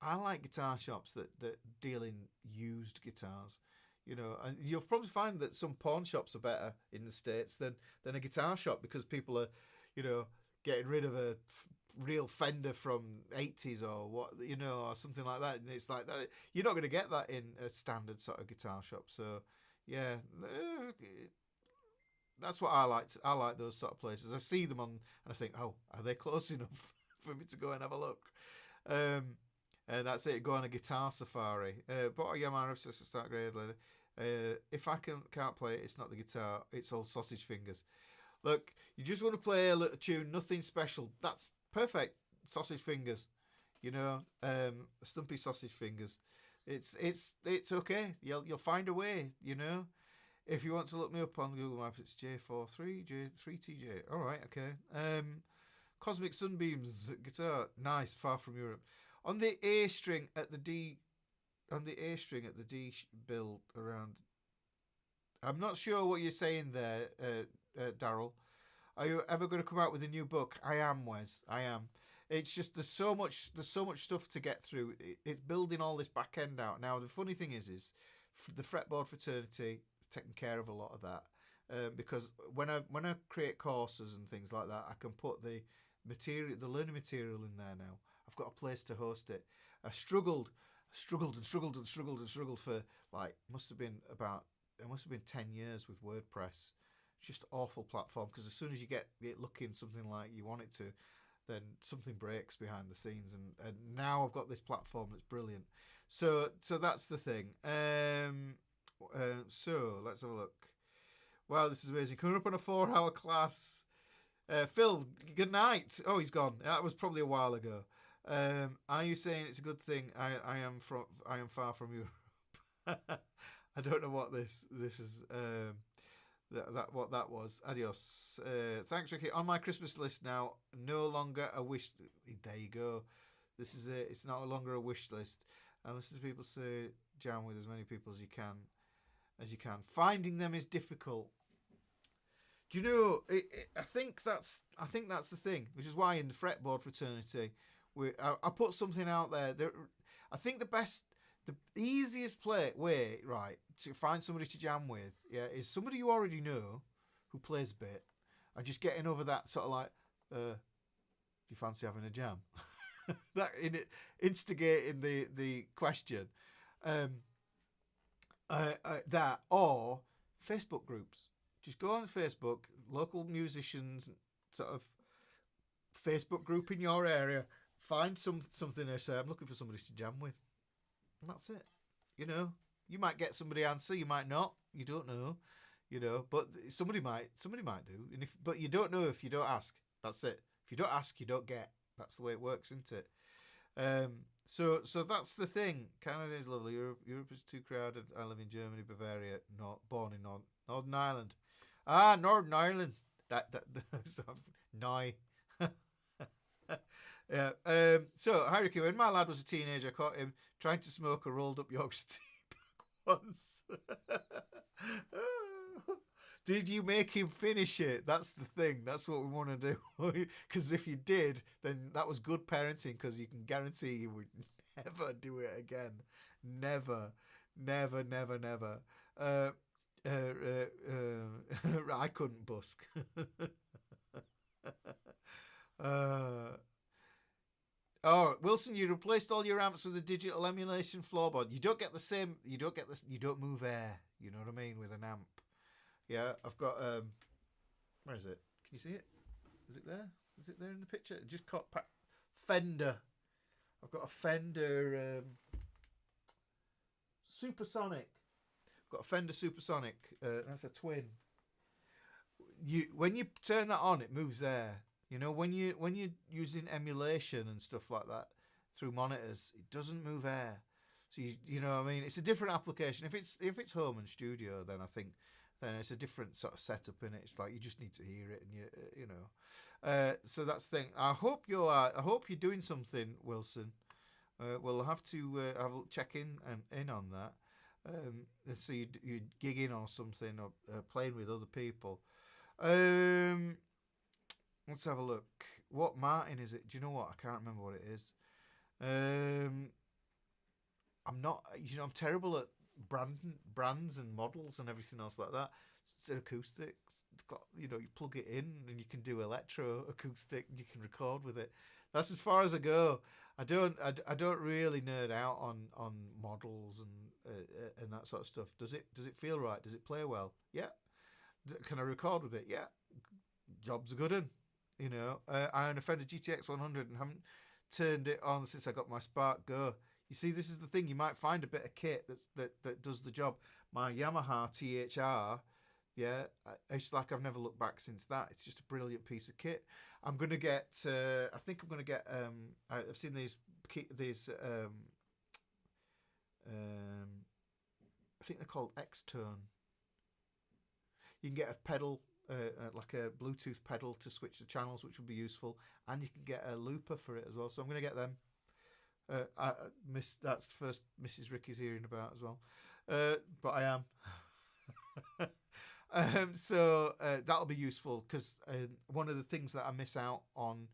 I like guitar shops that deal in used guitars, you know. And you'll probably find that some pawn shops are better in the States than a guitar shop, because people are, you know, getting rid of a real Fender from 80s or what, you know, or something like that. And it's like that. You're not going to get that in a standard sort of guitar shop. So yeah, that's what I like. I like those sort of places. I see them on, and I think, oh, are they close enough for me to go and have a look? And that's it. Go on a guitar safari. Bought a Yamaha Riffs to start grade later. If I can't play it, it's not the guitar. It's all sausage fingers. Look, you just want to play a little tune, nothing special. That's perfect. Sausage fingers, you know, stumpy sausage fingers. It's okay. You'll find a way, you know. If you want to look me up on Google Maps, it's J43J3TJ. All right, okay. Cosmic Sunbeams guitar, nice. Far from Europe. On the A string at the D, build around. I'm not sure what you're saying there, Daryl. Are you ever going to come out with a new book? I am, Wes. I am. It's just there's so much stuff to get through. It's building all this back end out. Now the funny thing is the Fretboard Fraternity is taking care of a lot of that, because when I create courses and things like that, I can put the learning material in there now. I've got a place to host it. I struggled for like must have been 10 years with WordPress. It's just awful platform, because as soon as you get it looking something like you want it to, then something breaks behind the scenes, and now I've got this platform that's brilliant. So that's the thing. So let's have a look. Wow, this is amazing. Coming up on a 4-hour class. Phil, good night. Oh, he's gone. That was probably a while ago. Are you saying it's a good thing? I am far from you. I don't know what this is. What that was. Adios. Thanks, Ricky. On my Christmas list now. No longer a wish. There you go. This is it. It's no longer a wish list. And listen to people say jam with as many people as you can. Finding them is difficult. Do you know? I think that's the thing, which is why in the Fretboard Fraternity, I put something out there. I think the easiest way, right, to find somebody to jam with, is somebody you already know who plays a bit, and just getting over that sort of like, do you fancy having a jam? That instigating the question, that or Facebook groups. Just go on Facebook, local musicians, sort of Facebook group in your area. Find something they say, I'm looking for somebody to jam with. And that's it. You know, you might get somebody answer, you might not. You don't know. You know, but somebody might do. And but you don't know if you don't ask. That's it. If you don't ask, you don't get. That's the way it works, isn't it? So that's the thing. Canada is lovely. Europe is too crowded. I live in Germany, Bavaria. Not born in Northern Ireland. Northern Ireland. That no. Yeah. So, Ricky, when my lad was a teenager, I caught him trying to smoke a rolled up Yorkshire tea bag once. Did you make him finish it? That's the thing. That's what we want to do. Because if you did, then that was good parenting, because you can guarantee you would never do it again. Never. Never, never, never. I couldn't busk. Oh, Wilson, you replaced all your amps with a digital emulation floorboard. You don't get the same. You don't move air. You know what I mean, with an amp. Yeah, I've got. Where is it? Can you see it? Is it there? Is it there in the picture? Just caught Fender. I've got a Fender Supersonic. I've got a Fender Supersonic. That's a twin. When you turn that on, it moves air. You know, when you're using emulation and stuff like that through monitors, it doesn't move air. So you know what I mean? It's a different application. If it's home and studio, then I think then it's a different sort of setup in it. It's like you just need to hear it, and you know. So that's the thing. I hope you're doing something, Wilson. We'll have to check in on that. So you're gigging or something, or playing with other people. Let's have a look. What Martin is it? Do you know what? I can't remember what it is. I'm not. You know, I'm terrible at brands and models and everything else like that. It's an acoustic. It's got, you know, you plug it in and you can do electro acoustic and you can record with it. That's as far as I go. I don't really nerd out on models and that sort of stuff. Does it feel right? Does it play well? Yeah. Can I record with it? Yeah. Job's a good one. You know, I own a Fender GTX 100 and haven't turned it on since I got my Spark Go. You see, this is the thing. You might find a bit of kit that does the job. My Yamaha THR, yeah, it's like I've never looked back since that. It's just a brilliant piece of kit. I'm gonna get. I think I'm gonna get. I've seen these. I think they're called X-Tone. You can get a pedal. Like a Bluetooth pedal to switch the channels, which would be useful, and you can get a looper for it as well. So I'm going to get them. That's the first Mrs. Ricky's hearing about as well, but I am. So that'll be useful, because one of the things that I miss out on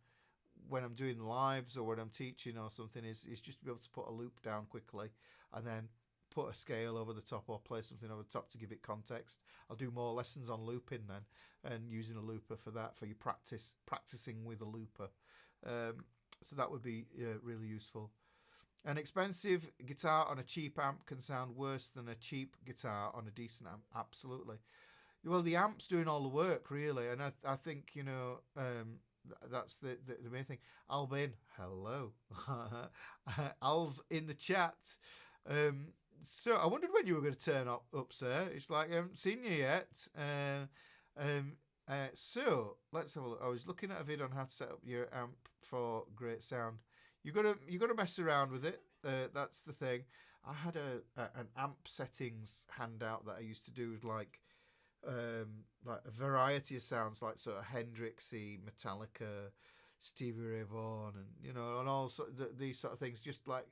when I'm doing lives or when I'm teaching or something is just to be able to put a loop down quickly and then put a scale over the top or play something over the top to give it context. I'll do more lessons on looping then, and using a looper for that, for your practicing with a looper. So that would be really useful. An expensive guitar on a cheap amp can sound worse than a cheap guitar on a decent amp. Absolutely. Well, the amp's doing all the work, really, and I think, you know, that's the main thing. Albin, hello. Al's in the chat. So I wondered when you were going to turn up, sir. It's like I haven't seen you yet. So let's have a look. I was looking at a video on how to set up your amp for great sound. You gotta mess around with it. That's the thing. I had an amp settings handout that I used to do with like a variety of sounds, like sort of Hendrixy, Metallica, Stevie Ray Vaughan, and and all these sort of things. Just like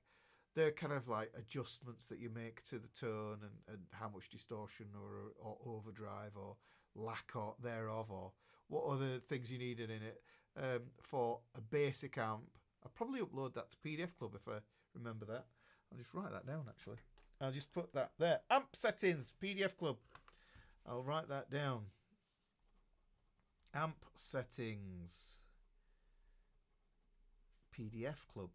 they're kind of like adjustments that you make to the tone and how much distortion or overdrive or lack thereof, or what other things you needed in it for a basic amp. I'll probably upload that to PDF Club if I remember that. I'll just write that down actually. I'll just put that there. Amp settings, PDF Club. I'll write that down. Amp settings, PDF Club.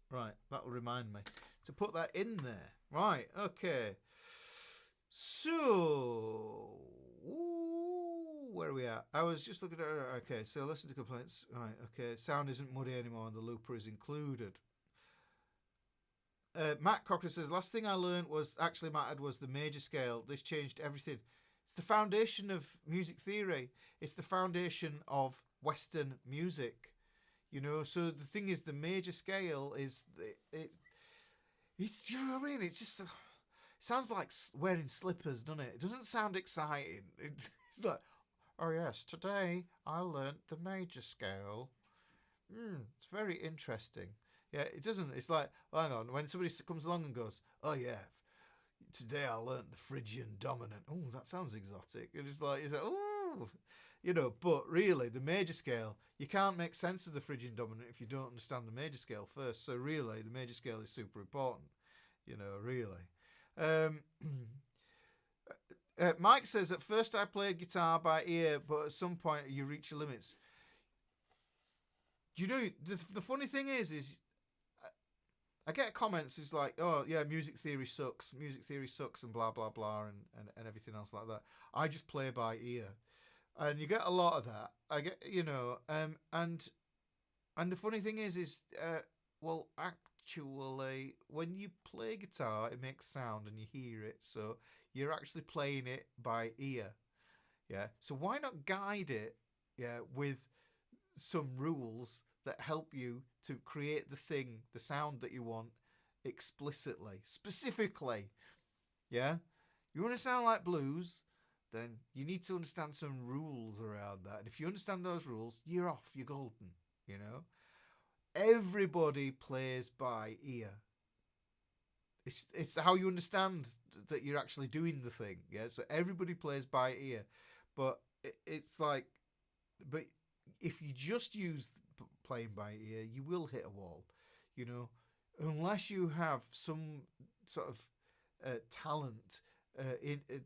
Right, that'll remind me to put that in there. Right, okay. So, where are we at? I was just looking at. Okay, so listen to complaints. Right, okay. Sound isn't muddy anymore, and the looper is included. Matt Cochran says, last thing I learned was the major scale. This changed everything. It's the foundation of music theory. It's the foundation of Western music. So the thing is, the major scale is it's you know what I mean? It's just sounds like wearing slippers, doesn't it? It doesn't sound exciting. It's like, oh yes, today I learnt the major scale. It's very interesting. Yeah, it doesn't. It's like, hang on, when somebody comes along and goes, oh yeah, today I learnt the Phrygian dominant. Oh, that sounds exotic. And it's like, oh, but really, the major scale, you can't make sense of the Phrygian dominant if you don't understand the major scale first. So really, the major scale is super important, really. Mike says, at first I played guitar by ear, but at some point you reach your limits. The funny thing is I get comments, it's like, oh yeah, music theory sucks, and blah blah blah, and everything else like that. I just play by ear, and you get a lot of that. I get, and the funny thing is well, actually, when you play guitar, it makes sound and you hear it, so you're actually playing it by ear. Yeah, so why not guide it, with some rules that help you to create the sound that you want explicitly, specifically. Yeah? You want to sound like blues, then you need to understand some rules around that. And if you understand those rules, you're off, you're golden, Everybody plays by ear. It's how you understand that you're actually doing the thing, yeah? So everybody plays by ear. But it's like, but if you just use playing by ear, you will hit a wall, unless you have some sort of talent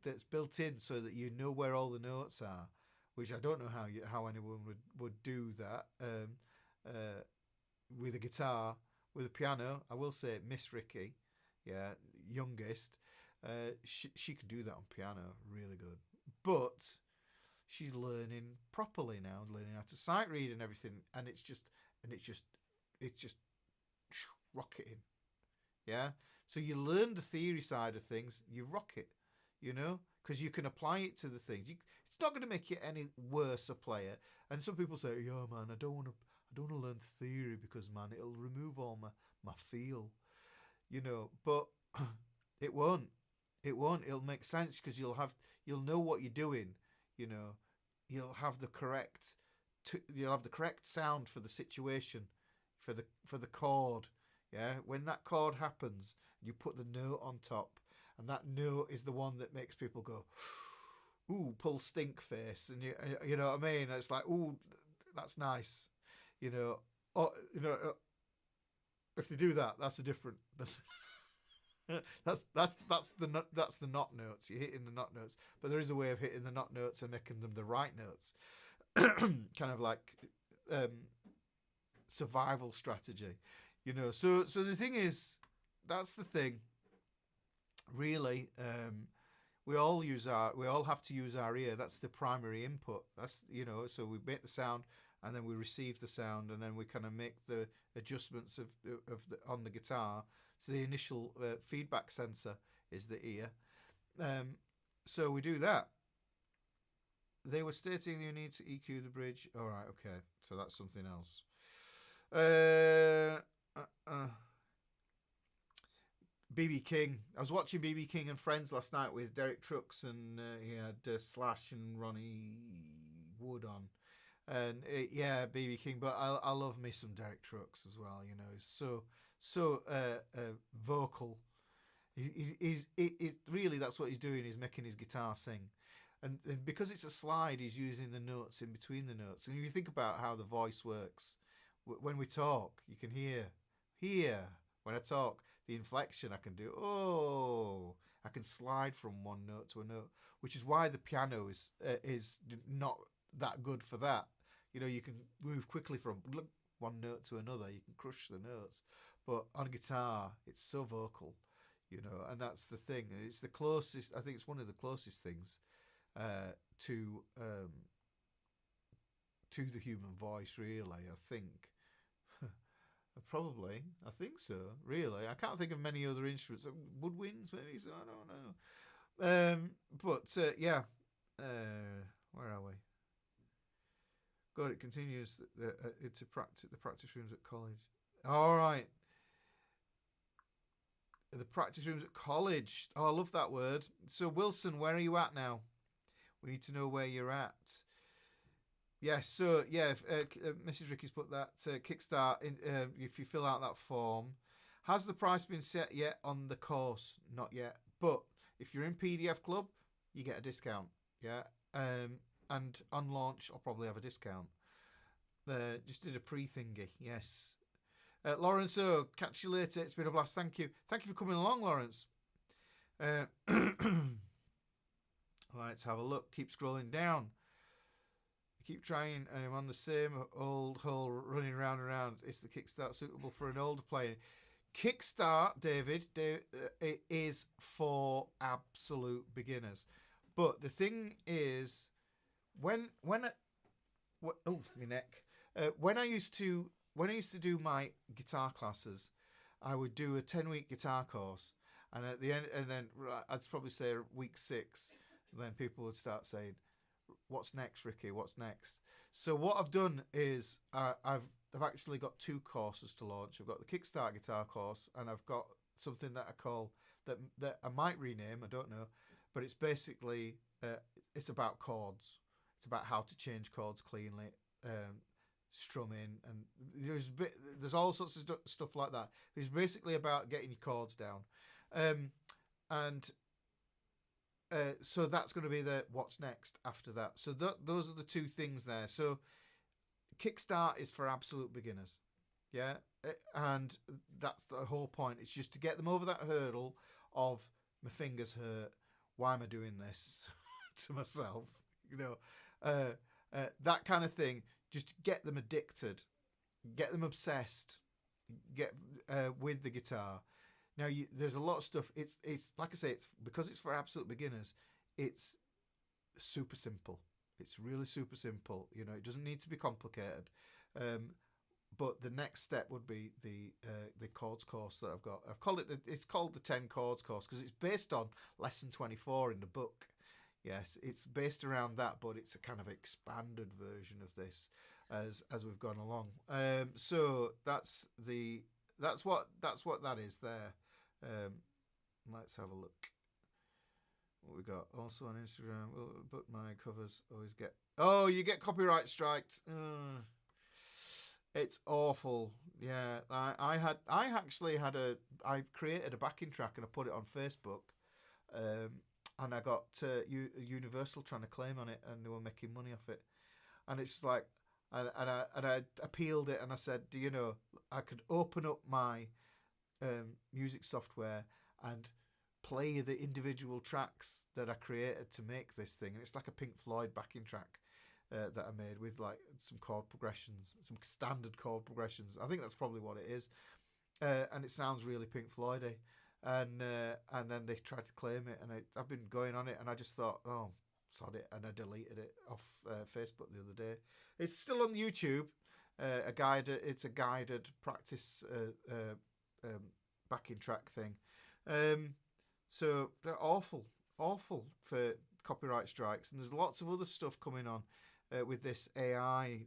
that's built in so that you know where all the notes are, which I don't know how anyone would do that with a guitar. With a piano, I will say Miss Ricky, youngest, she can do that on piano really good, but she's learning properly now, learning how to sight read and everything, and it's just rocketing. Yeah. So you learn the theory side of things, you rock it, because you can apply it to the things. It's not going to make you any worse a player. And some people say, "Yeah, man, I don't want to learn theory because, man, it'll remove all my feel," But it won't. It'll make sense because you'll know what you're doing. You'll have the correct sound for the situation, for the chord. Yeah, when that chord happens, you put the note on top, and that note is the one that makes people go, ooh, pull stink face, and you know what I mean. It's like, ooh, that's nice, if they do that, that's a different. That's the not notes. You're hitting the not notes, but there is a way of hitting the not notes and making them the right notes. Kind of like survival strategy, So the thing is, that's the thing. Really, we all have to use our ear. That's the primary input. That's So we make the sound, and then we receive the sound, and then we kind of make the adjustments on the guitar. So the initial feedback sensor is the ear. So we do that. They were stating you need to EQ the bridge. All right, okay, so that's something else. BB King. I was watching BB King and Friends last night with Derek Trucks, and he had Slash and Ronnie Wood on. And yeah, BB King. But I love me some Derek Trucks as well. You know, he's so vocal. He's really, that's what he's doing. He's making his guitar sing. And because it's a slide, he's using the notes in between the notes. And if you think about how the voice works, when we talk, you can hear when I talk, the inflection I can do. Oh, I can slide from one note to a note, which is why the piano is not that good for that. You know, you can move quickly from one note to another. You can crush the notes, but on guitar, it's so vocal. You know, and that's the thing. It's the closest. I think it's one of the closest things to the human voice. Really, I think. Probably, I think so. Really, I can't think of many other instruments. Woodwinds, maybe. So I don't know. But yeah, where are we? God, it continues into the practice rooms at college. All right, the practice rooms at college. Oh, I love that word. So Wilson, where are you at now? We need to know where you're at. Yes, so yeah, Mrs. Ricky's put that Kickstart in. If you fill out that form, has the price been set yet on the course? Not yet, but if you're in PDF Club, you get a discount. Yeah, and on launch, I'll probably have a discount. Just did a pre-thingy. Yes, Lawrence. Oh, catch you later. It's been a blast. Thank you for coming along, Lawrence. Let's have a look. Keep scrolling down. Keep trying. I'm on the same old hole running round and round. Is the Kickstart suitable for an older player? Kickstart, David, it is for absolute beginners. But the thing is, when my neck. When I used to do my guitar classes, I would do a 10-week guitar course, and at the end, and then I'd probably say week 6, then people would start saying, "What's next, Ricky? What's next?" So what I've done is I've actually got 2 courses to launch. I've got the Kickstart guitar course, and I've got something that I call that I might rename. I don't know, but it's basically it's about chords. It's about how to change chords cleanly, strumming, and there's all sorts of stuff like that. It's basically about getting your chords down, and. So that's going to be the what's next after that. So those are the 2 things there. So Kickstart is for absolute beginners. Yeah. And that's the whole point. It's just to get them over that hurdle of my fingers hurt. Why am I doing this to myself? You know, that kind of thing. Just get them addicted, get them obsessed, get with the guitar. Now, there's a lot of stuff. It's like I say, it's because it's for absolute beginners. It's super simple. It's really super simple. You know, it doesn't need to be complicated. But the next step would be the chords course that I've got. It's called the 10 chords course because it's based on lesson 24 in the book. Yes, it's based around that, but it's a kind of expanded version of this as we've gone along. So that's what that is there. Let's have a look. What we got also on Instagram. But my covers always get. Oh, you get copyright striked. It's awful. Yeah, I created a backing track and I put it on Facebook, and I got Universal trying to claim on it, and they were making money off it, and it's like, and I appealed it, and I said, do you know, I could open up my music software and play the individual tracks that I created to make this thing, and it's like a Pink Floyd backing track that I made with like some chord progressions, some standard chord progressions. I think that's probably what it is, and it sounds really Pink Floydy. And then they tried to claim it, and I've been going on it, and I just thought, oh, sod it, and I deleted it off Facebook the other day. It's still on YouTube. It's a guided practice backing track thing. So they're awful for copyright strikes, and there's lots of other stuff coming on with this AI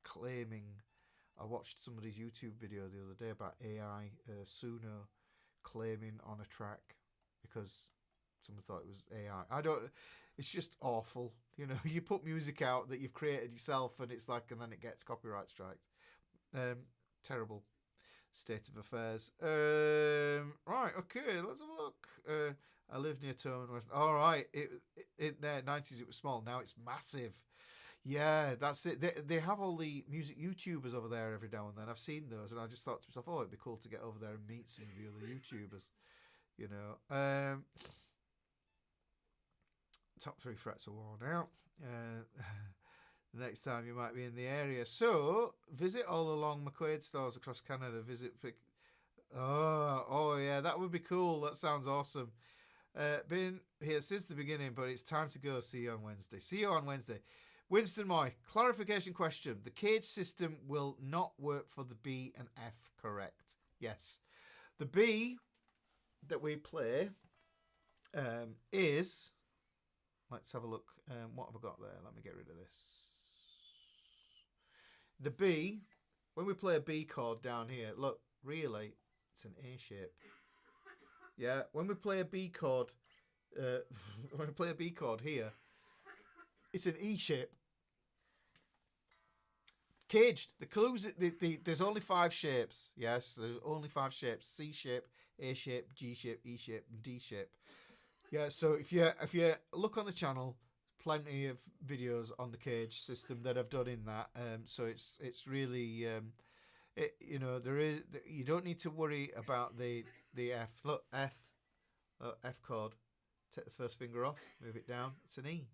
claiming. I watched somebody's YouTube video the other day about AI Suno claiming on a track because someone thought it was AI. I don't. It's just awful. You know, you put music out that you've created yourself, and it's like, and then it gets copyright striked. Terrible state of affairs. Right, okay, let's have a look. I live near Tone West. All right, in the 90s it was small. Now it's massive. Yeah, that's it. They have all the music YouTubers over there every now and then. I've seen those, and I just thought to myself, oh, it'd be cool to get over there and meet some of the other YouTubers. You know, top 3 frets are worn out. The next time you might be in the area, so visit all the Long McQuaid stores across Canada. Oh yeah, that would be cool. That sounds awesome. Been here since the beginning, but it's time to go. See you on Wednesday. See you on Wednesday. Winston Moy, clarification question. The cage system will not work for the B and F, correct? Yes. The B that we play is... Let's have a look. What have I got there? Let me get rid of this. The B, when we play a B chord down here, look, really, it's an A shape. Yeah, when we play a B chord, here, it's an E shape. Caged. The clues. There's only 5 shapes. Yes, there's only 5 shapes: C shape, A shape, G shape, E shape, and D shape. Yeah. So if you look on the channel, plenty of videos on the cage system that I've done in that. So it's really you don't need to worry about the F. Look, F chord. Take the first finger off, move it down. It's an E.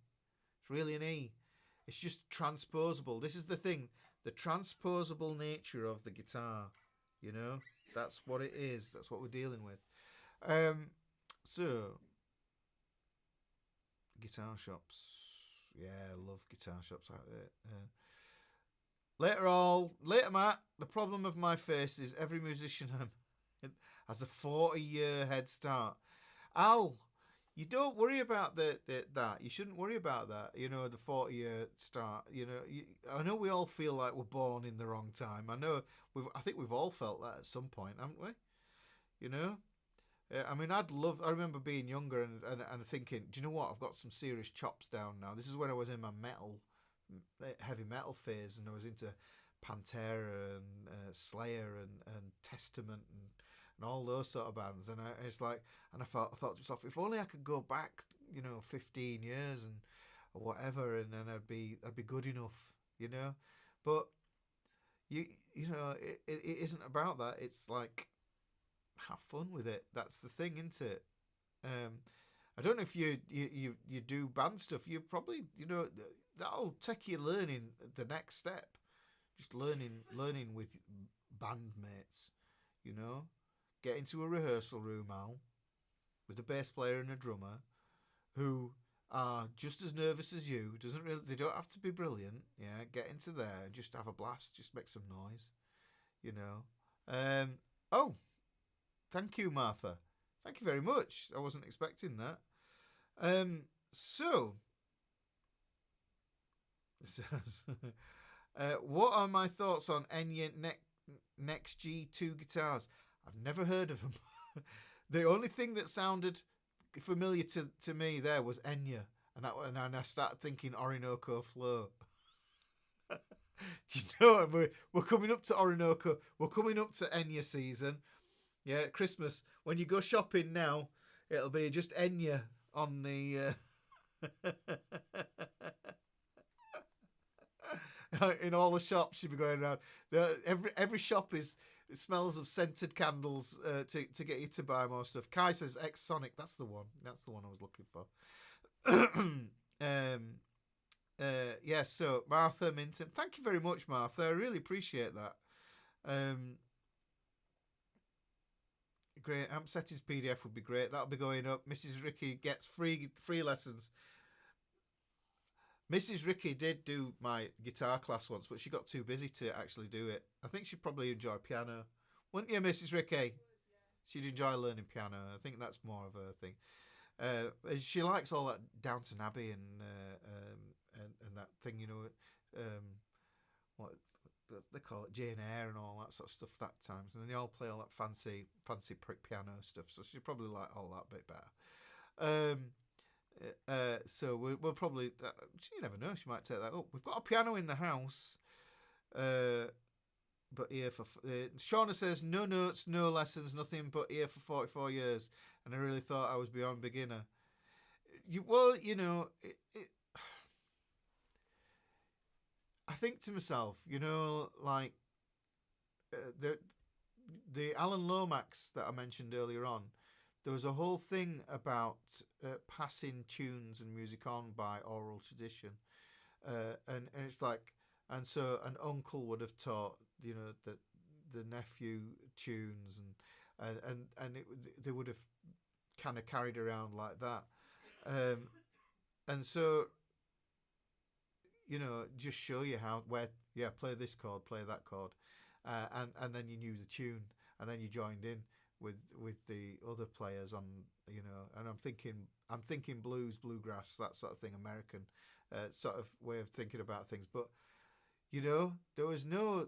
It's really an E. It's just transposable. This is the thing. The transposable nature of the guitar. You know? That's what it is. That's what we're dealing with. So, guitar shops. Yeah, I love guitar shops like that. Later, Matt. The problem of my face is every musician has a 40-year head start. Al, you don't worry about that. You shouldn't worry about that. You know, the 40-year start. You know, I know we all feel like we're born in the wrong time. I think we've all felt that at some point, haven't we? You know, I mean, I remember being younger and thinking, do you know what? I've got some serious chops down now. This is when I was in my heavy metal phase, and I was into Pantera and Slayer and Testament and all those sort of bands, and I thought to myself, if only I could go back, 15 years or whatever, and then I'd be good enough, But it isn't about that. It's like, have fun with it. That's the thing, isn't it? I don't know if you do band stuff. You probably that'll take you learning the next step. Just learning with bandmates, Get into a rehearsal room, Al, with a bass player and a drummer who are just as nervous as you. They don't have to be brilliant. Yeah, get into there and just have a blast. Just make some noise, Oh, thank you, Martha. Thank you very much. I wasn't expecting that. So, what are my thoughts on Enya Next G2 guitars? I've never heard of them. The only thing that sounded familiar to me there was Enya, and I started thinking Orinoco Flow. Do you know what? We're coming up to Orinoco. We're coming up to Enya season. Yeah, Christmas. When you go shopping now, it'll be just Enya on the... in all the shops you'll be going around. Every shop it smells of scented candles to get you to buy more stuff. Kai says X-Sonic. That's the one. That's the one I was looking for. Yeah, so Martha Minton. Thank you very much, Martha. I really appreciate that. Great. Amsetti's PDF would be great. That'll be going up. Mrs. Ricky gets free lessons. Mrs. Ricky did do my guitar class once, but she got too busy to actually do it. I think she'd probably enjoy piano. Wouldn't you, Mrs. Ricky? She'd enjoy learning piano. I think that's more of her thing. She likes all that Downton Abbey and that thing, what they call it, Jane Eyre and all that sort of stuff that times, and they all play all that fancy piano stuff. So she probably like all that bit better. So we'll probably. You never know. She might take that up. We've got a piano in the house. But here for Shauna says no notes, no lessons, nothing. But here for 44 years, and I really thought I was beyond beginner. I think to myself, like the Alan Lomax that I mentioned earlier on. There was a whole thing about passing tunes and music on by oral tradition, and it's like, and so an uncle would have taught the nephew tunes, and they would have kind of carried around like that, and so just show you play this chord, play that chord, and then you knew the tune, and then you joined in with the other players on, and I'm thinking blues, bluegrass, that sort of thing, American sort of way of thinking about things. But there was no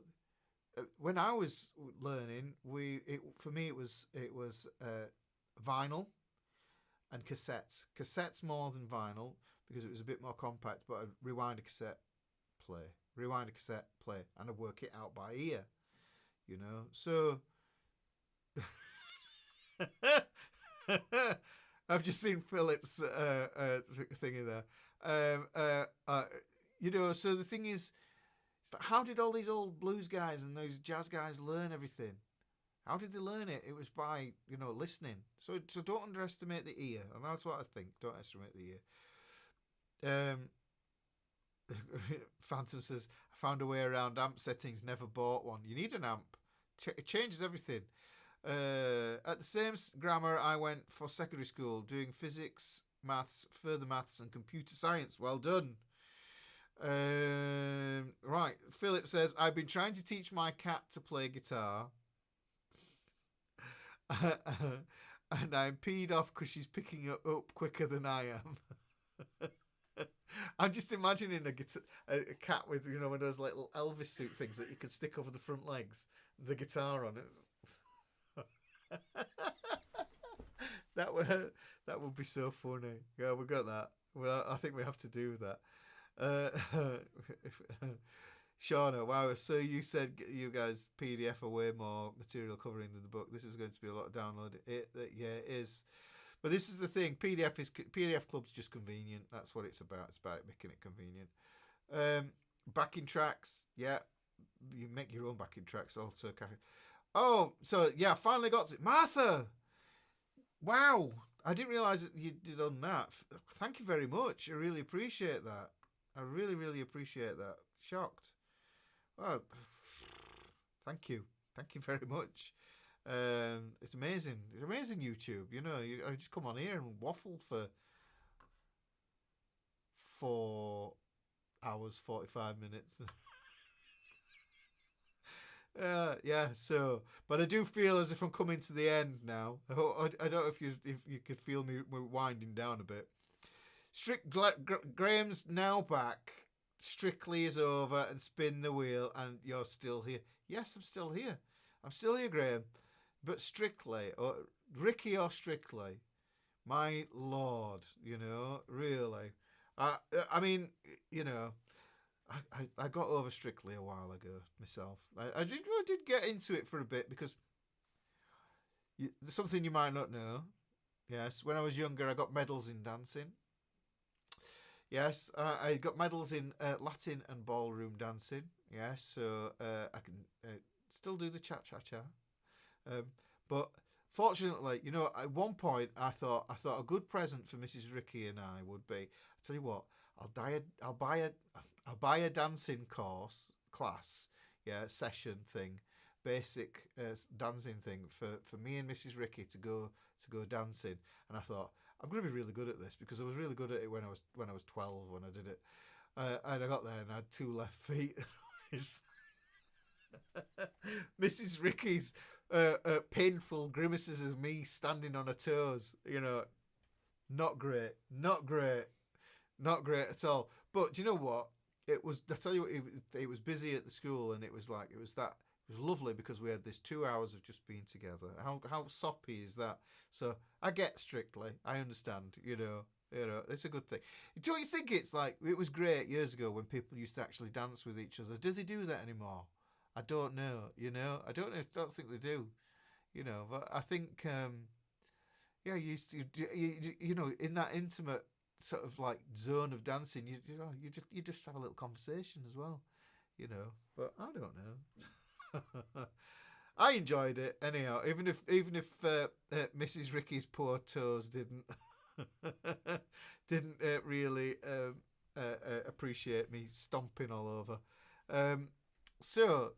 when I was learning, for me it was vinyl and cassettes more than vinyl, because it was a bit more compact. But I'd rewind a cassette, play, and I'd work it out by ear, so I've just seen Philip's thingy there. So the thing is, it's like, how did all these old blues guys and those jazz guys learn everything? How did they learn it? It was by listening. So don't underestimate the ear, and that's what I think. Don't estimate the ear. Phantom says, I found a way around amp settings. Never bought one. You need an amp. It changes everything. At the same grammar I went for secondary school, doing physics, maths, further maths, and computer science. Well done. Right, Philip says, I've been trying to teach my cat to play guitar, and I'm peed off because she's picking it up quicker than I am. I'm just imagining a cat with one of those like little Elvis suit things that you could stick over the front legs, the guitar on it. That would be so funny. Yeah, we got that. Well, I think we have to do that. Shauna, wow. So you said you guys PDF are way more material covering than the book. This is going to be a lot of download. Yeah, it is. But this is the thing. PDF Club's just convenient. That's what it's about. It's about making it convenient. Backing tracks. Yeah, you make your own backing tracks also. Oh, so yeah, I finally got it. Martha! Wow, I didn't realise that you'd done that. Thank you very much. I really appreciate that. I really, really appreciate that. Shocked. Well, thank you. Thank you very much. It's amazing. It's amazing YouTube. I just come on here and waffle for 4 hours, 45 minutes. Yeah. So, but I do feel as if I'm coming to the end now. I don't know if you could feel me winding down a bit. Graham's now back. Strictly is over, and spin the wheel, and you're still here. Yes, I'm still here. I'm still here, Graham. But Strictly, or Ricky, or Strictly, my lord, really. I mean, I got over Strictly a while ago myself. I did get into it for a bit because there's something you might not know. Yes, when I was younger, I got medals in dancing. Yes, I got medals in Latin and ballroom dancing. Yes, so I can still do the cha-cha-cha. But fortunately, at one point I thought a good present for Mrs. Ricky and I would be, I tell you what, I'll buy a dancing class, session thing, basic dancing thing for me and Mrs. Ricky to go dancing. And I thought, I'm going to be really good at this, because I was really good at it when I was 12 when I did it. And I got there and I had 2 left feet. Mrs. Ricky's painful grimaces of me standing on her toes, Not great. Not great. Not great at all. But do you know what? It was. I tell you, what, it was busy at the school, and it was like it was that. It was lovely because we had this 2 hours of just being together. How soppy is that? So I get Strictly. I understand. It's a good thing. Do you think it's like it was great years ago when people used to actually dance with each other? Do they do that anymore? I don't know. I don't know. I don't think they do. But I think yeah, you used to in that intimate sort of like zone of dancing, you just have a little conversation as well, But I don't know. I enjoyed it anyhow, even if Mrs. Ricky's poor toes didn't really appreciate me stomping all over. So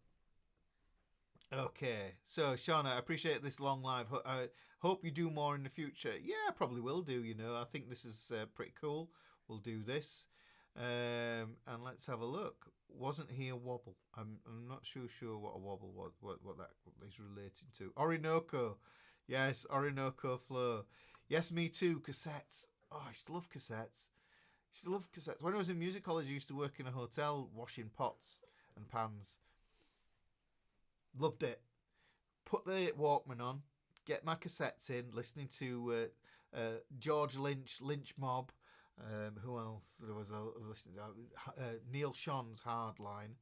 okay, so Shauna, I appreciate this long live. I hope you do more in the future. Yeah, I probably will do. I think this is pretty cool. We'll do this, and let's have a look. Wasn't he a wobble? I'm not sure what a wobble was. What that is relating to. Orinoco, yes, Orinoco flow. Yes, me too. Cassettes. Oh, I used to love cassettes. When I was in music college, I used to work in a hotel washing pots and pans. Loved it. Put the Walkman on, get my cassettes in, listening to George Lynch Mob. Who else? There was listening to Neil Sean's Hardline.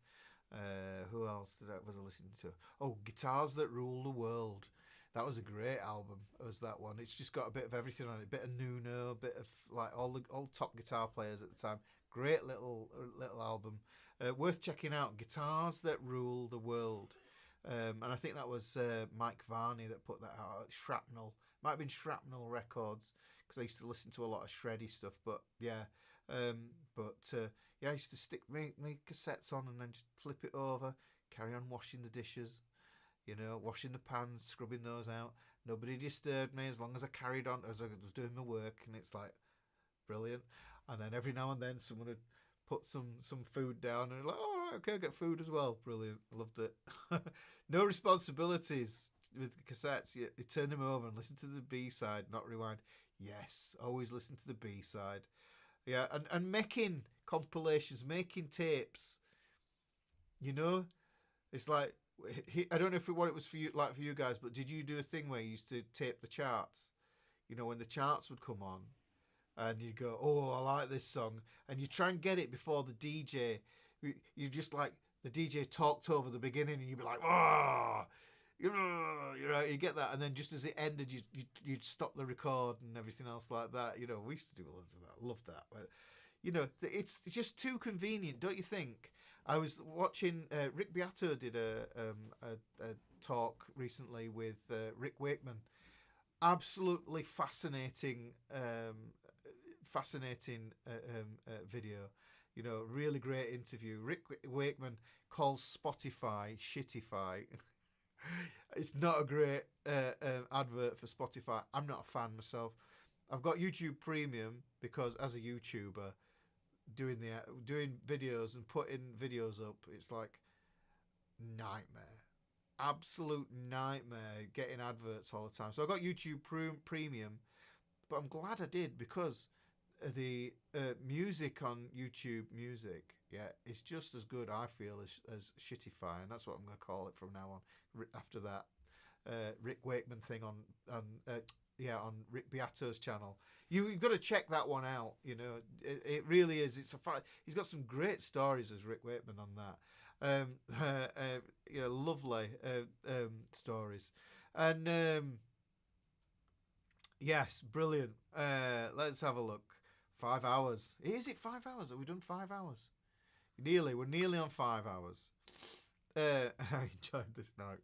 Who else was I listening to? Oh, Guitars That Rule the World. That was a great album. It was that one. It's just got a bit of everything on it. A bit of Nuno, a bit of like all top guitar players at the time. Great little album. Worth checking out. Guitars That Rule the World. And I think that was Mike Varney that put that out. Shrapnel. Might have been Shrapnel Records, because I used to listen to a lot of shreddy stuff. But yeah, I used to stick my cassettes on and then just flip it over, carry on washing the dishes, washing the pans, scrubbing those out. Nobody disturbed me as long as I carried on as I was doing my work, and it's like brilliant. And then every now and then someone would put some food down and like, all right, okay, I get food as well. Brilliant. Loved it. No responsibilities with the cassettes. You turn them over and listen to the B-side, not rewind. Yes, always listen to the B-side. Yeah, and making compilations, making tapes. It's like, I don't know what it was for you guys, but did you do a thing where you used to tape the charts? When the charts would come on, and you go, oh, I like this song, and you try and get it before the DJ. You just like the DJ talked over the beginning, and you'd be like, oh, you get that, and then just as it ended, you'd stop the record and everything else like that. We used to do loads of that. Love that. But, it's just too convenient, don't you think? I was watching Rick Beato did a talk recently with Rick Wakeman. Absolutely fascinating video. Really great interview. Rick Wakeman calls Spotify shittify. It's not a great advert for Spotify. I'm not a fan myself. I've got YouTube Premium because as a YouTuber, doing videos and putting videos up, it's like nightmare. Absolute nightmare getting adverts all the time. So I got YouTube Premium, but I'm glad I did, because the music on YouTube Music, it's just as good, I feel, as Shittify, and that's what I'm going to call it from now on. After that Rick Wakeman thing on Rick Beato's channel, you've got to check that one out. It really is. He's got some great stories as Rick Wakeman on that. Lovely stories, and yes, brilliant. Let's have a look. 5 hours. Is it 5 hours? Have we done 5 hours? We're nearly on 5 hours. I enjoyed this now.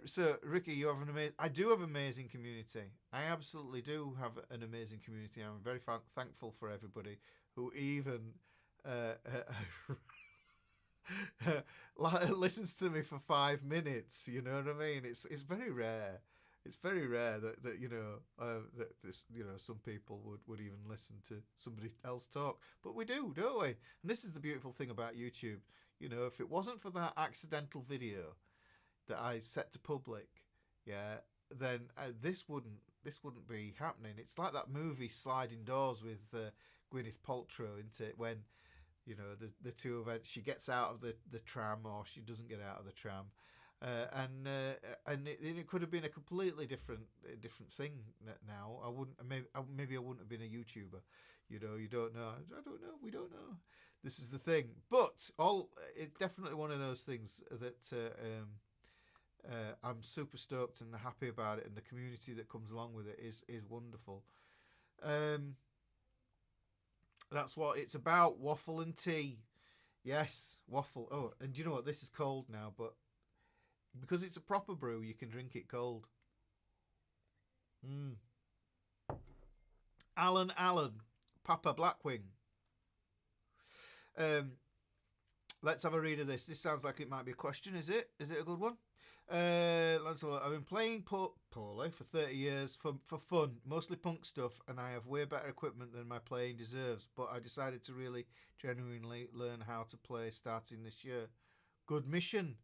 So Ricky, you have I do have an amazing community. I absolutely do have an amazing community. I'm very thankful for everybody who even listens to me for 5 minutes. You know what I mean? It's very rare. It's very rare that that this some people would even listen to somebody else talk, but we do, don't we? And this is the beautiful thing about YouTube. If it wasn't for that accidental video that I set to public, then this wouldn't this wouldn't be happening. It's like that movie Sliding Doors with Gwyneth Paltrow, isn't it? When the two events, she gets out of the tram or she doesn't get out of the tram, and it could have been a completely different thing. Now I wouldn't, maybe I wouldn't have been a YouTuber. You don't know. I don't know. We don't know. This is the thing. But it's definitely one of those things that I'm super stoked and happy about it, and the community that comes along with it is wonderful. That's what it's about. Waffle and tea. Yes, waffle. Oh, and you know what? This is cold now, but because it's a proper brew, you can drink it cold. Alan, Papa Blackwing. Let's have a read of this. This sounds like it might be a question. Is it? Is it a good one? Let's have a look. I've been playing poorly for 30 years for fun, mostly punk stuff, and I have way better equipment than my playing deserves. But I decided to really genuinely learn how to play starting this year. Good mission.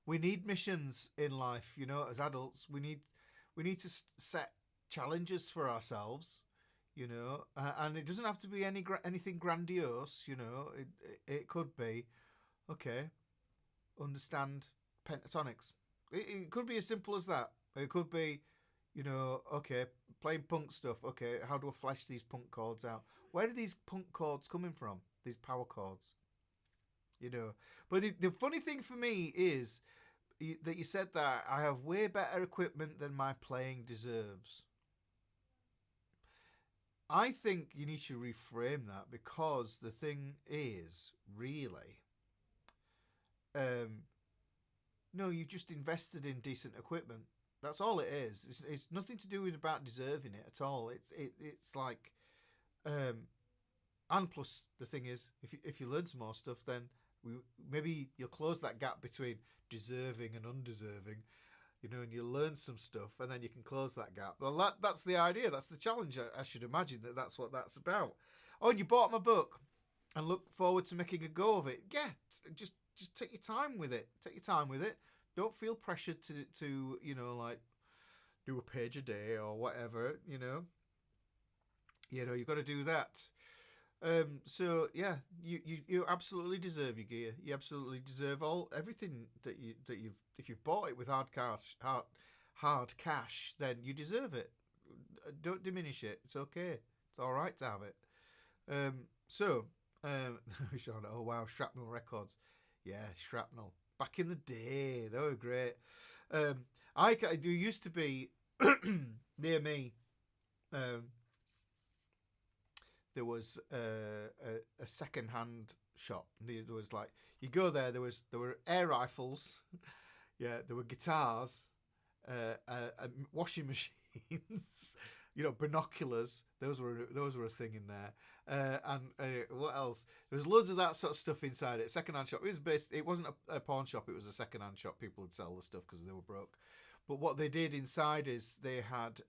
We need missions in life, as adults. We need to set challenges for ourselves, and it doesn't have to be anything grandiose, It could be, okay, understand pentatonics. It could be as simple as that. It could be, okay, playing punk stuff. Okay, how do I flesh these punk chords out? Where are these punk chords coming from? These power chords, But the funny thing for me is that you said that I have way better equipment than my playing deserves. I think you need to reframe that, because the thing is, really, no, you've just invested in decent equipment. That's all it is. It's nothing to do with about deserving it at all. It's like, and plus the thing is, if you learn some more stuff, then maybe you'll close that gap between deserving and undeserving, and you learn some stuff, and then you can close that gap. Well, that's the idea. That's the challenge. I should imagine that's what that's about. Oh, and you bought my book, and look forward to making a go of it. Yeah, just take your time with it. Take your time with it. Don't feel pressured to like do a page a day or whatever. You've got to do that. So yeah, you absolutely deserve your gear. You absolutely deserve everything that you've. If you've bought it with hard cash, then you deserve it. Don't diminish it. It's okay. It's all right to have it. Sean, oh wow, Shrapnel Records. Yeah, Shrapnel. Back in the day, they were great. There used to be near me. There was a second-hand shop. There was like, you go there. There were air rifles. Yeah, there were guitars, washing machines. Binoculars. Those were a thing in there. And what else? There was loads of that sort of stuff inside it. Second-hand shop. It wasn't a pawn shop. It was a second-hand shop. People would sell the stuff because they were broke. But what they did inside is they had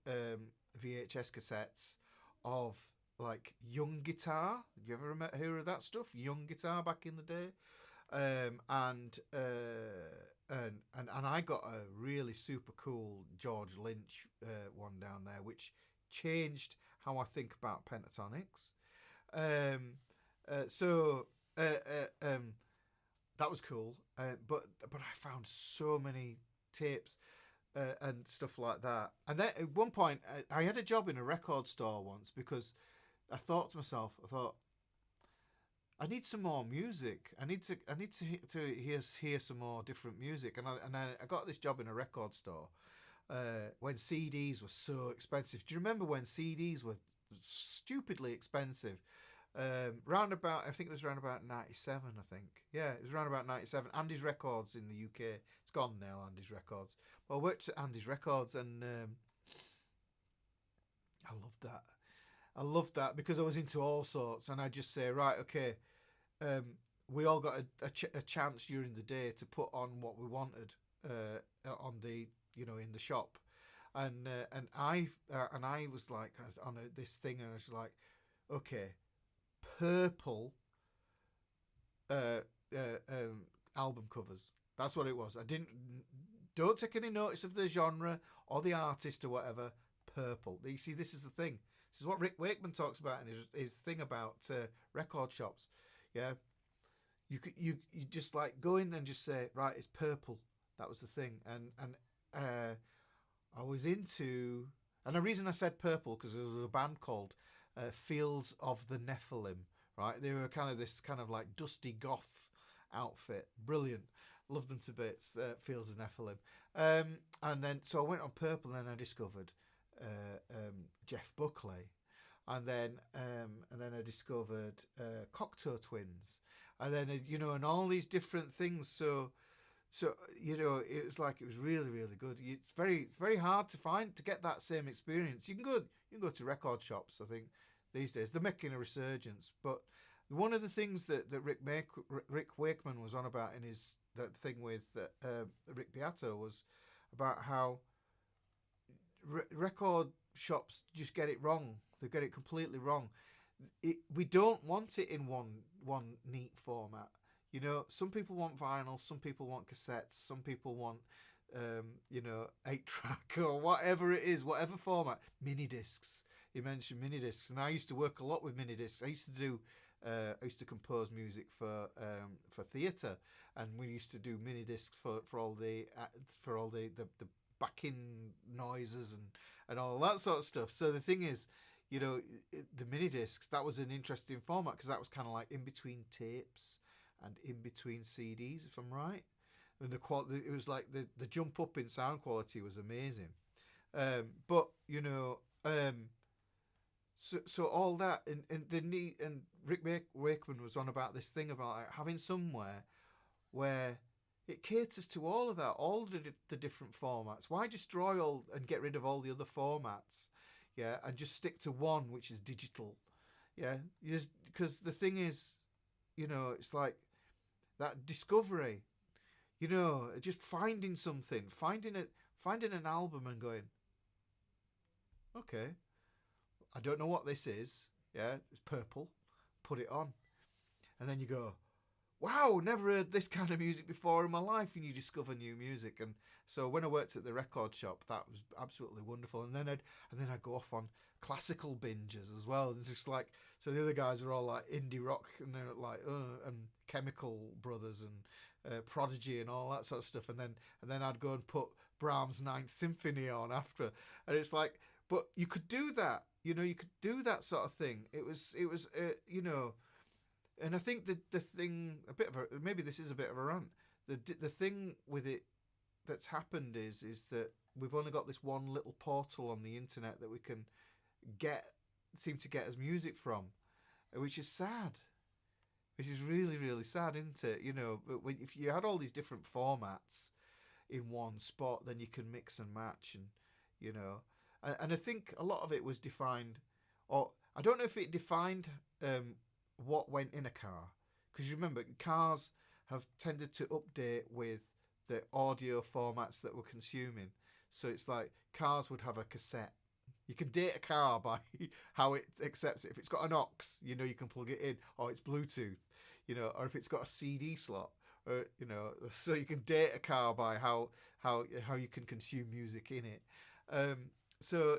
VHS cassettes of like Young Guitar. Did you ever hear of that stuff? Young Guitar back in the day. And I got a really super cool George Lynch one down there, which changed how I think about pentatonics. That was cool. But I found so many tapes and stuff like that. And then at one point, I had a job in a record store once, because I thought to myself, I need some more music. I need to hear some more different music. And I got this job in a record store when CDs were so expensive. Do you remember when CDs were stupidly expensive? I think it was round about 97. I think, yeah, it was round about 97. Andy's Records in the UK. It's gone now. Andy's Records. Well, I worked at Andy's Records, and I loved that. I loved that because I was into all sorts, and I just say, right, okay, we all got a chance during the day to put on what we wanted on the in the shop, and I was like on this thing, and I was like, okay, purple album covers. That's what it was. Don't take any notice of the genre or the artist or whatever. purple. You see, this is the thing. This is what Rick Wakeman talks about in his thing about record shops. Yeah, you just like go in and just say, right, it's purple. That was the thing. And I was into, and the reason I said purple because there was a band called Fields of the Nephilim. Right, they were kind of this kind of like dusty goth outfit. Brilliant. Loved them to bits. Fields of Nephilim. And then so I went on purple, and then I discovered Jeff Buckley, and then I discovered Cocteau Twins, and then and all these different things. So it was like it was really, really good. It's very hard to get that same experience. You can go to record shops. I think these days they're making a resurgence. But one of the things that Rick Wakeman was on about in his that thing with Rick Beato was about how record shops just get it wrong. They get it completely wrong. We don't want it in one neat format. Some people want vinyl, some people want cassettes, some people want 8-track or whatever it is, whatever format. Mini discs. You mentioned mini discs, and I used to work a lot with mini discs. I used to compose music for theatre, and we used to do mini discs for all the backing noises and all that sort of stuff. So the thing is, the mini discs, that was an interesting format because that was kind of like in between tapes and in between CDs, if I'm right. And the quality, it was like the jump up in sound quality was amazing. So all that and Rick Wakeman was on about this thing about like having somewhere where it caters to all of that, all the different formats. Why destroy all and get rid of all the other formats? Yeah, and just stick to one, which is digital. Yeah, because the thing is, it's like that discovery. Just finding something, finding an album and going, okay, I don't know what this is. Yeah, it's purple. Put it on, and then you go, wow, never heard this kind of music before in my life, and you discover new music. And so when I worked at the record shop, that was absolutely wonderful. And then I'd go off on classical binges as well. It's just like, so the other guys are all like indie rock, and they're like and Chemical Brothers and Prodigy and all that sort of stuff. And then I'd go and put Brahms' Ninth Symphony on after, and it's like, but you could do that. You could do that sort of thing. It was and I think the thing, maybe this is a bit of a rant. The thing with it that's happened is that we've only got this one little portal on the internet that we can seem to get as music from, which is sad. Which is really, really sad, isn't it? But if you had all these different formats in one spot, then you can mix and match, and I think a lot of it was defined, or I don't know if it defined what went in a car, because you remember cars have tended to update with the audio formats that we're consuming. So it's like cars would have a cassette. You can date a car by how it accepts it. If it's got an aux, you can plug it in, or it's Bluetooth, or if it's got a CD slot, or so you can date a car by how you can consume music in it. So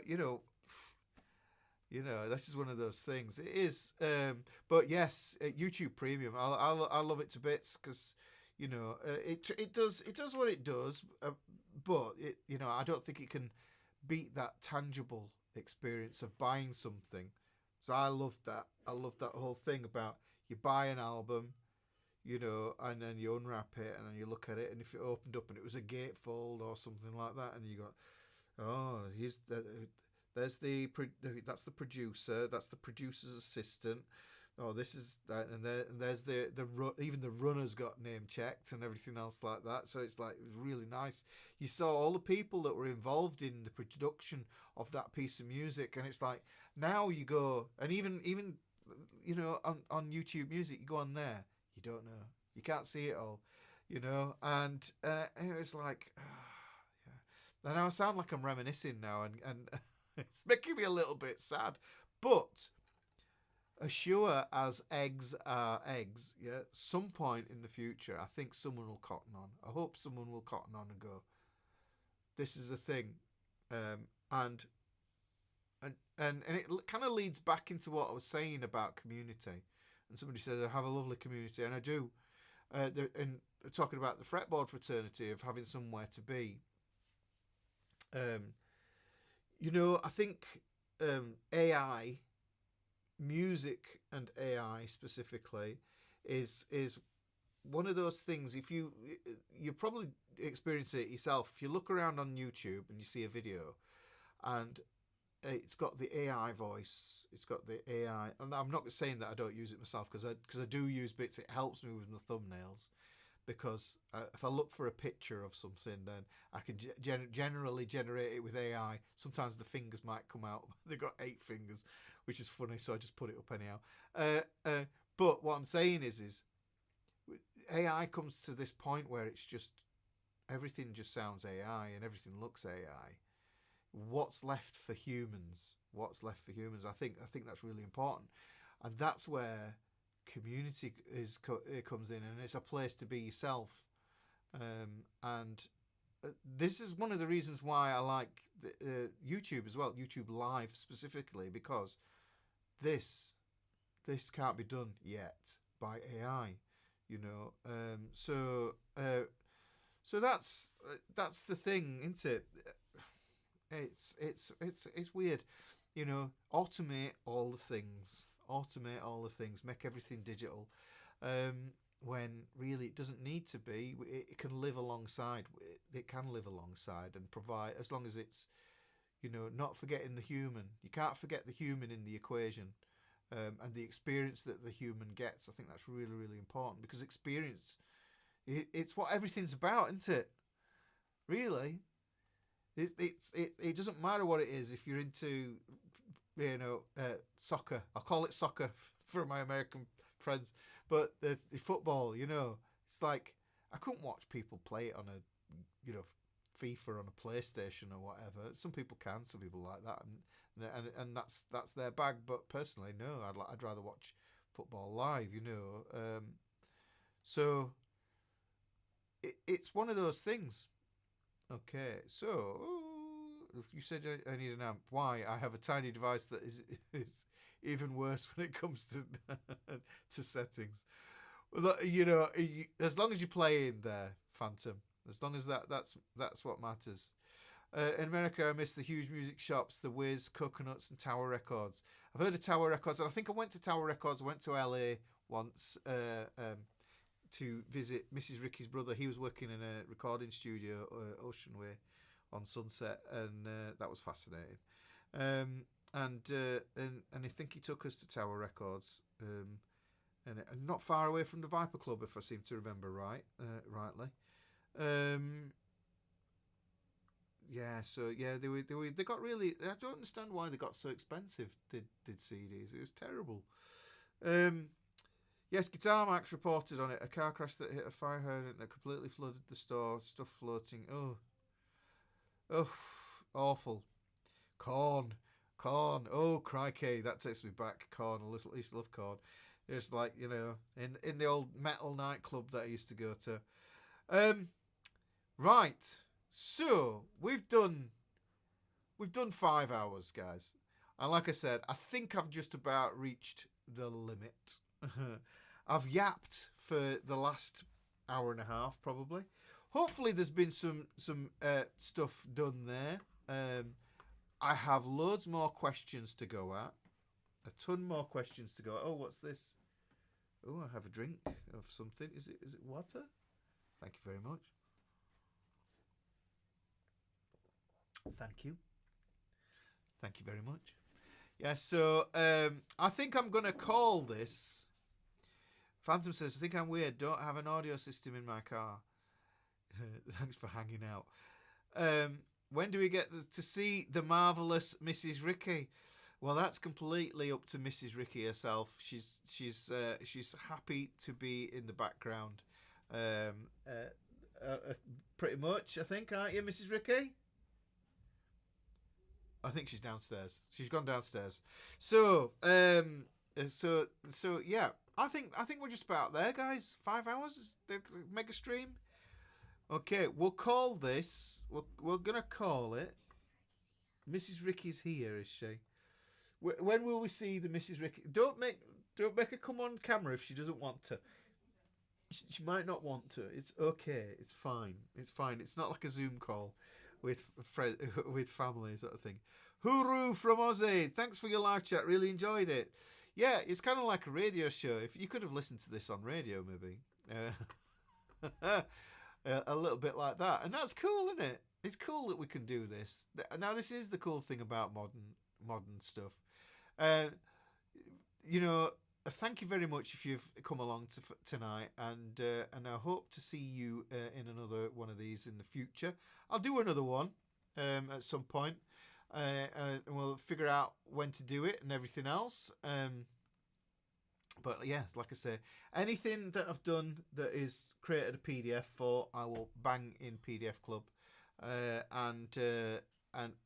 this is one of those things. It is, but yes, YouTube Premium. I love it to bits because it does what it does. But it, I don't think it can beat that tangible experience of buying something. So I love that. I love that whole thing about you buy an album, and then you unwrap it and then you look at it, and if it opened up and it was a gatefold or something like that, and you go, oh, that's the producer. That's the producer's assistant. Oh, this is that, and there's even the runner's got name checked and everything else like that. So it's like it was really nice. You saw all the people that were involved in the production of that piece of music, and it's like now you go and even on YouTube Music, you go on there, you don't know, you can't see it all, and it was like, yeah. And I sound like I'm reminiscing now, and it's making me a little bit sad, but as sure as eggs are eggs, yeah, some point in the future, I think someone will cotton on. I hope someone will cotton on and go, this is a thing. And and it kind of leads back into what I was saying about community. And somebody says I have a lovely community, and I do. And talking about the Fretboard fraternity of having somewhere to be. I think AI, music and AI specifically, is one of those things. If you probably experience it yourself. If you look around on YouTube and you see a video, and it's got the AI voice, it's got the AI, and I'm not saying that I don't use it myself, because I do use bits. It helps me with the thumbnails, because if I look for a picture of something, then I can generally generate it with AI. Sometimes the fingers might come out. They've got 8 fingers, which is funny, so I just put it up anyhow. But what I'm saying is AI comes to this point where it's just everything just sounds AI and everything looks AI. What's left for humans? I think that's really important, and that's where community comes in, and it's a place to be yourself. And this is one of the reasons why I like YouTube as well, YouTube Live specifically, because this can't be done yet by AI. So that's the thing, isn't it? It's weird, automate all the things, make everything digital, when really it doesn't need to be. It can live alongside and provide, as long as it's not forgetting the human. You can't forget the human in the equation, and the experience that the human gets. I think that's really, really important, because experience, it's what everything's about, isn't it? Really. It doesn't matter what it is. If you're into soccer, I'll call it soccer for my American friends, but the football, it's like I couldn't watch people play it on a FIFA on a PlayStation or whatever. Some people can, some people like that, and that's their bag. But personally, no, I'd rather watch football live. So it's one of those things. Okay, so if you said I need an amp, why? I have a tiny device that is even worse when it comes to to settings. As long as you play in there, Phantom. As long as that's what matters. In America, I miss the huge music shops, the Wiz, Coconuts, and Tower Records. I've heard of Tower Records, and I think I went to Tower Records. I went to LA once to visit Mrs. Ricky's brother. He was working in a recording studio, Ocean Way, on Sunset, and that was fascinating. And I think he took us to Tower Records, and not far away from the Viper Club, if I seem to remember rightly. They got really. I don't understand why they got so expensive. Did CDs? It was terrible. Yes, Guitar Max reported on it. A car crash that hit a fire hydrant that completely flooded the store. Stuff floating. Oh, awful. Corn. Oh, crikey, that takes me back. Corn. I used to love Corn. It's like, in the old metal nightclub that I used to go to. Right. So we've done 5 hours, guys, and like I said, I think I've just about reached the limit. I've yapped for the last hour and a half, probably. Hopefully, there's been some stuff done there. I have loads more questions to go at. A ton more questions to go at. Oh, what's this? Oh, I have a drink of something. Is it water? Thank you very much. Thank you. Thank you very much. Yeah, so I think I'm going to call this. Phantom says, I think I'm weird. Don't have an audio system in my car. Thanks for hanging out. When do we get to see the marvellous Mrs. Ricky? Well, that's completely up to Mrs. Ricky herself. She's happy to be in the background. Pretty much, I think, aren't you, Mrs. Ricky? I think she's downstairs. She's gone downstairs. So yeah. I think we're just about there, guys. 5 hours is the mega stream. Okay, we'll call this. We're gonna call it. Mrs. Ricky's here, is she? When will we see the Mrs. Ricky? Don't make her come on camera if she doesn't want to. She might not want to. It's okay. It's fine. It's fine. It's not like a Zoom call with family sort of thing. Hooroo from Aussie. Thanks for your live chat. Really enjoyed it. Yeah, it's kind of like a radio show. If you could have listened to this on radio, maybe a little bit like that, and that's cool, isn't it? It's cool that we can do this. Now, this is the cool thing about modern stuff. Thank you very much if you've come along tonight, and I hope to see you in another one of these in the future. I'll do another one at some point, and we'll figure out when to do it and everything else. But yes, like I say, anything that I've done that is created a PDF for, I will bang in PDF Club. And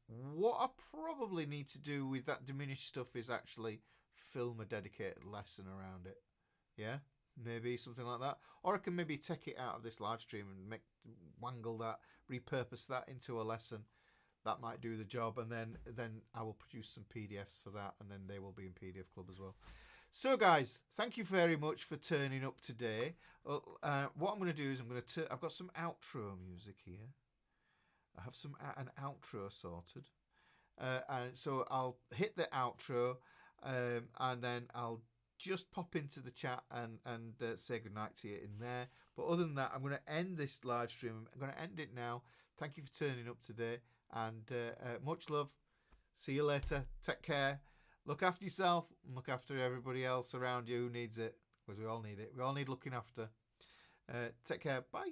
what I probably need to do with that diminished stuff is actually film a dedicated lesson around it. Yeah, maybe something like that. Or I can maybe take it out of this live stream and repurpose that into a lesson. That might do the job, and then I will produce some PDFs for that, and then they will be in PDF Club as well. So guys, thank you very much for turning up today. What I'm going to do is I've got some outro music here. I have an outro sorted, and so I'll hit the outro, and then I'll just pop into the chat and say goodnight to you in there. But other than that, I'm going to end this live stream. I'm going to end it now. Thank you for turning up today, and much love. See you later. Take care. Look after yourself and look after everybody else around you who needs it, because we all need it. We all need looking after. Take care. Bye.